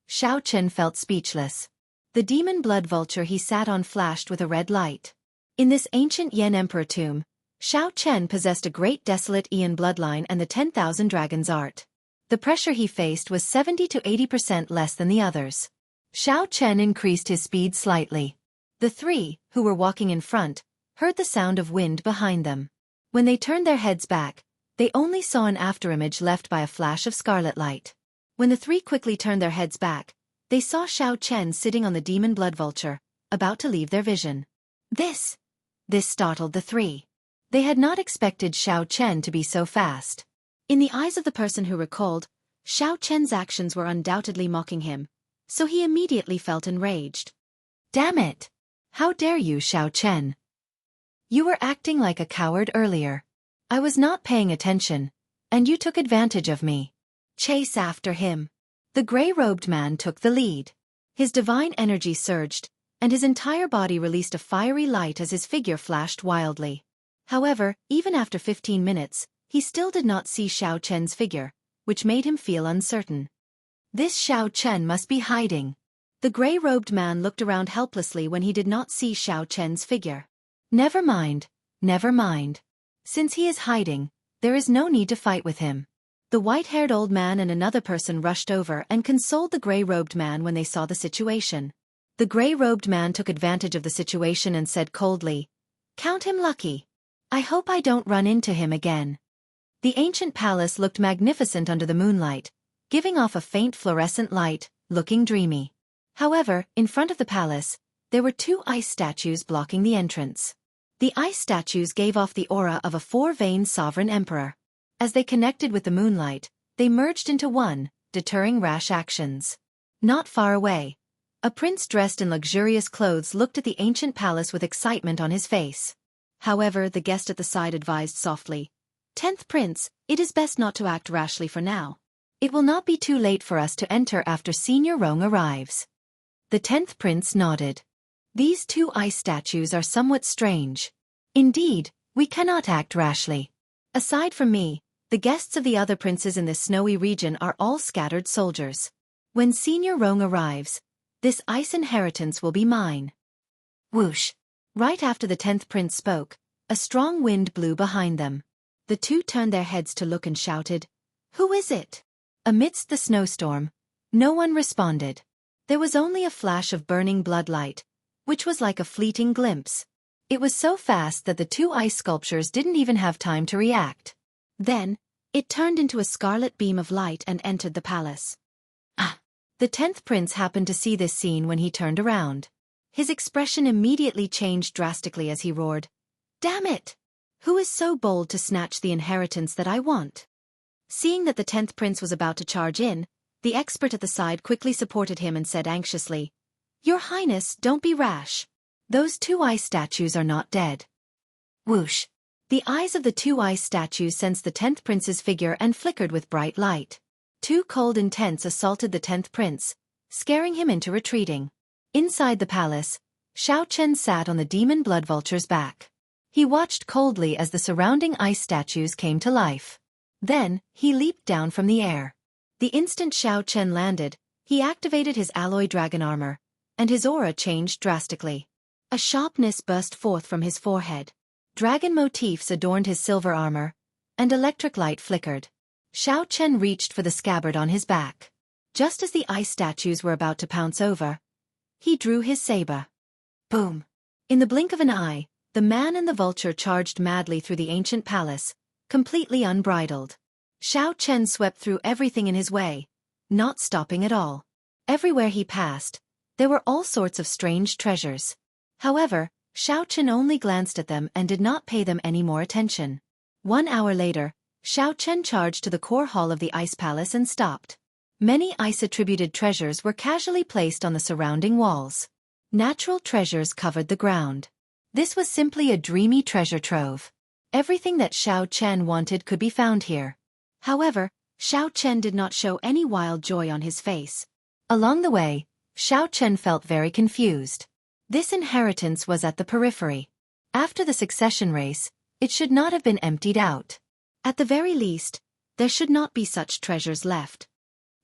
Xiao Chen felt speechless. The demon blood vulture he sat on flashed with a red light. In this ancient Yan Emperor tomb, Xiao Chen possessed a great desolate Aeon bloodline and the 10,000 dragons art. The pressure he faced was 70 to 80% less than the others. Xiao Chen increased his speed slightly. The 3, who were walking in front, heard the sound of wind behind them. When they turned their heads back, they only saw an afterimage left by a flash of scarlet light. When the 3 quickly turned their heads back, they saw Xiao Chen sitting on the demon blood vulture, about to leave their vision. This startled the 3. They had not expected Xiao Chen to be so fast. In the eyes of the person who recalled, Xiao Chen's actions were undoubtedly mocking him, so he immediately felt enraged. "Damn it! How dare you, Xiao Chen? You were acting like a coward earlier. I was not paying attention, and you took advantage of me. Chase after him." The gray-robed man took the lead. His divine energy surged, and his entire body released a fiery light as his figure flashed wildly. However, even after 15 minutes, he still did not see Xiao Chen's figure, which made him feel uncertain. This Xiao Chen must be hiding. The gray-robed man looked around helplessly when he did not see Xiao Chen's figure. Never mind, never mind. Since he is hiding, there is no need to fight with him. The white-haired old man and another person rushed over and consoled the gray-robed man when they saw the situation. The gray-robed man took advantage of the situation and said coldly, "Count him lucky. I hope I don't run into him again." The ancient palace looked magnificent under the moonlight, giving off a faint fluorescent light, looking dreamy. However, in front of the palace, there were two ice statues blocking the entrance. The ice statues gave off the aura of a four-veined sovereign emperor. As they connected with the moonlight, they merged into one, deterring rash actions. Not far away, a prince dressed in luxurious clothes looked at the ancient palace with excitement on his face. However, the guest at the side advised softly, "10th Prince, it is best not to act rashly for now. It will not be too late for us to enter after Senior Rong arrives." The 10th Prince nodded. These two ice statues are somewhat strange. Indeed, we cannot act rashly. Aside from me, the guests of the other princes in this snowy region are all scattered soldiers. When Senior Rong arrives, this ice inheritance will be mine. Whoosh! Right after the 10th Prince spoke, a strong wind blew behind them. The two turned their heads to look and shouted, "Who is it?" Amidst the snowstorm, no one responded. There was only a flash of burning blood light, which was like a fleeting glimpse. It was so fast that the two ice sculptures didn't even have time to react. Then, it turned into a scarlet beam of light and entered the palace. Ah! The 10th Prince happened to see this scene when he turned around. His expression immediately changed drastically as he roared, "Damn it! Who is so bold to snatch the inheritance that I want?" Seeing that the 10th Prince was about to charge in, the expert at the side quickly supported him and said anxiously, "Your Highness, don't be rash. Those two ice statues are not dead." Whoosh! The eyes of the two ice statues sensed the 10th Prince's figure and flickered with bright light. Two cold intents assaulted the 10th Prince, scaring him into retreating. Inside the palace, Xiao Chen sat on the demon blood vulture's back. He watched coldly as the surrounding ice statues came to life. Then, he leaped down from the air. The instant Xiao Chen landed, he activated his alloy dragon armor, and his aura changed drastically. A sharpness burst forth from his forehead. Dragon motifs adorned his silver armor, and electric light flickered. Xiao Chen reached for the scabbard on his back. Just as the ice statues were about to pounce over, he drew his saber. Boom! In the blink of an eye, the man and the vulture charged madly through the ancient palace, completely unbridled. Xiao Chen swept through everything in his way, not stopping at all. Everywhere he passed, there were all sorts of strange treasures. However, Xiao Chen only glanced at them and did not pay them any more attention. 1 hour later, Xiao Chen charged to the core hall of the ice palace and stopped. Many ice-attributed treasures were casually placed on the surrounding walls. Natural treasures covered the ground. This was simply a dreamy treasure trove. Everything that Xiao Chen wanted could be found here. However, Xiao Chen did not show any wild joy on his face. Along the way, Xiao Chen felt very confused. This inheritance was at the periphery. After the succession race, it should not have been emptied out. At the very least, there should not be such treasures left.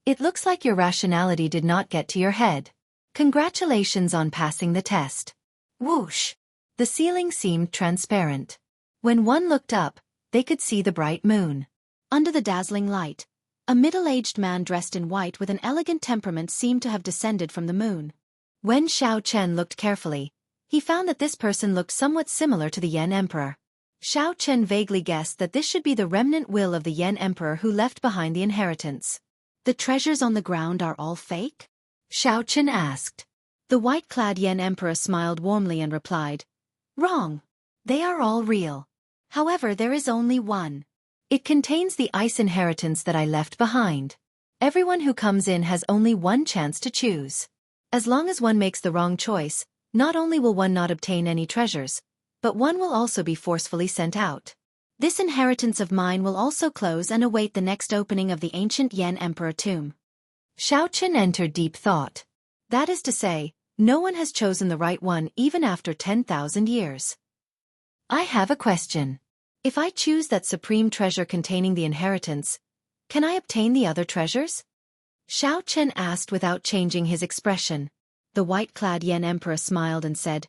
It looks like your rationality did not get to your head. Congratulations on passing the test. Whoosh! The ceiling seemed transparent. When one looked up, they could see the bright moon. Under the dazzling light, a middle-aged man dressed in white with an elegant temperament seemed to have descended from the moon. When Xiao Chen looked carefully, he found that this person looked somewhat similar to the Yen Emperor. Xiao Chen vaguely guessed that this should be the remnant will of the Yen Emperor who left behind the inheritance. The treasures on the ground are all fake? Xiao Chen asked. The white-clad Yen Emperor smiled warmly and replied, "Wrong. They are all real. However, there is only one. It contains the ice inheritance that I left behind. Everyone who comes in has only one chance to choose. As long as one makes the wrong choice, not only will one not obtain any treasures, but one will also be forcefully sent out. This inheritance of mine will also close and await the next opening of the ancient Yen Emperor tomb." Xiao Chen entered deep thought. That is to say, no one has chosen the right one even after 10,000 years. I have a question. If I choose that supreme treasure containing the inheritance, can I obtain the other treasures? Xiao Chen asked without changing his expression. The white-clad Yen Emperor smiled and said,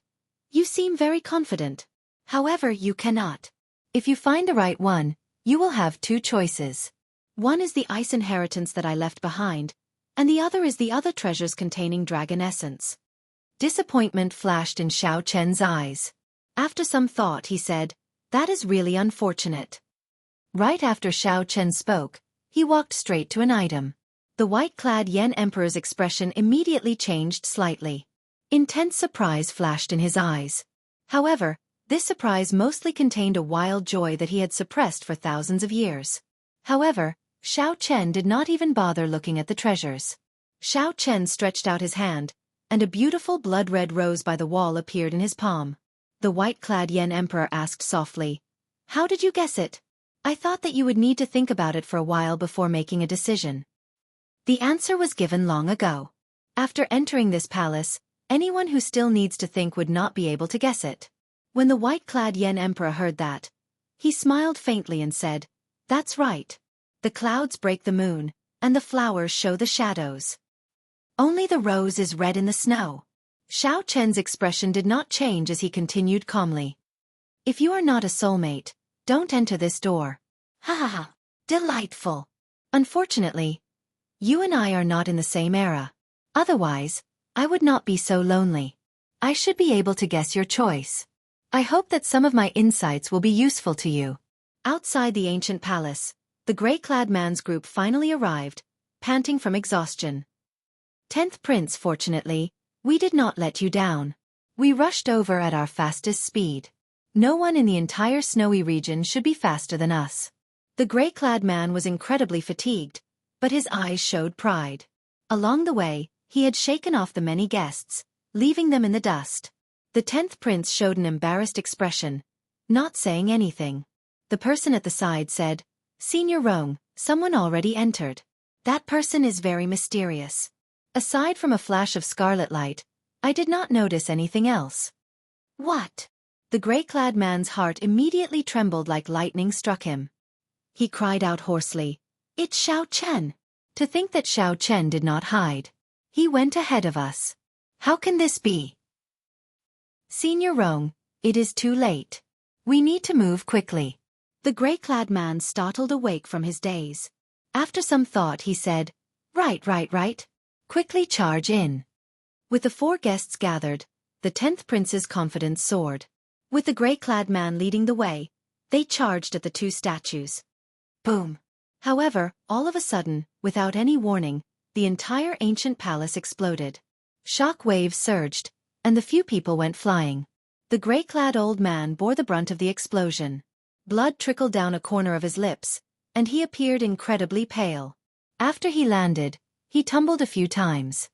"You seem very confident. However, you cannot. If you find the right one, you will have two choices. One is the ice inheritance that I left behind, and the other is the other treasures containing dragon essence." Disappointment flashed in Xiao Chen's eyes. After some thought he said, "That is really unfortunate." Right after Xiao Chen spoke, he walked straight to an item. The white-clad Yen Emperor's expression immediately changed slightly. Intense surprise flashed in his eyes. However, this surprise mostly contained a wild joy that he had suppressed for thousands of years. However, Xiao Chen did not even bother looking at the treasures. Xiao Chen stretched out his hand, and a beautiful blood-red rose by the wall appeared in his palm. The white-clad Yen Emperor asked softly, "How did you guess it? I thought that you would need to think about it for a while before making a decision." The answer was given long ago. After entering this palace, anyone who still needs to think would not be able to guess it. When the white-clad Yen Emperor heard that, he smiled faintly and said, "That's right. The clouds break the moon, and the flowers show the shadows. Only the rose is red in the snow." Xiao Chen's expression did not change as he continued calmly. "If you are not a soulmate, don't enter this door." Ha ha ha. Delightful. Unfortunately, you and I are not in the same era. Otherwise, I would not be so lonely. I should be able to guess your choice. I hope that some of my insights will be useful to you. Outside the ancient palace, the gray-clad man's group finally arrived, panting from exhaustion. 10th Prince, fortunately, we did not let you down. We rushed over at our fastest speed. No one in the entire snowy region should be faster than us. The gray-clad man was incredibly fatigued, but his eyes showed pride. Along the way, he had shaken off the many guests, leaving them in the dust. The 10th Prince showed an embarrassed expression, not saying anything. The person at the side said, "Senior Rong, someone already entered. That person is very mysterious. Aside from a flash of scarlet light, I did not notice anything else." "What?" The gray-clad man's heart immediately trembled like lightning struck him. He cried out hoarsely, "It's Xiao Chen." To think that Xiao Chen did not hide. He went ahead of us. How can this be? Senior Rong, it is too late. We need to move quickly. The gray-clad man startled awake from his daze. After some thought he said, Right. Quickly charge in." With the 4 guests gathered, the 10th Prince's confidence soared. With the gray-clad man leading the way, they charged at the 2 statues. Boom! However, all of a sudden, without any warning, the entire ancient palace exploded. Shock waves surged, and the few people went flying. The gray-clad old man bore the brunt of the explosion. Blood trickled down a corner of his lips, and he appeared incredibly pale. After he landed, he tumbled a few times.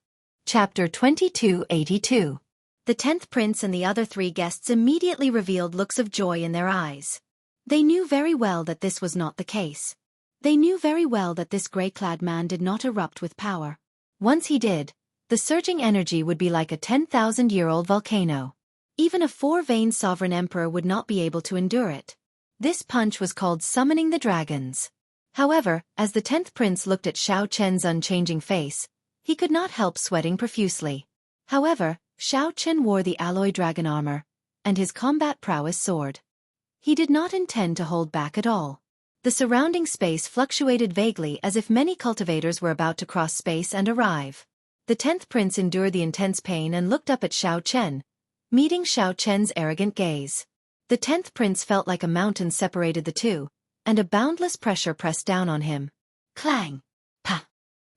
Chapter 2282. The 10th Prince and the other 3 guests immediately revealed looks of joy in their eyes. They knew very well that this was not the case. They knew very well that this gray-clad man did not erupt with power. Once he did, the surging energy would be like a 10,000-year-old volcano. Even a 4-veined sovereign emperor would not be able to endure it. This punch was called summoning the dragons. However, as the 10th Prince looked at Xiao Chen's unchanging face, he could not help sweating profusely. However, Xiao Chen wore the alloy dragon armor, and his combat prowess soared. He did not intend to hold back at all. The surrounding space fluctuated vaguely as if many cultivators were about to cross space and arrive. The 10th Prince endured the intense pain and looked up at Xiao Chen, meeting Xiao Chen's arrogant gaze. The 10th Prince felt like a mountain separated the two, and a boundless pressure pressed down on him. Clang! Pa!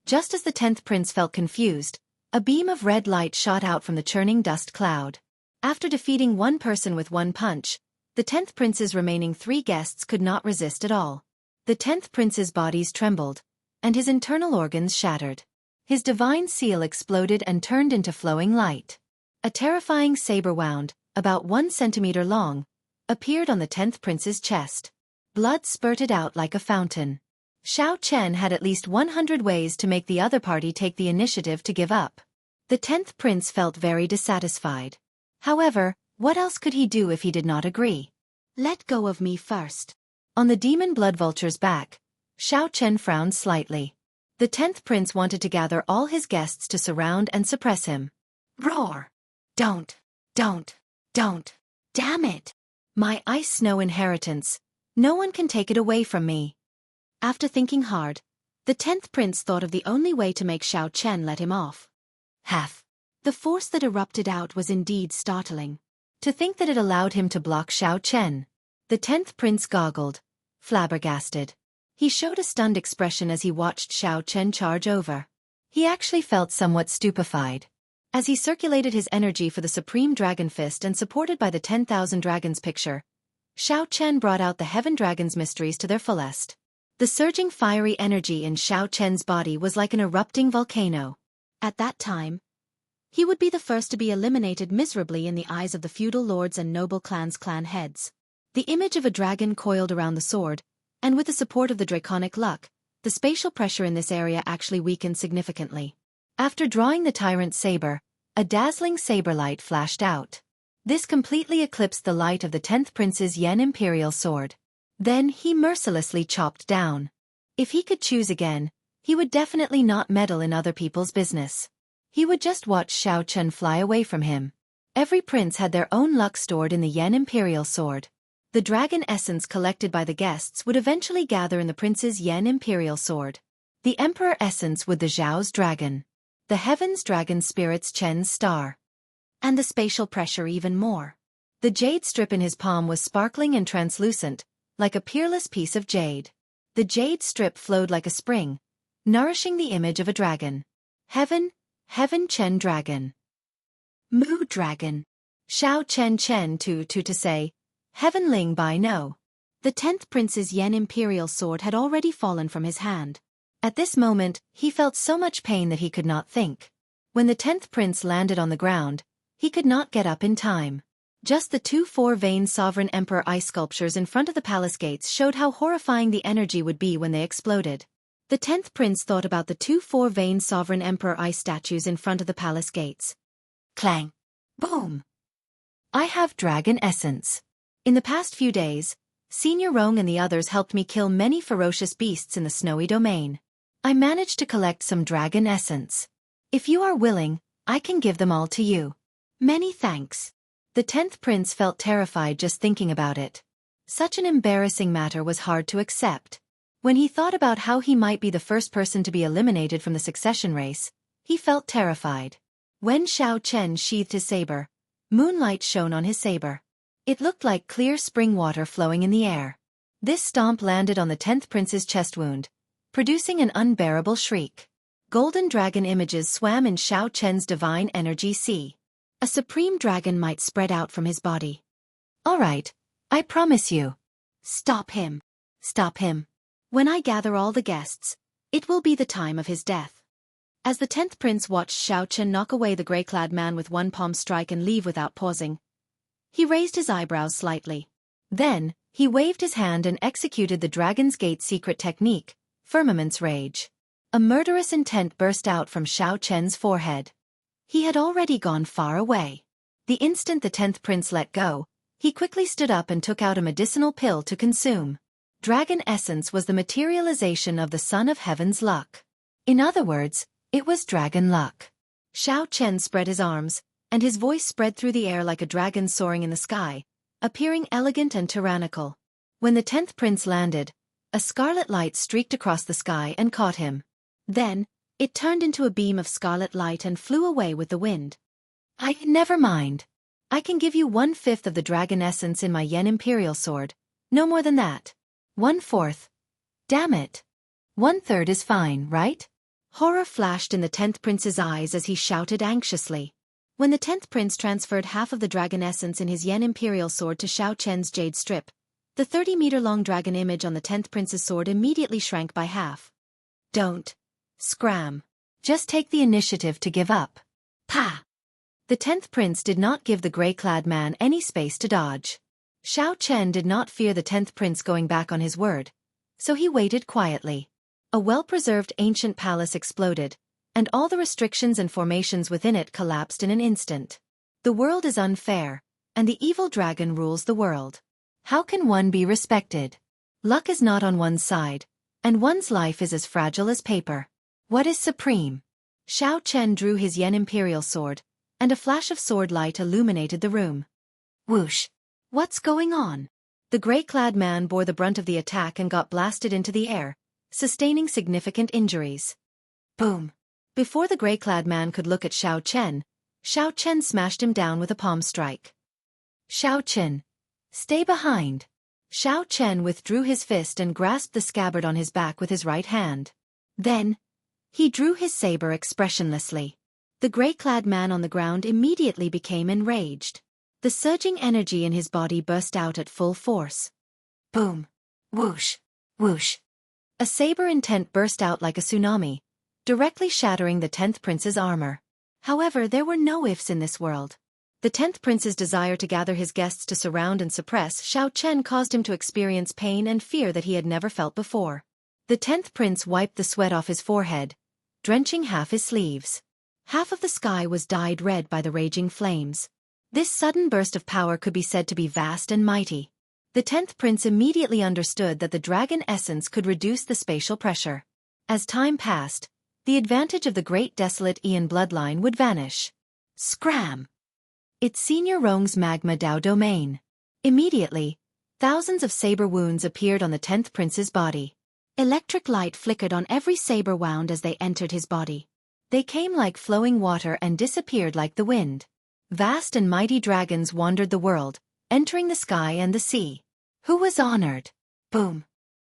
Just as the 10th Prince felt confused, a beam of red light shot out from the churning dust cloud. After defeating one person with one punch, the 10th Prince's remaining 3 guests could not resist at all. The 10th Prince's bodies trembled, and his internal organs shattered. His divine seal exploded and turned into flowing light. A terrifying saber wound, about 1 centimeter long, appeared on the 10th Prince's chest. Blood spurted out like a fountain. Xiao Chen had at least 100 ways to make the other party take the initiative to give up. The 10th Prince felt very dissatisfied. However, what else could he do if he did not agree? Let go of me first. On the demon blood vulture's back, Xiao Chen frowned slightly. The 10th prince wanted to gather all his guests to surround and suppress him. Roar! Don't! Damn it! My ice snow inheritance. No one can take it away from me. After thinking hard, the 10th prince thought of the only way to make Xiao Chen let him off. Half. The force that erupted out was indeed startling. To think that it allowed him to block Xiao Chen. The 10th prince goggled, flabbergasted. He showed a stunned expression as he watched Xiao Chen charge over. He actually felt somewhat stupefied. As he circulated his energy for the Supreme Dragon Fist and supported by the 10,000 Dragons picture, Xiao Chen brought out the Heaven Dragon's mysteries to their fullest. The surging fiery energy in Xiao Chen's body was like an erupting volcano. At that time, he would be the first to be eliminated miserably in the eyes of the feudal lords and noble clans' clan heads. The image of a dragon coiled around the sword, and with the support of the draconic luck, the spatial pressure in this area actually weakened significantly. After drawing the tyrant's saber, a dazzling saber light flashed out. This completely eclipsed the light of the 10th prince's Yen Imperial sword. Then he mercilessly chopped down. If he could choose again, he would definitely not meddle in other people's business. He would just watch Xiao Chen fly away from him. Every prince had their own luck stored in the Yen Imperial sword. The dragon essence collected by the guests would eventually gather in the prince's Yen Imperial sword. The emperor essence with the Zhao's dragon. The heavens dragon spirit's Chen's star. And the spatial pressure even more. The jade strip in his palm was sparkling and translucent, like a peerless piece of jade. The jade strip flowed like a spring, nourishing the image of a dragon. Heaven Chen dragon. Mu dragon. Xiao Chen to say, Heavenling by no. The 10th prince's Yen Imperial sword had already fallen from his hand. At this moment, he felt so much pain that he could not think. When the 10th prince landed on the ground, he could not get up in time. Just the 2 4-vein sovereign emperor ice sculptures in front of the palace gates showed how horrifying the energy would be when they exploded. The 10th prince thought about the 2 4-vein sovereign emperor ice statues in front of the palace gates. Clang! Boom! I have dragon essence. In the past few days, Senior Rong and the others helped me kill many ferocious beasts in the snowy domain. I managed to collect some dragon essence. If you are willing, I can give them all to you. Many thanks. The 10th prince felt terrified just thinking about it. Such an embarrassing matter was hard to accept. When he thought about how he might be the first person to be eliminated from the succession race, he felt terrified. When Xiao Chen sheathed his saber, moonlight shone on his saber. It looked like clear spring water flowing in the air. This stomp landed on the 10th prince's chest wound, producing an unbearable shriek. Golden dragon images swam in Xiao Chen's divine energy sea. A supreme dragon might spread out from his body. All right, I promise you. Stop him. Stop him. When I gather all the guests, it will be the time of his death. As the 10th prince watched Xiao Chen knock away the grey-clad man with one palm strike and leave without pausing, he raised his eyebrows slightly. Then, he waved his hand and executed the Dragon's Gate secret technique, Firmament's Rage. A murderous intent burst out from Xiao Chen's forehead. He had already gone far away. The instant the 10th prince let go, he quickly stood up and took out a medicinal pill to consume. Dragon essence was the materialization of the Son of Heaven's luck. In other words, it was dragon luck. Xiao Chen spread his arms, and his voice spread through the air like a dragon soaring in the sky, appearing elegant and tyrannical. When the 10th prince landed, a scarlet light streaked across the sky and caught him. Then, it turned into a beam of scarlet light and flew away with the wind. Never mind. I can give you 1/5 of the dragon essence in my Yen Imperial sword, no more than that. 1/4. Damn it. 1/3 is fine, right? Horror flashed in the 10th prince's eyes as he shouted anxiously. When the 10th prince transferred half of the dragon essence in his Yen Imperial sword to Xiao Chen's jade strip, the 30-meter-long dragon image on the 10th prince's sword immediately shrank by half. Don't scram. Just take the initiative to give up. Pa! The 10th prince did not give the grey-clad man any space to dodge. Xiao Chen did not fear the 10th prince going back on his word, so he waited quietly. A well-preserved ancient palace exploded, and all the restrictions and formations within it collapsed in an instant. The world is unfair, and the evil dragon rules the world. How can one be respected? Luck is not on one's side, and one's life is as fragile as paper. What is supreme? Xiao Chen drew his Yen Imperial sword, and a flash of sword light illuminated the room. Whoosh! What's going on? The gray-clad man bore the brunt of the attack and got blasted into the air, sustaining significant injuries. Boom! Before the gray-clad man could look at Xiao Chen smashed him down with a palm strike. Xiao Chen, stay behind. Xiao Chen withdrew his fist and grasped the scabbard on his back with his right hand. Then, he drew his saber expressionlessly. The gray-clad man on the ground immediately became enraged. The surging energy in his body burst out at full force. Boom! Whoosh! Whoosh! A saber intent burst out like a tsunami, directly shattering the 10th Prince's armor. However, there were no ifs in this world. The 10th Prince's desire to gather his guests to surround and suppress Xiao Chen caused him to experience pain and fear that he had never felt before. The 10th Prince wiped the sweat off his forehead, drenching half his sleeves. Half of the sky was dyed red by the raging flames. This sudden burst of power could be said to be vast and mighty. The 10th Prince immediately understood that the dragon essence could reduce the spatial pressure. As time passed, the advantage of the Great Desolate Aeon bloodline would vanish. Scram! It's Senior Rong's Magma Dao domain. Immediately, thousands of saber wounds appeared on the 10th Prince's body. Electric light flickered on every saber wound as they entered his body. They came like flowing water and disappeared like the wind. Vast and mighty dragons wandered the world, entering the sky and the sea. Who was honored? Boom!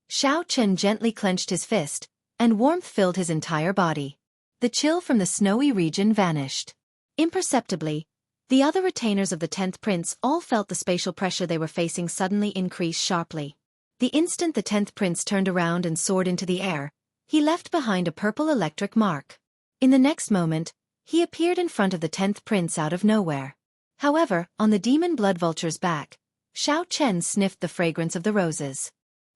Xiao Chen gently clenched his fist, and warmth filled his entire body. The chill from the snowy region vanished. Imperceptibly, the other retainers of the 10th Prince all felt the spatial pressure they were facing suddenly increase sharply. The instant the 10th Prince turned around and soared into the air, he left behind a purple electric mark. In the next moment, he appeared in front of the 10th Prince out of nowhere. However, on the demon blood vulture's back, Xiao Chen sniffed the fragrance of the roses.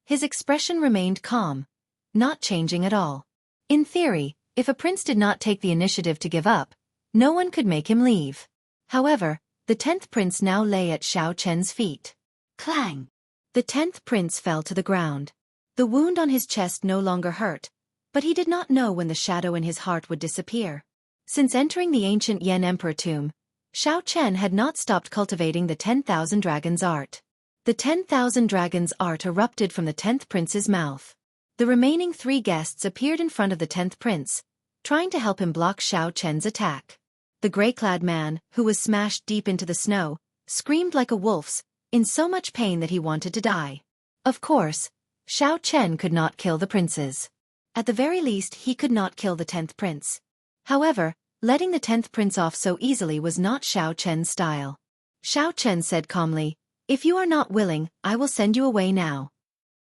His expression remained calm, not changing at all. In theory, if a prince did not take the initiative to give up, no one could make him leave. However, the 10th Prince now lay at Xiao Chen's feet. Clang! The 10th Prince fell to the ground. The wound on his chest no longer hurt, but he did not know when the shadow in his heart would disappear. Since entering the ancient Yen Emperor tomb, Xiao Chen had not stopped cultivating the 10,000 Dragons art. The 10,000 Dragons art erupted from the 10th Prince's mouth. The remaining 3 guests appeared in front of the 10th Prince, trying to help him block Xiao Chen's attack. The gray-clad man, who was smashed deep into the snow, screamed like a wolf's, in so much pain that he wanted to die. Of course, Xiao Chen could not kill the princes. At the very least, he could not kill the 10th Prince. However, letting the 10th Prince off so easily was not Xiao Chen's style. Xiao Chen said calmly, "If you are not willing, I will send you away now."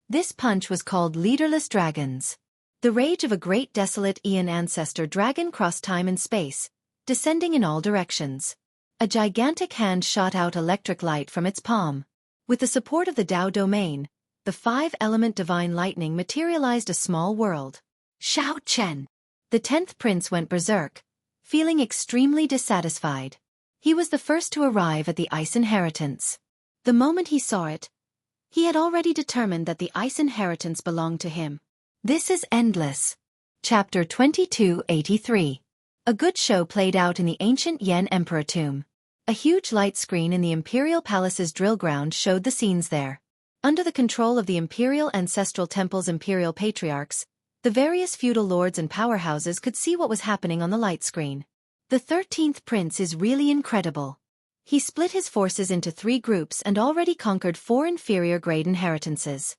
This punch was called Leaderless Dragons. The rage of a great desolate Aeon ancestor dragon crossed time and space, descending in all directions. A gigantic hand shot out electric light from its palm. With the support of the Dao domain, the 5-element divine lightning materialized a small world. Xiao Chen! The 10th Prince went berserk, feeling extremely dissatisfied. He was the first to arrive at the Ice Inheritance. The moment he saw it, he had already determined that the Ice Inheritance belonged to him. This is endless. Chapter 2283. A good show played out in the ancient Yen Emperor tomb. A huge light screen in the Imperial Palace's drill ground showed the scenes there. Under the control of the Imperial Ancestral Temple's Imperial Patriarchs, the various feudal lords and powerhouses could see what was happening on the light screen. The 13th Prince is really incredible. He split his forces into 3 groups and already conquered 4 inferior-grade inheritances.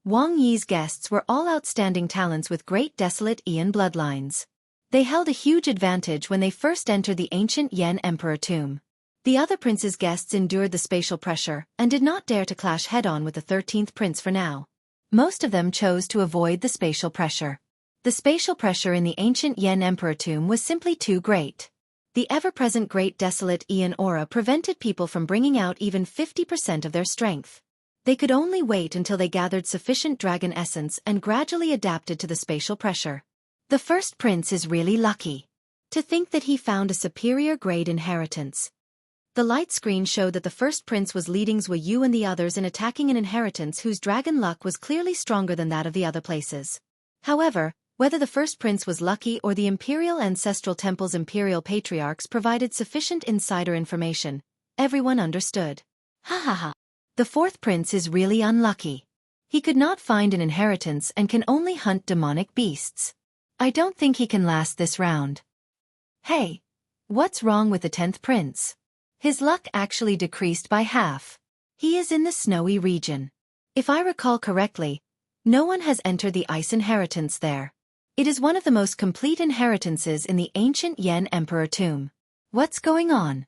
Wang Yi's guests were all outstanding talents with great desolate Aeon bloodlines. They held a huge advantage when they first entered the ancient Yen Emperor tomb. The other prince's guests endured the spatial pressure and did not dare to clash head-on with the 13th Prince for now. Most of them chose to avoid the spatial pressure. The spatial pressure in the ancient Yen Emperor tomb was simply too great. The ever-present great desolate Aeon aura prevented people from bringing out even 50% of their strength. They could only wait until they gathered sufficient dragon essence and gradually adapted to the spatial pressure. The first prince is really lucky. To think that he found a superior grade inheritance. The light screen showed that the first prince was leading Zhui Yu and the others in attacking an inheritance whose dragon luck was clearly stronger than that of the other places. However, Whether the first prince was lucky or the imperial ancestral temple's imperial patriarchs provided sufficient insider information, everyone understood. Ha ha ha. The fourth prince is really unlucky. He could not find an inheritance and can only hunt demonic beasts. I don't think he can last this round. Hey, what's wrong with the 10th prince? His luck actually decreased by half. He is in the snowy region. If I recall correctly, no one has entered the ice inheritance there. It is one of the most complete inheritances in the ancient Yen Emperor tomb. What's going on?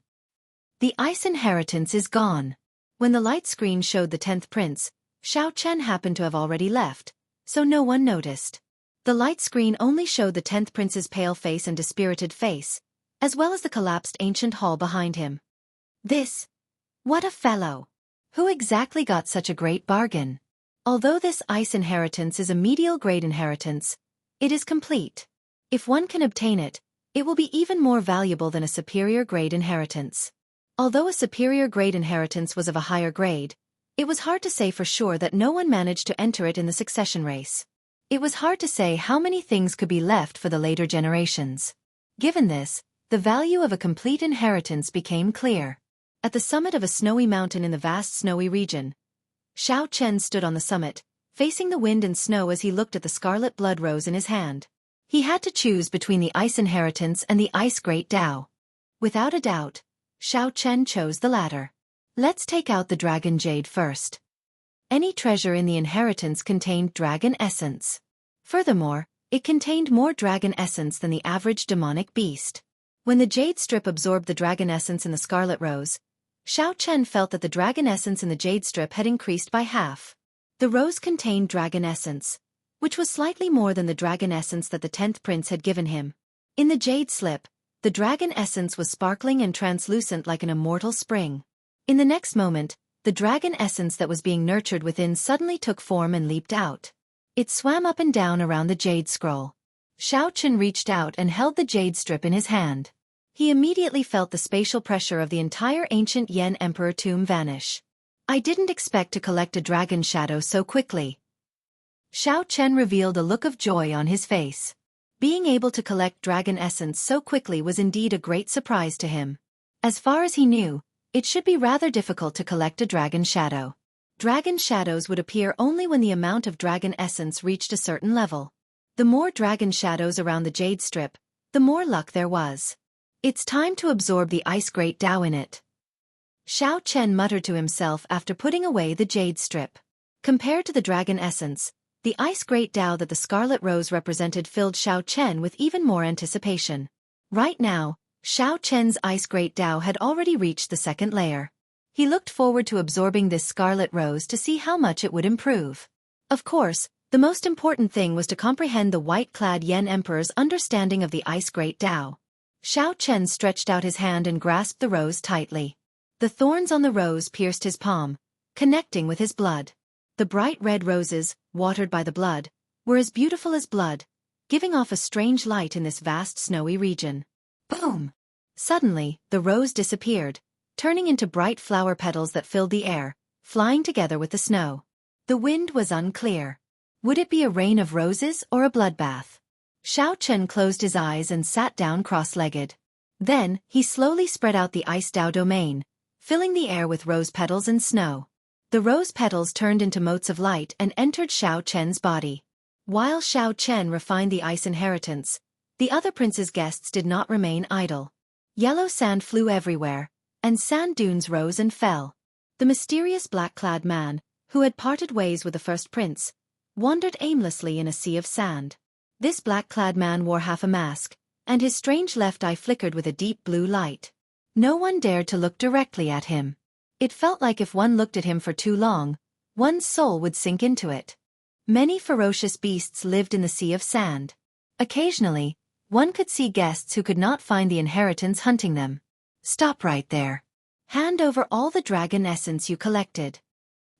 The ice inheritance is gone. When the light screen showed the 10th prince, Xiao Chen happened to have already left, so no one noticed. The light screen only showed the 10th prince's pale face and dispirited face, as well as the collapsed ancient hall behind him. What a fellow! Who exactly got such a great bargain? Although this ice inheritance is a medial grade inheritance, it is complete. If one can obtain it, it will be even more valuable than a superior grade inheritance. Although a superior grade inheritance was of a higher grade, it was hard to say for sure that no one managed to enter it in the succession race. It was hard to say how many things could be left for the later generations. Given this, the value of a complete inheritance became clear. At the summit of a snowy mountain in the vast snowy region, Xiao Chen stood on the summit, facing the wind and snow as he looked at the scarlet blood rose in his hand. He had to choose between the ice inheritance and the ice great Tao. Without a doubt, Xiao Chen chose the latter. Let's take out the dragon jade first. Any treasure in the inheritance contained dragon essence. Furthermore, it contained more dragon essence than the average demonic beast. When the jade strip absorbed the dragon essence in the scarlet rose, Xiao Chen felt that the dragon essence in the jade strip had increased by half. The rose contained dragon essence, which was slightly more than the dragon essence that the 10th prince had given him. In the jade slip, the dragon essence was sparkling and translucent like an immortal spring. In the next moment, the dragon essence that was being nurtured within suddenly took form and leaped out. It swam up and down around the jade scroll. Xiao Chen reached out and held the jade strip in his hand. He immediately felt the spatial pressure of the entire ancient Yen Emperor tomb vanish. I didn't expect to collect a dragon shadow so quickly. Xiao Chen revealed a look of joy on his face. Being able to collect dragon essence so quickly was indeed a great surprise to him. As far as he knew, it should be rather difficult to collect a dragon shadow. Dragon shadows would appear only when the amount of dragon essence reached a certain level. The more dragon shadows around the jade strip, the more luck there was. It's time to absorb the ice great Tao in it. Xiao Chen muttered to himself after putting away the jade strip. Compared to the dragon essence, the ice great Tao that the scarlet rose represented filled Xiao Chen with even more anticipation. Right now, Xiao Chen's ice great Tao had already reached the second layer. He looked forward to absorbing this scarlet rose to see how much it would improve. Of course, the most important thing was to comprehend the white-clad Yen Emperor's understanding of the ice great Tao. Xiao Chen stretched out his hand and grasped the rose tightly. The thorns on the rose pierced his palm, connecting with his blood. The bright red roses, watered by the blood, were as beautiful as blood, giving off a strange light in this vast snowy region. Boom! Suddenly, the rose disappeared, turning into bright flower petals that filled the air, flying together with the snow. The wind was unclear. Would it be a rain of roses or a bloodbath? Xiao Chen closed his eyes and sat down cross-legged. Then, he slowly spread out the ice Tao domain, filling the air with rose petals and snow. The rose petals turned into motes of light and entered Xiao Chen's body. While Xiao Chen refined the ice inheritance, the other prince's guests did not remain idle. Yellow sand flew everywhere, and sand dunes rose and fell. The mysterious black-clad man, who had parted ways with the first prince, wandered aimlessly in a sea of sand. This black-clad man wore half a mask, and his strange left eye flickered with a deep blue light. No one dared to look directly at him. It felt like if one looked at him for too long, one's soul would sink into it. Many ferocious beasts lived in the sea of sand. Occasionally, one could see guests who could not find the inheritance hunting them. Stop right there. Hand over all the dragon essence you collected.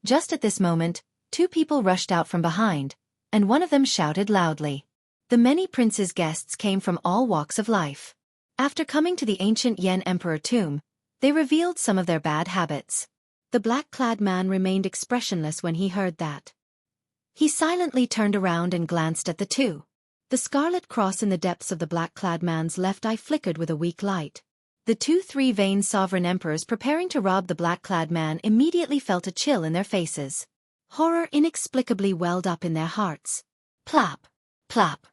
Just at this moment, two people rushed out from behind, and one of them shouted loudly. The many princes' guests came from all walks of life. After coming to the ancient Yen Emperor tomb, they revealed some of their bad habits. The black-clad man remained expressionless when he heard that. He silently turned around and glanced at the two. The scarlet cross in the depths of the black-clad man's left eye flickered with a weak light. The two three-veined sovereign emperors preparing to rob the black-clad man immediately felt a chill in their faces. Horror inexplicably welled up in their hearts. Plop! Plop!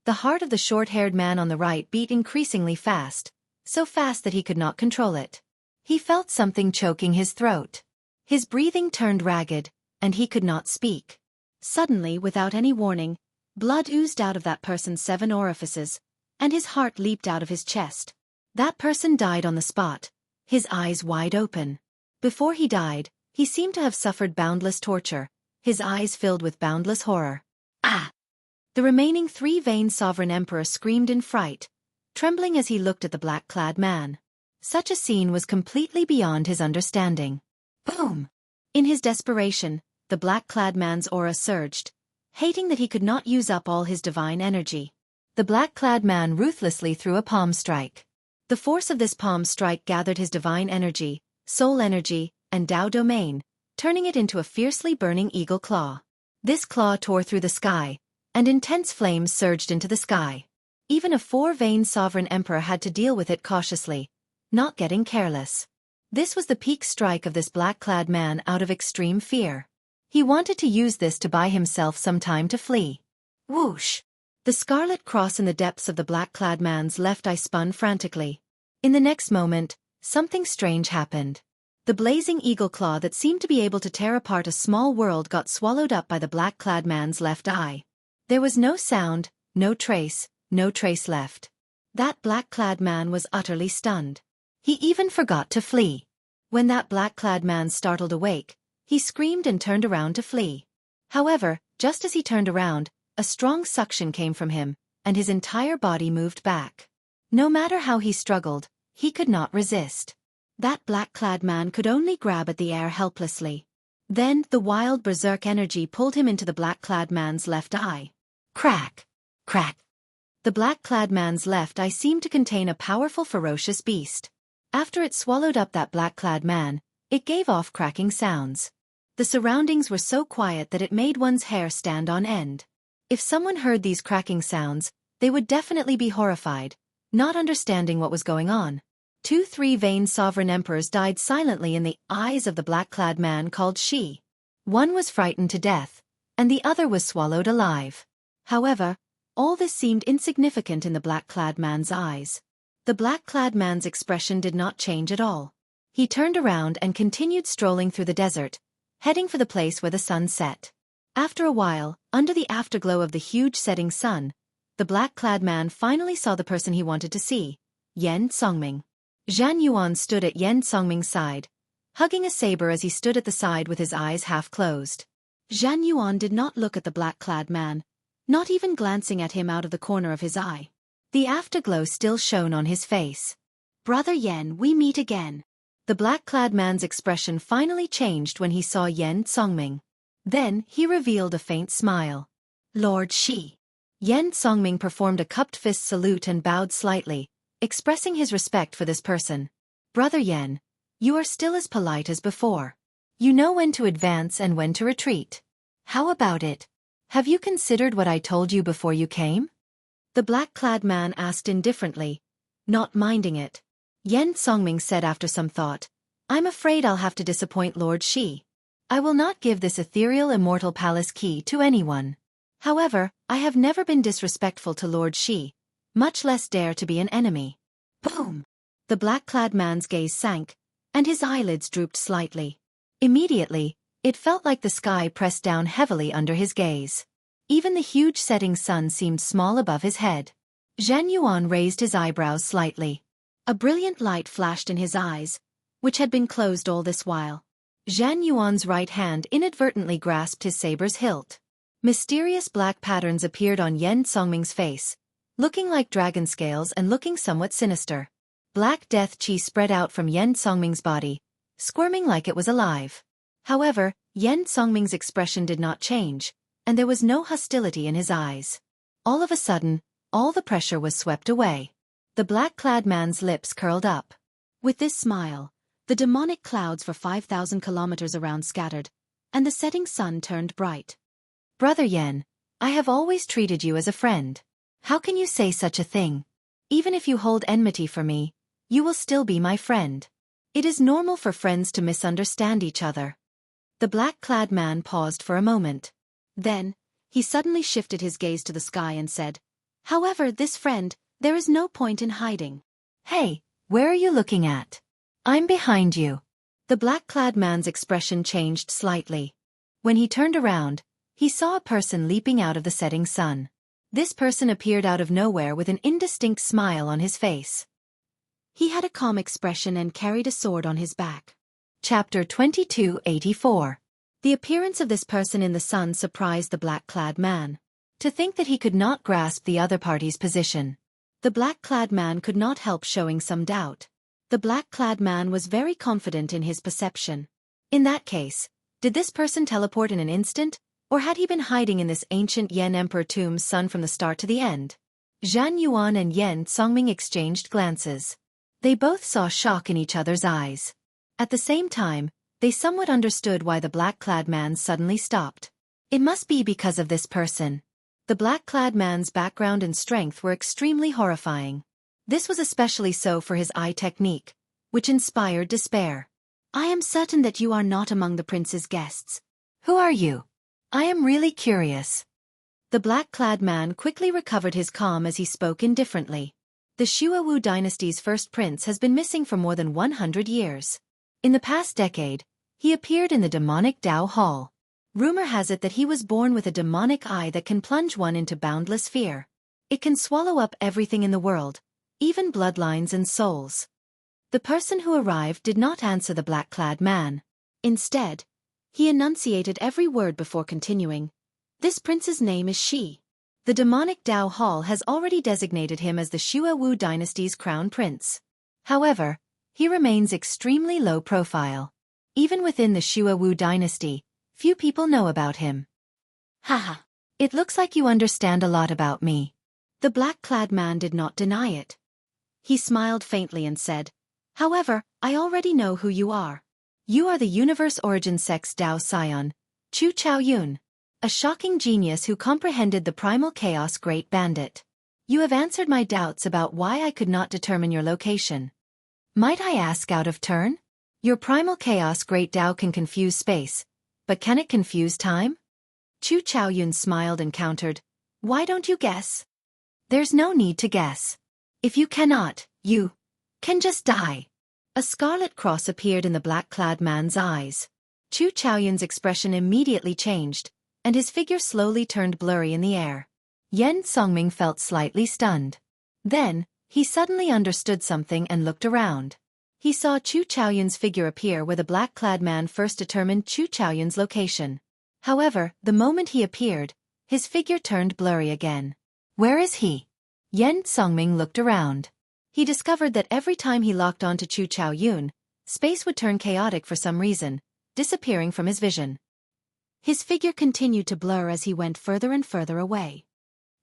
The heart of the short-haired man on the right beat increasingly fast, so fast that he could not control it. He felt something choking his throat. His breathing turned ragged, and he could not speak. Suddenly, without any warning, blood oozed out of that person's 7 orifices, and his heart leaped out of his chest. That person died on the spot, his eyes wide open. Before he died, he seemed to have suffered boundless torture, his eyes filled with boundless horror. Ah! The remaining three-veined sovereign emperor screamed in fright, trembling as he looked at the black-clad man. Such a scene was completely beyond his understanding. Boom! In his desperation, the black-clad man's aura surged, hating that he could not use up all his divine energy. The black-clad man ruthlessly threw a palm strike. The force of this palm strike gathered his divine energy, soul energy, and Tao domain, turning it into a fiercely burning eagle claw. This claw tore through the sky, and intense flames surged into the sky. Even a 4-veined sovereign emperor had to deal with it cautiously, not getting careless. This was the peak strike of this black-clad man out of extreme fear. He wanted to use this to buy himself some time to flee. Whoosh! The scarlet cross in the depths of the black-clad man's left eye spun frantically. In the next moment, something strange happened. The blazing eagle claw that seemed to be able to tear apart a small world got swallowed up by the black-clad man's left eye. There was no sound, no trace left. That black-clad man was utterly stunned. He even forgot to flee. When that black-clad man startled awake, he screamed and turned around to flee. However, just as he turned around, a strong suction came from him, and his entire body moved back. No matter how he struggled, he could not resist. That black-clad man could only grab at the air helplessly. Then, the wild berserk energy pulled him into the black-clad man's left eye. Crack! Crack! The black-clad man's left eye seemed to contain a powerful ferocious beast. After it swallowed up that black-clad man, it gave off cracking sounds. The surroundings were so quiet that it made one's hair stand on end. If someone heard these cracking sounds, they would definitely be horrified, not understanding what was going on. 2 three-veined sovereign emperors died silently in the eyes of the black-clad man called Shi. One was frightened to death, and the other was swallowed alive. However, all this seemed insignificant in the black-clad man's eyes. The black-clad man's expression did not change at all. He turned around and continued strolling through the desert, heading for the place where the sun set. After a while, under the afterglow of the huge setting sun, the black-clad man finally saw the person he wanted to see, Yen Songming. Zhan Yuan stood at Yen Songming's side, hugging a saber as he stood at the side with his eyes half closed. Zhan Yuan did not look at the black-clad man, not even glancing at him out of the corner of his eye. The afterglow still shone on his face. "Brother Yen, we meet again." The black-clad man's expression finally changed when he saw Yen Songming. Then, he revealed a faint smile. "Lord Shi." Yen Songming performed a cupped fist salute and bowed slightly, expressing his respect for this person. "Brother Yen, you are still as polite as before. You know when to advance and when to retreat. How about it? Have you considered what I told you before you came?" The black-clad man asked indifferently, not minding it. Yen Songming said after some thought, "I'm afraid I'll have to disappoint Lord Shi. I will not give this ethereal immortal palace key to anyone. However, I have never been disrespectful to Lord Shi, much less dare to be an enemy." Boom! The black-clad man's gaze sank, and his eyelids drooped slightly. Immediately, it felt like the sky pressed down heavily under his gaze. Even the huge setting sun seemed small above his head. Zhan Yuan raised his eyebrows slightly. A brilliant light flashed in his eyes, which had been closed all this while. Zhan Yuan's right hand inadvertently grasped his saber's hilt. Mysterious black patterns appeared on Yen Songming's face, looking like dragon scales and looking somewhat sinister. Black death qi spread out from Yen Songming's body, squirming like it was alive. However, Yen Songming's expression did not change, and there was no hostility in his eyes. All of a sudden, all the pressure was swept away. The black-clad man's lips curled up. With this smile, the demonic clouds for 5,000 kilometers around scattered, and the setting sun turned bright. "Brother Yen, I have always treated you as a friend. How can you say such a thing? Even if you hold enmity for me, you will still be my friend. It is normal for friends to misunderstand each other. The black-clad man paused for a moment. Then, he suddenly shifted his gaze to the sky and said, "However, this friend, there is no point in hiding." "Hey, where are you looking at?" "I'm behind you." The black-clad man's expression changed slightly. When he turned around, he saw a person leaping out of the setting sun. This person appeared out of nowhere with an indistinct smile on his face. He had a calm expression and carried a sword on his back. Chapter 2284. The appearance of this person in the sun surprised the black-clad man. To think that he could not grasp the other party's position. The black-clad man could not help showing some doubt. The black-clad man was very confident in his perception. In that case, did this person teleport in an instant, or had he been hiding in this ancient Yen Emperor tomb's sun from the start to the end? Zhan Yuan and Yen Songming exchanged glances. They both saw shock in each other's eyes. At the same time, they somewhat understood why the black-clad man suddenly stopped. It must be because of this person. The black-clad man's background and strength were extremely horrifying. This was especially so for his eye technique, which inspired despair. "I am certain that you are not among the prince's guests. Who are you? I am really curious." The black-clad man quickly recovered his calm as he spoke indifferently. The Shuawu dynasty's first prince has been missing for more than 100 years. In the past decade, he appeared in the demonic Dao Hall. Rumor has it that he was born with a demonic eye that can plunge one into boundless fear. It can swallow up everything in the world, even bloodlines and souls. The person who arrived did not answer the black-clad man. Instead, he enunciated every word before continuing. "This prince's name is Shi. The demonic Dao Hall has already designated him as the Shuawu dynasty's crown prince. However, he remains extremely low profile. Even within the Shuawu dynasty, few people know about him." "Haha. It looks like you understand a lot about me." The black-clad man did not deny it. He smiled faintly and said, "However, I already know who you are. You are the Universe Origin Sex Dao Scion, Chu Chaoyun. A shocking genius who comprehended the primal chaos great bandit. You have answered my doubts about why I could not determine your location. Might I ask out of turn? Your primal chaos great Dao can confuse space, but can it confuse time?" Chu Chaoyun smiled and countered, "Why don't you guess?" "There's no need to guess. If you cannot, you can just die." A scarlet cross appeared in the black-clad man's eyes. Chu Chaoyun's expression immediately changed, and his figure slowly turned blurry in the air. Yen Songming felt slightly stunned. Then, he suddenly understood something and looked around. He saw Chu Chaoyun's figure appear where the black-clad man first determined Chu Chaoyun's location. However, the moment he appeared, his figure turned blurry again. "Where is he?" Yen Songming looked around. He discovered that every time he locked onto Chu Chaoyun, space would turn chaotic for some reason, disappearing from his vision. His figure continued to blur as he went further and further away.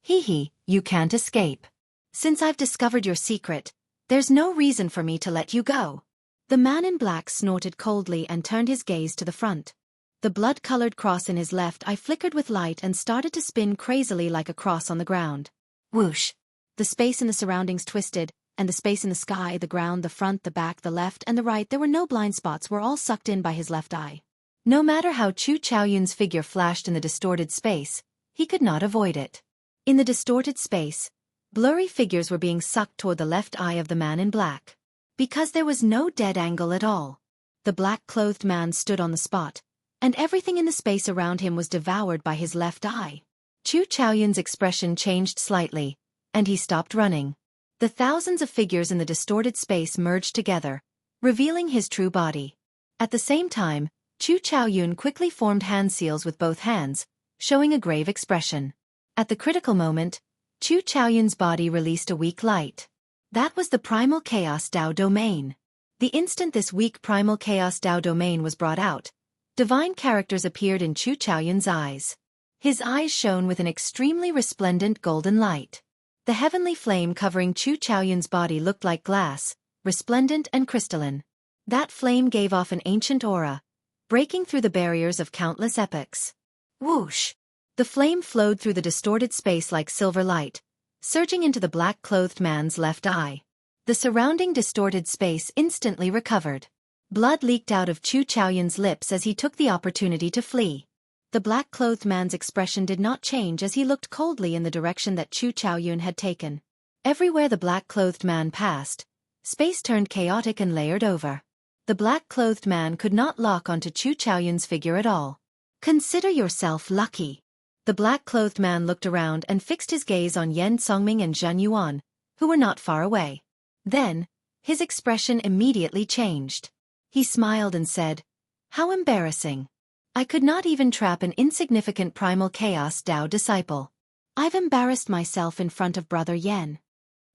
"Hee, you can't escape. Since I've discovered your secret, there's no reason for me to let you go." The man in black snorted coldly and turned his gaze to the front. The blood-colored cross in his left eye flickered with light and started to spin crazily like a cross on the ground. Whoosh! The space in the surroundings twisted, and the space in the sky, the ground, the front, the back, the left, and the right, there were no blind spots, were all sucked in by his left eye. No matter how Chu Chaoyun's figure flashed in the distorted space, he could not avoid it. In the distorted space, blurry figures were being sucked toward the left eye of the man in black. Because there was no dead angle at all. The black-clothed man stood on the spot, and everything in the space around him was devoured by his left eye. Chu Chaoyun's expression changed slightly, and he stopped running. The thousands of figures in the distorted space merged together, revealing his true body. At the same time, Chu Chaoyun quickly formed hand seals with both hands, showing a grave expression. At the critical moment, Chu Chaoyun's body released a weak light. That was the primal chaos Dao domain. The instant this weak primal chaos Dao domain was brought out, divine characters appeared in Chu Chaoyun's eyes. His eyes shone with an extremely resplendent golden light. The heavenly flame covering Chu Chaoyun's body looked like glass, resplendent and crystalline. That flame gave off an ancient aura, breaking through the barriers of countless epochs. Whoosh! The flame flowed through the distorted space like silver light, surging into the black-clothed man's left eye. The surrounding distorted space instantly recovered. Blood leaked out of Chu Chaoyun's lips as he took the opportunity to flee. The black-clothed man's expression did not change as he looked coldly in the direction that Chu Chaoyun had taken. Everywhere the black-clothed man passed, space turned chaotic and layered over. The black-clothed man could not lock onto Chu Chaoyun's figure at all. Consider yourself lucky. The black-clothed man looked around and fixed his gaze on Yen Songming and Zhan Yuan, who were not far away. Then, his expression immediately changed. He smiled and said, "How embarrassing. I could not even trap an insignificant primal chaos Dao disciple. I've embarrassed myself in front of Brother Yen."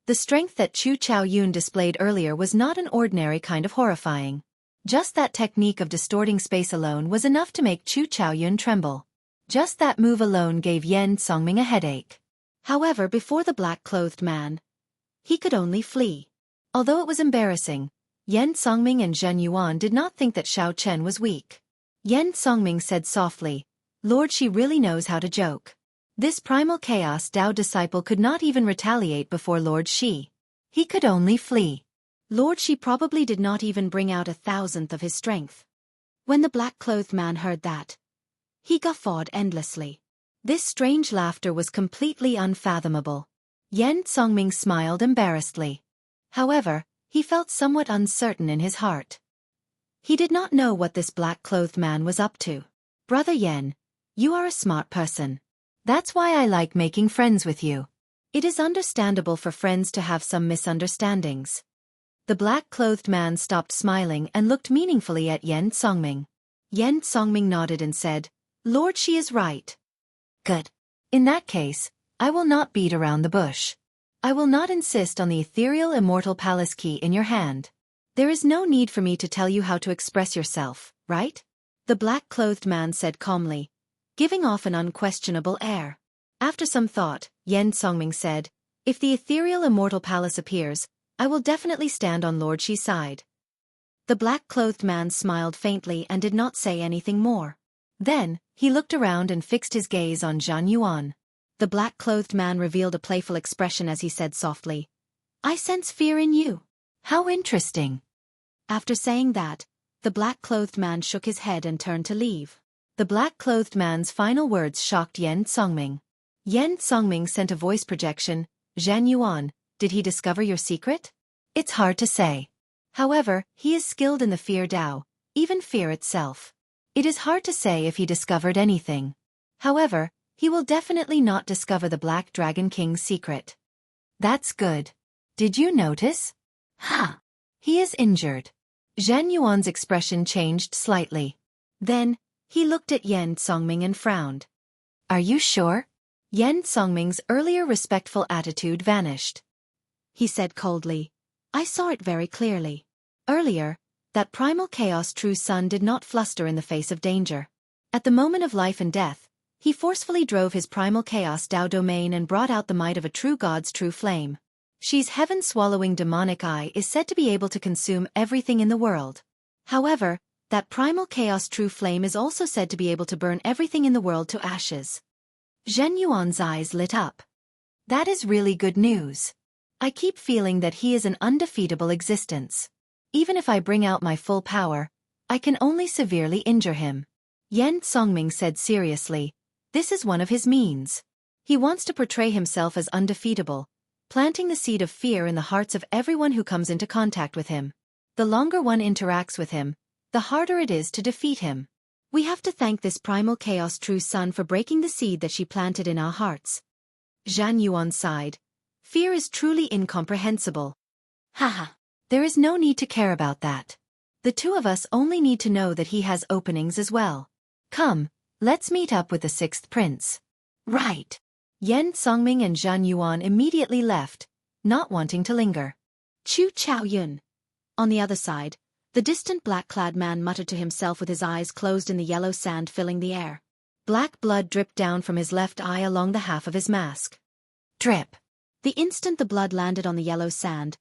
The strength that Chu Chaoyun displayed earlier was not an ordinary kind of horrifying. Just that technique of distorting space alone was enough to make Chu Chaoyun tremble. Just that move alone gave Yen Songming a headache. However, before the black-clothed man, he could only flee. Although it was embarrassing, Yen Songming and Zhen Yuan did not think that Xiao Chen was weak. Yen Songming said softly, "Lord, she really knows how to joke." This primal chaos Dao disciple could not even retaliate before Lord Shi. He could only flee. Lord Shi probably did not even bring out 1,000th of his strength. When the black-clothed man heard that, he guffawed endlessly. This strange laughter was completely unfathomable. Yen Songming smiled embarrassedly. However, he felt somewhat uncertain in his heart. He did not know what this black-clothed man was up to. "Brother Yen, you are a smart person. That's why I like making friends with you. It is understandable for friends to have some misunderstandings." The black-clothed man stopped smiling and looked meaningfully at Yen Songming. Yen Songming nodded and said, "Lord, she is right." "Good. In that case, I will not beat around the bush. I will not insist on the ethereal immortal palace key in your hand. There is no need for me to tell you how to express yourself, right?" The black-clothed man said calmly, giving off an unquestionable air. After some thought, Yen Songming said, "If the ethereal immortal palace appears, I will definitely stand on Lord Shi's side." The black-clothed man smiled faintly and did not say anything more. Then, he looked around and fixed his gaze on Zhan Yuan. The black-clothed man revealed a playful expression as he said softly, "I sense fear in you. How interesting." After saying that, the black-clothed man shook his head and turned to leave. The black-clothed man's final words shocked Yen Songming. Yen Songming sent a voice projection, "Zhan Yuan, did he discover your secret?" "It's hard to say. However, he is skilled in the fear Dao, even fear itself. It is hard to say if he discovered anything. However, he will definitely not discover the Black Dragon King's secret." "That's good. Did you notice?" "Ha! He is injured." Zhan Yuan's expression changed slightly. Then, he looked at Yen Songming and frowned. "Are you sure?" Yen Songming's earlier respectful attitude vanished. He said coldly, "I saw it very clearly. Earlier, that primal chaos true sun did not fluster in the face of danger. At the moment of life and death, he forcefully drove his primal chaos Dao domain and brought out the might of a true god's true flame. Shi's heaven-swallowing demonic eye is said to be able to consume everything in the world. However, that primal chaos true flame is also said to be able to burn everything in the world to ashes." Zhen Yuan's eyes lit up. "That is really good news. I keep feeling that he is an undefeatable existence. Even if I bring out my full power, I can only severely injure him." Yen Songming said seriously, "This is one of his means. He wants to portray himself as undefeatable, planting the seed of fear in the hearts of everyone who comes into contact with him. The longer one interacts with him, the harder it is to defeat him. We have to thank this primal chaos true sun for breaking the seed that she planted in our hearts." Zhan Yuan sighed. "Fear is truly incomprehensible. Haha. There is no need to care about that. The two of us only need to know that he has openings as well. Come, let's meet up with the sixth prince." "Right." Yen Songming and Zhan Yuan immediately left, not wanting to linger. Chu Chaoyun. On the other side, the distant black-clad man muttered to himself with his eyes closed in the yellow sand filling the air. Black blood dripped down from his left eye along the half of his mask. Drip. The instant the blood landed on the yellow sand,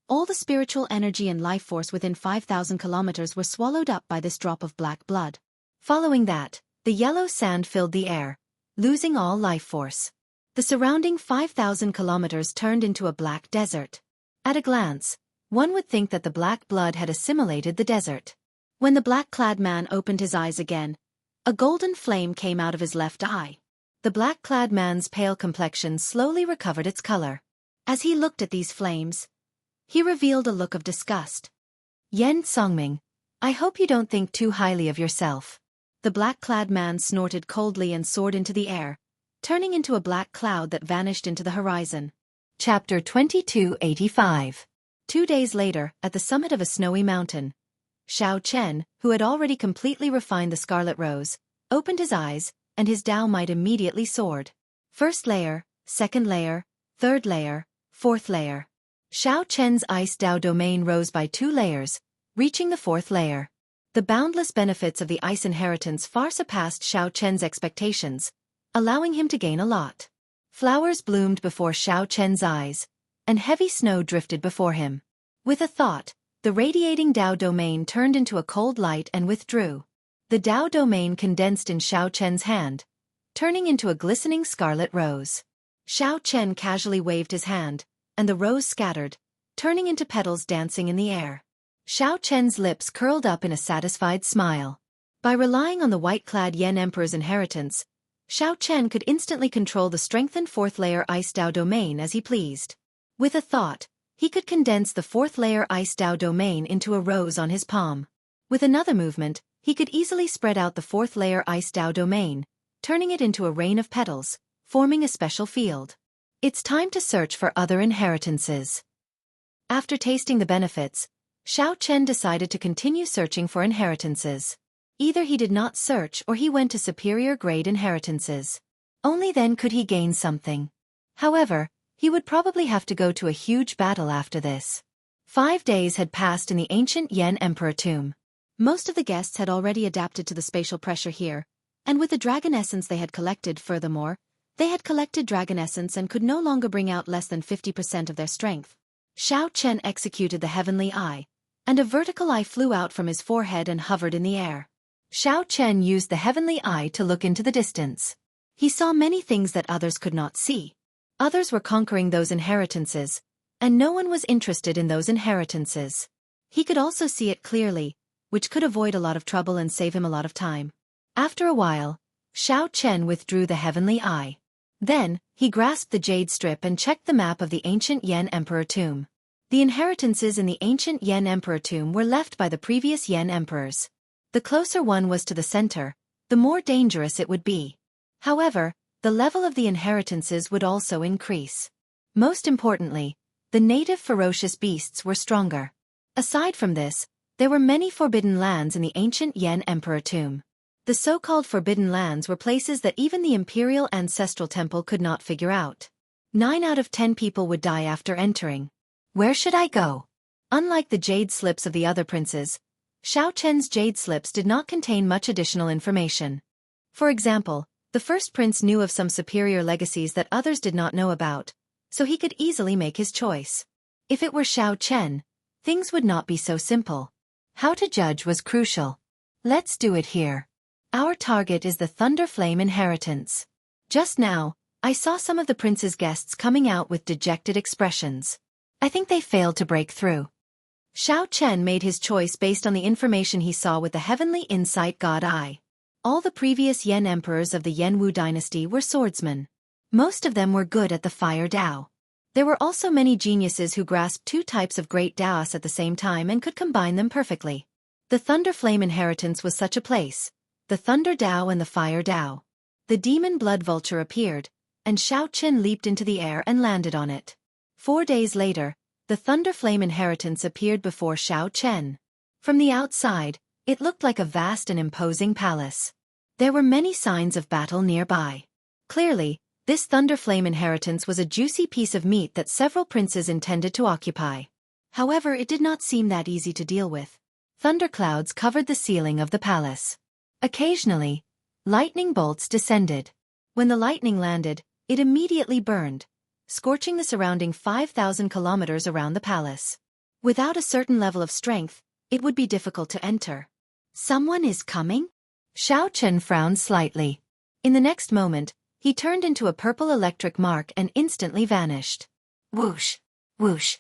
all the spiritual energy and life force within 5,000 kilometers were swallowed up by this drop of black blood. Following that, the yellow sand filled the air, losing all life force. The surrounding 5,000 kilometers turned into a black desert. At a glance, one would think that the black blood had assimilated the desert. When the black-clad man opened his eyes again, a golden flame came out of his left eye. The black-clad man's pale complexion slowly recovered its color. As he looked at these flames, he revealed a look of disgust. Yen Songming, I hope you don't think too highly of yourself. The black-clad man snorted coldly and soared into the air, turning into a black cloud that vanished into the horizon. Chapter 2285. 2 days later, at the summit of a snowy mountain, Xiao Chen, who had already completely refined the scarlet rose, opened his eyes, and his Dao might immediately soared. First layer, second layer, third layer, fourth layer. Xiao Chen's ice Dao domain rose by 2 layers, reaching the 4th layer. The boundless benefits of the ice inheritance far surpassed Xiao Chen's expectations, allowing him to gain a lot. Flowers bloomed before Xiao Chen's eyes, and heavy snow drifted before him. With a thought, the radiating Dao domain turned into a cold light and withdrew. The Dao domain condensed in Xiao Chen's hand, turning into a glistening scarlet rose. Xiao Chen casually waved his hand, and the rose scattered, turning into petals dancing in the air. Xiao Chen's lips curled up in a satisfied smile. By relying on the white-clad Yen Emperor's inheritance, Xiao Chen could instantly control the strengthened 4th-layer Ice Dao domain as he pleased. With a thought, he could condense the 4th-layer Ice Dao domain into a rose on his palm. With another movement, he could easily spread out the 4th-layer Ice Dao domain, turning it into a rain of petals, forming a special field. It's time to search for other inheritances. After tasting the benefits, Xiao Chen decided to continue searching for inheritances. Either he did not search or he went to superior-grade inheritances. Only then could he gain something. However, he would probably have to go to a huge battle after this. 5 days had passed in the ancient Yen Emperor tomb. Most of the guests had already adapted to the spatial pressure here, and with the dragon essence they had collected furthermore, they had collected dragon essence and could no longer bring out less than 50% of their strength. Xiao Chen executed the heavenly eye, and a vertical eye flew out from his forehead and hovered in the air. Xiao Chen used the heavenly eye to look into the distance. He saw many things that others could not see. Others were conquering those inheritances, and no one was interested in those inheritances. He could also see it clearly, which could avoid a lot of trouble and save him a lot of time. After a while, Xiao Chen withdrew the heavenly eye. Then, he grasped the jade strip and checked the map of the ancient Yen Emperor tomb. The inheritances in the ancient Yen Emperor tomb were left by the previous Yen Emperors. The closer one was to the center, the more dangerous it would be. However, the level of the inheritances would also increase. Most importantly, the native ferocious beasts were stronger. Aside from this, there were many forbidden lands in the ancient Yen Emperor tomb. The so-called forbidden lands were places that even the Imperial Ancestral Temple could not figure out. 9 out of 10 people would die after entering. Where should I go? Unlike the jade slips of the other princes, Xiao Chen's jade slips did not contain much additional information. For example, the first prince knew of some superior legacies that others did not know about, so he could easily make his choice. If it were Xiao Chen, things would not be so simple. How to judge was crucial. Let's do it here. Our target is the Thunder Flame inheritance. Just now, I saw some of the prince's guests coming out with dejected expressions. I think they failed to break through. Xiao Chen made his choice based on the information he saw with the Heavenly Insight God Eye. All the previous Yen emperors of the Yenwu dynasty were swordsmen. Most of them were good at the Fire Dao. There were also many geniuses who grasped 2 types of great Daos at the same time and could combine them perfectly. The Thunder Flame inheritance was such a place. The Thunder Dao and the Fire Dao. The demon blood vulture appeared, and Xiao Chen leaped into the air and landed on it. 4 days later, the Thunder Flame inheritance appeared before Xiao Chen. From the outside, it looked like a vast and imposing palace. There were many signs of battle nearby. Clearly, this Thunder Flame inheritance was a juicy piece of meat that several princes intended to occupy. However, it did not seem that easy to deal with. Thunderclouds covered the ceiling of the palace. Occasionally, lightning bolts descended. When the lightning landed, it immediately burned, scorching the surrounding 5,000 kilometers around the palace. Without a certain level of strength, it would be difficult to enter. Someone is coming? Xiao Chen frowned slightly. In the next moment, He turned into a purple electric mark and instantly vanished. Whoosh! Whoosh!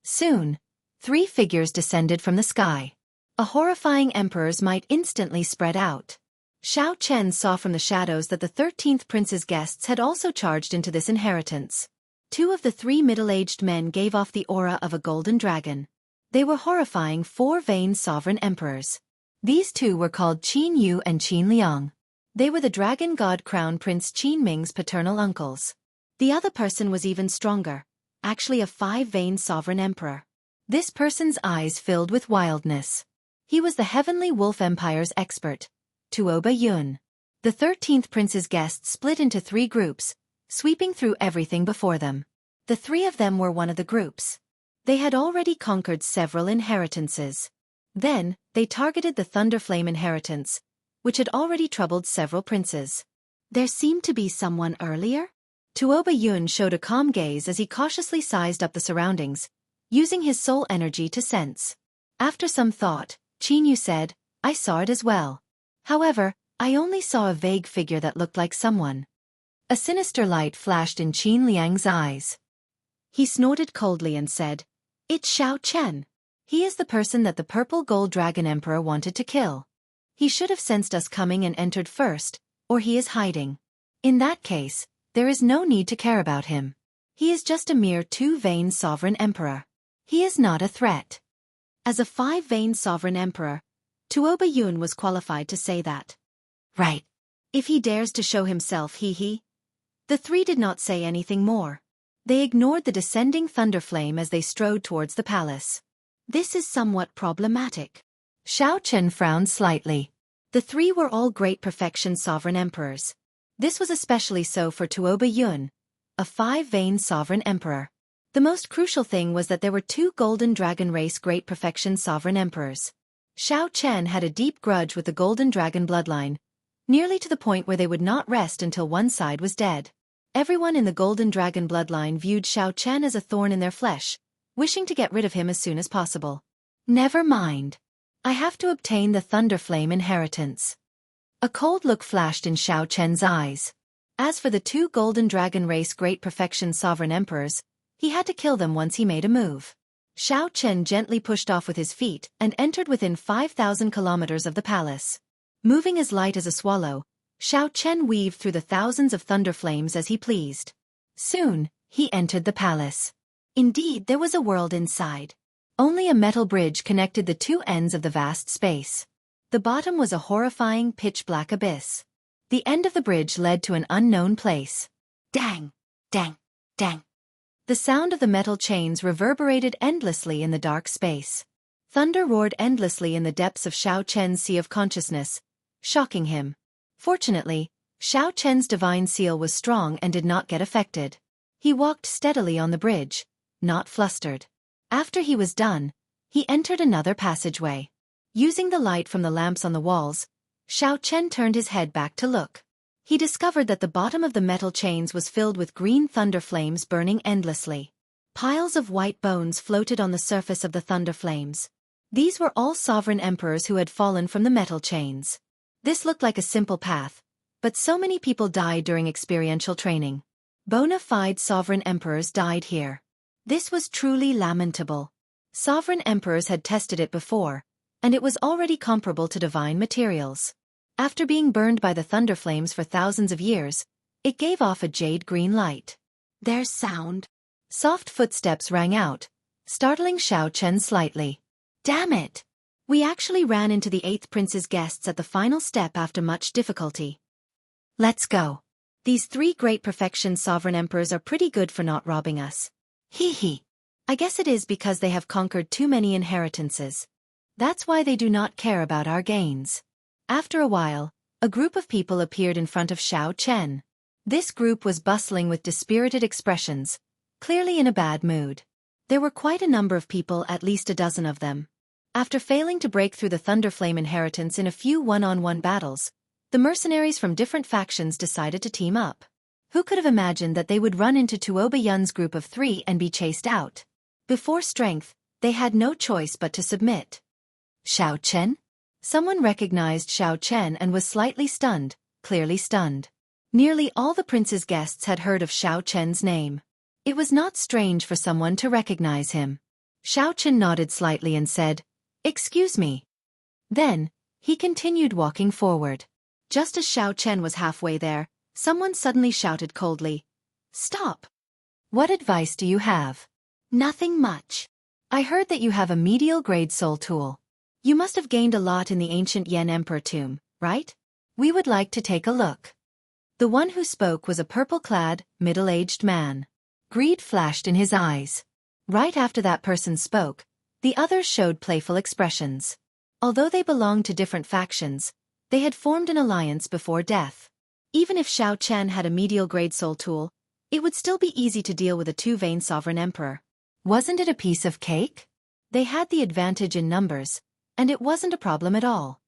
Soon, 3 figures descended from the sky. A horrifying emperor's might instantly spread out. Xiao Chen saw from the shadows that the 13th prince's guests had also charged into this inheritance. 2 of the 3 middle-aged men gave off the aura of a golden dragon. They were horrifying 4-veined sovereign emperors. These 2 were called Qin Yu and Qin Liang. They were the dragon god crown prince Qin Ming's paternal uncles. The other person was even stronger, actually a 5-veined sovereign emperor. This person's eyes filled with wildness. He was the Heavenly Wolf Empire's expert, Tuoba Yun. The 13th prince's guests split into 3 groups, sweeping through everything before them. The 3 of them were one of the groups. They had already conquered several inheritances. Then, they targeted the Thunderflame inheritance, which had already troubled several princes. There seemed to be someone earlier? Tuoba Yun showed a calm gaze as he cautiously sized up the surroundings, using his soul energy to sense. After some thought, Qin Yu said, I saw it as well. However, I only saw a vague figure that looked like someone. A sinister light flashed in Qin Liang's eyes. He snorted coldly and said, It's Xiao Chen. He is the person that the purple gold dragon emperor wanted to kill. He should have sensed us coming and entered first, or he is hiding. In that case, there is no need to care about him. He is just a mere 2-veined sovereign emperor. He is not a threat. As a 5-veined sovereign emperor, Tuoba Yun was qualified to say that. Right. If he dares to show himself, he. The 3 did not say anything more. They ignored the descending thunderflame as they strode towards the palace. This is somewhat problematic. Xiao Chen frowned slightly. The 3 were all great perfection sovereign emperors. This was especially so for Tuoba Yun, a 5-veined sovereign emperor. The most crucial thing was that there were 2 golden dragon race great perfection sovereign emperors. Xiao Chen had a deep grudge with the golden dragon bloodline, nearly to the point where they would not rest until one side was dead. Everyone in the golden dragon bloodline viewed Xiao Chen as a thorn in their flesh, wishing to get rid of him as soon as possible. Never mind. I have to obtain the Thunderflame inheritance. A cold look flashed in Xiao Chen's eyes. As for the 2 golden dragon race great perfection sovereign emperors, he had to kill them once he made a move. Xiao Chen gently pushed off with his feet and entered within 5,000 kilometers of the palace. Moving as light as a swallow, Xiao Chen weaved through the thousands of thunder flames as he pleased. Soon, he entered the palace. Indeed, there was a world inside. Only a metal bridge connected the 2 ends of the vast space. The bottom was a horrifying pitch-black abyss. The end of the bridge led to an unknown place. Dang! Dang! Dang! The sound of the metal chains reverberated endlessly in the dark space. Thunder roared endlessly in the depths of Xiao Chen's sea of consciousness, shocking him. Fortunately, Xiao Chen's divine seal was strong and did not get affected. He walked steadily on the bridge, not flustered. After he was done, he entered another passageway. Using the light from the lamps on the walls, Xiao Chen turned his head back to look. He discovered that the bottom of the metal chains was filled with green thunder flames burning endlessly. Piles of white bones floated on the surface of the thunder flames. These were all sovereign emperors who had fallen from the metal chains. This looked like a simple path, but so many people died during experiential training. Bona fide sovereign emperors died here. This was truly lamentable. Sovereign emperors had tested it before, and it was already comparable to divine materials. After being burned by the thunder flames for thousands of years, it gave off a jade-green light. There's sound. Soft footsteps rang out, startling Xiao Chen slightly. Damn it! We actually ran into the 8th prince's guests at the final step after much difficulty. Let's go. These 3 great perfection sovereign emperors are pretty good for not robbing us. Hee. I guess it is because they have conquered too many inheritances. That's why they do not care about our gains. After a while, a group of people appeared in front of Xiao Chen. This group was bustling with dispirited expressions, clearly in a bad mood. There were quite a number of people, at least a dozen of them. After failing to break through the Thunderflame inheritance in a few one-on-one battles, the mercenaries from different factions decided to team up. Who could have imagined that they would run into Tuoba Yun's group of 3 and be chased out? Before strength, they had no choice but to submit. Xiao Chen? Someone recognized Xiao Chen and was slightly stunned, clearly stunned. Nearly all the prince's guests had heard of Xiao Chen's name. It was not strange for someone to recognize him. Xiao Chen nodded slightly and said, "Excuse me." Then, he continued walking forward. Just as Xiao Chen was halfway there, someone suddenly shouted coldly, "Stop! What advice do you have?" "Nothing much. I heard that you have a medial-grade soul tool. You must have gained a lot in the ancient Yan Emperor tomb, right? We would like to take a look." The one who spoke was a purple-clad, middle-aged man. Greed flashed in his eyes. Right after that person spoke, the others showed playful expressions. Although they belonged to different factions, they had formed an alliance before death. Even if Xiao Chen had a medial-grade soul tool, it would still be easy to deal with a two-vein sovereign emperor. Wasn't it a piece of cake? They had the advantage in numbers, and it wasn't a problem at all.